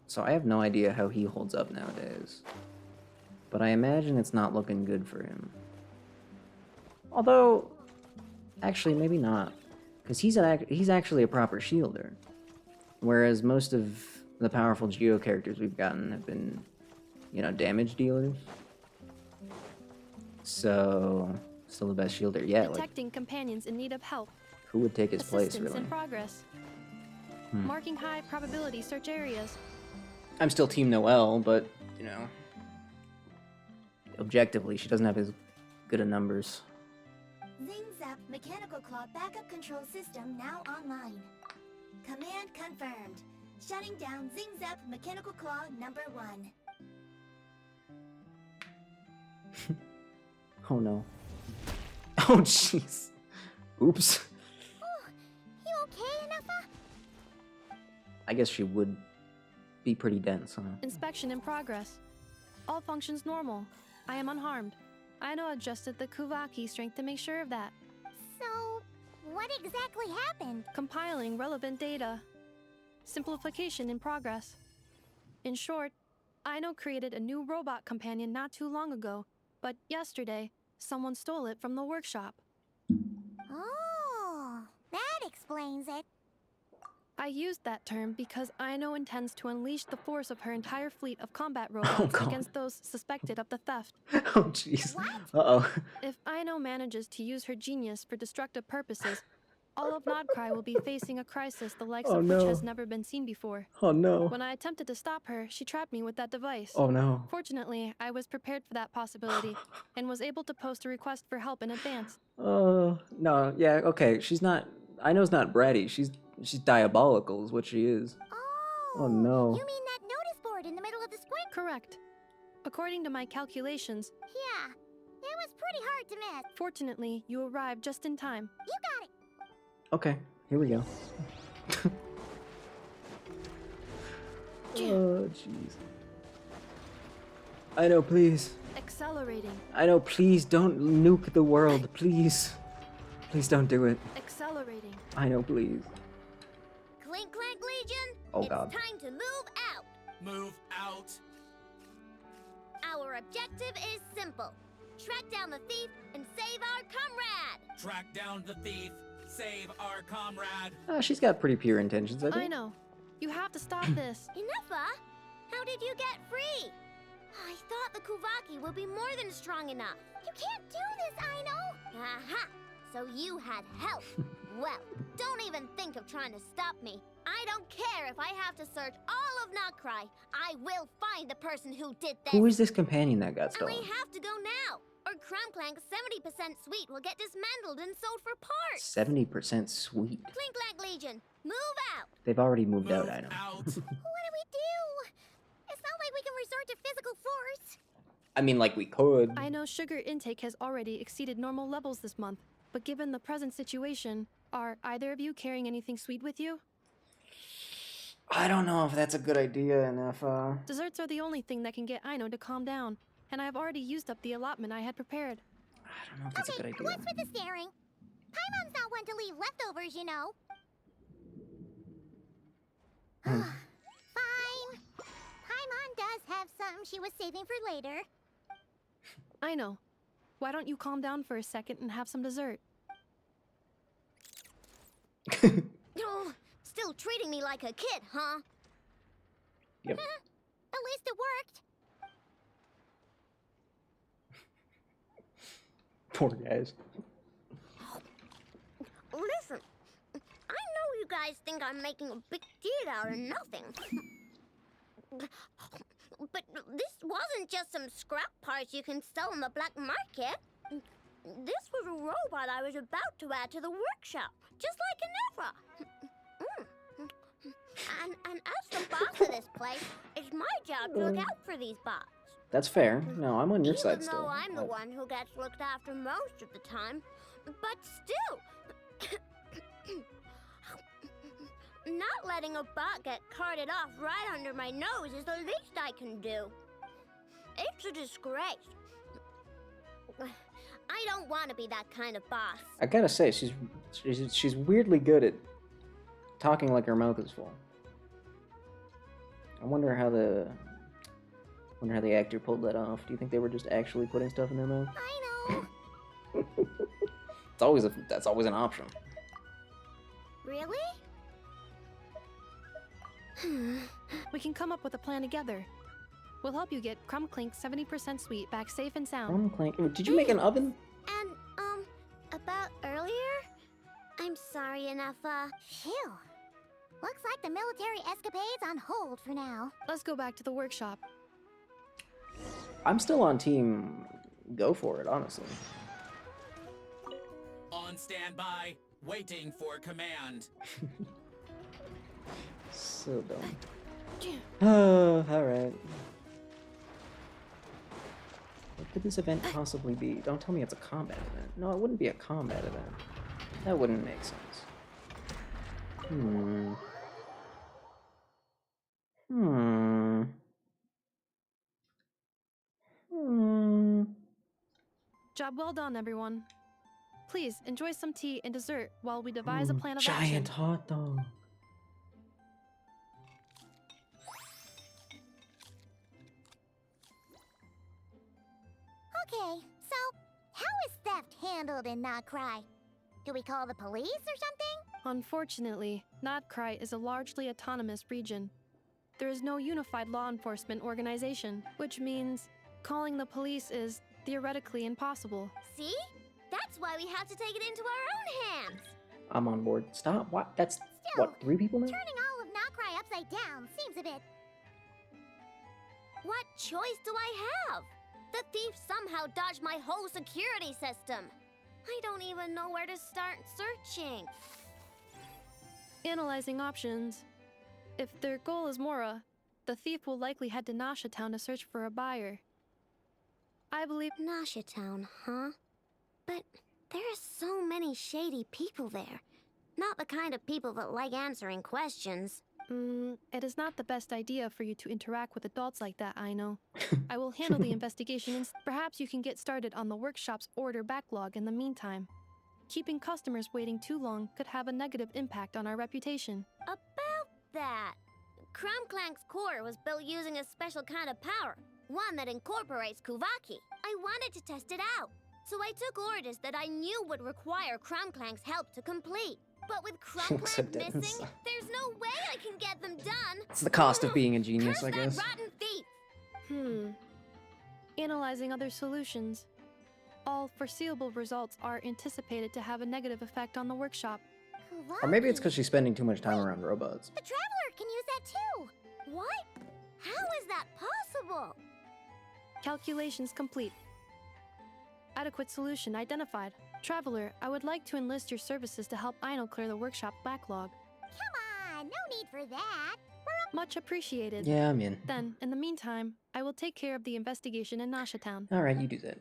so I have no idea how he holds up nowadays. But I imagine it's not looking good for him. Although, actually, maybe not. Because he's actually a proper shielder. Whereas most of the powerful Geo characters we've gotten have been, you know, damage dealers. So, still the best shielder yet. Like,
Detecting companions in need of help.
who would take his place,
Assistance
really?
in progress. Marking high probability search areas.
I'm still Team Noelle, but, you know, objectively, she doesn't have as good of numbers.
Zing Zap Mechanical Claw Backup Control System now online. Command confirmed. Shutting down Zing Zap Mechanical Claw number 1.
Oh no. Oh jeez. Oops.
You okay, Anafa?
I guess she would be pretty dense, huh?
Inspection in progress. All functions normal. I am unharmed. Aino adjusted the Kuvaki strength to make sure of that.
So, what exactly happened?
Compiling relevant data. Simplification in progress. In short, Aino created a new robot companion not too long ago, but yesterday, someone stole it from the workshop.
Oh, that explains it.
I used that term because Aino intends to unleash the force of her entire fleet of combat robots
God.
against those suspected of the theft.
Oh, jeez. Uh-oh.
If Aino manages to use her genius for destructive purposes, all of Nod Krai will be facing a crisis the likes
Oh,
of which
no.
has never been seen before.
Oh, no.
When I attempted to stop her, she trapped me with that device.
Oh, no.
Fortunately, I was prepared for that possibility and was able to post a request for help in advance.
No, yeah, okay. She's not. Aino's not bratty. She's diabolical, is what she is. Oh no.
You mean that notice board in the middle of the square?
Correct. According to my calculations,
Yeah, it was pretty hard to miss.
fortunately, you arrived just in time.
You got it.
Okay, here we go. Oh, jeez. Aino, please.
Accelerating.
Aino, please don't nuke the world, please. Please don't do it.
Accelerating.
Aino, please.
Clink Clank Legion,
Oh,
it's
God.
time to move out.
Move out.
Our objective is simple. Track down the thief and save our comrade.
Track down the thief. Save our comrade.
She's got pretty pure intentions, I think.
I know. You have to stop this.
Enough, How did you get free? I thought the Kuvaki would be more than strong enough.
You can't do this, Aino.
Aha! So you had help. Well, don't even think of trying to stop me. I don't care if I have to search all of Nod Krai. I will find the person who did this.
Who is this companion that got
And
stolen?
we have to go now, or Crank's 70% sweet will get dismantled and sold for parts.
70% sweet.
Clink Clank Legion, move out.
They've already moved out, Aino.
What do we do? It's not like we can resort to physical force.
I mean, like, we could.
I know sugar intake has already exceeded normal levels this month, but given the present situation, are either of you carrying anything sweet with you?
I don't know if that's a good idea, and if,
Desserts are the only thing that can get Aino to calm down, and I have already used up the allotment I had prepared.
I don't know if that's a good idea.
What's with the staring? Paimon's not one to leave leftovers, you know. Fine. Paimon does have some she was saving for later.
I know. Why don't you calm down for a second and have some dessert?
Oh, still treating me like a kid, huh?
Yep.
At least it worked.
Poor guys.
Listen, I know you guys think I'm making a big deal out of nothing. But this wasn't just some scrap parts you can sell on the black market. This was a robot I was about to add to the workshop, just like an Ephra. And as the boss of this place, it's my job to look out for these bots.
That's fair. No, I'm on your side
Even though
still.
I'm the one who gets looked after most of the time. But still, not letting a bot get carted off right under my nose is the least I can do. It's a disgrace. I don't want to be that kind of boss.
I gotta say, she's weirdly good at talking like her mouth is full. I wonder how the actor pulled that off. Do you think they were just actually putting stuff in their mouth?
I know.
That's always an option.
Really?
We can come up with a plan together. We'll help you get Crumb Clink 70% sweet back safe and sound.
Crumb Clink? Did you make an oven?
And, about earlier? I'm sorry, Anafa.
Phew. Looks like the military escapade's on hold for now.
Let's go back to the workshop.
I'm still on team go for it, honestly.
On standby, waiting for command.
So dumb. Oh, alright. What could this event possibly be? Don't tell me it's a combat event. No, it wouldn't be a combat event. That wouldn't make sense.
Job well done, everyone. Please enjoy some tea and dessert while we devise a plan of
Giant
action.
hot dog.
Okay, so how is theft handled in Nod Krai?
Do we call the police or something?
Unfortunately, Nod Krai is a largely autonomous region. There is no unified law enforcement organization, which means calling the police is theoretically impossible.
See? That's why we have to take it into our own hands.
I'm on board. Stop. What? That's
Still,
what? 3 people now?
Turning all of Nod Krai upside down seems a bit... What choice do I have? The thief somehow dodged my whole security system. I don't even know where to start searching.
Analyzing options. If their goal is Mora, the thief will likely head to Nasha Town to search for a buyer. I believe...
Nasha Town, huh? But there are so many shady people there. Not the kind of people that like answering questions.
It is not the best idea for you to interact with adults like that, I know. I will handle the investigation and perhaps you can get started on the workshop's order backlog in the meantime. Keeping customers waiting too long could have a negative impact on our reputation.
About that, Crumclank's core was built using a special kind of power, one that incorporates Kuvaki. I wanted to test it out, so I took orders that I knew would require Crumclank's help to complete. But with Crumclank missing, there's no way I can get them done.
It's the cost of being a genius,
Curse
I guess.
That rotten thief!
Analyzing other solutions. All foreseeable results are anticipated to have a negative effect on the workshop.
Or maybe it's because she's spending too much time around robots.
The Traveler can use that too! What? How is that possible?
Calculations complete. Adequate solution identified. Traveler, I would like to enlist your services to help Aino clear the workshop backlog.
Come on, no need for that.
Much appreciated.
Yeah, I'm in.
Then, in the meantime, I will take care of the investigation in Nasha Town.
Alright, you do that.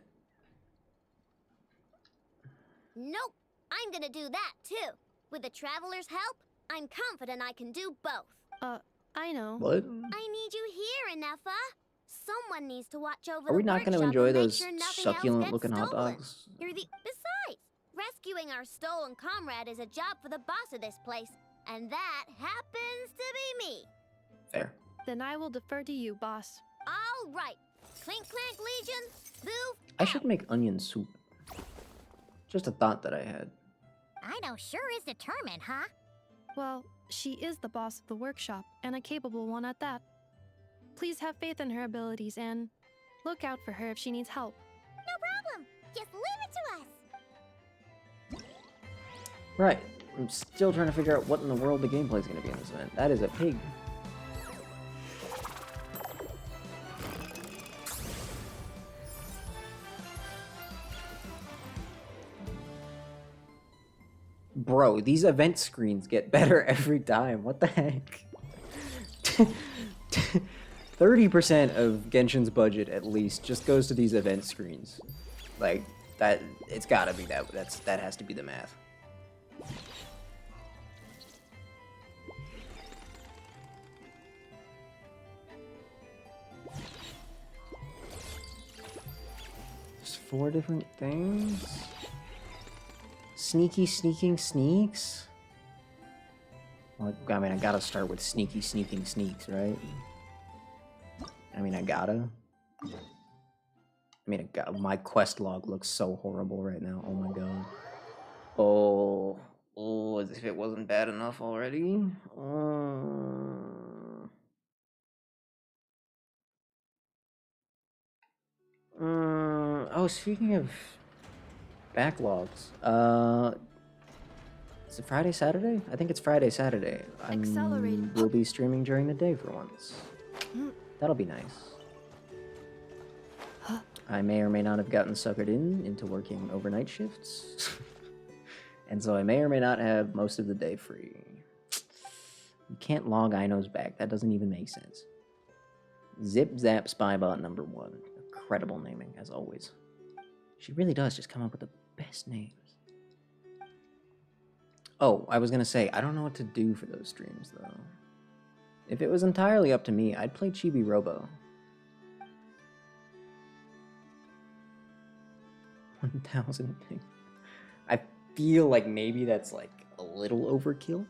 Nope, I'm gonna do that too. With the Traveler's help, I'm confident I can do both.
I know.
What?
I need you here, Inefa. Someone needs to watch over
Are we
the
not going to
workshop
enjoy
and make
those
sure nothing else
succulent
gets
looking hot
stolen.
dogs?
Besides, rescuing our stolen comrade is a job for the boss of this place, and that happens to be me.
Fair.
Then I will defer to you, boss.
All right. Clink Clank Legion, move.
I should make onion soup. Just a thought that I had.
Aino sure is determined, huh?
Well, she is the boss of the workshop, and a capable one at that. Please have faith in her abilities and look out for her if she needs help.
No problem. Just leave it to us.
Right. I'm still trying to figure out what in the world the gameplay is going to be in this event. That is a pig. Bro, these event screens get better every time. What the heck? 30% of Genshin's budget, at least, just goes to these event screens. Like, that, it's gotta be that. That has to be the math. There's 4 different things. Sneaky sneaking sneaks? Well, I mean, I gotta start with sneaky sneaking sneaks, right? I mean, I gotta. I mean, my quest log looks so horrible right now. Oh my god. Oh, as if it wasn't bad enough already. Oh, speaking of backlogs, is it Friday, Saturday? I think it's Friday, Saturday. We'll be streaming during the day for once. That'll be nice. I may or may not have gotten suckered into working overnight shifts. And so I may or may not have most of the day free. You can't log Aino's back. That doesn't even make sense. Zip Zap Spybot number 1. Incredible naming, as always. She really does just come up with the best names. Oh, I was gonna say, I don't know what to do for those streams, though. If it was entirely up to me, I'd play Chibi Robo. 1,000 ping. I feel like maybe that's like a little overkill.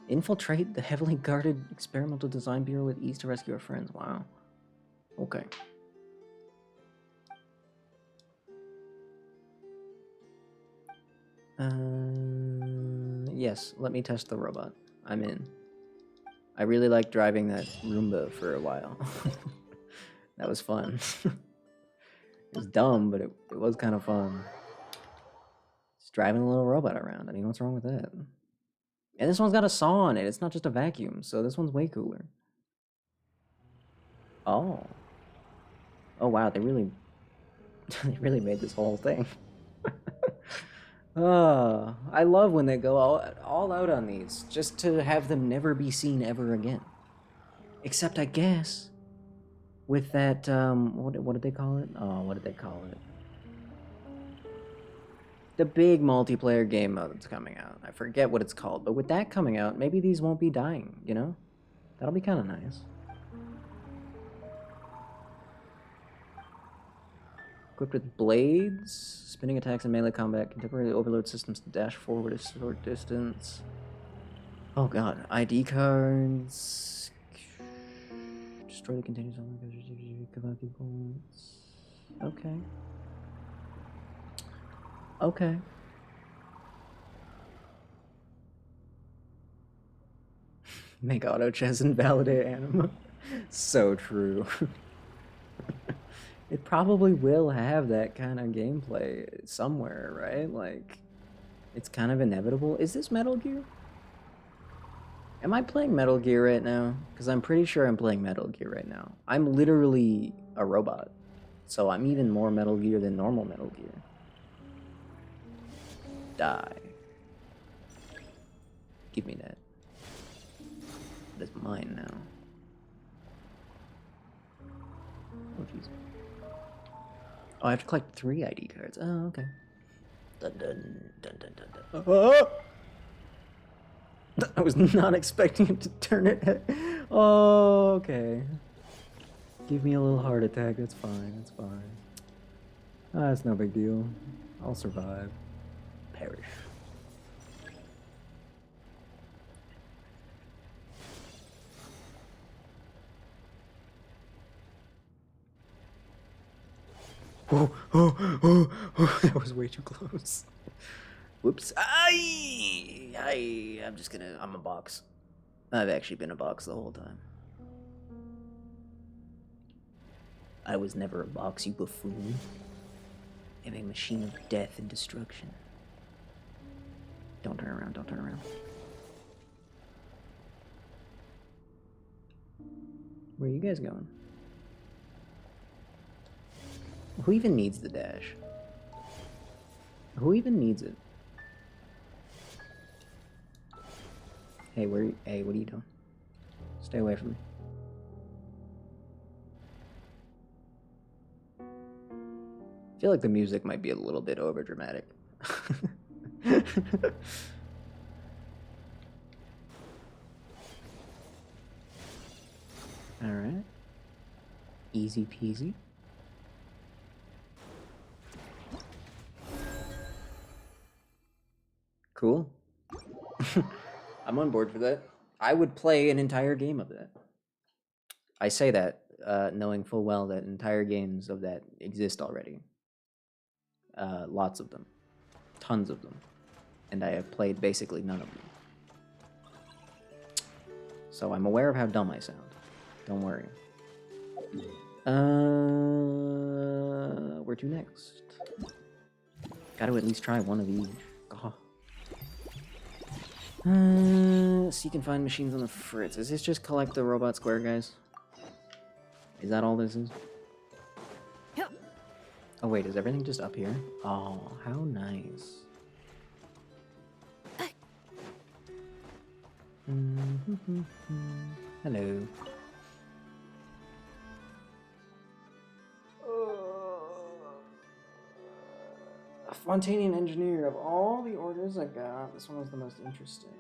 Infiltrate the heavily guarded experimental design bureau with ease to rescue our friends. Wow. Okay. Yes, let me test the robot. I'm in. I really liked driving that Roomba for a while. That was fun. It was dumb, but it was kind of fun. Just driving a little robot around. I mean, what's wrong with that? And this one's got a saw on it. It's not just a vacuum, so this one's way cooler. Oh. Oh wow, they really they really made this whole thing. I love when they go all out on these, just to have them never be seen ever again. Except, I guess, with that, what did they call it? Oh, what did they call it? The big multiplayer game mode that's coming out. I forget what it's called, but with that coming out, maybe these won't be dying, you know? That'll be kind of nice. Equipped with blades, spinning attacks in melee combat, can temporarily overload systems to dash forward a short distance. Oh god, ID cards. Destroy the containers on the bullets. Okay. Okay. Make auto chess invalidate anima. So true. It probably will have that kind of gameplay somewhere, right? Like, it's kind of inevitable. Is this Metal Gear? Am I playing Metal Gear right now? Because I'm pretty sure I'm playing Metal Gear right now. I'm literally a robot. So I'm even more Metal Gear than normal Metal Gear. Die. Give me that. That's mine now. Oh, jeez. Oh, I have to collect 3 ID cards. Oh, okay. Dun dun dun dun dun dun. Oh! I was not expecting him to turn it. Oh, okay. Give me a little heart attack. That's fine. That's fine. Ah, it's no big deal. I'll survive. Perish. Oh, that was way too close. Whoops. I'm a box. I've actually been a box the whole time. I was never a box, you buffoon. I'm a machine of death and destruction. Don't turn around, don't turn around. Where are you guys going? Who even needs the dash? Who even needs it? Hey, what are you doing? Stay away from me. I feel like the music might be a little bit over dramatic. All right. Easy peasy. Cool. I'm on board for that. I would play an entire game of that. I say that knowing full well that entire games of that exist already. Lots of them. Tons of them. And I have played basically none of them. So I'm aware of how dumb I sound. Don't worry. Where to next? Gotta at least try one of each. Seek and find machines on the fritz. Is this just collect the robot square, guys? Is that all this is? Oh wait, is everything just up here? Oh, how nice. Hello. A Fontanian engineer. Of all the orders I got, this one was the most interesting.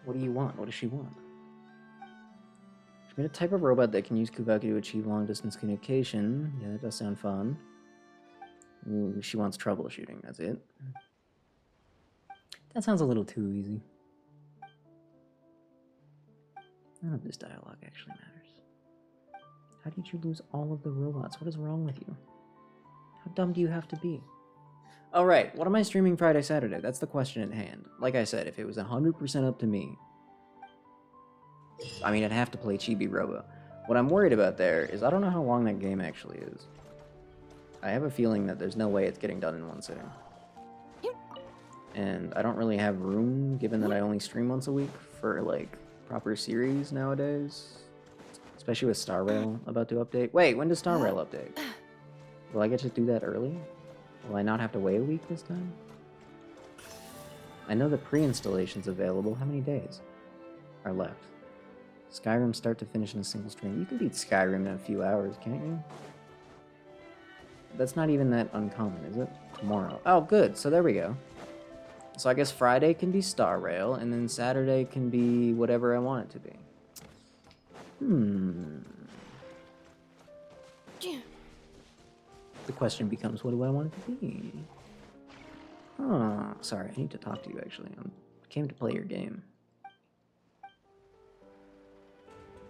What do you want? What does she want? She made a type of robot that can use Kubaki to achieve long-distance communication. Yeah, that does sound fun. Ooh, she wants troubleshooting, that's it. That sounds a little too easy. None of this dialogue actually matters. How did you lose all of the robots? What is wrong with you? How dumb do you have to be? Alright, what am I streaming Friday, Saturday? That's the question at hand. Like I said, if it was 100% up to me, I mean, I'd have to play Chibi Robo. What I'm worried about there is I don't know how long that game actually is. I have a feeling that there's no way it's getting done in one sitting. And I don't really have room, given that I only stream once a week, for, like, proper series nowadays. Especially with Star Rail about to update. Wait, when does Star Rail update? Will I get to do that early? Will I not have to wait a week this time? I know the pre-installation's available. How many days are left? Skyrim start to finish in a single stream. You can beat Skyrim in a few hours, can't you? That's not even that uncommon, is it? Tomorrow. Oh, good. So there we go. So I guess Friday can be Star Rail, and then Saturday can be whatever I want it to be. The question becomes, what do I want it to be? Sorry, I need to talk to you, actually. I came to play your game.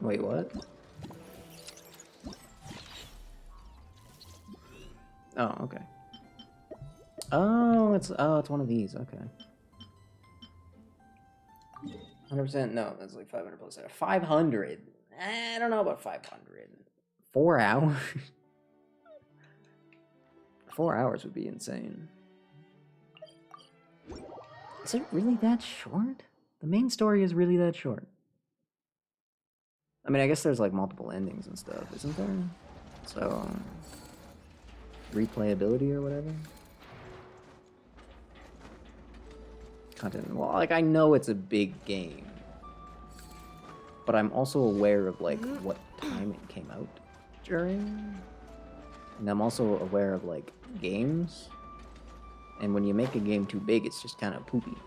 Wait, what? Oh, okay. Oh, it's one of these, okay. 100%, no, that's like 500 plus 500. I don't know about 500. 4 hours? 4 hours would be insane. Is it really that short? The main story is really that short. I mean, I guess there's like multiple endings and stuff, isn't there? So, replayability or whatever? Content. Well, like, I know it's a big game. But I'm also aware of, like, what time it came out during. And I'm also aware of, like, games. And when you make a game too big, it's just kind of poopy.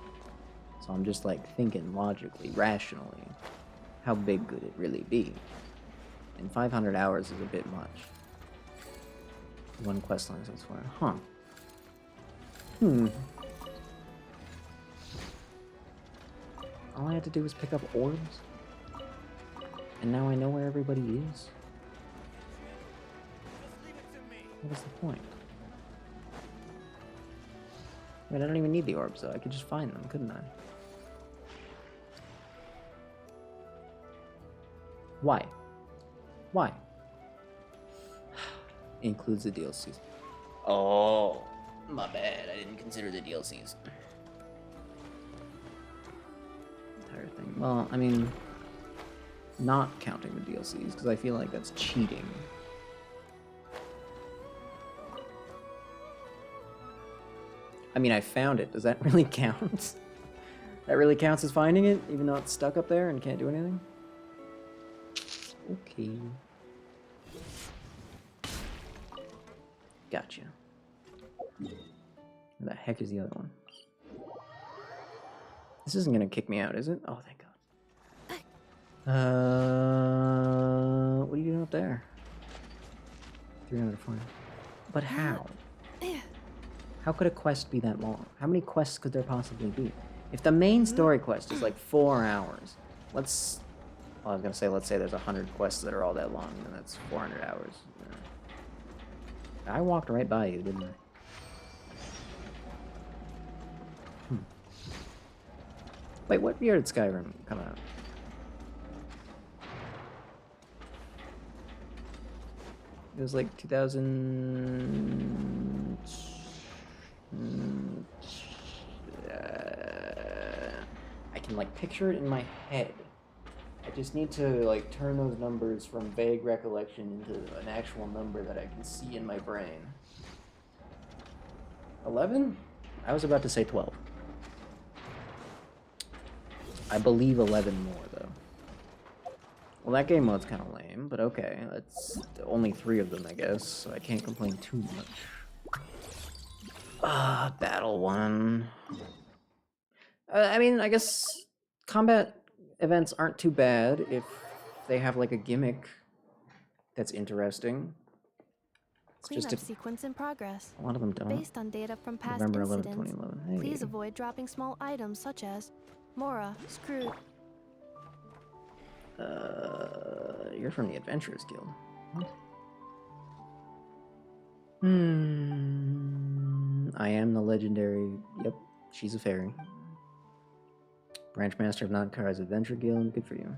So I'm just, like, thinking logically, rationally, how big could it really be? And 500 hours is a bit much. One quest line says for, huh. All I had to do was pick up orbs. And now I know where everybody is. What was the point? I mean, I don't even need the orbs, though. I could just find them, couldn't I? Why? Why? Includes the DLCs. Oh, my bad. I didn't consider the DLCs. Entire thing. Well, I mean, not counting the DLCs, because I feel like that's cheating. I mean, I found it. Does that really count? That really counts as finding it, even though it's stuck up there and can't do anything? Okay. Gotcha. Where the heck is the other one? This isn't gonna kick me out, is it? Oh, thank God. What are you doing up there? 340. But how? How could a quest be that long? How many quests could there possibly be? If the main story quest is like 4 hours, well, I was gonna say, let's say there's 100 quests that are all that long, and that's 400 hours. I walked right by you, didn't I? Wait, what year did Skyrim come out? It was like 2000... I can like picture it in my head. I just need to like turn those numbers from vague recollection into an actual number that I can see in my brain. 11? I was about to say 12. I believe 11 more though. Well, that game mode's kind of lame, but okay. That's only 3 of them, I guess, so I can't complain too much. Battle 1. I mean, I guess combat events aren't too bad if they have like a gimmick that's interesting. It's
Cleanup
just
sequence in progress.
A lot of them don't.
Based on data from past
November 11th,
incidents,
2011. Hey.
please avoid dropping small items such as Mora, screwed.
You're from the Adventurers Guild. What? I I am the legendary. Yep, she's a fairy. Branch Master of Nod Krai's Adventure Guild. Good for you.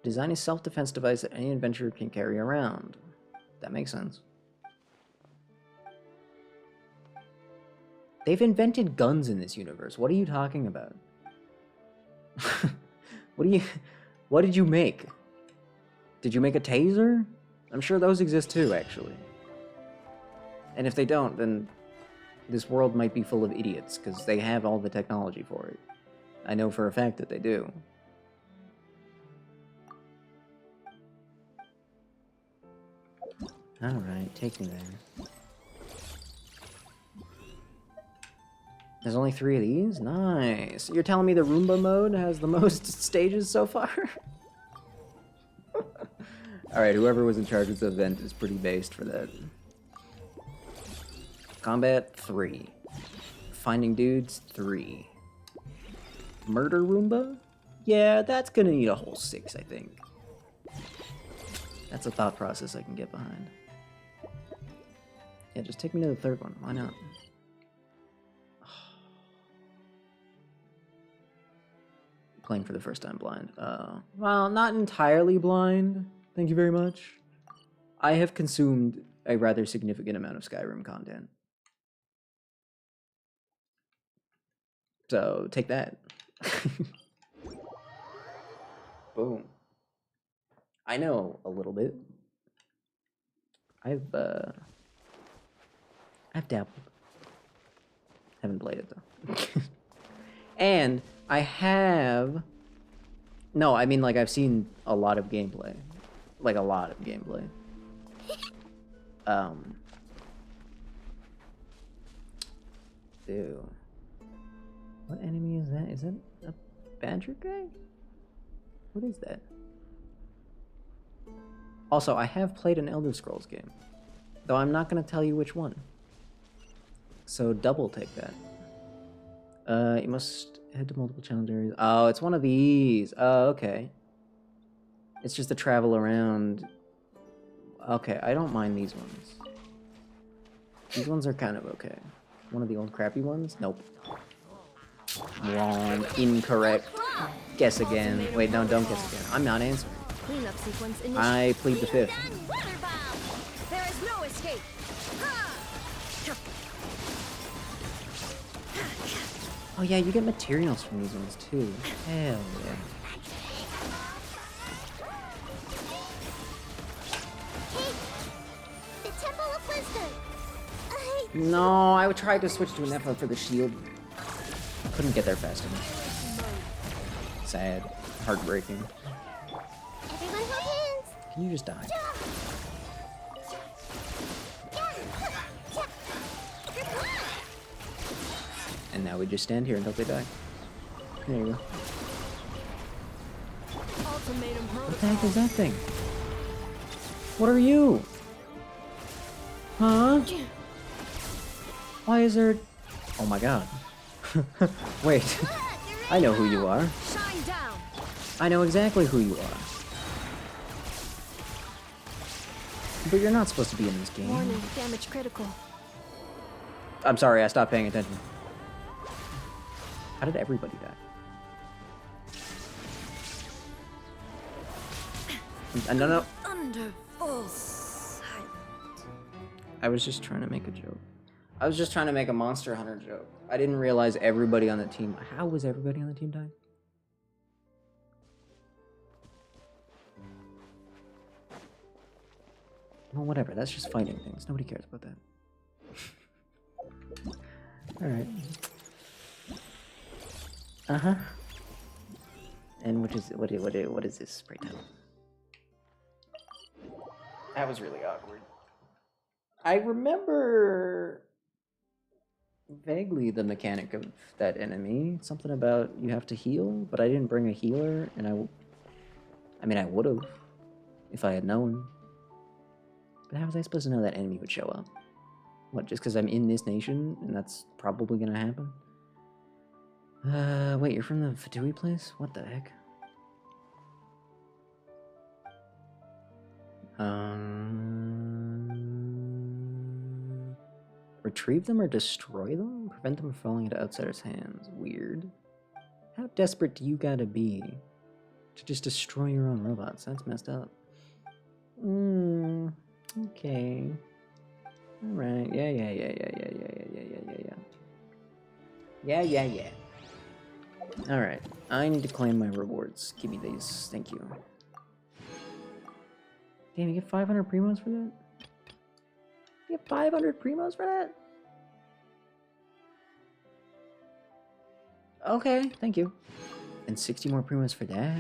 Design a self-defense device that any adventurer can carry around. That makes sense. They've invented guns in this universe. What are you talking about? What did you make? Did you make a taser? I'm sure those exist too, actually. And if they don't, then this world might be full of idiots, because they have all the technology for it. I know for a fact that they do. Alright, take me there. There's only 3 of these? Nice. You're telling me the Roomba mode has the most stages so far? Alright, whoever was in charge of the event is pretty based for that. Combat, 3. Finding dudes, 3. Murder Roomba? Yeah, that's gonna need a whole 6, I think. That's a thought process I can get behind. Yeah, just take me to the 3rd one. Why not? Playing for the first time blind. Well, not entirely blind. Thank you very much. I have consumed a rather significant amount of Skyrim content. So, take that. Boom. I know a little bit. I've dabbled. Haven't played it, though. And I have... No, I mean, like, I've seen a lot of gameplay. Like, a lot of gameplay. Ew. What enemy is that? Is that a badger guy? What is that? Also, I have played an Elder Scrolls game. Though I'm not going to tell you which one. So double take that. You must head to multiple challenge areas. Oh, it's one of these. Oh, okay. It's just to travel around. Okay, I don't mind these ones. These ones are kind of okay. One of the old crappy ones? Nope. Wrong. Incorrect. Guess again. Wait, no, don't guess again. I'm not answering.
Cleanup sequence
I plead the 5th.
There is no escape.
Oh yeah, you get materials from these ones too. Hell yeah.
The Temple of Wisdom.
No, I tried to switch to an Nepha for the shield. Couldn't get there fast enough. Sad. Heartbreaking.
Everyone hold hands.
Can you just die? And now we just stand here until they die. There you go. What the heck is that thing? What are you? Huh? Why is there... Oh my god. Wait. I know who you are. I know exactly who you are. But you're not supposed to be in this game.
Warning, damage critical.
I'm sorry, I stopped paying attention. How did everybody die? No.
Under full silence.
I was just trying to make a joke. I was just trying to make a Monster Hunter joke. I didn't realize everybody on the team... How was everybody on the team dying? Well, whatever. That's just fighting things. Nobody cares about that. Alright. Uh-huh. And what is this spray tan? That was really awkward. I remember vaguely the mechanic of that enemy. Something about you have to heal, but I didn't bring a healer, and I mean, I would have if I had known. But how was I supposed to know that enemy would show up? What, just because I'm in this nation, and that's probably gonna happen? Wait, you're from the Fatui place? What the heck? Retrieve them or destroy them? Prevent them from falling into outsiders' hands. Weird. How desperate do you gotta be to just destroy your own robots? That's messed up. Okay. Alright. Yeah. Alright. I need to claim my rewards. Give me these. Thank you. Damn, you get 500 primos for that? You get 500 primos for that? Okay, thank you. And 60 more primos for that.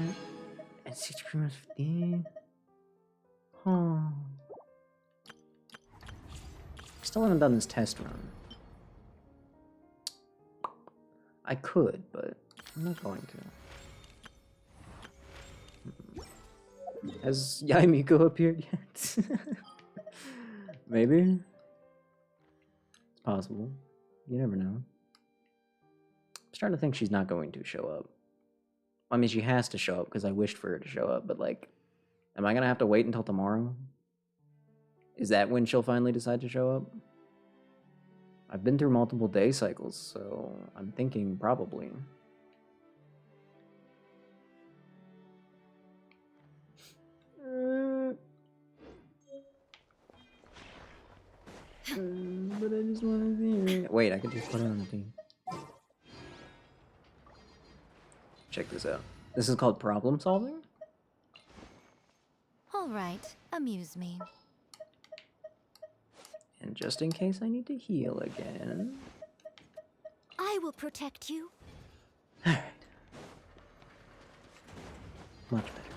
And 60 primos for that. Huh. Still haven't done this test run. I could, but I'm not going to. Has Yaimiko appeared yet? Maybe. It's possible. You never know. I'm starting to think she's not going to show up. I mean, she has to show up because I wished for her to show up, but like, am I going to have to wait until tomorrow? Is that when she'll finally decide to show up? I've been through multiple day cycles, so I'm thinking probably. But I just want to see her. Wait, I could just put her on the team. Check this out. This is called problem solving?
All right, amuse me.
And just in case I need to heal again.
I will protect you.
Alright. Much better.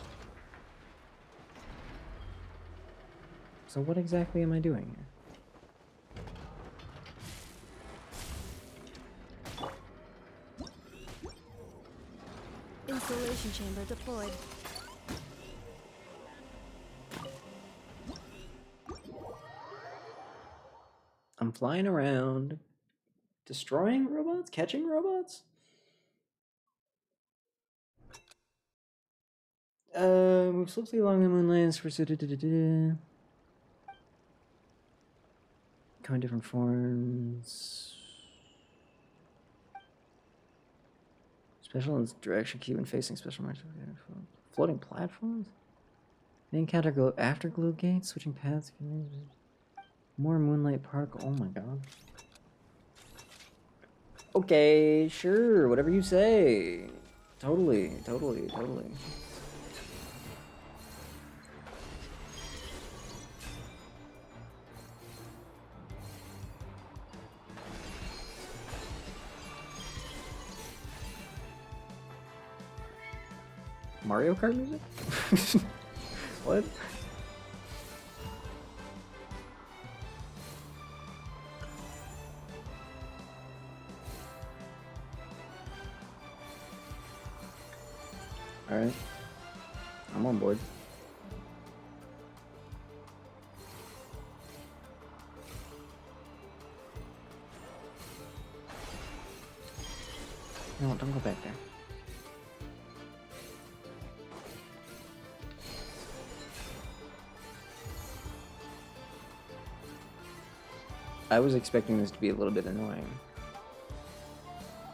So what exactly am I doing here?
Installation chamber deployed.
I'm flying around, destroying robots, catching robots. Move swiftly along the moonlands for come in different forms. Special and direction cue and facing special marks. Floating platforms. They encounter afterglow gates, switching paths. More moonlight particle. Oh my god. Okay, sure, whatever you say. Totally. Mario Kart music? What? Alright. I'm on board. No, don't go back there. I was expecting this to be a little bit annoying,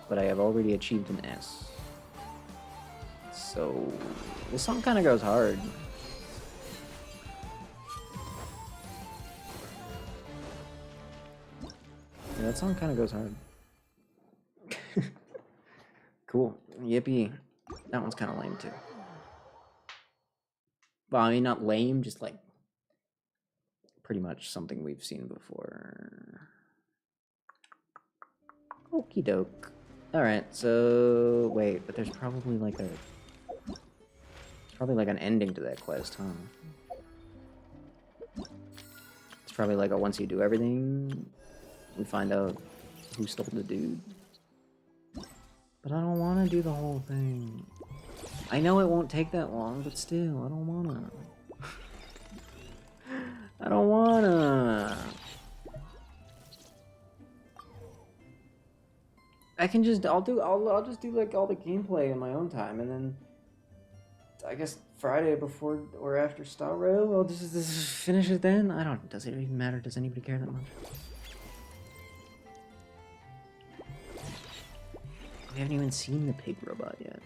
but I have already achieved an S. So, this song kind of goes hard. Yeah, that song kind of goes hard. Cool. Yippee. That one's kind of lame too. Well, I mean, not lame, just like pretty much something we've seen before. Okie doke. Alright, so wait, but there's probably like a an ending to that quest, huh? It's probably like a once you do everything, we find out who stole the dude. But I don't want to do the whole thing. I know it won't take that long, but still, I don't wanna. I don't wanna. I can just, I'll just do like all the gameplay in my own time, and then I guess Friday before or after Star Rail. Well, just finish it then. I don't. Does it even matter? Does anybody care that much? We haven't even seen the pig robot yet.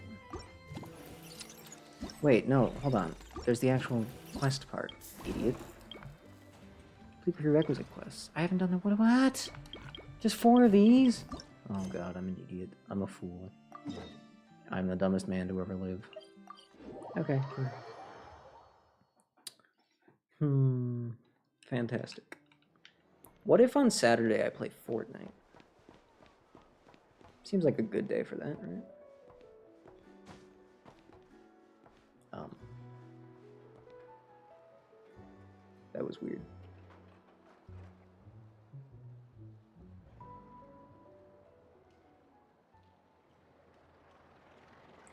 Wait, no, hold on. There's the actual quest part, idiot. Complete prerequisite quests. I haven't done the what? Just 4 of these? Oh god, I'm an idiot. I'm a fool. I'm the dumbest man to ever live. Okay. Fantastic. What if on Saturday I play Fortnite? Seems like a good day for that, right? That was weird.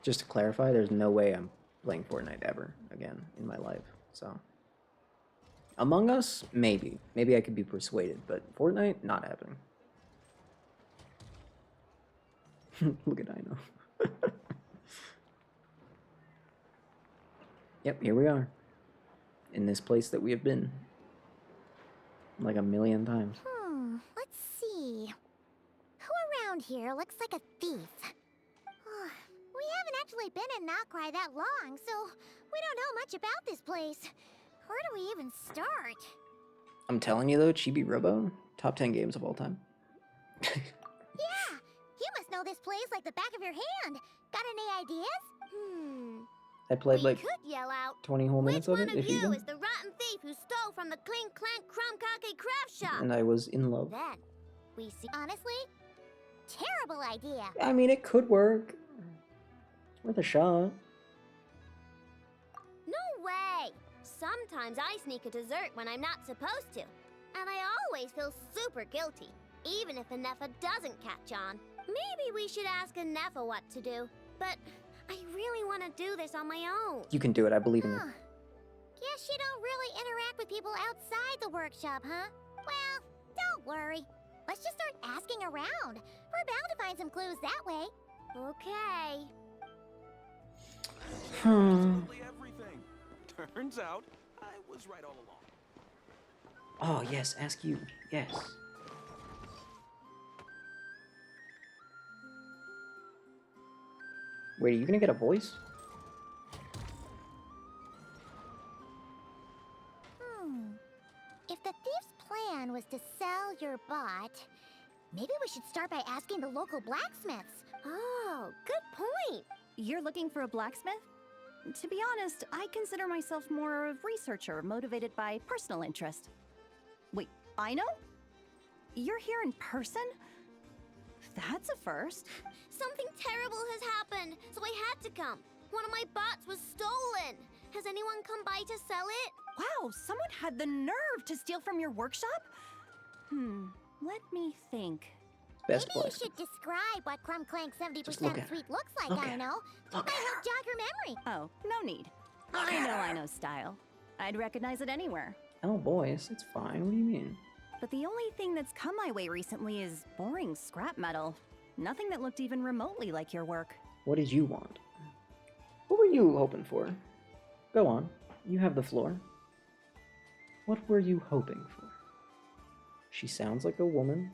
Just to clarify, there's no way I'm playing Fortnite ever again in my life, so. Among Us, maybe. Maybe I could be persuaded, but Fortnite, not happening. Look at Ino. Yep, here we are. In this place that we have been. Like a million times.
Let's see. Who around here looks like a thief? We haven't actually been in Nod Krai that long, so we don't know much about this place. Where do we even start?
I'm telling you though, Chibi Robo, top 10 games of all time.
Yeah, you must know this place like the back of your hand. Got any ideas?
I played
We
like
could yell out,
20 whole minutes of
which
it,
one of
if
you
even.
is the rotten thief who stole from the Clink Clank Crumb Kake craft shop?
And I was in love.
Then we see. Honestly, terrible idea.
I mean, it could work. It's worth a shot.
No way! Sometimes I sneak a dessert when I'm not supposed to. And I always feel super guilty, even if Anefa doesn't catch on. Maybe we should ask Anefa what to do, but I really want to do this on my own.
You can do it, I believe in you.
Guess you don't really interact with people outside the workshop, huh? Well, don't worry. Let's just start asking around. We're bound to find some clues that way. Okay.
Absolutely everything. Turns out, I was right all along.
Oh, yes, ask you. Yes. Wait, are you gonna get a voice?
If the thief's plan was to sell your bot, maybe we should start by asking the local blacksmiths. Oh, good point.
You're looking for a blacksmith? To be honest, I consider myself more a researcher motivated by personal interest. Wait, I know? You're here in person? That's a first.
Something terrible has happened, so I had to come. One of my bots was stolen. Has anyone come by to sell it?
Wow, someone had the nerve to steal from your workshop? Let me think.
Best
Maybe you
blacksmith.
should describe what Crumb Clank 70%
look at
sweet
her.
looks like,
Look
I
at
know. It might help jog your memory.
Oh, no need. I know style. I'd recognize it anywhere.
Oh, boys, it's fine. What do you mean?
But the only thing that's come my way recently is boring scrap metal. Nothing that looked even remotely like your work.
What did you want? What were you hoping for? Go on. You have the floor. What were you hoping for? She sounds like a woman.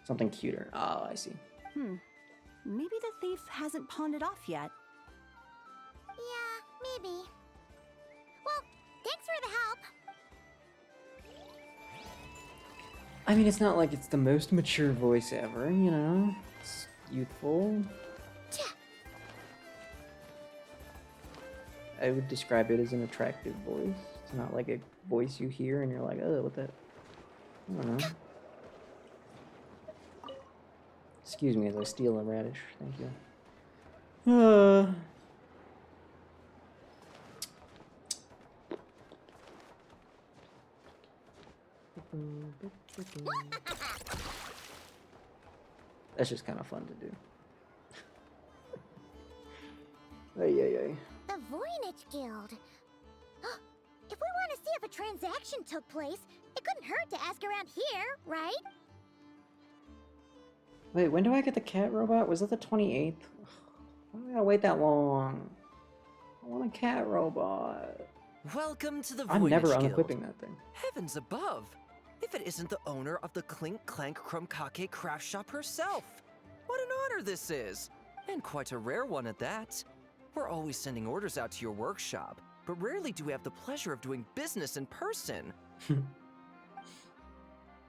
Something cuter. Oh, I see.
Maybe the thief hasn't pawned it off yet.
Yeah, maybe. Well, thanks for the help.
I mean, it's not like it's the most mature voice ever, you know? It's youthful. I would describe it as an attractive voice. It's not like a voice you hear and you're like, oh, what the... I don't know. Excuse me as I steal a radish. Thank you. That's just kind of fun to do. Ay.
The Voynich Guild. If we want to see if a transaction took place, it couldn't hurt to ask around here, right?
Wait, when do I get the cat robot? Was it the 28th? Why do I gotta wait that long? I want a cat robot.
Welcome to the
I'm never
Voynich Guild.
unequipping that thing.
Heavens above! If it isn't the owner of the Clink Clank Krumkake craft shop herself! What an honor this is! And quite a rare one at that. We're always sending orders out to your workshop, but rarely do we have the pleasure of doing business in person.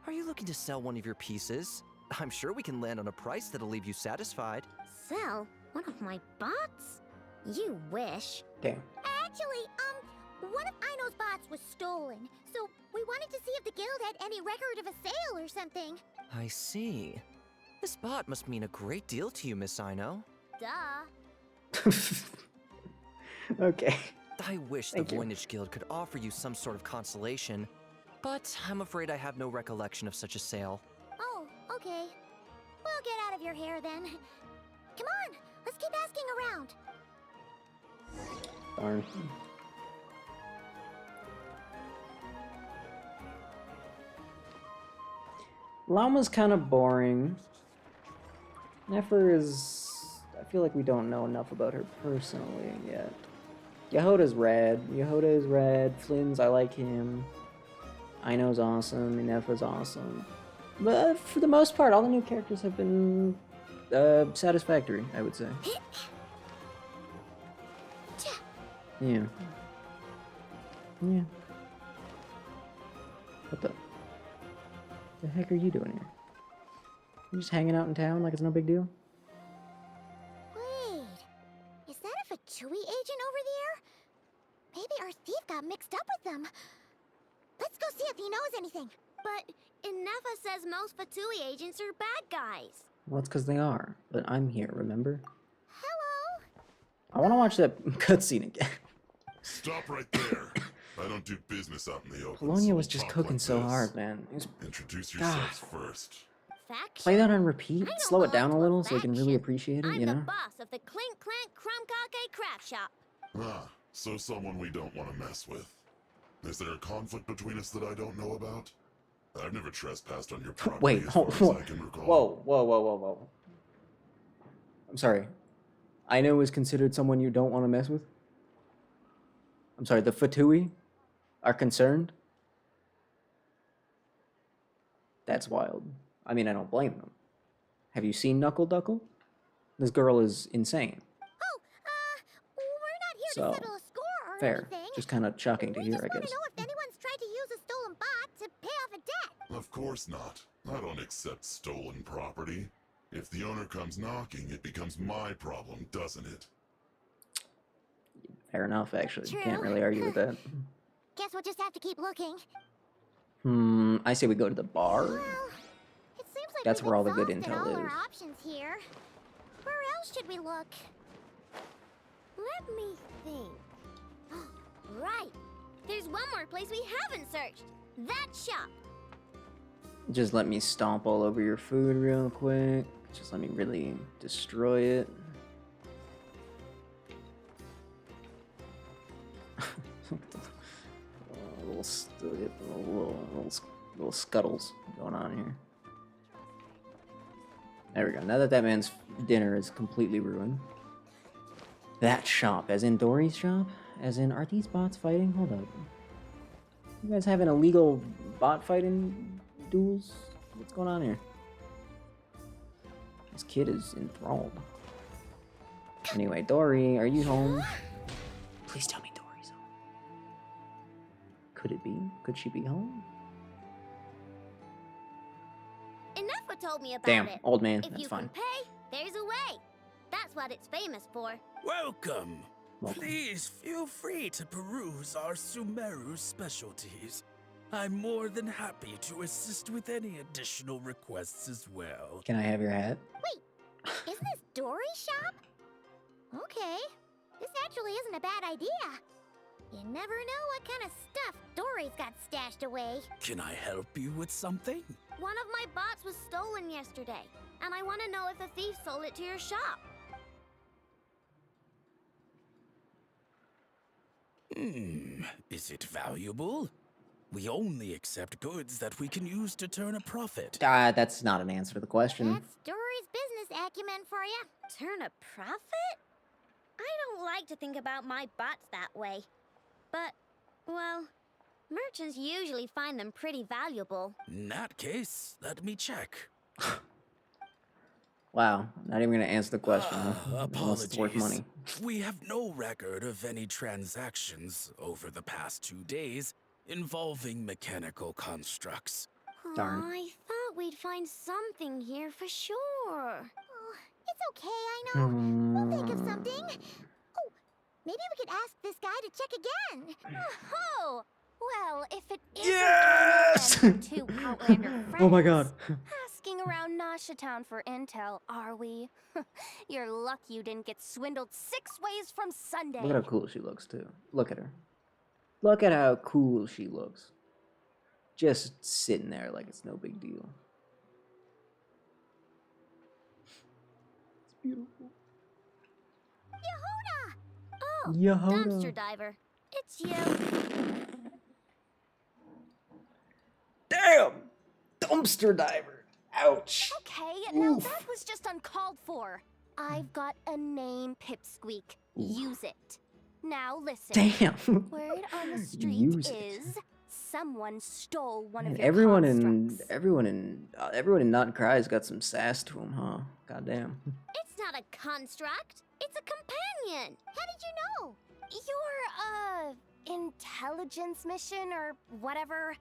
Are you looking to sell one of your pieces? I'm sure we can land on a price that'll leave you satisfied.
Sell one of my bots? You wish.
Damn.
Actually, one of Ino's bots was stolen, so we wanted to see if the guild had any record of a sale or something.
I see. This bot must mean a great deal to you, Miss Ino.
Duh.
Okay.
I wish the Voynich Guild could offer you some sort of consolation, but I'm afraid I have no recollection of such a sale.
Oh, okay. We'll get out of your hair then. Come on, let's keep asking around.
Darn. Llama's kind of boring. Nefer is... I feel like we don't know enough about her personally yet. Yehoda's rad. Yehoda is rad. Flynn's, I like him. Ino's awesome. Nefer's awesome. But for the most part, all the new characters have been satisfactory, I would say. Yeah. Yeah. What the heck are you doing here? You just hanging out in town like it's no big deal?
Wait, is that a Fatui agent over there? Maybe our thief got mixed up with them. Let's go see if he knows anything. But Inefa says most Fatui agents are bad guys.
Well, that's because they are. But I'm here, remember?
Hello?
I want to watch that cutscene again.
Stop right there. I don't do business out in the open.
Colonia was
so
just
talk
cooking
like
so
this.
hard, man.
Introduce yourselves first.
Play that on repeat, slow it down a little so you can really appreciate it,
I'm
you
the
know?
boss of the Clink Clank Krumkake craft shop.
Ah, so someone we don't want to mess with. Is there a conflict between us that I don't know about? I've never trespassed on your property
Wait,
as far as I can recall.
whoa. I'm sorry. Ino is considered someone you don't want to mess with? I'm sorry, the Fatui are concerned? That's wild. I mean, I don't blame them. Have you seen Knuckle Duckle? This girl is insane.
Oh, we're not here
So,
to settle a score or
fair.
anything.
Just kind of shocking to hear, I
I
guess.
know if anyone's tried to use a stolen bot to pay off a debt.
Of course not. I don't accept stolen property. If the owner comes knocking, it becomes my problem, doesn't it?
Fair enough, actually.
True.
Can't really argue with that.
Guess we'll just have to keep looking.
I say we go to the bar.
Well, it seems like
That's
we've
where all the good
exhausted
intel
all our
is.
options here. Where else should we look? Let me think. Right. There's one more place we haven't searched. That shop.
Just let me stomp all over your food real quick. Just let me really destroy it. little scuttles going on here. There we go. Now that that man's dinner is completely ruined. That shop, as in Dory's shop? As in, are these bots fighting? Hold up. You guys having illegal bot fighting duels? What's going on here? This kid is enthralled. Anyway, Dory, are you home? Please tell me Dory's home. Could it be? Could she be home?
Inefa told me about
Damn,
it.
old man,
If
that's
you
fine.
can pay, there's a way. That's what it's famous for.
Welcome.
Welcome.
Please feel free to peruse our Sumeru specialties. I'm more than happy to assist with any additional requests as well.
Can I have your hat?
Wait, isn't this Dory's shop? Okay, this actually isn't a bad idea. You never know what kind of stuff Dory's got stashed away.
Can I help you with something?
One of my bots was stolen yesterday, and I want to know if a thief sold it to your shop.
Is it valuable? We only accept goods that we can use to turn a profit.
That's not an answer to the question.
That's Dory's business acumen for you. Turn a profit? I don't like to think about my bots that way. But, well, merchants usually find them pretty valuable.
In that case, let me check.
Wow, not even gonna answer the question. Unless it's worth money.
We have no record of any transactions over the past 2 days involving mechanical constructs.
Darn.
I thought we'd find something here for sure.
Oh, it's okay, I know. We'll think of something. Oh, maybe we could ask this guy to check again.
Oh, well, if it isn't
Yes!
two Outlander friends.
Oh my god.
Asking around Nasha Town for intel, are we? You're lucky you didn't get swindled 6 ways from Sunday.
Look at how cool she looks too. Look at her. Look at how cool she looks. Just sitting there like it's no big deal. It's beautiful.
Yehuda! Oh,
Yehuda.
dumpster diver. It's you.
Damn! Dumpster diver. Ouch.
Okay, now that was just uncalled for. I've got a name, Pipsqueak. Use it. Now listen.
Damn.
Word on the street
Use it.
is someone stole one
Man,
of your
everyone
constructs.
everyone in Nod Krai's got some sass to him, huh? Goddamn.
It's not a construct. It's a companion. How did you know? Your, intelligence mission or whatever.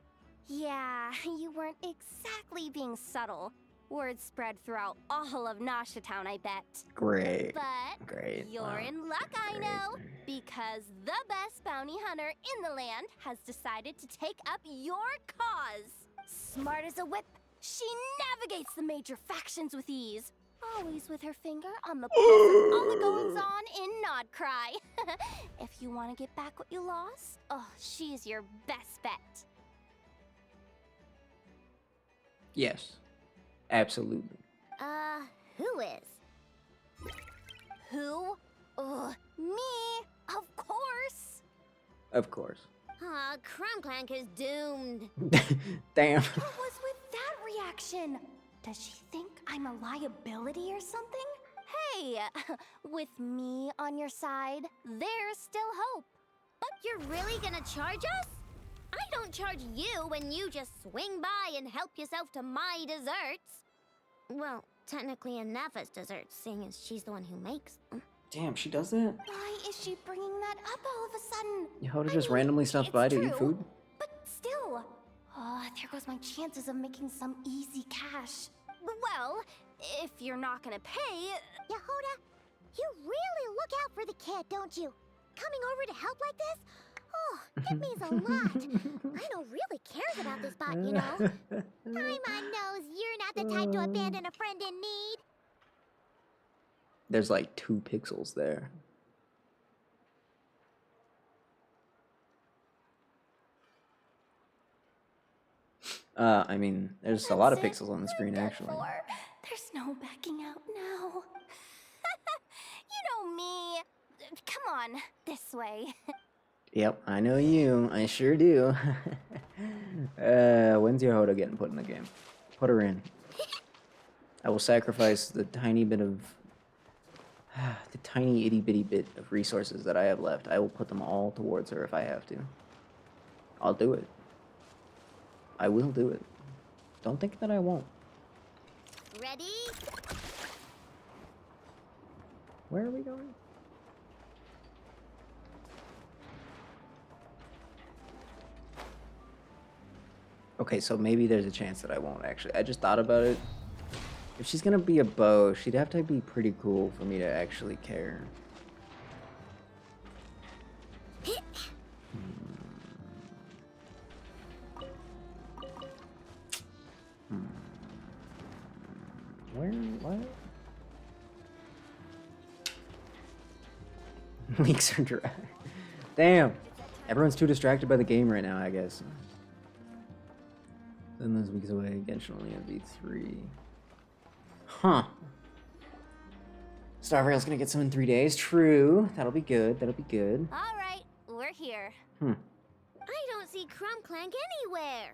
Yeah, you weren't exactly being subtle. Word spread throughout all of Nasha Town, I bet.
Great.
But
Great.
you're
Wow.
in luck, I know, because the best bounty hunter in the land has decided to take up your cause. Smart as a whip, she navigates the major factions with ease. Always with her finger on the pulse of all the goings-on in Nod Krai. If you want to get back what you lost, oh, she's your best bet.
Yes. Absolutely.
Who is? Who? Me, of course.
Of course.
Crumb Clank is doomed.
Damn.
What was with that reaction? Does she think I'm a liability or something? Hey, with me on your side, there's still hope. But you're really gonna charge us? I don't charge you when you just swing by and help yourself to my desserts. Well, technically Anafa's desserts, seeing as she's the one who makes them.
Damn, she does that?
Why is she bringing that up all of a sudden?
Yehuda just randomly stops by to eat food?
But still. Oh, there goes my chances of making some easy cash. Well, if you're not gonna pay...
Yehuda, you really look out for the kid, don't you? Coming over to help like this? Oh, it means a lot. I know really cares about this bot, you know. Paimon knows you're not the type to abandon a friend in need.
There's like 2 pixels there. I mean, there's a lot of pixels on the screen, actually.
There's no backing out now. You know me. Come on, this way.
Yep, I know you. I sure do. When's Yehuda getting put in the game? Put her in. I will sacrifice the tiny bit of... the tiny itty-bitty bit of resources that I have left. I will put them all towards her if I have to. I'll do it. I will do it. Don't think that I won't.
Ready?
Where are we going? Okay, so maybe there's a chance that I won't actually. I just thought about it. If she's gonna be a bow, she'd have to be pretty cool for me to actually care. Where? What? Leaks are dry. Damn. Everyone's too distracted by the game right now, I guess. Then those weeks away, Genshin only have V3. Huh. Starveil's gonna get some in 3 days. True. That'll be good. That'll be good.
All right, we're here. I don't see Crumb Clank anywhere.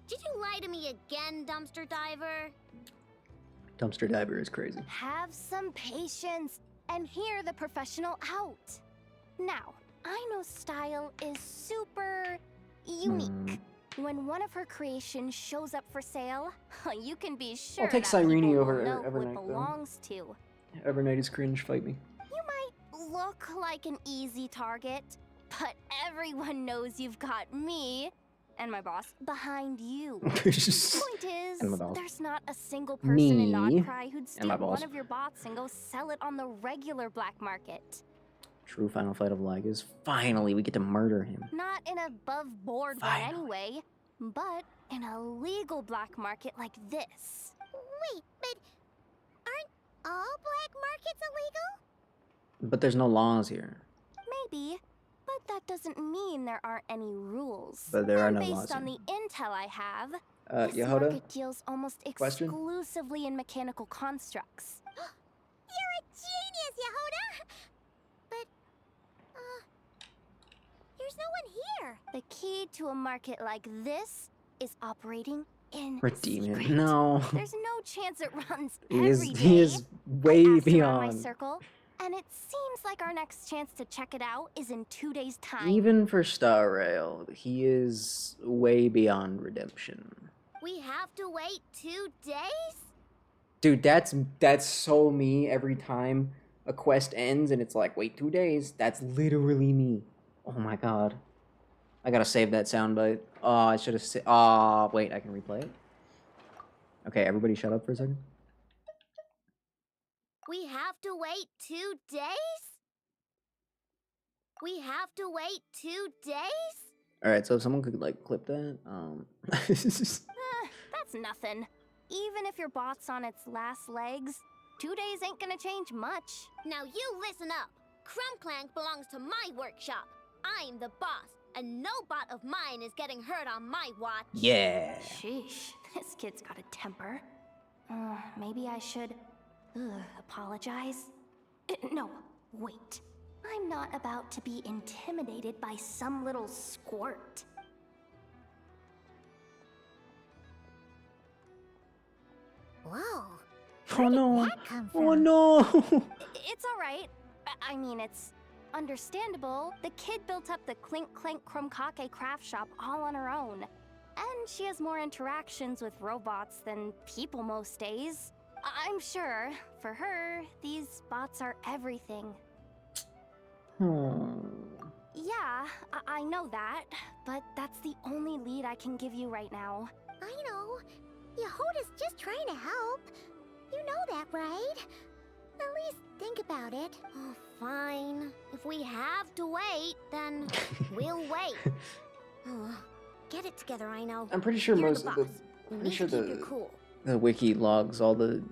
Did you lie to me again, Dumpster Diver?
Dumpster diver is crazy.
Have some patience.
and hear the professional out. Now, I know style is super unique. When one of her creations shows up for sale, you can be sure
I'll take
that people
Cyrene
will
over
know who it
Evernight, though.
belongs to.
Evernight is cringe, fight me.
You might look like an easy target, but everyone knows you've got me and my boss behind you. Point is,
And my boss.
there's not a single person in Nod
Me
Krai who'd
and my
steal one
boss.
of your bots and go sell it on the regular black market.
True final fight of Lag is finally we get to murder him.
Not in a above board one anyway, but in a legal black market like this. Wait, but aren't all black markets illegal?
But there's no laws here.
Maybe, but that doesn't mean there aren't any rules.
But there are
And
no
based
laws
on
here.
the intel I have, this
Yehoda?
market deals almost
Question?
exclusively in mechanical constructs. You're a genius, Yehoda! But, there's no one here. The key to a market like this is operating in
Redeem
secret.
him. No.
There's no chance it runs
He is
every day.
he is way
Asked around my
beyond.
circle, and it seems like our next chance to check it out is in 2 days' time.
Even for Star Rail, he is way beyond redemption.
We have to wait 2 days?
Dude, that's so me every time a quest ends and it's like, wait 2 days. That's literally me. Oh my god. I gotta save that soundbite. Oh, I should have said. Oh, wait, I can replay it. Okay, everybody shut up for a second.
We have to wait 2 days? We have to wait 2 days?
Alright, so if someone could, like, clip that.
That's nothing. Even if your bot's on its last legs, 2 days ain't gonna change much.
Now you listen up. Clank belongs to my workshop. I'm the boss, and no bot of mine is getting hurt on my watch.
Yeah.
Sheesh, this kid's got a temper. Maybe I should apologize. No, wait. I'm not about to be intimidated by some little squirt. Whoa.
Oh no. Oh no.
It's all right. I mean, it's understandable. The kid built up the Clink Clank Krumkake craft shop all on her own. And she has more interactions with robots than people most days. I'm sure, for her, these bots are everything. Yeah, I know that, but that's the only lead I can give you right now.
I know. Yehoda's just trying to help. You know that, right? At least think about it. Oh, fine. If we have to wait, then we'll wait. Get it together, I know.
I'm pretty sure
You're
most
the
of the
boss. You
pretty
need
sure
to keep your
the
cool.
the wiki logs all the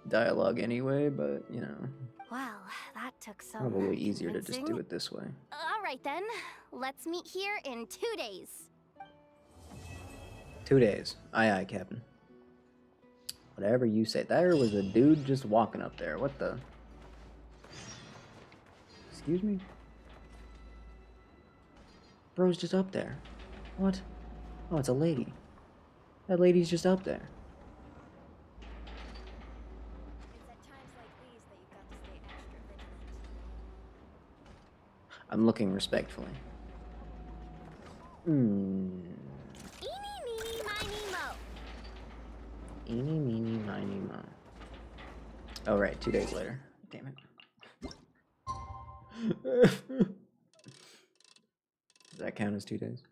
dialogue anyway, but you know,
Well, that took some
probably easier to just do
convincing.
it this way.
All right then, let's meet here in 2 days.
2 days. Aye aye, Captain. Whatever you say. There was a dude just walking up there. What the? Excuse me? Bro's just up there. What? Oh, it's a lady. That lady's just up there. I'm looking respectfully.
Eeny, meeny, miny, mo.
Eeny, meeny, miny, mo. Oh, right. 2 days later. Damn it. Does that count as 2 days?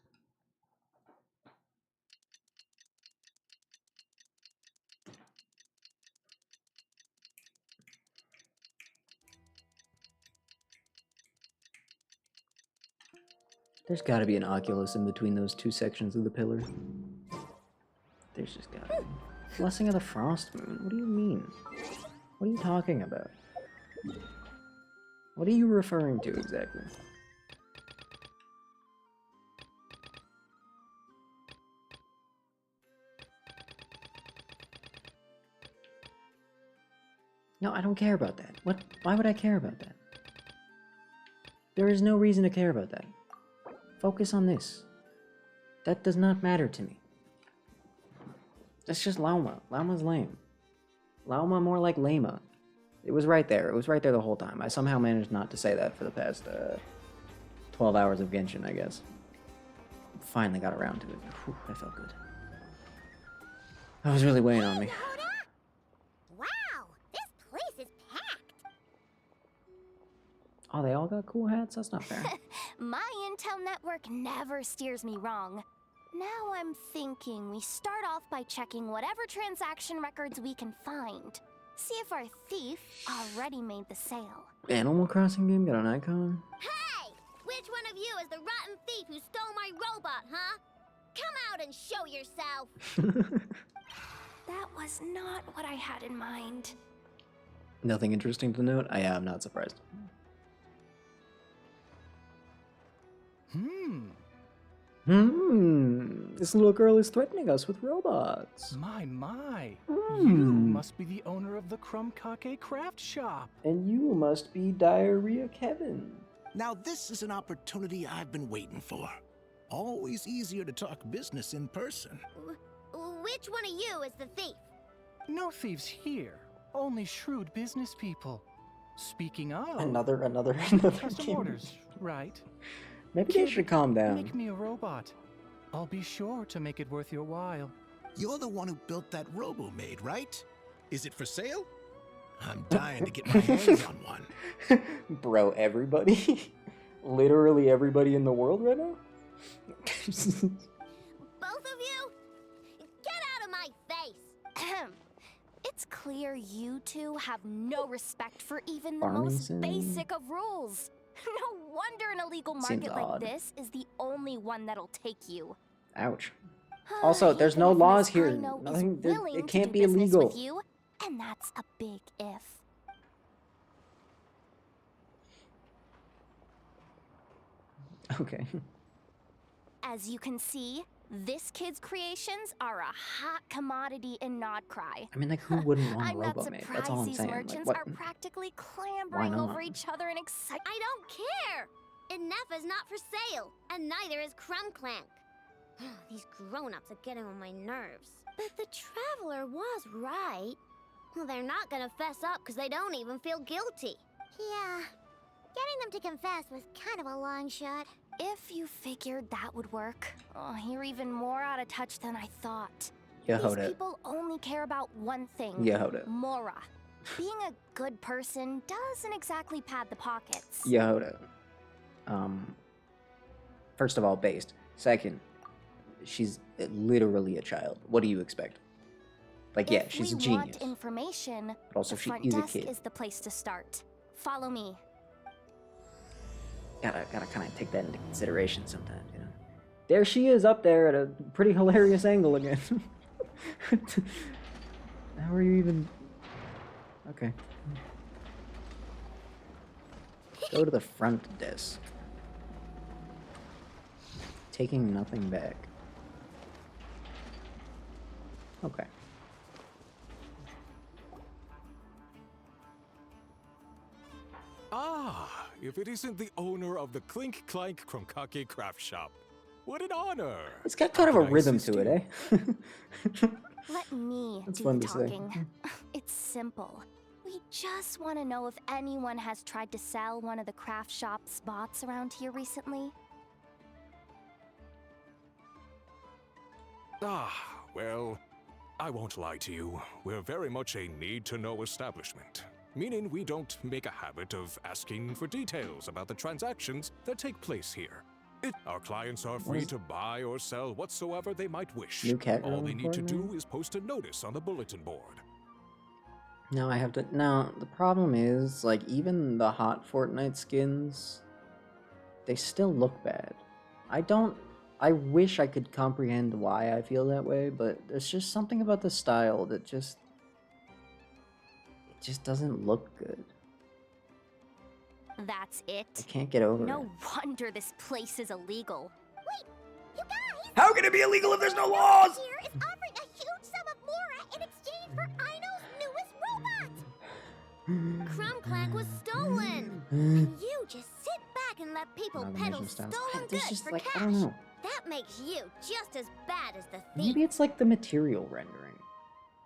There's gotta be an Oculus in between those two sections of the pillar. There's just gotta be. Blessing of the Frost Moon? What do you mean? What are you talking about? What are you referring to exactly? No, I don't care about that. What? Why would I care about that? There is no reason to care about that. Focus on this. That does not matter to me. That's just Lauma. Lauma's lame. Lauma more like Lama. It was right there. It was right there the whole time. I somehow managed not to say that for the past 12 hours of Genshin, I guess. Finally got around to it. Whew, that felt good. That was really weighing on me.
Wow, this place is packed.
Oh, they all got cool hats? That's not fair.
My intel network never steers me wrong. Now I'm thinking we start off by checking whatever transaction records we can find. See if our thief already made the sale.
Animal Crossing game got an icon?
Hey! Which one of you is the rotten thief who stole my robot, huh? Come out and show yourself!
That was not what I had in mind.
Nothing interesting to note? I'm not surprised. This little girl is threatening us with robots.
My.
Hmm.
You must be the owner of the Crumb Kake craft shop.
And you must be Diarrhea Kevin.
Now this is an opportunity I've been waiting for. Always easier to talk business in person.
Which one of you is the thief?
No thieves here. Only shrewd business people. Speaking of...
Another
custom
game.
orders, right?
Maybe they should calm down.
Make me a robot. I'll be sure to make it worth your while.
You're the one who built that robo-maid, right? Is it for sale? I'm dying to get my hands on one.
Bro, everybody? Literally everybody in the world right now?
Both of you? Get out of my face!
It's clear you two have no respect for even the
Farming
most
sim?
basic of rules. No wonder an illegal
Seems
market like
odd.
this is the only one that'll take you.
Ouch. Also, there's no laws here.
Ino is
Nothing.
willing
It
to
can't
do
be
business
illegal.
with you, and that's a big if.
Okay.
As you can see, this kid's creations are a hot commodity in Nod Krai.
I mean, like, who wouldn't want a
I'm not
robo maid? That's all
surprised
I'm
these
saying. Like,
merchants
what?
are practically clambering
not?
over each other in excitement.
I don't care! Enough is not for sale, and neither is Crumb Clank. These grown-ups are getting on my nerves. But the Traveler was right. Well, they're not gonna fess up because they don't even feel guilty.
Yeah, getting them to confess was kind of a long shot.
If you figured that would work, you're even more out of touch than I thought.
Yeah,
These
hold it.
people only care about one thing.
Yeah, hold it.
Mora. Being a good person doesn't exactly pad the pockets.
Yehoda. First of all, based. Second, she's literally a child. What do you expect? Like, yeah,
If
she's a
we
genius.
want information,
But also,
the
she
front
is a
desk
kid.
is the place to start. Follow me.
Gotta kind of take that into consideration sometimes, you know. There she is up there at a pretty hilarious angle again. How are you even? Okay. Go to the front desk. Taking nothing back. Okay.
Ah, if it isn't the owner of the Clink Clank Krumkake craft shop. What an honor!
It's got kind of a
Can I
rhythm
assist
to it,
you?
eh?
Let me
That's
do
fun
the
to say.
talking. It's simple. We just want to know if anyone has tried to sell one of the craft shop's bots around here recently.
Ah, well, I won't lie to you. We're very much a need-to-know establishment. Meaning we don't make a habit of asking for details about the transactions that take place here. Our clients are free to buy or sell whatsoever they might wish.
New cat
All
girl
they need to
important?
do is post a notice on the bulletin board.
Now I have to. Now the problem is, like, even the hot Fortnite skins, they still look bad. I wish I could comprehend why I feel that way, but there's just something about the style that just doesn't look good.
That's it.
I can't get over
No
it.
wonder this place is illegal.
Wait, you guys!
How can it be illegal if there's no laws?
Here is offering a huge sum of Mora in exchange for Aino's newest robot.
Crumb Clank was stolen! And you just sit back and let people
Now the
peddle
mission styles.
stolen
There's
goods
just,
for
like,
cash.
I don't know.
That makes you just as bad as the thief.
Maybe it's like the material rendering.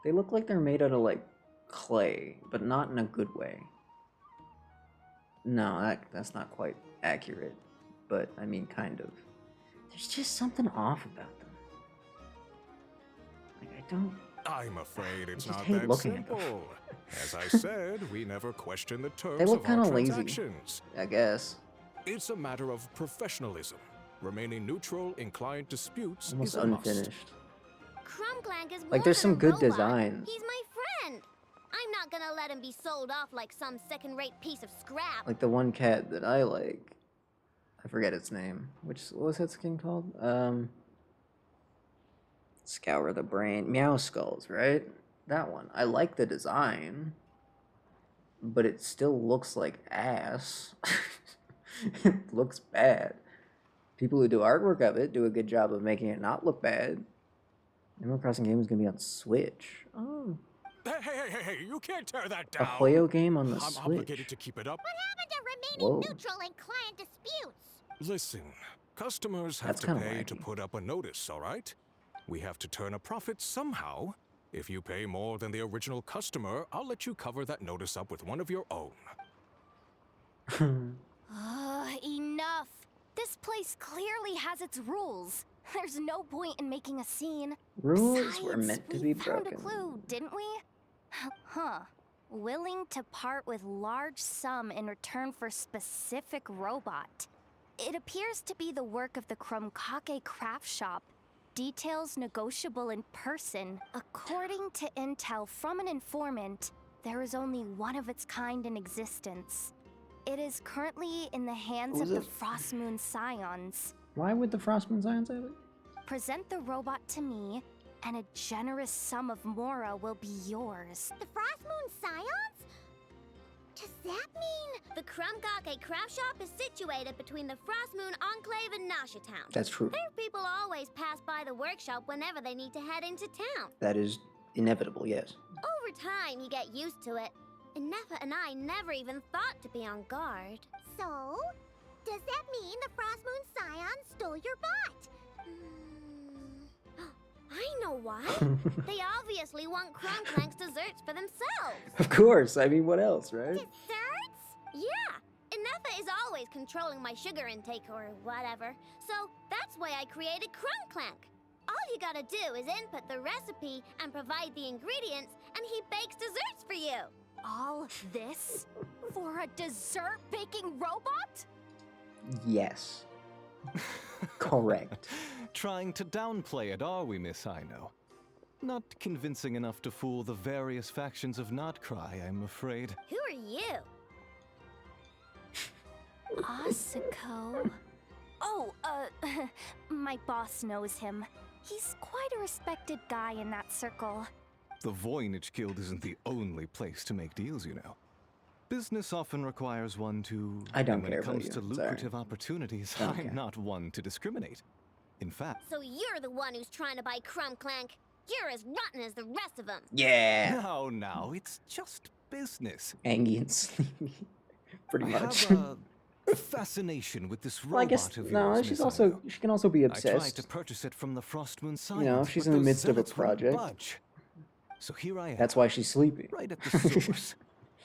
They look like they're made out of, like, clay, but not in a good way. No, that's not quite accurate, but I mean, kind of. There's just something off about them. Like, I don't...
I'm afraid it's
just
not
hate
that
looking at them.
simple. As I said, we never question the terms
They look
of our
kind of lazy,
transactions.
I guess.
It's a matter of professionalism. Remaining neutral in client disputes
Almost
is a must.
unfinished.
Krumklank is
Like,
more
there's
than
some
a
good
robot.
designs.
He's my friend. I'm not gonna let him be sold off like some second-rate piece of scrap.
Like the one cat that I like. I forget its name. What was that skin called? Scour the Brain. Meow Skulls, right? That one. I like the design, but it still looks like ass. It looks bad. People who do artwork of it do a good job of making it not look bad. Animal Crossing game is going to be on Switch. Oh.
Hey, you can't tear that
A
down.
Play-O game on the
I'm
Switch.
obligated to keep it up.
What happened to remaining
Whoa.
neutral in client disputes?
Listen, customers have
That's
to
kinda
pay to
wacky.
put up a notice, all right? We have to turn a profit somehow. If you pay more than the original customer, I'll let you cover that notice up with one of your own.
Enough! This place clearly has its rules. There's no point in making a scene.
Rules were
Besides,
meant to
we
be
found
broken.
a clue, didn't we? Huh. Willing to part with large sum in return for specific robot. It appears to be the work of the Krumkake craft shop. Details negotiable in person. According to intel from an informant, there is only one of its kind in existence. It is currently in the hands of
Who's
the
it?
Frostmoon Scions.
Why would the Frostmoon Scions have it?
Present the robot to me, and a generous sum of Mora will be yours.
The Frostmoon Scions? Does that mean...
The Krumkake craft shop is situated between the Frostmoon Enclave and Nasha Town.
That's true.
Fair people always pass by the workshop whenever they need to head into town.
That is inevitable, yes.
Over time, you get used to it. And Nefa and I never even thought to be on guard.
So? Does that mean the Frostmoon Scions stole your bot?
I know why. They obviously want Krumklank's desserts for themselves.
Of course. I mean, what else, right?
Desserts? Yeah. And Nefa is always controlling my sugar intake or whatever. So that's why I created Krumklank. All you gotta do is input the recipe and provide the ingredients, and he bakes desserts for you.
All this for a dessert baking robot?
Yes. Correct.
Trying to downplay it, are we, Miss Ino? Not convincing enough to fool the various factions of Nod Krai, I'm afraid.
Who are you?
Asuko. Oh, my boss knows him. He's quite a respected guy in that circle.
The Voynich Guild isn't the only place to make deals, you know. Business often requires one to...
I don't
and when
care
it comes
about
to
you, sorry.
lucrative opportunities,
Don't
I'm
care.
not one to discriminate. In fact...
So you're the one who's trying to buy Krumklank. You're as rotten as the rest of them.
Yeah.
No, it's just business.
Angie and Sleepy. Pretty
I
much.
have a fascination with this robot
Well, I guess
of
no.
yours,
She's
Miss
also
Ino.
she can also be
I tried
obsessed.
to purchase it from the Frostmoon Science.
You know, she's
but
in the
those
midst of a
zealots wouldn't
project.
budge. So here I am.
That's why she's sleepy.
Right at the source.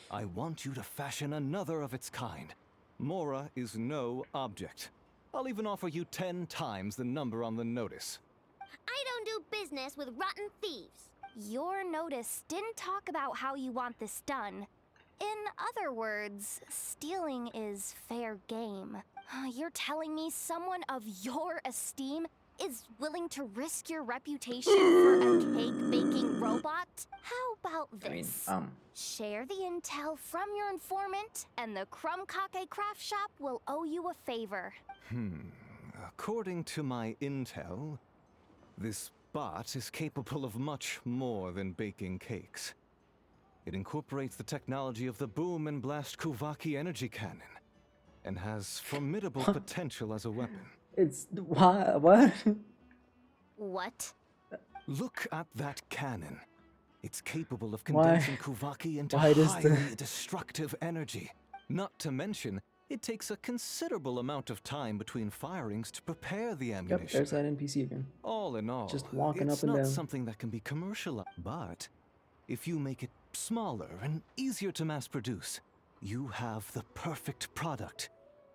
I want you to fashion another of its kind. Mora is no object. I'll even offer you 10 times the number on the notice.
I don't do business with rotten thieves.
Your notice didn't talk about how you want this done. In other words, stealing is fair game. You're telling me someone of your esteem is willing to risk your reputation for a cake-baking robot? How about this? Share the intel from your informant, and the Krumkake craft shop will owe you a favor.
According to my intel, this bot is capable of much more than baking cakes. It incorporates the technology of the Boom and Blast Kuvaki energy cannon, and has formidable potential as a weapon.
It's why? What?
What?
Look at that cannon. It's capable of
Why-
condensing Kuvaki into
why does the-
highly destructive energy. Not to mention, it takes a considerable amount of time between firings to prepare the
Yep,
ammunition.
there's that NPC again.
All in all,
Just walking
it's
up and
not
down.
something that can be commercialized. But if you make it smaller and easier to mass produce. You have the perfect product,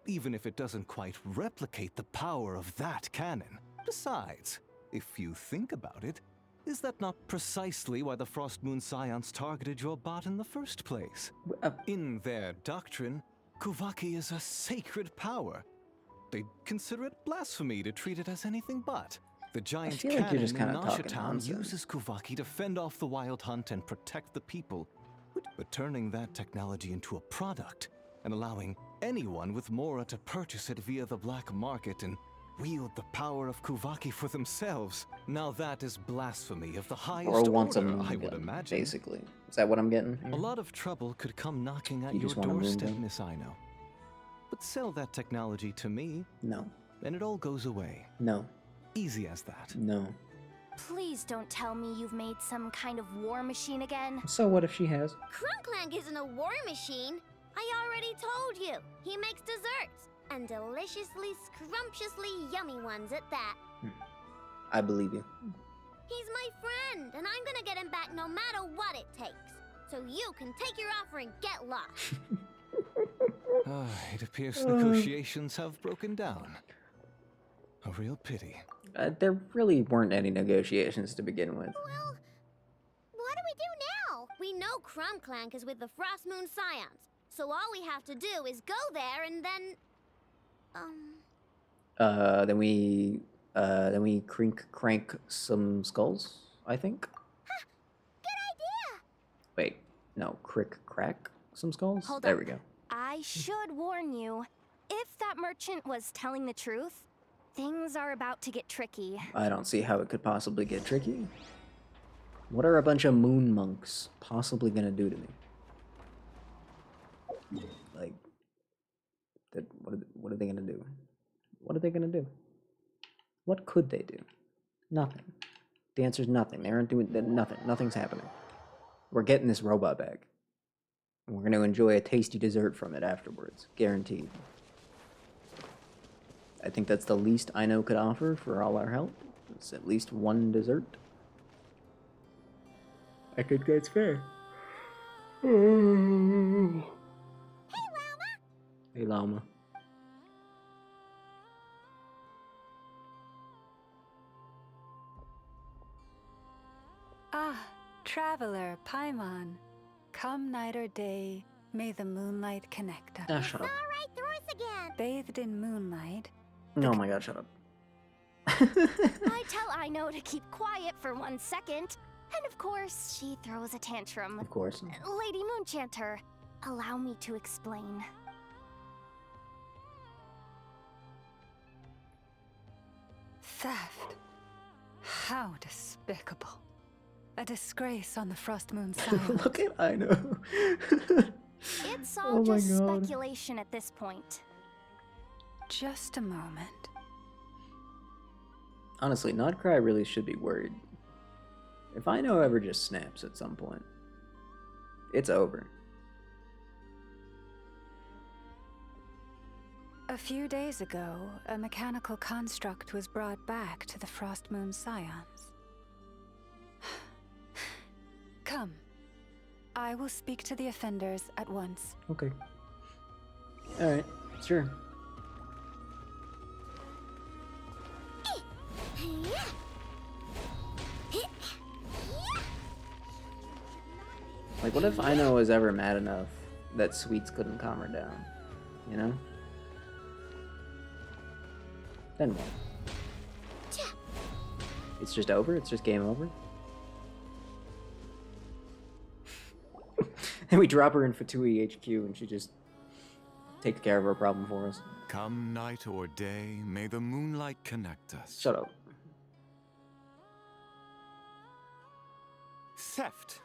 even if it doesn't quite replicate the power of that cannon. Besides, if you think about it, is that not precisely why the Frost Moon Scions targeted your bot in the first place? In their doctrine, Kuvaki is a sacred power. They consider it blasphemy to treat it as anything but. The giant
feel like you're
cannon
just
in
kinda talking
Nashatown
nonsense.
uses Kuvaki to fend off the wild hunt and protect the people. But turning that technology into a product and allowing anyone with Mora to purchase it via the black market and wield the power of Kuvaki for themselves, now that is blasphemy of the highest
Or wants a
order,
moon
I would
gun,
imagine.
basically. Is that what I'm getting?
A lot of trouble could come knocking at
You
your
just want a moon
doorstep,
gun?
Miss Ino. But sell that technology to me,
No.
and it all goes away.
No.
Easy as that.
No.
Please don't tell me you've made some kind of war machine again.
So what if she has?
Crunklank isn't a war machine. I already told you. He makes desserts. And deliciously, scrumptiously yummy ones at that.
I believe you.
He's my friend, and I'm gonna get him back no matter what it takes. So you can take your offer and get lost.
It appears negotiations have broken down. A real pity.
There really weren't any negotiations to begin with.
Well, what do we do now? We know Crunklank is with the Frost Moon Scions. So all we have to do is go there and then...
Then we crank some skulls, I think.
Good idea!
Wait, no, crack some skulls?
Hold
there
up.
we go.
I should warn you, if that merchant was telling the truth, things are about to get tricky.
I don't see how it could possibly get tricky. What are a bunch of moon monks possibly gonna do to me? Like, what are they gonna do? What are they gonna do? What could they do? Nothing. The answer is nothing. They aren't doing nothing. Nothing's happening. We're getting this robot back. And we're gonna enjoy a tasty dessert from it afterwards. Guaranteed. I think that's the least Ino could offer for all our help. It's at least one dessert. I think that's fair.
Hey, Llama!
Hey, Llama.
Ah, traveler, Paimon. Come night or day, may the moonlight connect us.
Ah, shut up.
All right, through us again.
Bathed in moonlight.
Oh my god, shut up.
I tell Ino to keep quiet for 1 second, and of course, she throws a tantrum.
Of course.
Lady Moonchanter, allow me to explain.
Theft. How despicable. A disgrace on the Frost Moon Scions.
Look at Ino.
It's all
Oh my
just
God.
speculation at this point.
Just a moment.
Honestly, Nod Krai really should be worried. If Ino ever just snaps at some point, it's over.
A few days ago, a mechanical construct was brought back to the Frost Moon Scions. Come. I will speak to the offenders at once.
Okay. Alright, sure. Like, what if Ino was ever mad enough that Sweets couldn't calm her down? You know? Then what? It's just over? It's just game over? And we drop her in Fatui HQ and she just takes care of her problem for us.
Come night or day, may the moonlight connect us.
Shut up.
Theft?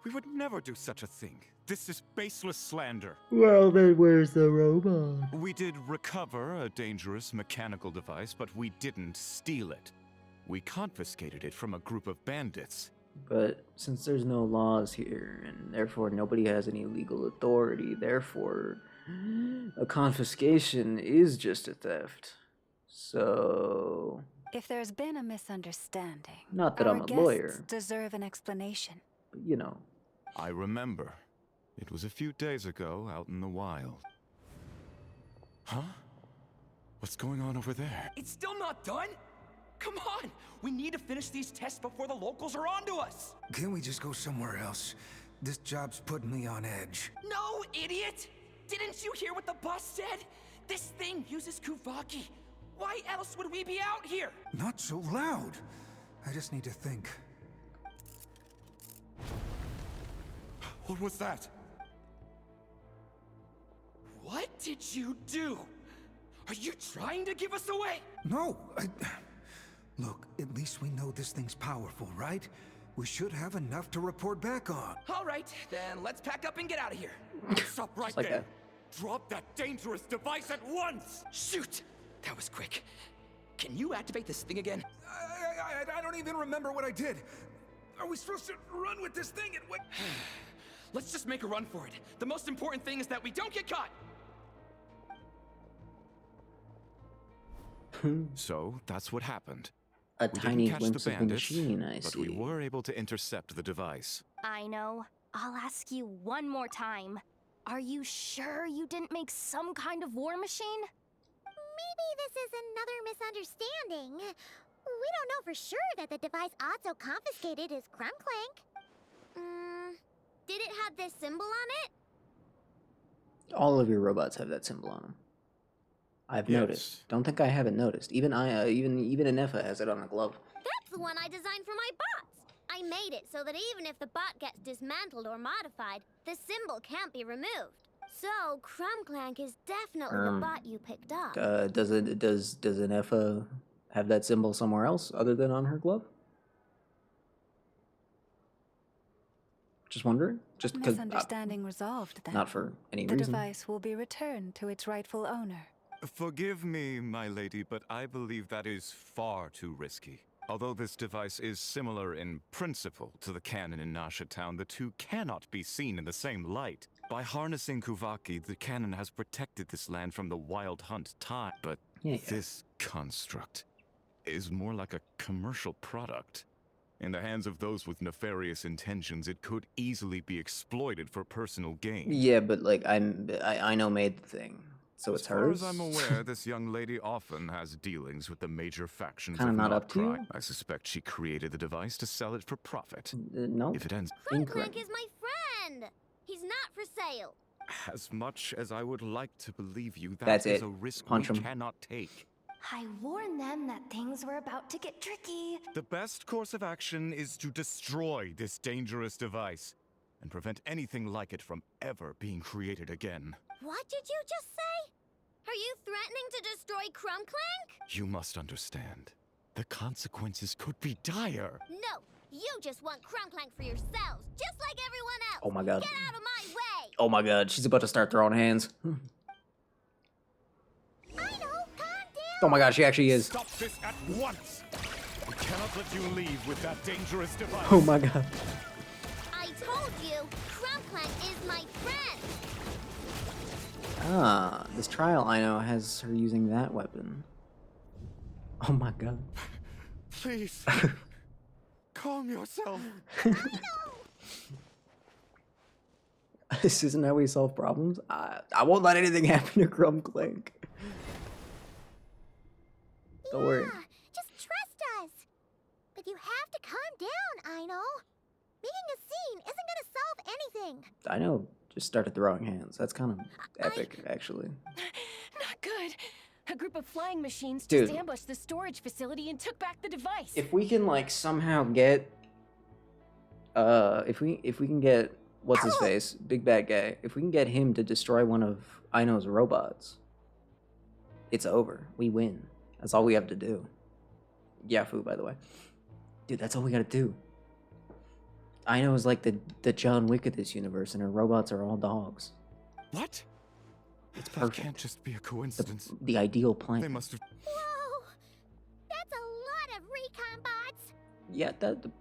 We would never do such a thing. This is baseless slander.
Well, then where's the robot?
We did recover a dangerous mechanical device, but we didn't steal it. We confiscated it from a group of bandits.
But since there's no laws here, and therefore nobody has any legal authority, therefore a confiscation is just a theft. So...
If there's been a misunderstanding,
Not that
our
I'm a
guests
lawyer.
deserve an explanation.
But, you know,
I remember. It was a few days ago out in the wild. Huh? What's going on over there?
It's still not done? Come on! We need to finish these tests before the locals are onto us!
Can't we just go somewhere else? This job's putting me on edge.
No, idiot! Didn't you hear what the boss said? This thing uses Kuvaki. Why else would we be out here?
Not so loud. I just need to think.
What was that?
What did you do? Are you trying to give us away?
No, Look, at least we know this thing's powerful, right? We should have enough to report back on.
All right, then let's pack up and get out of here.
Stop right
like
there. Drop that dangerous device at once!
Shoot! That was quick. Can you activate this thing again?
I don't even remember what I did. Are we supposed to run with this thing and what?
Let's just make a run for it. The most important thing is that we don't get caught.
So, that's what happened.
A
We
tiny
didn't catch
glimpse
the
of the
bandits,
machine, I
but
see.
we were able to intercept the device.
I know. I'll ask you one more time. Are you sure you didn't make some kind of war machine?
Maybe this is another misunderstanding. We don't know for sure that the device Otto confiscated is Crumb Clank.
Did it have this symbol on it?
All of your robots have that symbol on them. I've noticed. Don't think I haven't noticed. Even even Anefa has it on a glove.
That's the one I designed for my bots. I made it so that even if the bot gets dismantled or modified, the symbol can't be removed. So Crumb Clank is definitely the bot you picked up.
Does Anefa have that symbol somewhere else other than on her glove? Just wondering. Just because.
Misunderstanding resolved then.
Not for any
the
reason.
The device will be returned to its rightful owner.
Forgive me, my lady, but I believe that is far too risky. Although this device is similar in principle to the cannon in Nasha Town, the two cannot be seen in the same light. By harnessing Kuvaki, the cannon has protected this land from the wild hunt time. But this construct is more like a commercial product. In the hands of those with nefarious intentions, it could easily be exploited for personal gain.
Yeah, but like I know made the thing, so it's hers.
As far as I'm aware, this young lady often has dealings with the major factions
Kinda
of
not
Nod
up to you?
Krai. I suspect she created the device to sell it for profit.
No.
If it ends
Crumb Clank is my friend. He's not for sale.
as much as I would like to believe you,
That's
that is
it.
a risk
Punch
we
him.
cannot take.
I warned them that things were about to get tricky.
The best course of action is to destroy this dangerous device and prevent anything like it from ever being created again.
What did you just say? Are you threatening to destroy Crumb Clank?
You must understand. The consequences could be dire.
No, you just want Crumb Clank for yourselves, just like everyone else.
Oh my god.
Get out of my way!
Oh my god, she's about to start throwing hands. Oh my god, she actually is.
Stop this at once! We cannot let you leave with that dangerous device.
Oh my god.
I told you, Crumb Clank is my friend.
Ah, this trial I know has her using that weapon. Oh my god.
Please. Calm yourself.
This isn't how we solve problems. I won't let anything happen to Crumb Clank. Don't worry.
Just trust us. But you have to calm down, Aino. Making a scene isn't gonna solve anything.
I know. Just started throwing hands. That's kind of epic, actually.
Not good. A group of flying machines
Dude.
just ambushed the storage facility and took back the device.
If we can like somehow get, if we can get what's his face, big bad guy. If we can get him to destroy one of Aino's robots, it's over. We win. That's all we have to do. Yafu, by the way. Dude, that's all we gotta do. Aino is like the John Wick of this universe, and her robots are all dogs.
What?
It's
That
perfect.
can't just be a coincidence.
The ideal plan.
They must have.
Whoa! That's a lot of recon bots.
Yeah,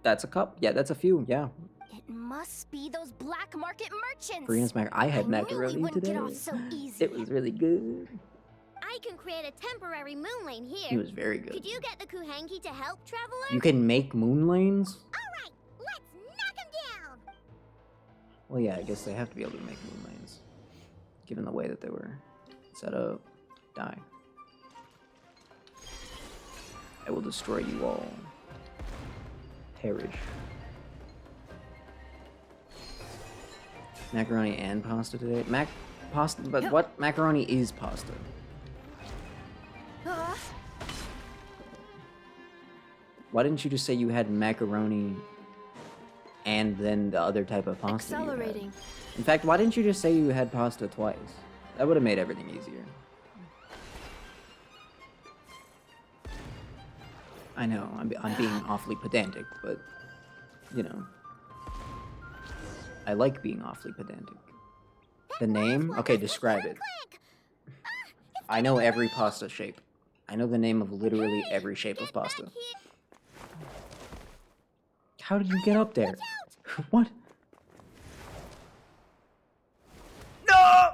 that's a cup. Yeah, that's a few. Yeah.
It must be those black market merchants.
Korean smack. I had
knew we
macaroni
wouldn't
today.
get off so easy.
It was really good.
I can create a temporary moon lane here.
He was very good.
Could you get the Kuhanki to help, Traveler?
You can make moon lanes?
All right, let's knock him down.
Well, yeah, I guess they have to be able to make moon lanes, given the way that they were set up. Die. I will destroy you all. Perish. Macaroni and pasta today? Pasta, but what? Macaroni is pasta. Why didn't you just say you had macaroni and then the other type of pasta you had?
Accelerating.
In fact, why didn't you just say you had pasta twice? That would have made everything easier. I know, I'm being awfully pedantic, but, you know. I like being awfully pedantic. The name? Okay, describe it. I know every pasta shape. I know the name of literally every shape of pasta. How did you get up there? What? No!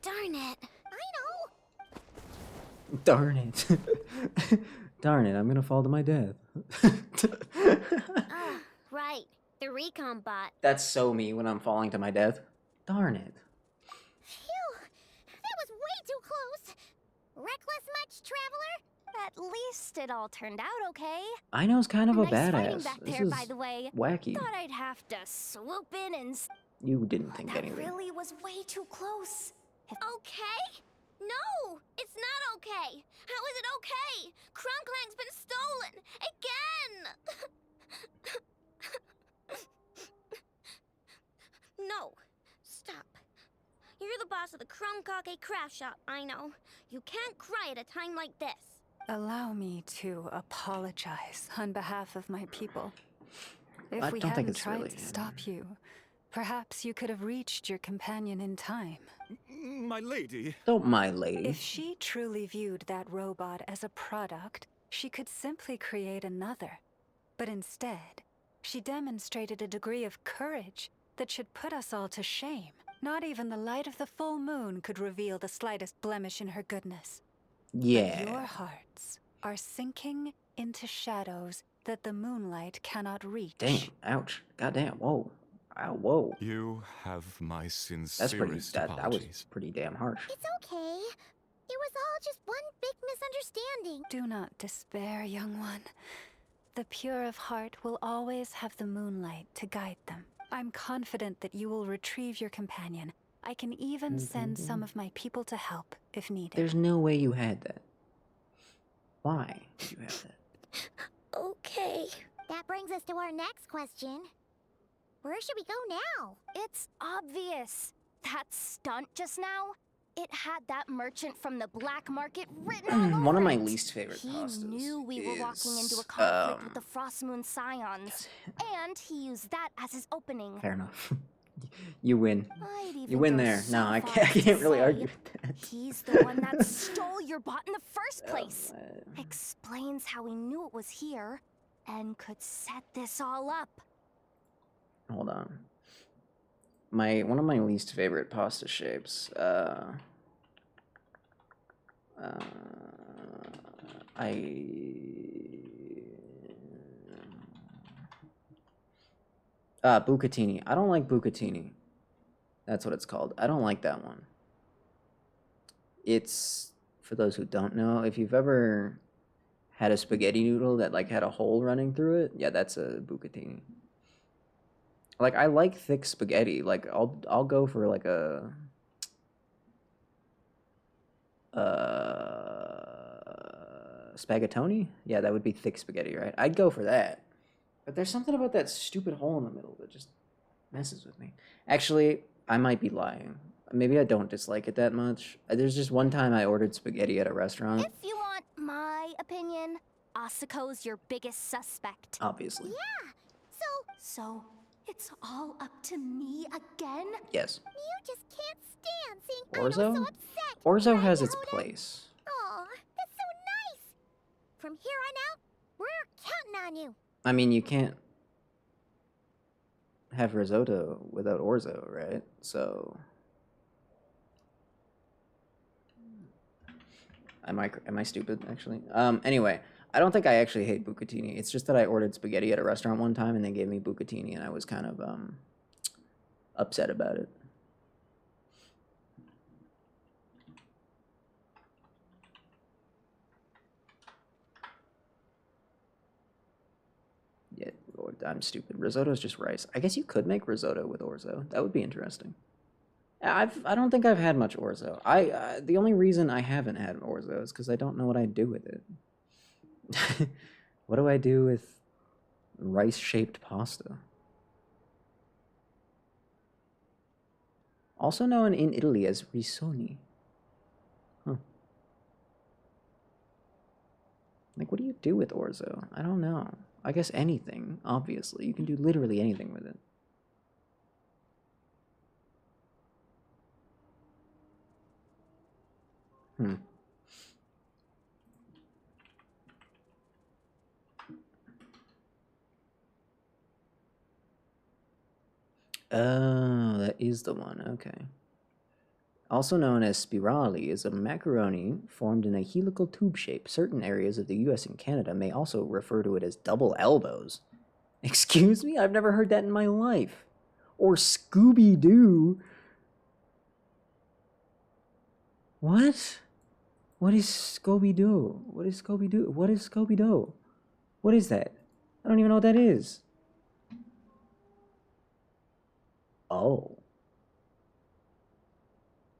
Darn it. I know.
Darn it. Darn it, I'm gonna fall to my death.
Right. The recon bot.
That's so me when I'm falling to my death. Darn it.
Phew. That was way too close. Reckless much, traveler?
At least it all turned out okay.
I know's kind of a
Nice fighting
badass.
back
This
there,
is
by the way.
wacky.
Thought I'd have to swoop in and.
You didn't think
That
anything.
really was way too close.
Okay? No, it's not okay. How is it okay? Crumclank's been stolen again. No, stop. You're the boss of the Crumkake craft shop, I know. You can't cry at a time like this.
Allow me to apologize on behalf of my people. If
I
we
don't think
hadn't
it's
tried
really,
to stop you, perhaps you could have reached your companion in time.
My lady.
Don't my lady.
If she truly viewed that robot as a product, she could simply create another. But instead, she demonstrated a degree of courage that should put us all to shame. Not even the light of the full moon could reveal the slightest blemish in her goodness.
Yeah.
But your hearts are sinking into shadows that the moonlight cannot reach.
Damn. Ouch. Goddamn. Whoa. Ow, whoa.
You have my sincerest
That's pretty. That
apologies.
was pretty damn harsh.
It's okay. It was all just one big misunderstanding.
Do not despair, young one. The pure of heart will always have the moonlight to guide them. I'm confident that you will retrieve your companion. I can even send some of my people to help if needed.
There's no way you had that. Why did you have that?
Okay. That brings us to our next question. Where should we go now?
It's obvious. That stunt just now, it had that merchant from the black market written all over
One of my
it.
least favorite
He
pastas
knew we were walking into a
is,
conflict with the Frost Moon Scions, and he used that as his opening.
Fair enough. You win.
I'd even
You win
go
there.
so
No, I
far
can't, I
as to
can't really
say
argue with that.
He's the one that stole your bot in the first place. Explains how he knew it was here and could set this all up.
Hold on. One of my least favorite pasta shapes. Bucatini. I don't like bucatini. That's what it's called. I don't like that one. It's, for those who don't know, if you've ever had a spaghetti noodle that like had a hole running through it, yeah, that's a bucatini. Like, I like thick spaghetti. Like, I'll go for like a spaghettoni. Yeah, that would be thick spaghetti, right? I'd go for that. But there's something about that stupid hole in the middle that just messes with me. Actually, I might be lying. Maybe I don't dislike it that much. There's just one time I ordered spaghetti at a restaurant.
If you want my opinion, Asiko's your biggest suspect.
Obviously.
Yeah.
So it's all up to me again?
Yes.
You just can't stand seeing
Orzo?
Ino so upset.
Orzo
right,
has its
Yehuda?
place.
Aw, that's so nice. From here on out, we're counting on you.
I mean, you can't have risotto without orzo, right? So, am I stupid actually? Anyway, I don't think I actually hate bucatini. It's just that I ordered spaghetti at a restaurant one time and they gave me bucatini and I was kind of upset about it. Yeah, I'm stupid. Risotto is just rice. I guess you could make risotto with orzo. That would be interesting. I don't think I've had much orzo. The only reason I haven't had orzo is because I don't know what I'd do with it. What do I do with rice-shaped pasta? Also known in Italy as risoni. Huh. Like, what do you do with orzo? I don't know. I guess anything, obviously. You can do literally anything with it. Hmm. Oh, that is the one. Okay. Also known as spirali, is a macaroni formed in a helical tube shape. Certain areas of the US and Canada may also refer to it as double elbows. Excuse me? I've never heard that in my life. Or Scooby-Doo. What? What is Scooby-Doo? What is Scooby-Doo? What is Scooby-Doo? What is that? I don't even know what that is. Oh.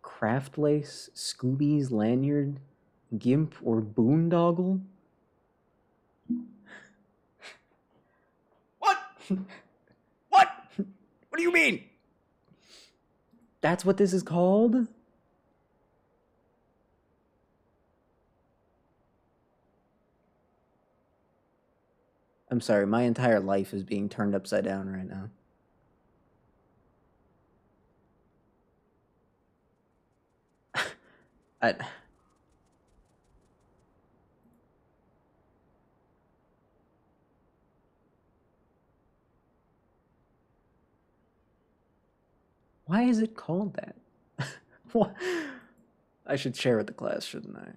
Craft lace, Scooby's lanyard, gimp, or boondoggle? What? What? What do you mean? That's what this is called? I'm sorry, my entire life is being turned upside down right now. Why is it called that? What? I should share with the class, shouldn't I?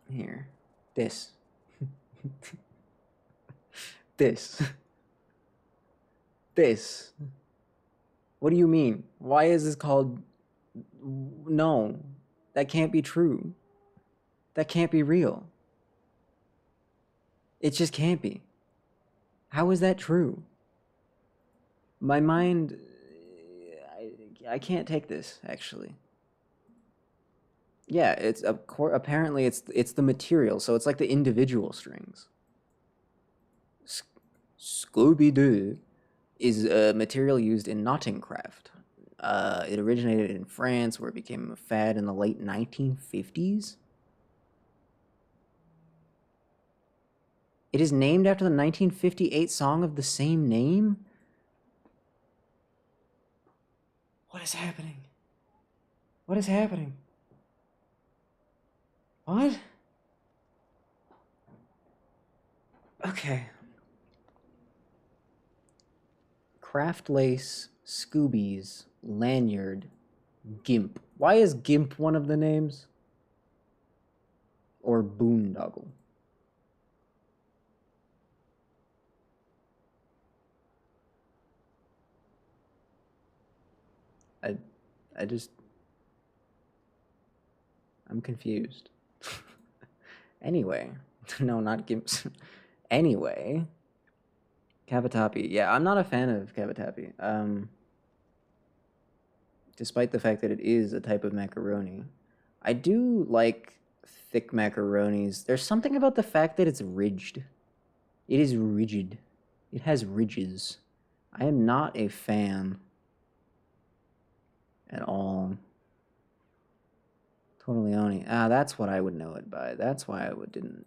Here. This. This. This. What do you mean? Why is this called... No. That can't be true. That can't be real. It just can't be. How is that true? My mind... I can't take this, actually. Yeah, it's apparently it's the material, so it's like the individual strings. Scooby-Doo is a material used in knotting craft. It originated in France, where it became a fad in the late 1950s. It is named after the 1958 song of the same name? What is happening? What is happening? What? Okay. Craft lace, Scoobies, lanyard, gimp. Why is gimp one of the names? Or boondoggle? I'm confused. Anyway. No, not gimps. Anyway. Cavatappi. Yeah, I'm not a fan of cavatappi. Despite the fact that it is a type of macaroni. I do like thick macaronis. There's something about the fact that it's ridged. It is rigid. It has ridges. I am not a fan at all. Tortelloni. Ah, that's what I would know it by. That's why I wasn't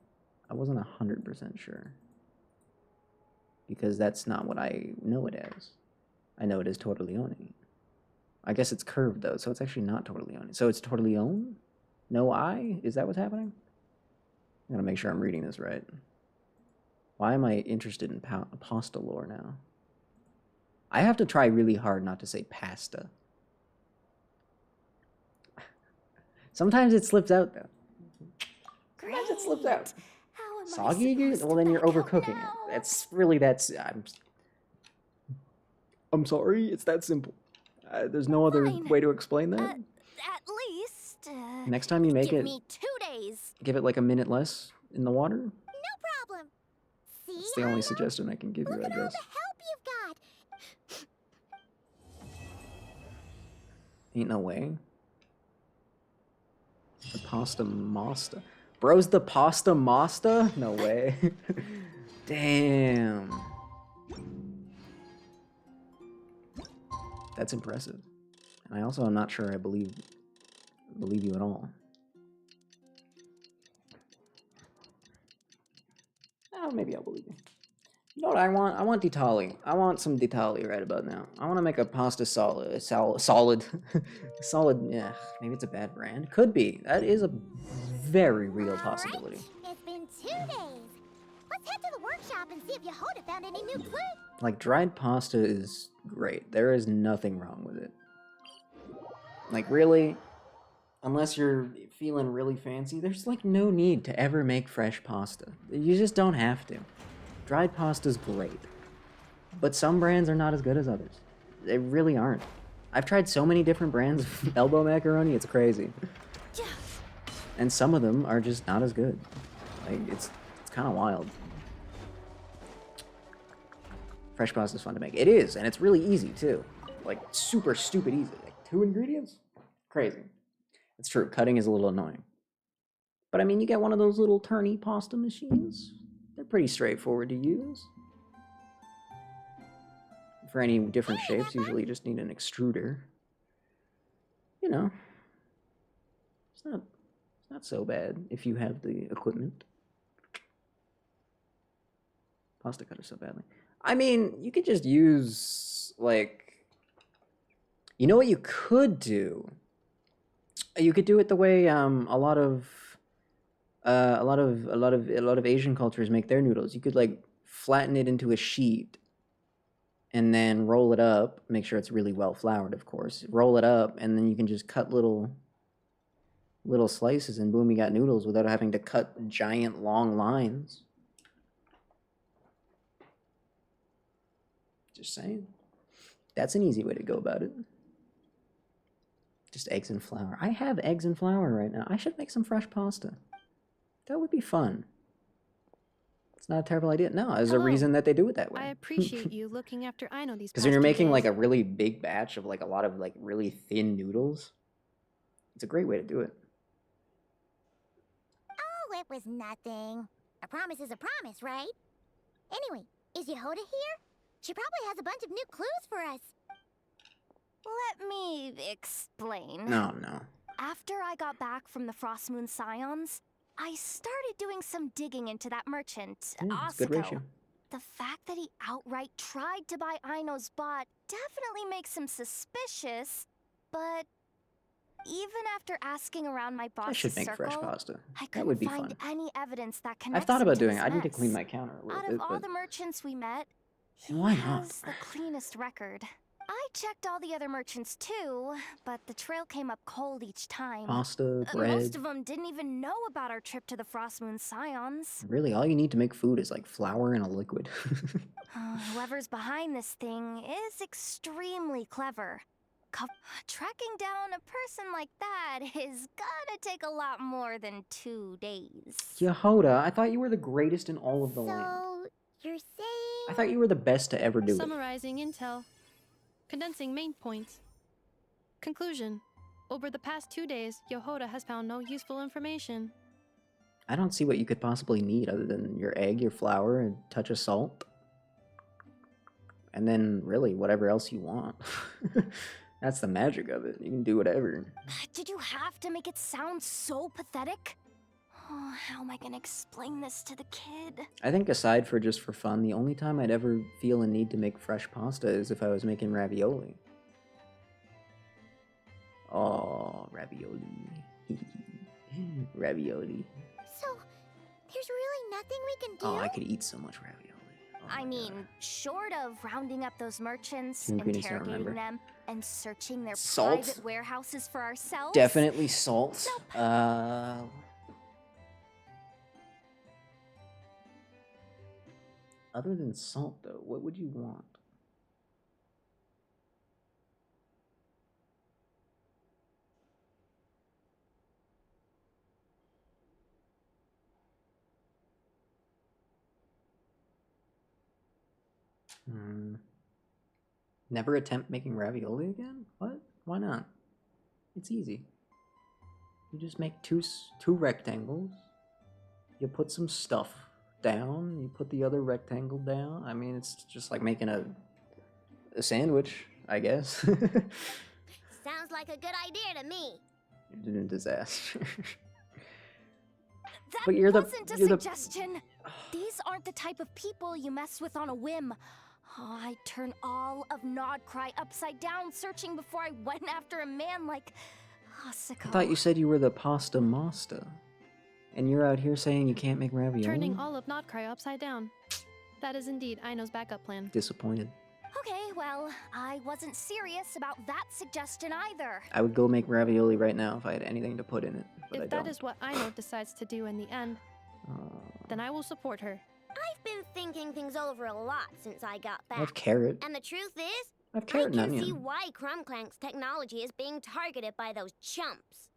100% sure. Because that's not what I know it as. I know it as tortelloni. I guess it's curved though, so it's actually not tortelloni. So it's tortellone? No I? Is that what's happening? I gotta make sure I'm reading this right. Why am I interested in pasta lore now? I have to try really hard not to say pasta. Sometimes it slips out though. It slipped out.
How am I
Soggy?
supposed
Well,
to
then you're
back out
overcooking
now?
it. That's really I'm sorry. It's that simple. There's no other way to explain that.
At least,
Next time you make
give
it,
me 2 days.
give it like a minute less in the water.
No problem. See,
That's the only suggestion I can give you, I
look at all
guess.
the help you've got.
Ain't no way. The pasta masta. Bro's the pasta masta? No way. Damn. That's impressive. And I also am not sure I believe you at all. Oh, maybe I'll believe you. You know what I want? I want Ditali. I want some Ditali right about now. I want to make a pasta solid. Solid. Yeah, maybe it's a bad brand. Could be. That is a very real possibility.
It's been 2 days. Let's head to the workshop and see if Yehoda found any new clues.
Like, dried pasta is great. There is nothing wrong with it. Like, really, unless you're feeling really fancy, there's, like, no need to ever make fresh pasta. You just don't have to. Dried pasta's great. But some brands are not as good as others. They really aren't. I've tried so many different brands of elbow macaroni, it's crazy. And some of them are just not as good. Like, it's kind of wild. Fresh pasta is fun to make. It is, and it's really easy, too. Like, super stupid easy. Like, 2 ingredients? Crazy. It's true, cutting is a little annoying. But, I mean, you get one of those little turny pasta machines. They're pretty straightforward to use. For any different shapes, usually you just need an extruder. You know. It's not so bad if you have the equipment. Pasta cutter so badly. I mean, you could just use, like, you know what you could do? You could do it the way a lot of Asian cultures make their noodles. You could like flatten it into a sheet and then roll it up, make sure it's really well floured, of course. Roll it up, and then you can just cut little slices, and boom, you got noodles without having to cut giant long lines. Just saying. That's an easy way to go about it. Just eggs and flour. I have eggs and flour right now. I should make some fresh pasta. That would be fun. It's not a terrible idea. No, there's a reason that they do it that way.
I appreciate you looking after Aino these
Because
past
when you're
2
making
days.
like a really big batch of like a lot of like really thin noodles, it's a great way to do it.
Oh, it was nothing. A promise is a promise, right? Anyway, is Yehoda here? She probably has a bunch of new clues for us.
Let me explain.
No.
After I got back from the Frost Moon Scions, I started doing some digging into that merchant,
It's a good
Asuko.
ratio.
The fact that he outright tried to buy Aino's bot definitely makes him suspicious, but even after asking around my boss's
I should make
circle,
fresh pasta.
I
That would
couldn't
be
find
fun.
any evidence that connects
I've thought
him
about
to
doing it.
this
I need to
mess.
clean my counter a little
Out
bit,
of all
but
the merchants we met, he
why not?
has the cleanest record. I checked all the other merchants too, but the trail came up cold each time.
Pasta,
Most
bread.
of them didn't even know about our trip to the Frost Moon Scions.
Really, all you need to make food is like flour and a liquid.
Whoever's behind this thing is extremely clever. Tracking down a person like that is gonna take a lot more than 2 days.
Yehoda, I thought you were the greatest in all of the land.
So, you're saying...
I thought you were the best to ever do it.
Summarizing intel. Condensing main points. Conclusion. Over the past 2 days, Yehoda has found no useful information.
I don't see what you could possibly need other than your egg, your flour, and a touch of salt. And then, really, whatever else you want. That's the magic of it. You can do whatever.
Did you have to make it sound so pathetic? Oh, how am I gonna explain this to the kid?
I think aside for just for fun, the only time I'd ever feel a need to make fresh pasta is if I was making ravioli. Oh, ravioli. Ravioli.
So, there's really nothing we can do?
Oh, I could eat so much ravioli.
I mean, short of rounding up those merchants,
Two ingredients I don't
interrogating
remember.
them, and searching their
Salt?
private warehouses for ourselves.
Definitely salt. Other than salt, though, what would you want? Never attempt making ravioli again? What? Why not? It's easy. You just make two rectangles. You put some stuff down. You put the other rectangle down. I mean, it's just like making a sandwich, I guess.
Sounds like a good idea to me.
You're a disaster.
That
But you're
wasn't a
you're
suggestion. These aren't the type of people you mess with on a whim. Oh, I'd turn all of Nod Krai upside down searching before I went after a man like Hosiko.
I thought you said you were the pasta master. And you're out here saying you can't make ravioli?
Turning all of Nod Krai upside down. That is indeed Aino's backup plan.
Disappointed.
Okay, well, I wasn't serious about that suggestion either.
I would go make ravioli right now if I had anything to put in it, but I
If
don't.
that is what Aino decides to do in the end, then I will support her.
I've been thinking things over a lot since I got back.
I have carrot.
And the truth is,
I have carrot and
I can see
onion.
why Crumclank's technology is being targeted by those chumps.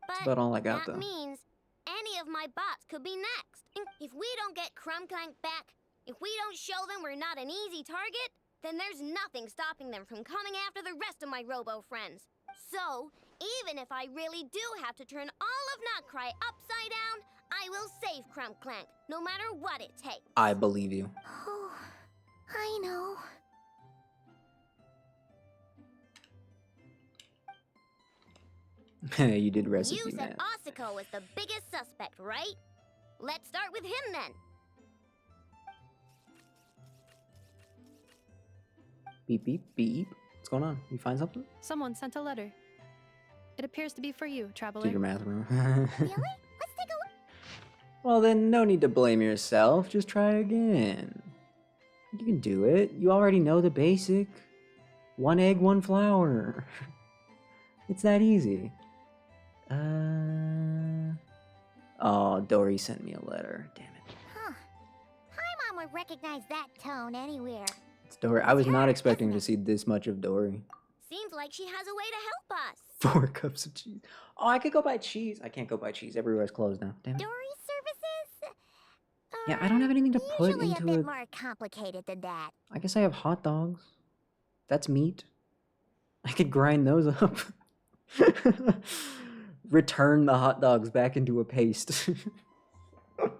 But
That's about all I got,
that
though.
means any of my bots could be next. And if we don't get Crumclank back, if we don't show them we're not an easy target, then there's nothing stopping them from coming after the rest of my robo friends. So, even if I really do have to turn all of Nod Krai upside down, I will save Crumclank, no matter what it takes.
I believe you.
Oh, I know.
You did recipe
You said
math.
Osako was the biggest suspect, right? Let's start with him then.
Beep, beep, beep. What's going on? You find something?
Someone sent a letter. It appears to be for you, traveler.
Do your math wrong.
Really? Let's take a look.
Well, then no need to blame yourself. Just try again. You can do it. You already know the basic. 1 egg, 1 flour. It's that easy. Oh, Dory sent me a letter. Damn it.
Huh. Hi, Mom would recognize that tone anywhere.
It's Dory. I was not expecting to see this much of Dory.
Seems like she has a way to help us.
4 cups of cheese. Oh, I could go buy cheese. I can't go buy cheese. Everywhere's closed now. Damn it.
Dory services?
Yeah, I don't have anything to put
Usually
into
a bit
it.
more complicated than that.
I guess I have hot dogs. That's meat. I could grind those up. Return the hot dogs back into a paste. Oh,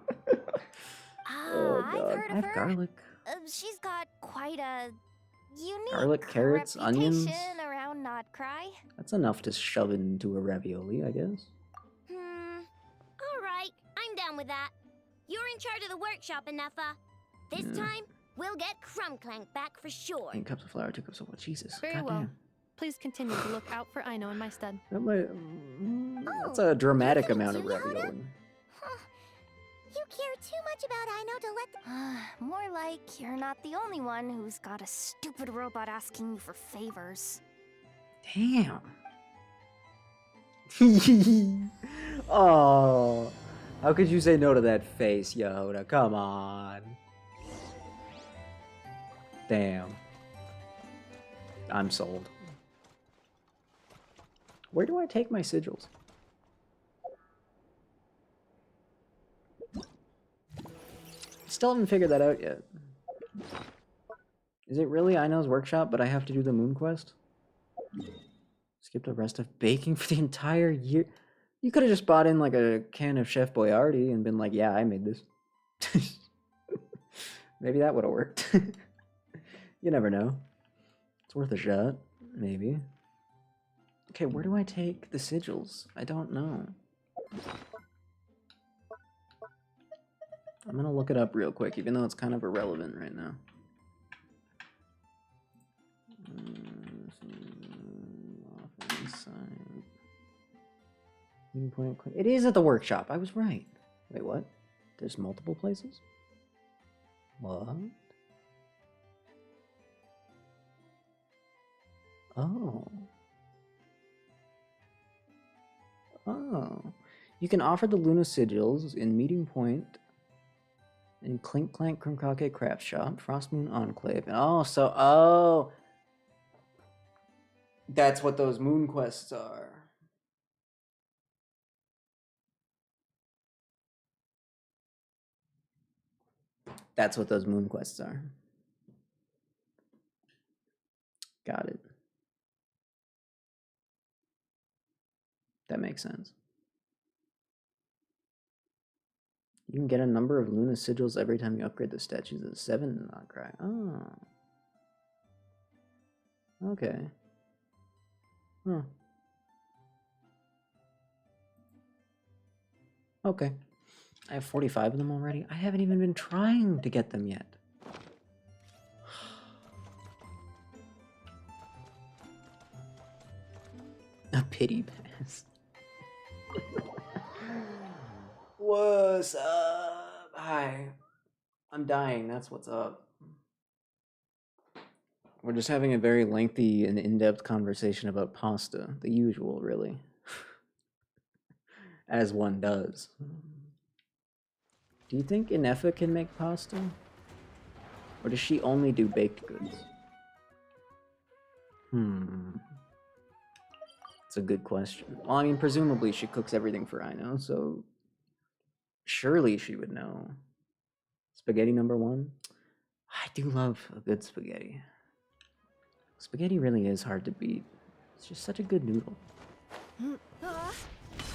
I've
God.
heard
I
of
have
her.
garlic.
She's got quite a unique
Garlic, carrots, onions.
reputation around Nod Krai.
That's enough to shove it into a ravioli, I guess.
Alright, I'm down with that. You're in charge of the workshop, Anefa. This
Yeah.
time, we'll get Crumclank back for sure.
8 cups of flour, 2 cups of oil. Jesus.
Very
God
well.
damn.
Please continue to look out for Aino in my stead.
That might, that's a dramatic amount of
do, Yoda?
ravioli.
You care too much about Aino to let the...
More like you're not the only one who's got a stupid robot asking you for favors.
Damn. Oh, how could you say no to that face, Yoda? Come on. Damn. I'm sold. Where do I take my sigils? Still haven't figured that out yet. Is it really Aino's workshop, but I have to do the moon quest? Skip the rest of baking for the entire year. You could have just bought in like a can of Chef Boyardee and been like, yeah, I made this. Maybe that would have worked. You never know. It's worth a shot. Maybe. Okay, where do I take the sigils? I don't know. I'm gonna look it up real quick, even though it's kind of irrelevant right now. It is at the workshop. I was right. Wait, what? There's multiple places? What? Oh. Oh. You can offer the Luna sigils in Meeting Point And Clink Clank Krumkake Craft Shop, Frostmoon Enclave, and oh, that's what those moon quests are. That's what those moon quests are. Got it. That makes sense. You can get a number of Luna sigils every time you upgrade the statues of 7 Nod Krai. Oh. Okay. Huh. Okay. I have 45 of them already. I haven't even been trying to get them yet. A pity pass. What's up? Hi. I'm dying, that's what's up. We're just having a very lengthy and in-depth conversation about pasta. The usual, really. As one does. Do you think Inefa can make pasta? Or does she only do baked goods? It's a good question. Well, I mean, presumably she cooks everything for Ino, so surely she would know. Spaghetti number 1? I do love a good spaghetti. Spaghetti really is hard to beat. It's just such a good noodle.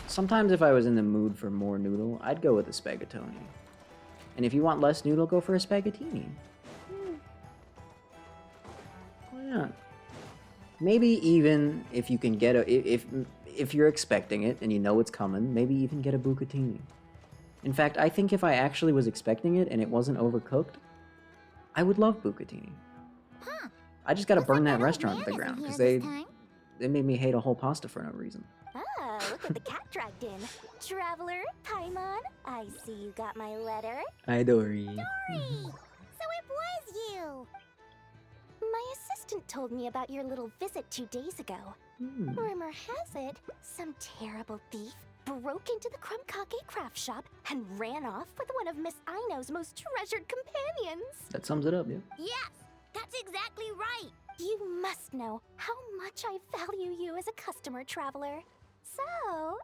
Sometimes if I was in the mood for more noodle, I'd go with a spaghettoni. And if you want less noodle, go for a spaghettini. Why not? Maybe even if you can get a... If you're expecting it and you know it's coming, maybe even get a bucatini. In fact, I think if I actually was expecting it and it wasn't overcooked, I would love bucatini.
Huh.
I just gotta burn that restaurant to the ground because they made me hate a whole pasta for no reason.
Ah, look at the cat dragged in. Traveler, Paimon, I see you got my letter.
Hi, Dory.
Dory! So it was you! My assistant told me about your little visit 2 days ago. Rumor has it, some terrible thief broke into the Krumkake craft shop and ran off with one of Miss Ino's most treasured companions.
That sums it up, yeah.
Yes, that's exactly right. You must know how much I value you as a customer, Traveler. So,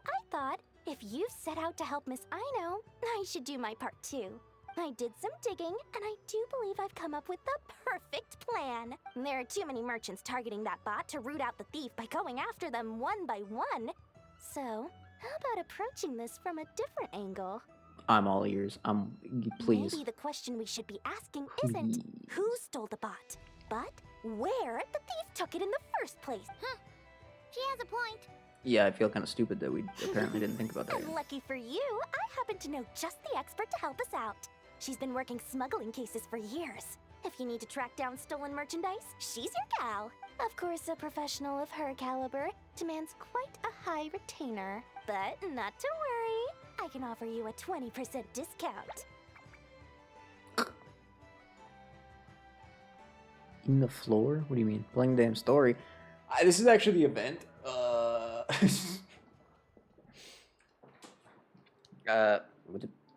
I thought, if you set out to help Miss Ino, I should do my part too. I did some digging, and I do believe I've come up with the perfect plan. There are too many merchants targeting that bot to root out the thief by going after them one by one. So, how about approaching this from a different angle?
I'm all ears. Please.
Maybe the question we should be asking isn't who stole the bot, but where the thief took it in the first place. Huh. She has a point.
Yeah, I feel kind of stupid that we apparently didn't think about that yet.
Lucky for you, I happen to know just the expert to help us out. She's been working smuggling cases for years. If you need to track down stolen merchandise, she's your gal. Of course, a professional of her caliber demands quite a high retainer. But not to worry, I can offer you a 20% discount.
In the floor? What do you mean? Playing the damn story. This is actually the event.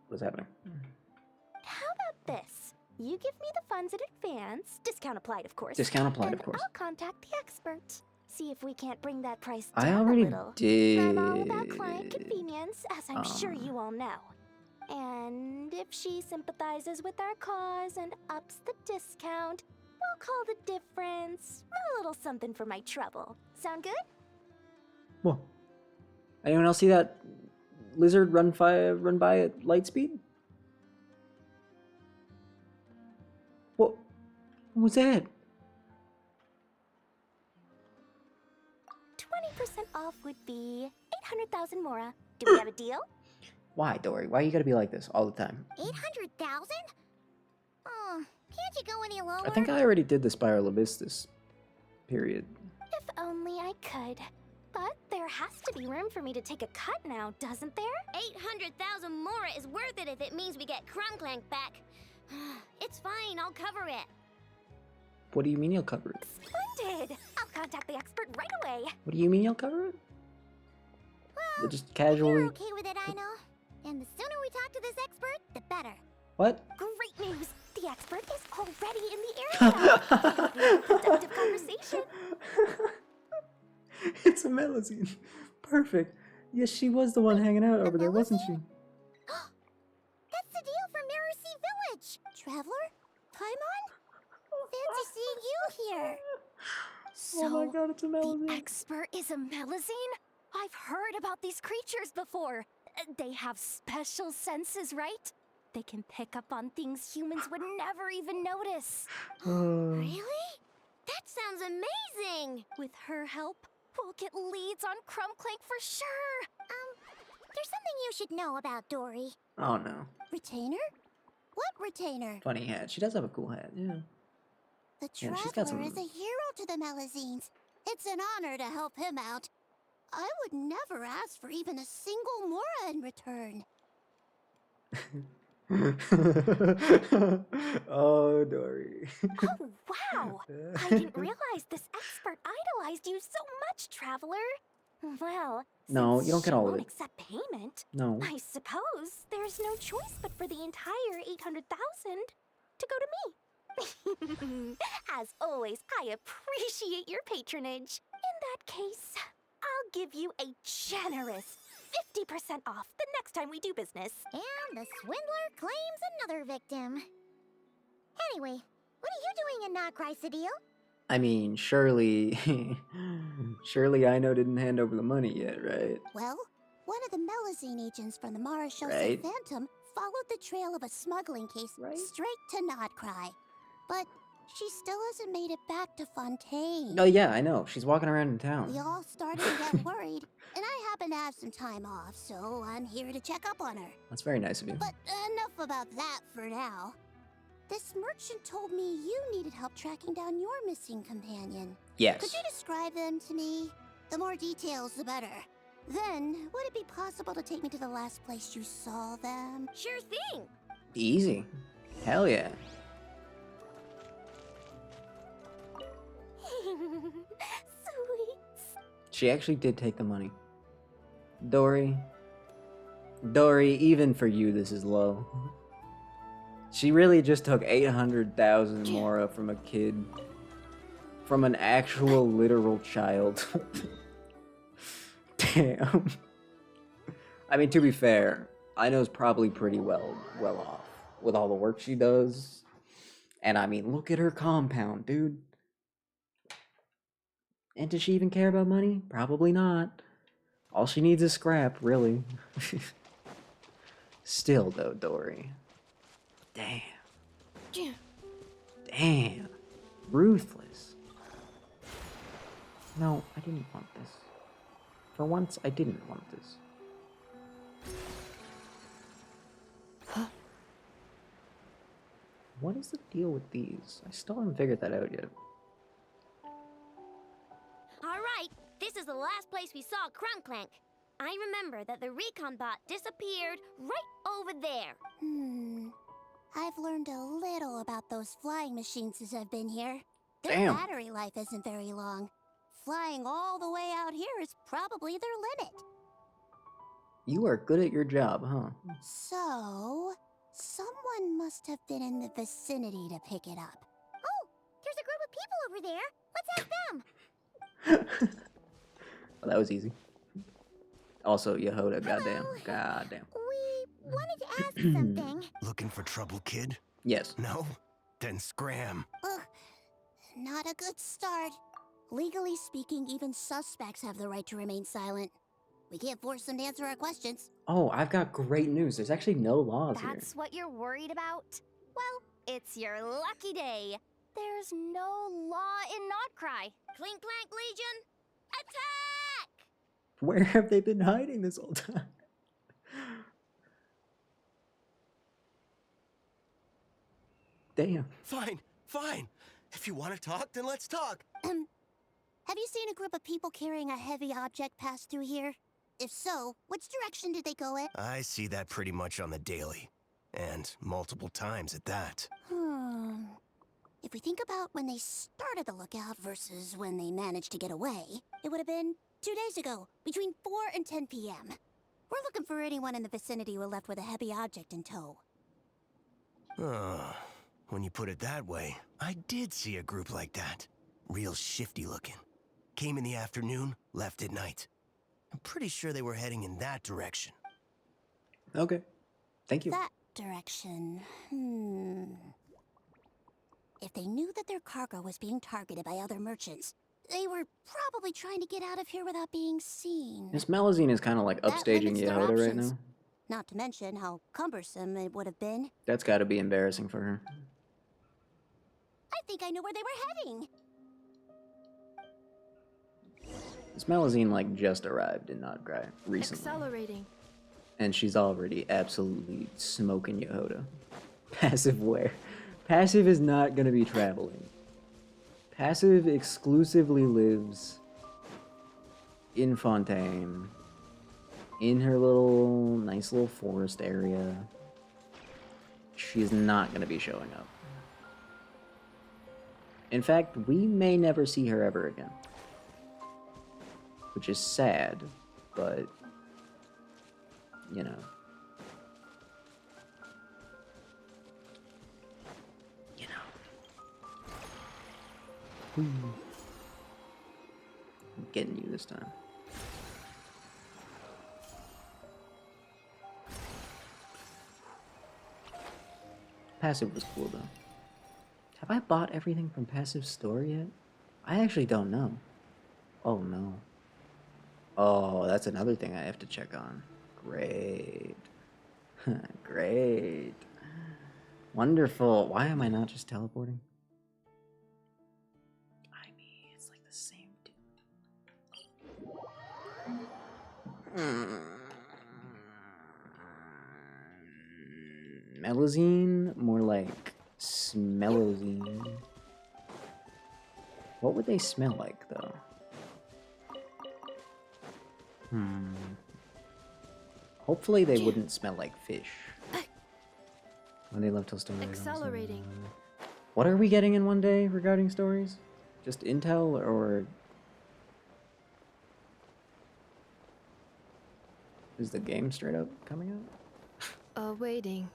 What's happening?
How about this? You give me the funds in advance, discount applied, of course.
Discount applied, of course.
I'll contact the expert. See if we can't bring that price down
I already
a little.
did.
I'm all about client convenience, as I'm sure you all know. And if she sympathizes with our cause and ups the discount, we'll call the difference a little something for my trouble. Sound good?
Whoa. Anyone else see that lizard run by at light speed? What was that?
20% off would be 800,000 mora. Do we have a deal?
Why, Dory? Why you gotta be like this all the time?
800,000? Oh, can't you go any lower?
I think I already did the Spiral Abyss this period.
If only I could. But there has to be room for me to take a cut now, doesn't there? 800,000 mora is worth it if it means we get Krumklank back. It's fine, I'll cover it.
What do you mean you'll cover it?
Splendid! I'll contact the expert right away.
What do you mean you'll cover it?
Well,
Just casually.
you're okay with it, I know. And the sooner we talk to this expert, the better.
What?
Great news! The expert is already in the area! It'll be a productive conversation.
It's a Melusine. Perfect. Yes, she was the one hanging out over there, wasn't she?
That's the deal from Mercy Village! Traveler? Paimon? Fancy seeing you here!
So,
Oh my god, it's a Melusine.
the expert is a Melusine? I've heard about these creatures before. They have special senses, right? They can pick up on things humans would never even notice.
Really? That sounds amazing!
With her help, we'll get leads on Crumbclank for sure.
There's something you should know about Dory.
Oh no.
Retainer? What retainer?
Funny hat. She does have a cool hat, yeah.
The
Yeah,
Traveler
she's got some-
is a hero to the Melusines. It's an honor to help him out. I would never ask for even a single mora in return.
Oh, Dory.
Oh, wow! I didn't realize this expert idolized you so much, Traveler. Well,
No, you don't get
she
all of
won't
it.
accept payment.
No.
I suppose there's no choice but for the entire 800,000 to go to me. As always, I appreciate your patronage. In that case, I'll give you a generous 50% off the next time we do business.
And the swindler claims another victim. Anyway, what are you doing in Nod Krai, Sadil?
I mean, surely... surely Ino didn't hand over the money yet, right?
Well, one of the Melusine agents from the Marechaussee
Right.
Phantom followed the trail of a smuggling case straight to Nod Krai. But she still hasn't made it back to Fontaine.
Oh yeah, I know. She's walking around in town.
We all started to get worried, and I happen to have some time off, so I'm here to check up on her.
That's very nice of you.
But enough about that for now. This merchant told me you needed help tracking down your missing companion.
Yes.
Could you describe them to me? The more details, the better. Then, would it be possible to take me to the last place you saw them?
Sure thing!
Easy. Hell yeah.
Sweet.
She actually did take the money. Dory, even for you, this is low. She really just took 800,000 mora from a kid. From an actual literal child. Damn. I mean, to be fair, Ino's probably pretty well off with all the work she does. And I mean, look at her compound, dude. And does she even care about money? Probably not. All she needs is scrap, really. Still, though, Dory. Damn. Damn. Ruthless. No, I didn't want this. For once, I didn't want this. What is the deal with these? I still haven't figured that out yet.
Alright, this is the last place we saw Crumbclank. I remember that the recon bot disappeared right over there.
I've learned a little about those flying machines since I've been here. Their
Damn.
battery life isn't very long. Flying all the way out here is probably their limit.
You are good at your job, huh?
So, someone must have been in the vicinity to pick it up. Oh, there's a group of people over there. Let's ask them.
Well, that was easy. Also, Yehoda, goddamn. Goddamn.
We wanted to ask something.
Looking for trouble, kid?
Yes.
No? Then scram.
Ugh, not a good start. Legally speaking, even suspects have the right to remain silent. We can't force them to answer our questions.
Oh, I've got great news. There's actually no laws here.
That's what you're worried about? Well, it's your lucky day. There's no law in Nod Krai.
Clink Clank Legion, attack!
Where have they been hiding this whole time? Damn.
Fine, fine. If you want to talk, then let's talk.
Have you seen a group of people carrying a heavy object pass through here? If so, which direction did they go in?
I see that pretty much on the daily. And multiple times at that.
If we think about when they started the lookout versus when they managed to get away, it would have been 2 days ago, between 4 and 10 p.m. We're looking for anyone in the vicinity who were left with a heavy object in tow.
When you put it that way, I did see a group like that. Real shifty looking. Came in the afternoon, left at night. I'm pretty sure they were heading in that direction.
Okay. Thank you.
That direction. If they knew that their cargo was being targeted by other merchants, they were probably trying to get out of here without being seen.
Miss Malazine is kind of like
That
upstaging
limits their
Yehoda right
options.
now.
Not to mention how cumbersome it would have been.
That's got to be embarrassing for her.
I think I know where they were heading.
Miss Malazine like just arrived in Nod Krai recently.
Accelerating.
And she's already absolutely smoking Yehoda. Passive where? Passive is not going to be traveling. Passive exclusively lives in Fontaine, in her nice little forest area. She's not going to be showing up. In fact, we may never see her ever again. Which is sad, but, you know. I'm getting you this time. Passive was cool though. Have I bought everything from Passive's store yet? I actually don't know. Oh no. Oh, that's another thing I have to check on. Great. Great. Wonderful. Why am I not just teleporting? Melazine? More like Smellozine. What would they smell like, though? Hopefully they wouldn't smell like fish. When they left till stories.
Accelerating.
What are we getting in one day regarding stories? Just intel or... Is the game straight up coming out?
Awaiting.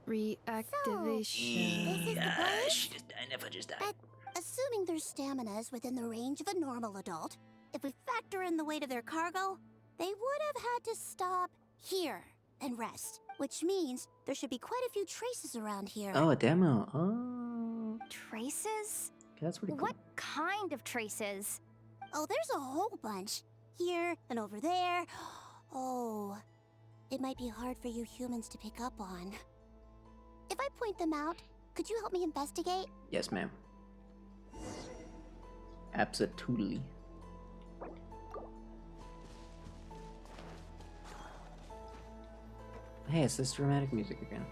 Reactivation.
She just died. Never just died. But assuming their stamina is within the range of a normal adult, if we factor in the weight of their cargo, they would have had to stop here and rest, which means there should be quite a few traces around here.
Oh, a demo. Oh.
Traces?
That's pretty cool.
What kind of traces?
Oh, there's a whole bunch. Here and over there. Oh, it might be hard for you humans to pick up on. If I point them out, could you help me investigate?
Yes, ma'am. Absolutely. Hey, it's this dramatic music again.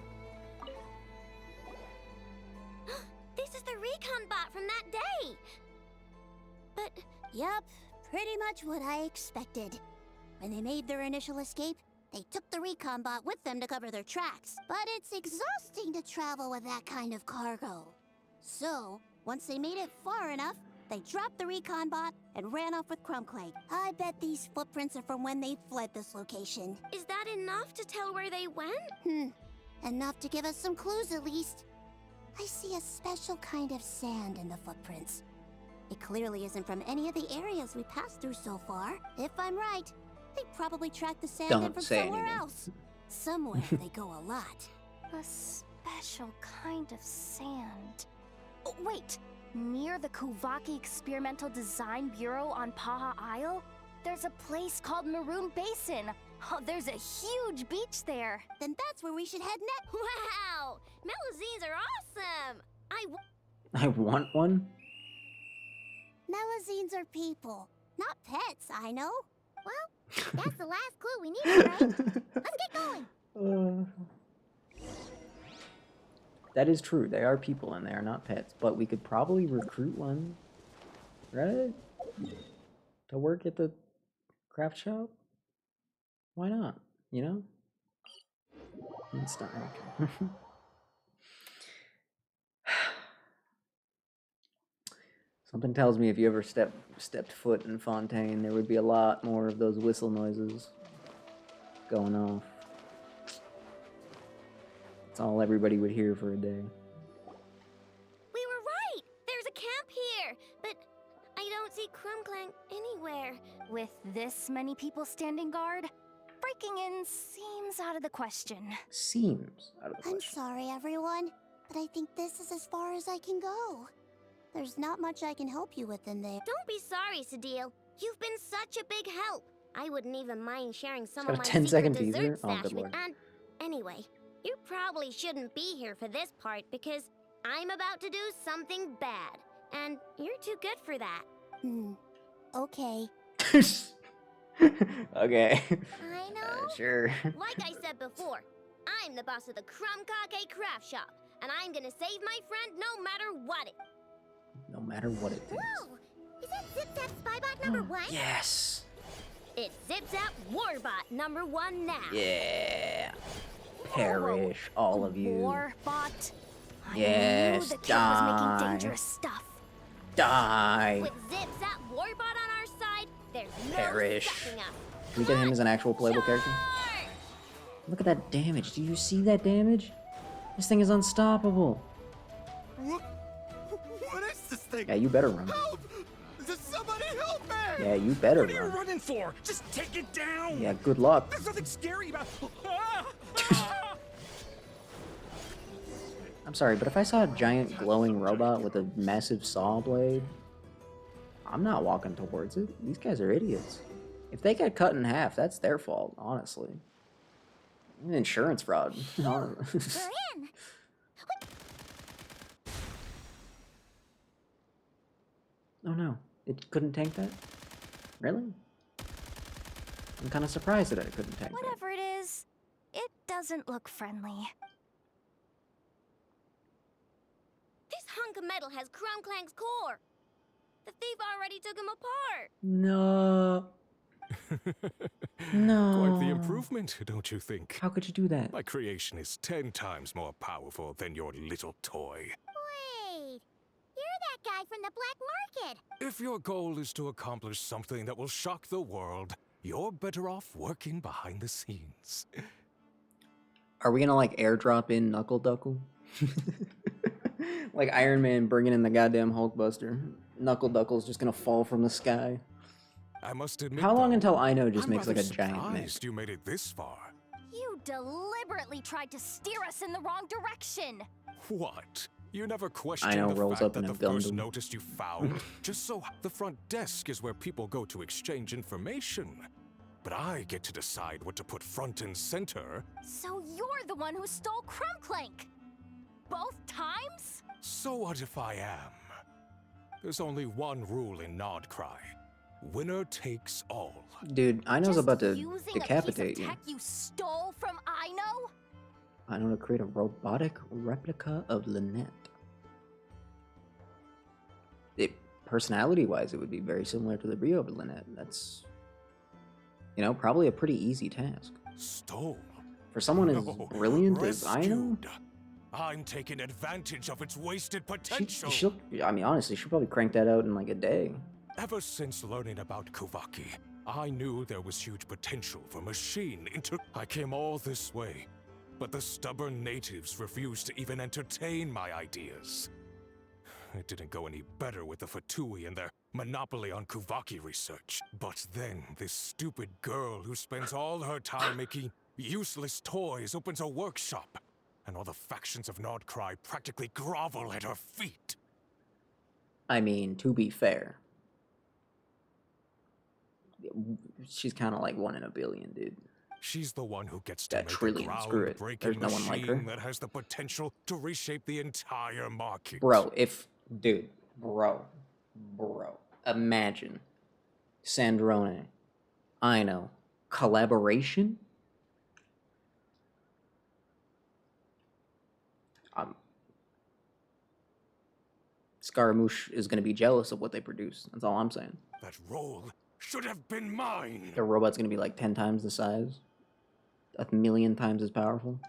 This is the recon bot from that day!
But, yep, pretty much what I expected. When they made their initial escape, they took the recon bot with them to cover their tracks. But it's exhausting to travel with that kind of cargo. So, once they made it far enough, they dropped the recon bot and ran off with Crumb-Clay. I bet these footprints are from when they fled this location.
Is that enough to tell where they went?
Enough to give us some clues at least. I see a special kind of sand in the footprints. It clearly isn't from any of the areas we passed through so far. If I'm right, they probably tracked the sand in from somewhere else. Somewhere they go a lot.
A special kind of sand. Oh, wait! Near the Kuvaki Experimental Design Bureau on Paha Isle? There's a place called Maroon Basin. Oh, there's a huge beach there.
Then that's where we should head next.
Wow! Melazines are awesome!
I want one?
Melazines are people, not pets, I know. Well, that's the last clue we needed, right? Let's get going.
That is true. They are people and they are not pets. But we could probably recruit one, right? To work at the craft shop? Why not? You know? It's not okay. Something tells me if you ever stepped foot in Fontaine, there would be a lot more of those whistle noises going off. That's all everybody would hear for a day.
We were right! There's a camp here! But I don't see Crumclank anywhere.
With this many people standing guard, breaking in seems out of the question.
Seems out of the question.
I'm sorry, everyone, but I think this is as far as I can go. There's not much I can help you with in there.
Don't be sorry, Sadil. You've been such a big help. I wouldn't even mind sharing some
got
of
a
my
10-second
secret
teaser?
dessert
Oh,
stash
good
with
lord.
Aunt. Anyway, you probably shouldn't be here for this part because I'm about to do something bad, and you're too good for that.
Okay.
Okay.
I know.
Sure.
Like I said before, I'm the boss of the Crumb Kake Craft Shop, and I'm gonna save my friend no matter what it.
No matter what it takes.
Whoa! Is that Zip Zap Spybot number 1?
Yes.
It's Zip Zap Warbot number 1 now.
Yeah. Perish, all of you.
Warbot.
Yes,
I knew the kid was making
die.
dangerous stuff.
Die.
With Zip Zap Warbot on our side, there's
Perish.
no stopping us.
Can we get him as an actual playable character? Look at that damage. Do you see that damage? This thing is unstoppable.
What is this thing?
Yeah, you better run.
Help! Does somebody help me?
Yeah, you better
What are you
run.
running for? Just take it down.
Yeah, good luck.
There's nothing scary about.
I'm sorry, but if I saw a giant glowing robot with a massive saw blade, I'm not walking towards it. These guys are idiots. If they get cut in half, that's their fault, honestly. Insurance fraud.
We're in!
Oh no, it couldn't tank that? Really? I'm kind of surprised that it couldn't tank that.
Whatever it is, it doesn't look friendly.
This hunk of metal has Crumclank's core. The thief already took him apart.
No. No.
Quite the improvement, don't you think?
How could you do that?
My creation is 10 times more powerful than your little toy.
Wait! You're that guy from the black market!
If your goal is to accomplish something that will shock the world, you're better off working behind the scenes.
Are we gonna like airdrop in Knuckle Duckle? Like Iron Man bringing in the goddamn Hulkbuster. Knuckle Duckle's just gonna fall from the sky.
I must admit,
How long
though,
until I know just
I'm
makes like a
rather
giant mech?
surprised you made it this far.
You deliberately tried to steer us in the wrong direction.
What? You never questioned
know,
the
rolls
fact
up
that
in a
the first
Gundam.
notice you found? Just so the front desk is where people go to exchange information. But I get to decide what to put front and center.
So you're the one who stole Crumclank. Both times?
So what if I am? There's only one rule in Nod Krai. Winner takes all.
Dude, I know's about to
Using
decapitate
a piece
you.
of tech you stole from Ino?
I know to create a robotic replica of Lynette. Personality-wise, it would be very similar to the Rio of Lynette. That's, you know, probably a pretty easy task.
Stole?
For someone as
No,
brilliant as I know,
rescued. I'm taking advantage of its wasted
she,
potential.
she'll, I mean, honestly, she'll probably crank that out in like a day.
Ever since learning about Kuvaki, I knew there was huge potential for machine I came all this way, but the stubborn natives refused to even entertain my ideas. It didn't go any better with the Fatui and their monopoly on Kuvaki research. But then this stupid girl who spends all her time making useless toys opens a workshop, and all the factions of Nod Krai practically grovel at her feet.
I mean, to be fair, she's kind of like 1 in a billion, dude.
She's the one who gets to
That
make
trillion,
a
screw it.
groundbreaking
There's no one like her.
machine that has the potential to reshape the entire market.
Bro, imagine Sandrone, Ino, collaboration? Scaramouche is going to be jealous of what they produce. That's all I'm saying.
That role should have been mine.
The robot's going to be like 10 times the size. 1,000,000 times as powerful.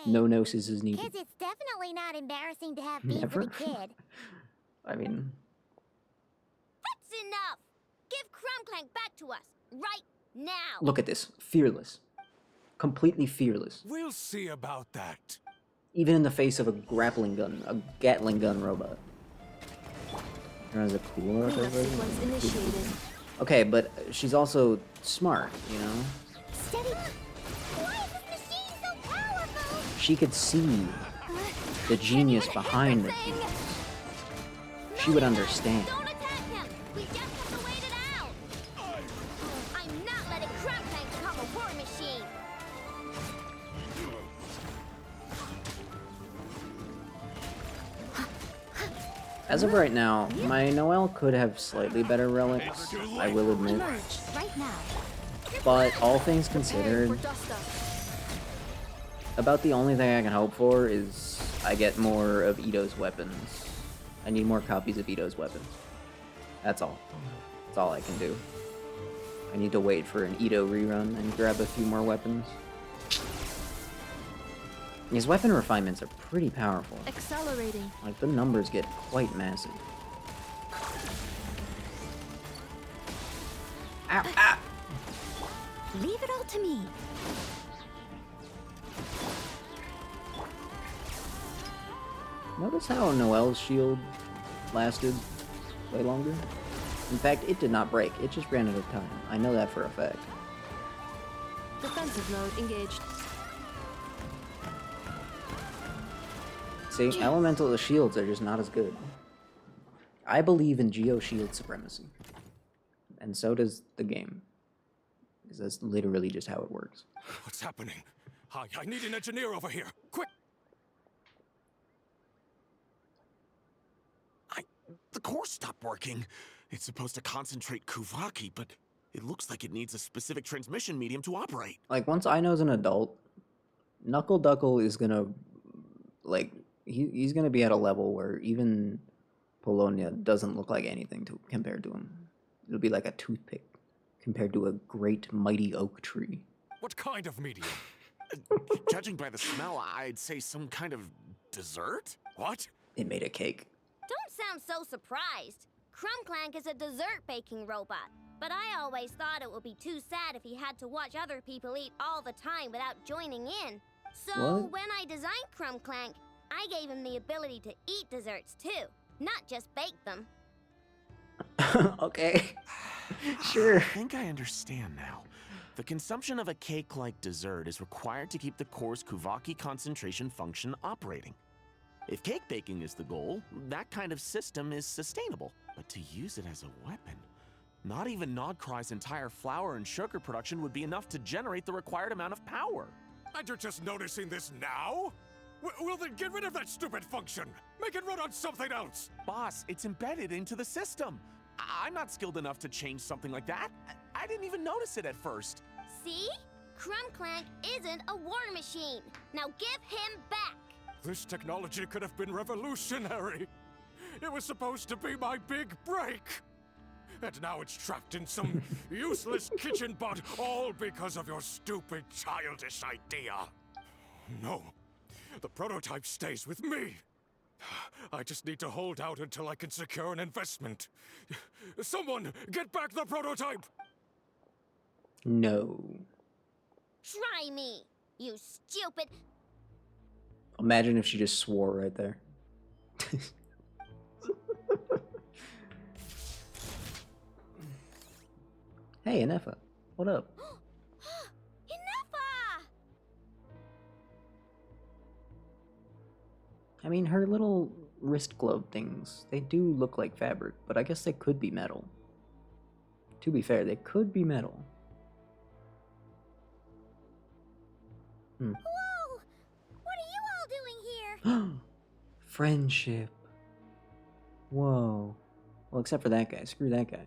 No gnosis is needed.
Kids, it's definitely not embarrassing to have beef
Never?
with a kid.
I mean,
That's enough! Give Crumclank back to us, right now!
look at this. Fearless. Completely fearless.
We'll see about that.
Even in the face of a grappling gun, a Gatling gun robot. There's a cooler up there. Okay, but she's also smart, you know?
Steady. Why is this machine so powerful?
She could see the genius behind the genius. She would understand.
Don't attack him! We just have to wait it out! I'm not letting Crumb Clank become a war machine!
As of right now, my Noelle could have slightly better relics, I will admit.
Right now.
But all things considered, about the only thing I can hope for is I get more of Ito's weapons. I need more copies of Ito's weapons. That's all. That's all I can do. I need to wait for an Ito rerun and grab a few more weapons. These weapon refinements are pretty powerful.
Accelerating.
Like, the numbers get quite massive. Ow, ow.
Leave it all to me.
Notice how Noelle's shield lasted way longer? In fact, it did not break. It just ran out of time. I know that for a fact.
Defensive mode engaged.
See, elemental shields are just not as good. I believe in Geo shield supremacy. And so does the game. Because that's literally just how it works.
What's happening? Hi, I need an engineer over here. Quick! The core stopped working. It's supposed to concentrate Kuvaki, but it looks like it needs a specific transmission medium to operate.
Like, once Ino's an adult, Knuckle Duckle is gonna, like, he's gonna be at a level where even Polonia doesn't look like anything compared to him. It'll be like a toothpick compared to a great mighty oak tree.
What kind of medium? Judging by the smell, I'd say some kind of dessert? What?
It made a cake.
Don't sound so surprised. Crumb Clank is a dessert baking robot, but I always thought it would be too sad if he had to watch other people eat all the time without joining in. So
What?
when I designed Crumb Clank, I gave him the ability to eat desserts too, not just bake them.
Okay. Sure.
I think I understand now. The consumption of a cake-like dessert is required to keep the core's Kuvaki concentration function operating. If cake baking is the goal, that kind of system is sustainable. But to use it as a weapon, not even Nod Krai's entire flour and sugar production would be enough to generate the required amount of power.
And you're just noticing this now? Well then get rid of that stupid function! Make it run on something else!
Boss, it's embedded into the system. I'm not skilled enough to change something like that. I didn't even notice it at first.
See? Crumb Clank isn't a war machine. Now give him back!
This technology could have been revolutionary. It was supposed to be my big break. And now it's trapped in some useless kitchen bot, all because of your stupid childish idea. No, the prototype stays with me. I just need to hold out until I can secure an investment. Someone, get back the prototype!
No.
Try me, you stupid...
Imagine if she just swore right there. Hey, Inefa. What up?
Inefa!
I mean, her little wrist glove things, they do look like fabric, but I guess they could be metal. To be fair, they could be metal. Hmm.
Whoa! What are you all doing here?
Friendship. Whoa. Well, except for that guy. Screw that guy.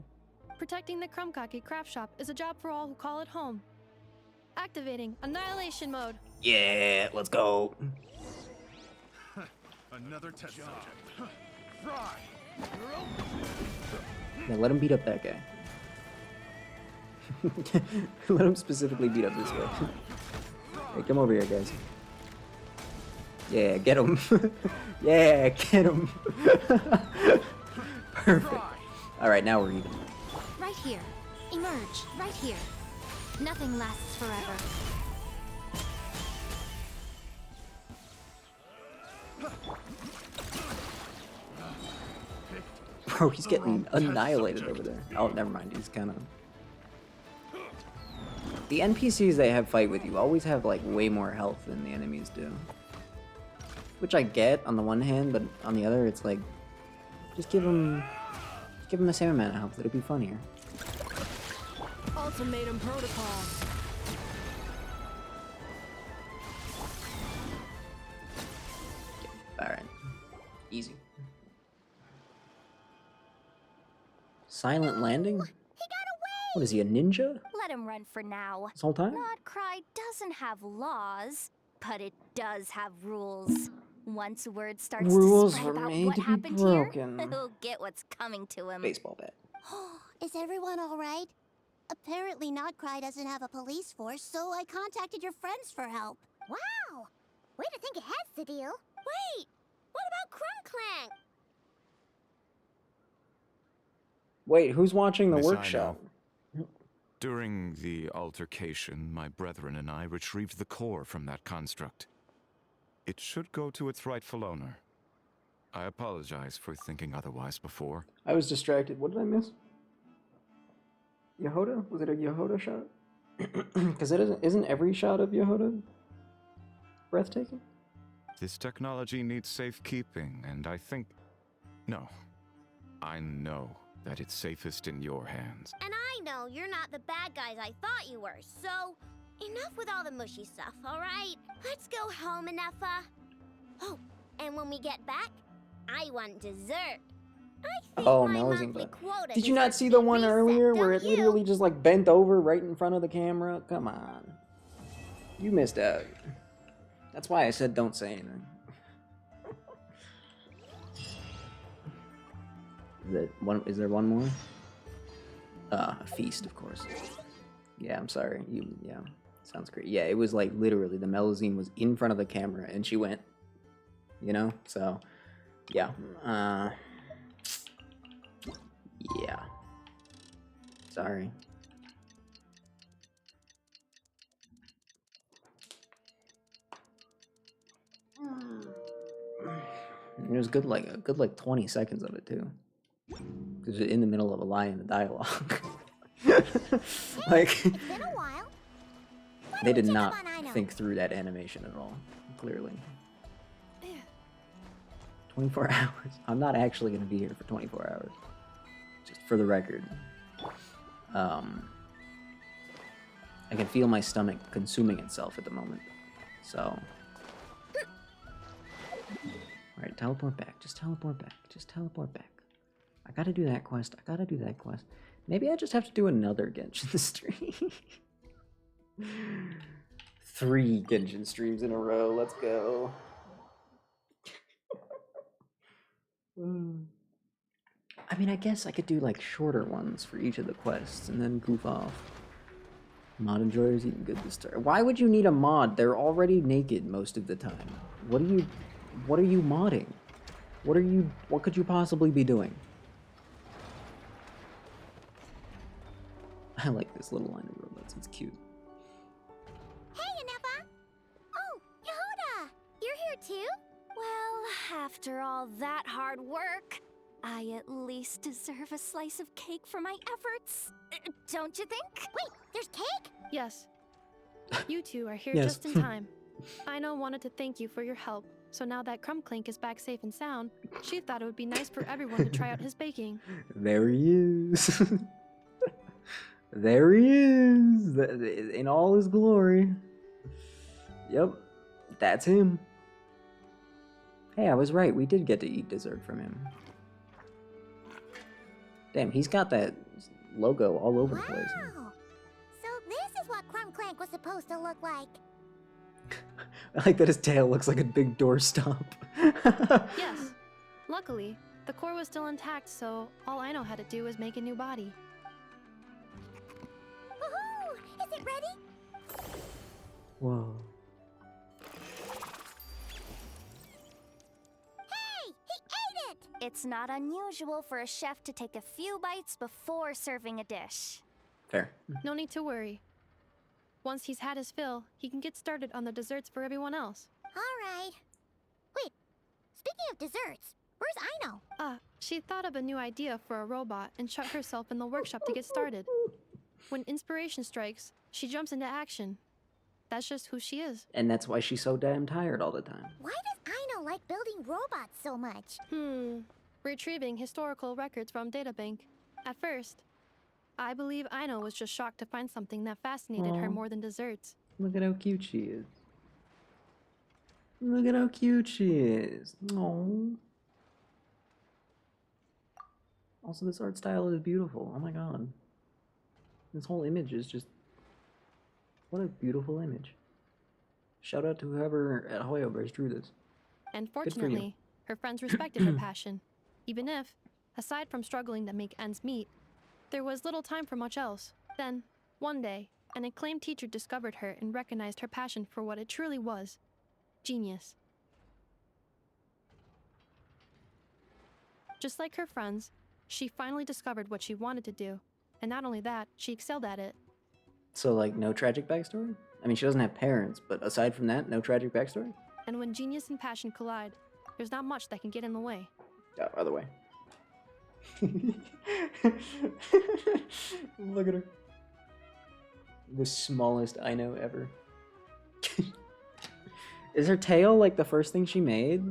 Protecting the Krumkake craft shop is a job for all who call it home. Activating annihilation mode.
Yeah, let's go.
Another test job.
Yeah, let him beat up that guy. Let him specifically beat up this guy. Hey, come over here, guys. Yeah, get him. Yeah, get him. Perfect. Alright, now we're even.
Right here. Emerge. Right here. Nothing lasts forever.
Bro, he's getting annihilated over there. Oh, never mind. He's kind of... The NPCs they have fight with you always have, like, way more health than the enemies do. Which I get on the one hand, but on the other, it's like... Just give them the same amount of health. It'd be funnier.
Ultimatum protocol.
Alright. Easy. Silent landing? What is he, a ninja?
Let him run for now.
This whole time?
Nod Krai doesn't have laws, but it does have rules. Once word starts
Rules
to
were
spread about
made
what
to be
happened
broken.
here, he'll get what's coming to him.
Baseball bat.
Is everyone all right? Apparently Nod Krai doesn't have a police force, so I contacted your friends for help. Wow! Way to think ahead, Sadil.
Wait! What about Crumb Clank?
Wait, who's watching the
Miss
workshop?
During the altercation, my brethren and I retrieved the core from that construct. It should go to its rightful owner. I apologize for thinking otherwise before.
I was distracted. What did I miss? Yehoda? Was it a Yehoda shot? Because isn't every shot of Yehoda breathtaking?
This technology needs safekeeping, and I think... No. I know that it's safest in your hands.
And I know you're not the bad guys I thought you were, so enough with all the mushy stuff, alright? Let's go home, Inefa. Oh, and when we get back, I want dessert.
Oh, Melazine. Did you not see the one earlier where it literally just like bent over right in front of the camera? Come on. You missed out. That's why I said don't say anything. Is there one more? A feast, of course. Yeah, I'm sorry. Yeah, sounds great. Yeah, it was like literally the Melazine was in front of the camera and she went, you know? So, yeah. Yeah. Sorry. It was good, like a good 20 seconds of it too. Because in the middle of a line in the dialogue. Like, they did not think through that animation at all. Clearly. 24 hours. I'm not actually going to be here for 24 hours. Just for the record. I can feel my stomach consuming itself at the moment. So. Alright, teleport back. Just teleport back. Just teleport back. I gotta do that quest. I gotta do that quest. Maybe I just have to do another Genshin stream. 3 Genshin streams in a row. Let's go. I mean, I guess I could do like shorter ones for each of the quests and then goof off. Mod enjoyers eating good this time. Why would you need a mod? They're already naked most of the time. What are you modding? What could you possibly be doing? I like this little line of robots. It's cute.
Hey, Inefa! Oh, Yehoda! You're here too?
Well, after all that hard work, I at least deserve a slice of cake for my efforts. Don't you think?
Wait, there's cake?
Yes. You two are here
Yes.
just in time. Ino wanted to thank you for your help, so now that Crumbclink is back safe and sound, she thought it would be nice for everyone to try out his baking.
There he is. There he is. In all his glory. Yep. That's him. Hey, I was right. We did get to eat dessert from him. Damn, he's got that logo all over the place.
Wow. So this is what Crumbclank was supposed to look like.
I like that his tail looks like a big doorstop.
Yes. Luckily, the core was still intact, so all Ino had to do was make a new body.
Woohoo! Is it ready?
Whoa.
Hey! He ate it!
It's not unusual for a chef to take a few bites before serving a dish.
Fair.
No need to worry. Once he's had his fill, he can get started on the desserts for everyone else.
All right. Wait, speaking of desserts, where's Ino?
She thought of a new idea for a robot and shut herself in the workshop to get started. When inspiration strikes, she jumps into action. That's just who she is.
And that's why she's so damn tired all the time.
Why does Aino like building robots so much?
Retrieving historical records from databank. At first, I believe Aino was just shocked to find something that fascinated her
Aw.
more than desserts.
Look at how cute she is. Look at how cute she is. Aww. Also, this art style is beautiful. Oh my god. This whole image is just... What a beautiful image. Shout out to whoever at Hoyoverse drew this.
And
Good for you.
fortunately, her friends respected her passion, even if, aside from struggling to make ends meet, there was little time for much else. Then, one day, an acclaimed teacher discovered her and recognized her passion for what it truly was: genius. Just like her friends, she finally discovered what she wanted to do, and not only that, she excelled at it.
So, like, no tragic backstory? I mean, she doesn't have parents, but aside from that, no tragic backstory?
And when genius and passion collide, there's not much that can get in the way.
Oh, other way. Look at her. The smallest I know ever. Is her tail like the first thing she made?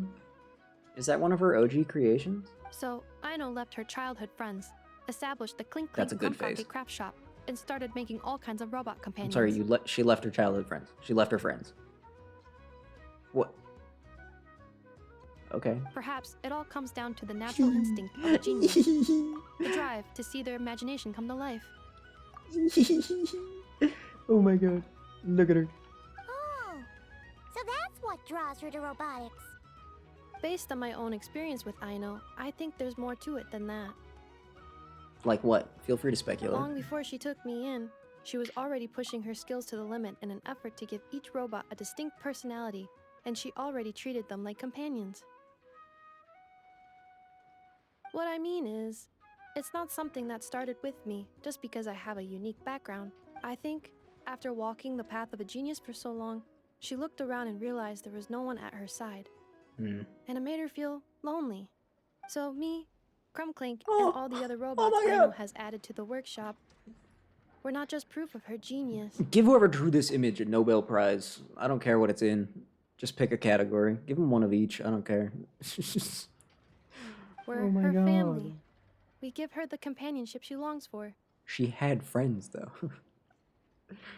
Is that one of her OG creations?
So, Aino left her childhood friends, established the Clink
That's a
Clink
good
Crumkake
face.
craft shop, and started making all kinds of robot
I'm
companions.
sorry, she left her childhood friends. She left her friends. What? Okay.
Perhaps it all comes down to the natural instinct of a genius. The drive to see their imagination come to life.
Oh my god. Look at her.
Oh, so that's what draws her to robotics.
Based on my own experience with Aino, I think there's more to it than that.
Like what? Feel free to speculate.
Long before she took me in, she was already pushing her skills to the limit in an effort to give each robot a distinct personality, and she already treated them like companions. What I mean is, it's not something that started with me just because I have a unique background. I think, after walking the path of a genius for so long, she looked around and realized there was no one at her side. And it made her feel lonely. So me, Crumclink, and all the other robots Aino has added to the workshop were not just proof of her genius.
Give whoever drew this image a Nobel Prize. I don't care what it's in. Just pick a category. Give them one of each. I don't care.
We're
Oh my
her
God.
family. We give her the companionship she longs for.
She had friends, though.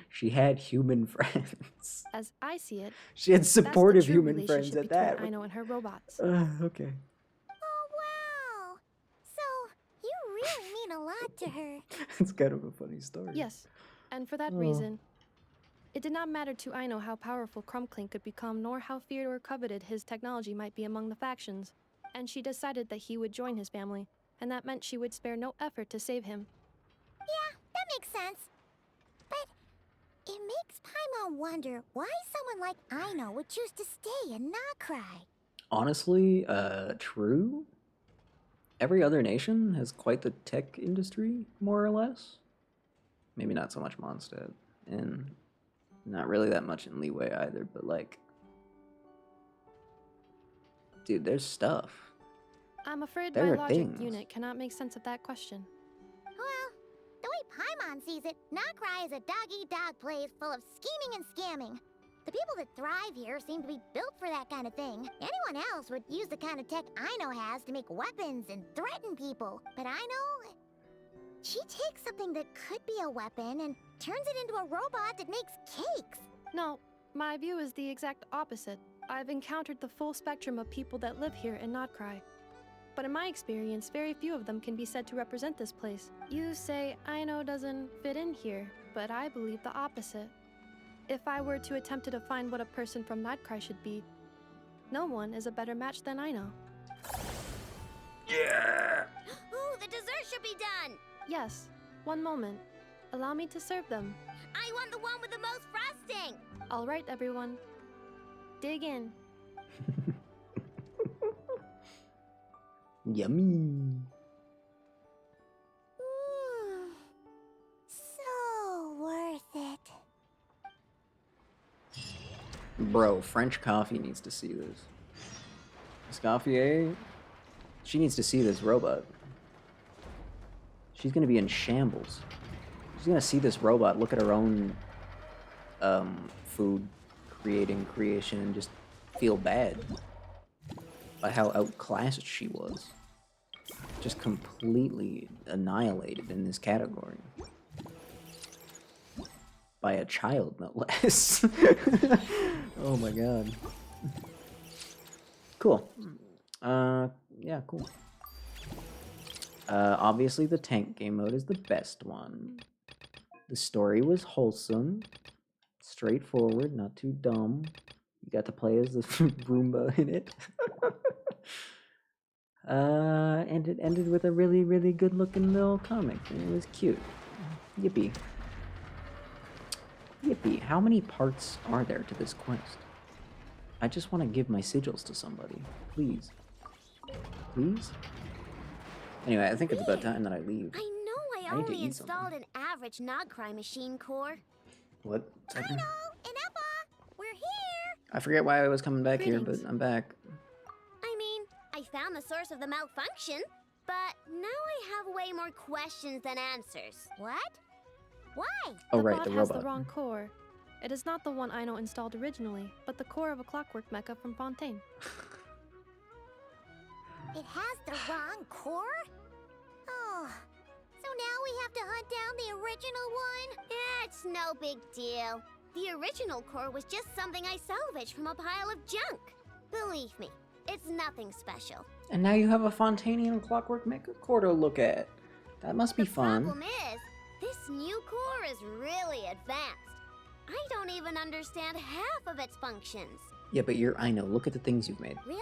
She had human friends.
As I see it,
She had
that's the
supportive
true
human friends
relationship
at that.
between Aino and her robots.
Okay.
Oh, wow. So, you really mean a lot to her.
It's kind of a funny story.
Yes, and for that
Oh.
reason, it did not matter to Aino how powerful Crumclink could become, nor how feared or coveted his technology might be among the factions. And she decided that he would join his family, and that meant she would spare no effort to save him.
Yeah, that makes sense. But it makes Paimon wonder why someone like Aino would choose to stay in Nod Krai.
Honestly, true. Every other nation has quite the tech industry, more or less. Maybe not so much Mondstadt, and not really that much in Leeway either, but like... Dude, there's stuff.
I'm afraid
There
my
are
logic
things.
unit cannot make sense of that question.
Well, the way Paimon sees it, Nod Krai is a dog-eat-dog place full of scheming and scamming. The people that thrive here seem to be built for that kind of thing. Anyone else would use the kind of tech Aino has to make weapons and threaten people. But Aino, she takes something that could be a weapon and turns it into a robot that makes cakes.
No, my view is the exact opposite. I've encountered the full spectrum of people that live here in Nod Krai. But in my experience, very few of them can be said to represent this place. You say Aino doesn't fit in here, but I believe the opposite. If I were to attempt to define what a person from Nod Krai should be, no one is a better match than Aino.
Yeah!
Ooh, the dessert should be done!
Yes, one moment. Allow me to serve them.
I want the one with the most frosting!
All right, everyone. Dig in.
Yummy.
So worth it.
Bro, French coffee needs to see this. Escoffier She needs to see this robot. She's gonna be in shambles. She's gonna see this robot look at her own food creation and just feel bad by how outclassed she was. Just completely annihilated in this category. By a child, no less. Oh my god. Cool. Yeah, cool. Obviously the tank game mode is the best one. The story was wholesome, straightforward, not too dumb. You got to play as the Roomba in it. And it ended with a really, really good looking little comic, and it was cute. Yippee. Yippee. How many parts are there to this quest? I just want to give my sigils to somebody. Please. Please? Anyway, I think it's about time that I leave.
I know I
need to
only
eat
installed an average Nod Krai machine core.
What?
And Eppa, we're here!
I forget why I was coming back here, but I'm back.
I mean, I found the source of the malfunction, but now I have way more questions than answers. What? Why?
Oh,
the
right,
bot
the
has
robot.
the wrong core. It is not the one Aino installed originally, but the core of a clockwork mecha from Fontaine.
It has the wrong core? Oh, so now we have to hunt down the original one?
It's no big deal. The original core was just something I salvaged from a pile of junk. Believe me, it's nothing special.
And now you have a Fontainian clockwork mecha core to look at. That must be fun.
Problem is, this new core is really advanced. I don't even understand half of its functions.
Yeah, but I know. Look at the things you've made.
Really?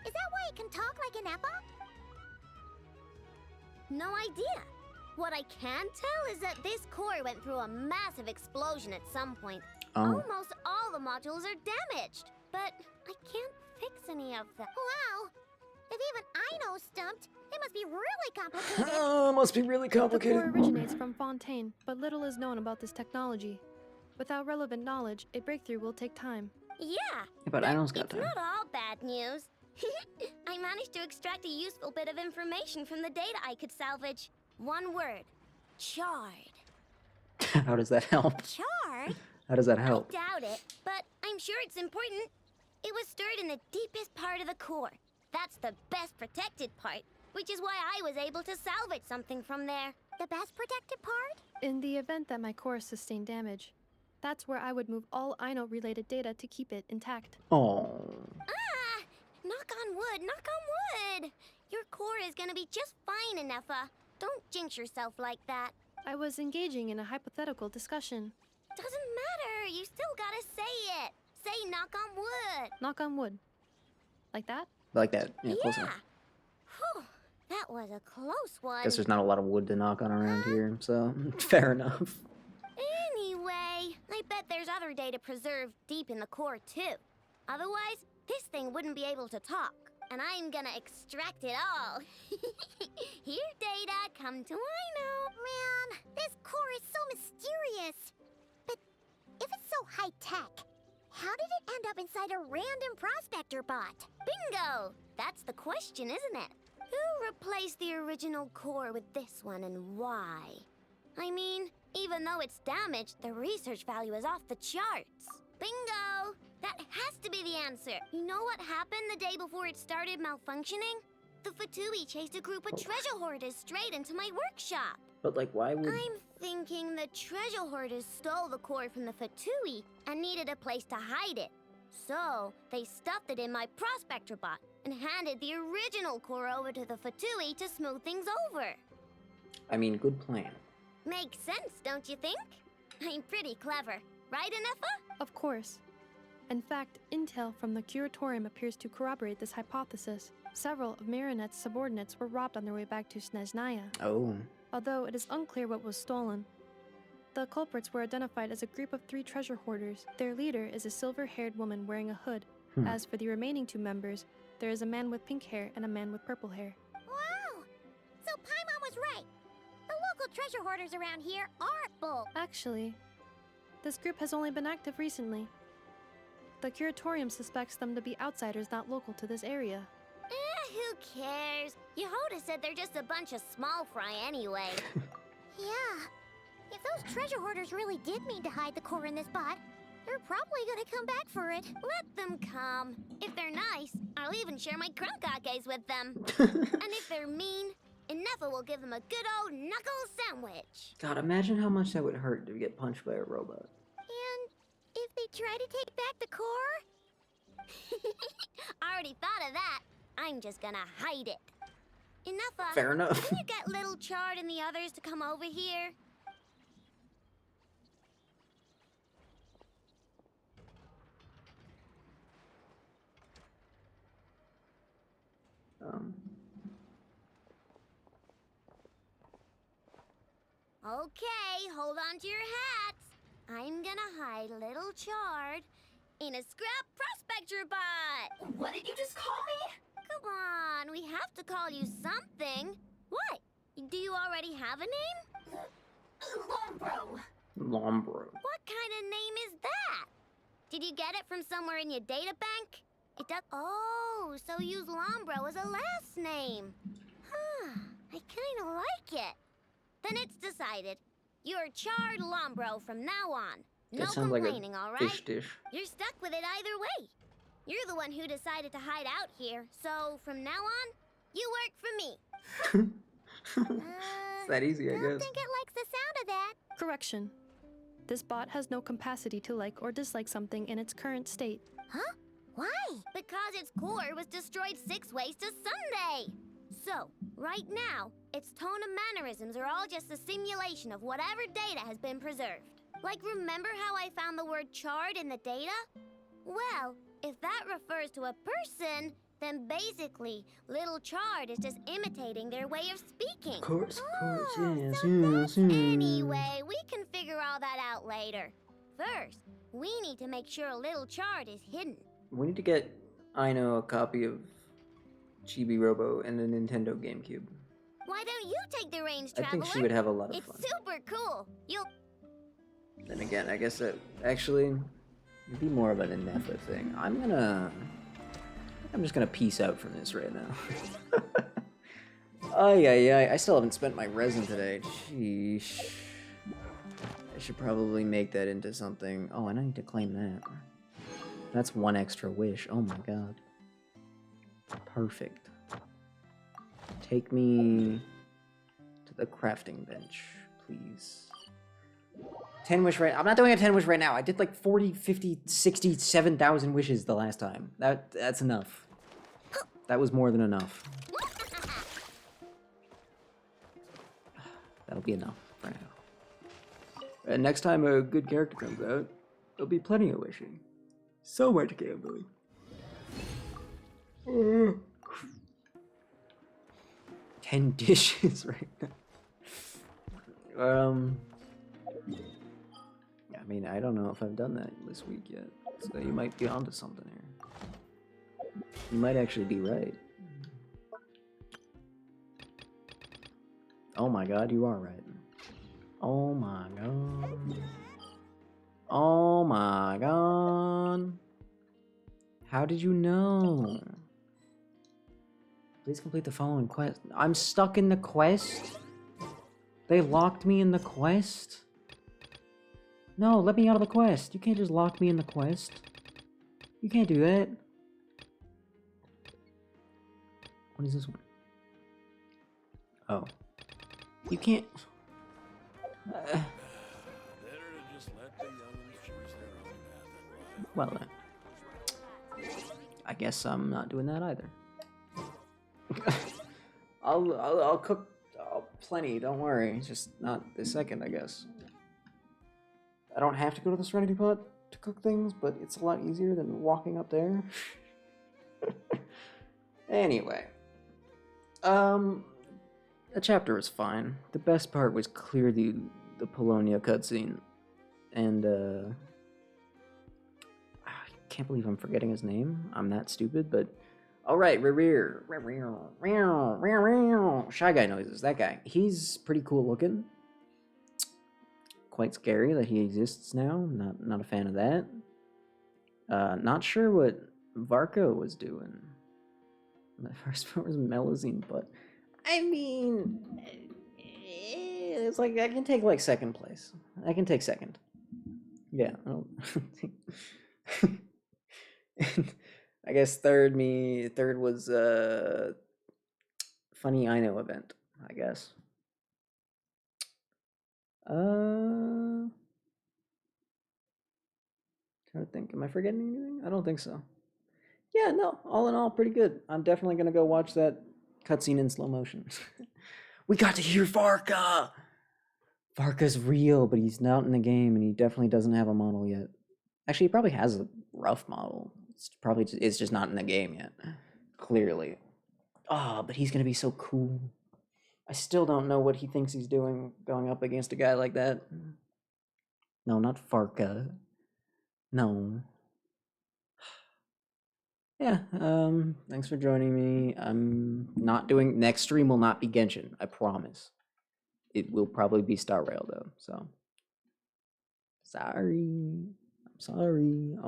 Is that why it can talk like an Eppa?
No idea. What I can tell is that this core went through a massive explosion at some point.
Oh.
Almost all the modules are damaged, but I can't fix any of them.
Wow! If even I know stumped, it must be really complicated.
Oh, must be really
The
complicated.
core originates from Fontaine, but little is known about this technology. Without relevant knowledge, a breakthrough will take time.
Yeah,
But Aino's got
it's
time.
not all bad news. I managed to extract a useful bit of information from the data I could salvage. One word. Charred.
How does that help?
Charred?
How does that help?
I doubt it, but I'm sure it's important. It was stored in the deepest part of the core. That's the best protected part, which is why I was able to salvage something from there.
The best protected part?
In the event that my core sustained damage, that's where I would move all Aino-related data to keep it intact.
Oh.
Ah! Knock on wood, knock on wood! Your core is gonna be just fine, Inefa. Don't jinx yourself like that.
I was engaging in a hypothetical discussion.
Doesn't matter, you still gotta say it. Say knock on wood.
Knock on wood. Like that?
Like that. Yeah, close
Yeah.
enough.
Whew, that was a close one.
Guess there's not a lot of wood to knock on around here, so fair enough.
Anyway, I bet there's other data preserved deep in the core too. Otherwise, this thing wouldn't be able to talk. And I'm gonna extract it all. Here, data, come to Aino.
Man, this core is so mysterious. But if it's so high-tech, how did it end up inside a random prospector bot?
Bingo! That's the question, isn't it? Who replaced the original core with this one and why? I mean, even though it's damaged, the research value is off the charts. Bingo! That has to be the answer. You know what happened the day before it started malfunctioning? The Fatui chased a group of treasure hoarders straight into my workshop.
But like, why would...
I'm thinking the treasure hoarders stole the core from the Fatui and needed a place to hide it. So, they stuffed it in my prospector bot and handed the original core over to the Fatui to smooth things over.
I mean, good plan.
Makes sense, don't you think? I'm pretty clever, right, Inefa?
Of course. In fact, intel from the Curatorium appears to corroborate this hypothesis. Several of Marinette's subordinates were robbed on their way back to Snezhnaya.
Oh.
Although it is unclear what was stolen. The culprits were identified as a group of 3 treasure hoarders. Their leader is a silver-haired woman wearing a hood. As for the remaining 2 members, there is a man with pink hair and a man with purple hair.
Wow! So Paimon was right. The local treasure hoarders around here aren't bull.
Actually, this group has only been active recently. The Curatorium suspects them to be outsiders not local to this area.
Who cares? Yehoda said they're just a bunch of small fry anyway.
Yeah. If those treasure hoarders really did mean to hide the core in this bot, they're probably gonna come back for it.
Let them come. If they're nice, I'll even share my crunkakes with them. And if they're mean, Inefa will give them a good old knuckle sandwich.
God, imagine how much that would hurt to get punched by a robot.
And if they try to take back the core?
I already thought of that. I'm just gonna hide it. Inefa,
Fair enough.
Can you get Little Chard and the others to come over here? Okay, hold on to your hats. I'm gonna hide Little Chard in a scrap prospector bot.
What did you just call me?
Come on, we have to call you something. What? Do you already have a name?
Lombro.
Lombro.
What kind of name is that? Did you get it from somewhere in your data bank? It does. Oh, so use Lombro as a last name. Huh, I kind of like it. Then it's decided. You're Chard Lombro from now on. No complaining,
like
all right?
fish dish.
You're stuck with it either way. You're the one who decided to hide out here, so from now on, you work for me.
It's that easy, I
don't
guess.
think it likes the sound of that.
Correction. This bot has no capacity to like or dislike something in its current state.
Huh? Why?
Because its core was destroyed 6 ways to Sunday. So, right now, its tone and mannerisms are all just a simulation of whatever data has been preserved. Like, remember how I found the word chard in the data? Well, if that refers to a person, then basically, Little Chard is just imitating their way of speaking.
Of course, yes,
Anyway, we can figure all that out later. First, we need to make sure Little Chard is hidden.
We need to get Aino a copy of Chibi Robo and a Nintendo GameCube.
Why don't you take the reins,
I
Traveler?
think she would have a lot of fun.
It's super cool. You'll...
Then again, I guess that actually it'd be more of an Inefa thing. I'm just gonna peace out from this right now. I still haven't spent my resin today. Sheesh. I should probably make that into something. Oh, and I need to claim that. That's 1 extra wish. Oh my god. Perfect. Take me to the crafting bench, please. 10 wish right. I'm not doing a 10 wish right now. I did like 40, 50, 60, 7,000 wishes the last time. That's enough. That was more than enough. That'll be enough for now. And next time a good character comes out, there'll be plenty of wishing. So much gambling. 10 dishes right now. I mean, I don't know if I've done that this week yet, so you might be onto something here. You might actually be right. Oh my god, you are right. Oh my god. Oh my god. How did you know? Please complete the following quest. I'm stuck in the quest? They locked me in the quest? No, let me out of the quest. You can't just lock me in the quest. You can't do that. What is this one? Oh. You can't... Well then. I guess I'm not doing that either. I'll cook plenty, don't worry. It's just not this second, I guess. I don't have to go to the Serenity Pot to cook things, but it's a lot easier than walking up there. Anyway. The chapter was fine. The best part was clearly the Polonia cutscene. And, I can't believe I'm forgetting his name. I'm that stupid, but... Alright, Rerear. Shy Guy noises, that guy. He's pretty cool looking. Quite scary that he exists now. Not a fan of that. Not sure what Varco was doing. The first one was Melazine, but I mean, it's like I can take like second place. I can take second. Yeah. I don't I guess third was funny I know event, I guess. Trying to think. Am I forgetting anything? I don't think so. Yeah, no, all in all, pretty good. I'm definitely gonna go watch that cutscene in slow motion. We got to hear Varka! Varka's real, but he's not in the game, and he definitely doesn't have a model yet. Actually, he probably has a rough model. It's just not in the game yet. Clearly. Ah, but he's gonna be so cool. I still don't know what he thinks he's doing going up against a guy like that. No, not Varka. No. Yeah, thanks for joining me. I'm not doing next stream will not be Genshin, I promise. It will probably be Star Rail though, so I'm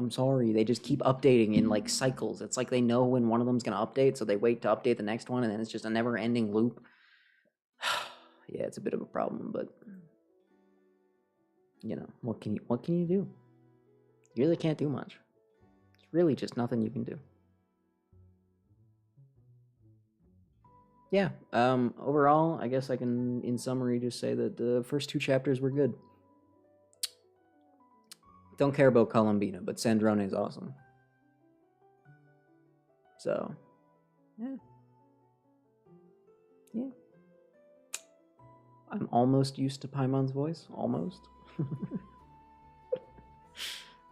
sorry. They just keep updating in like cycles. It's like they know when one of them's gonna update, so they wait to update the next one, and then it's just a never-ending loop. Yeah, it's a bit of a problem, but you know, what can you do? You really can't do much. It's really just nothing you can do. Yeah, overall, I guess I can, in summary, just say that the first 2 chapters were good. Don't care about Columbina, but Sandrone is awesome. So, yeah. Yeah. I'm almost used to Paimon's voice. Almost.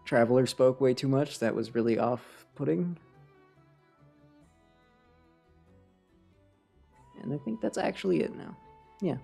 Traveler spoke way too much. That was really off-putting. And I think that's actually it now. Yeah.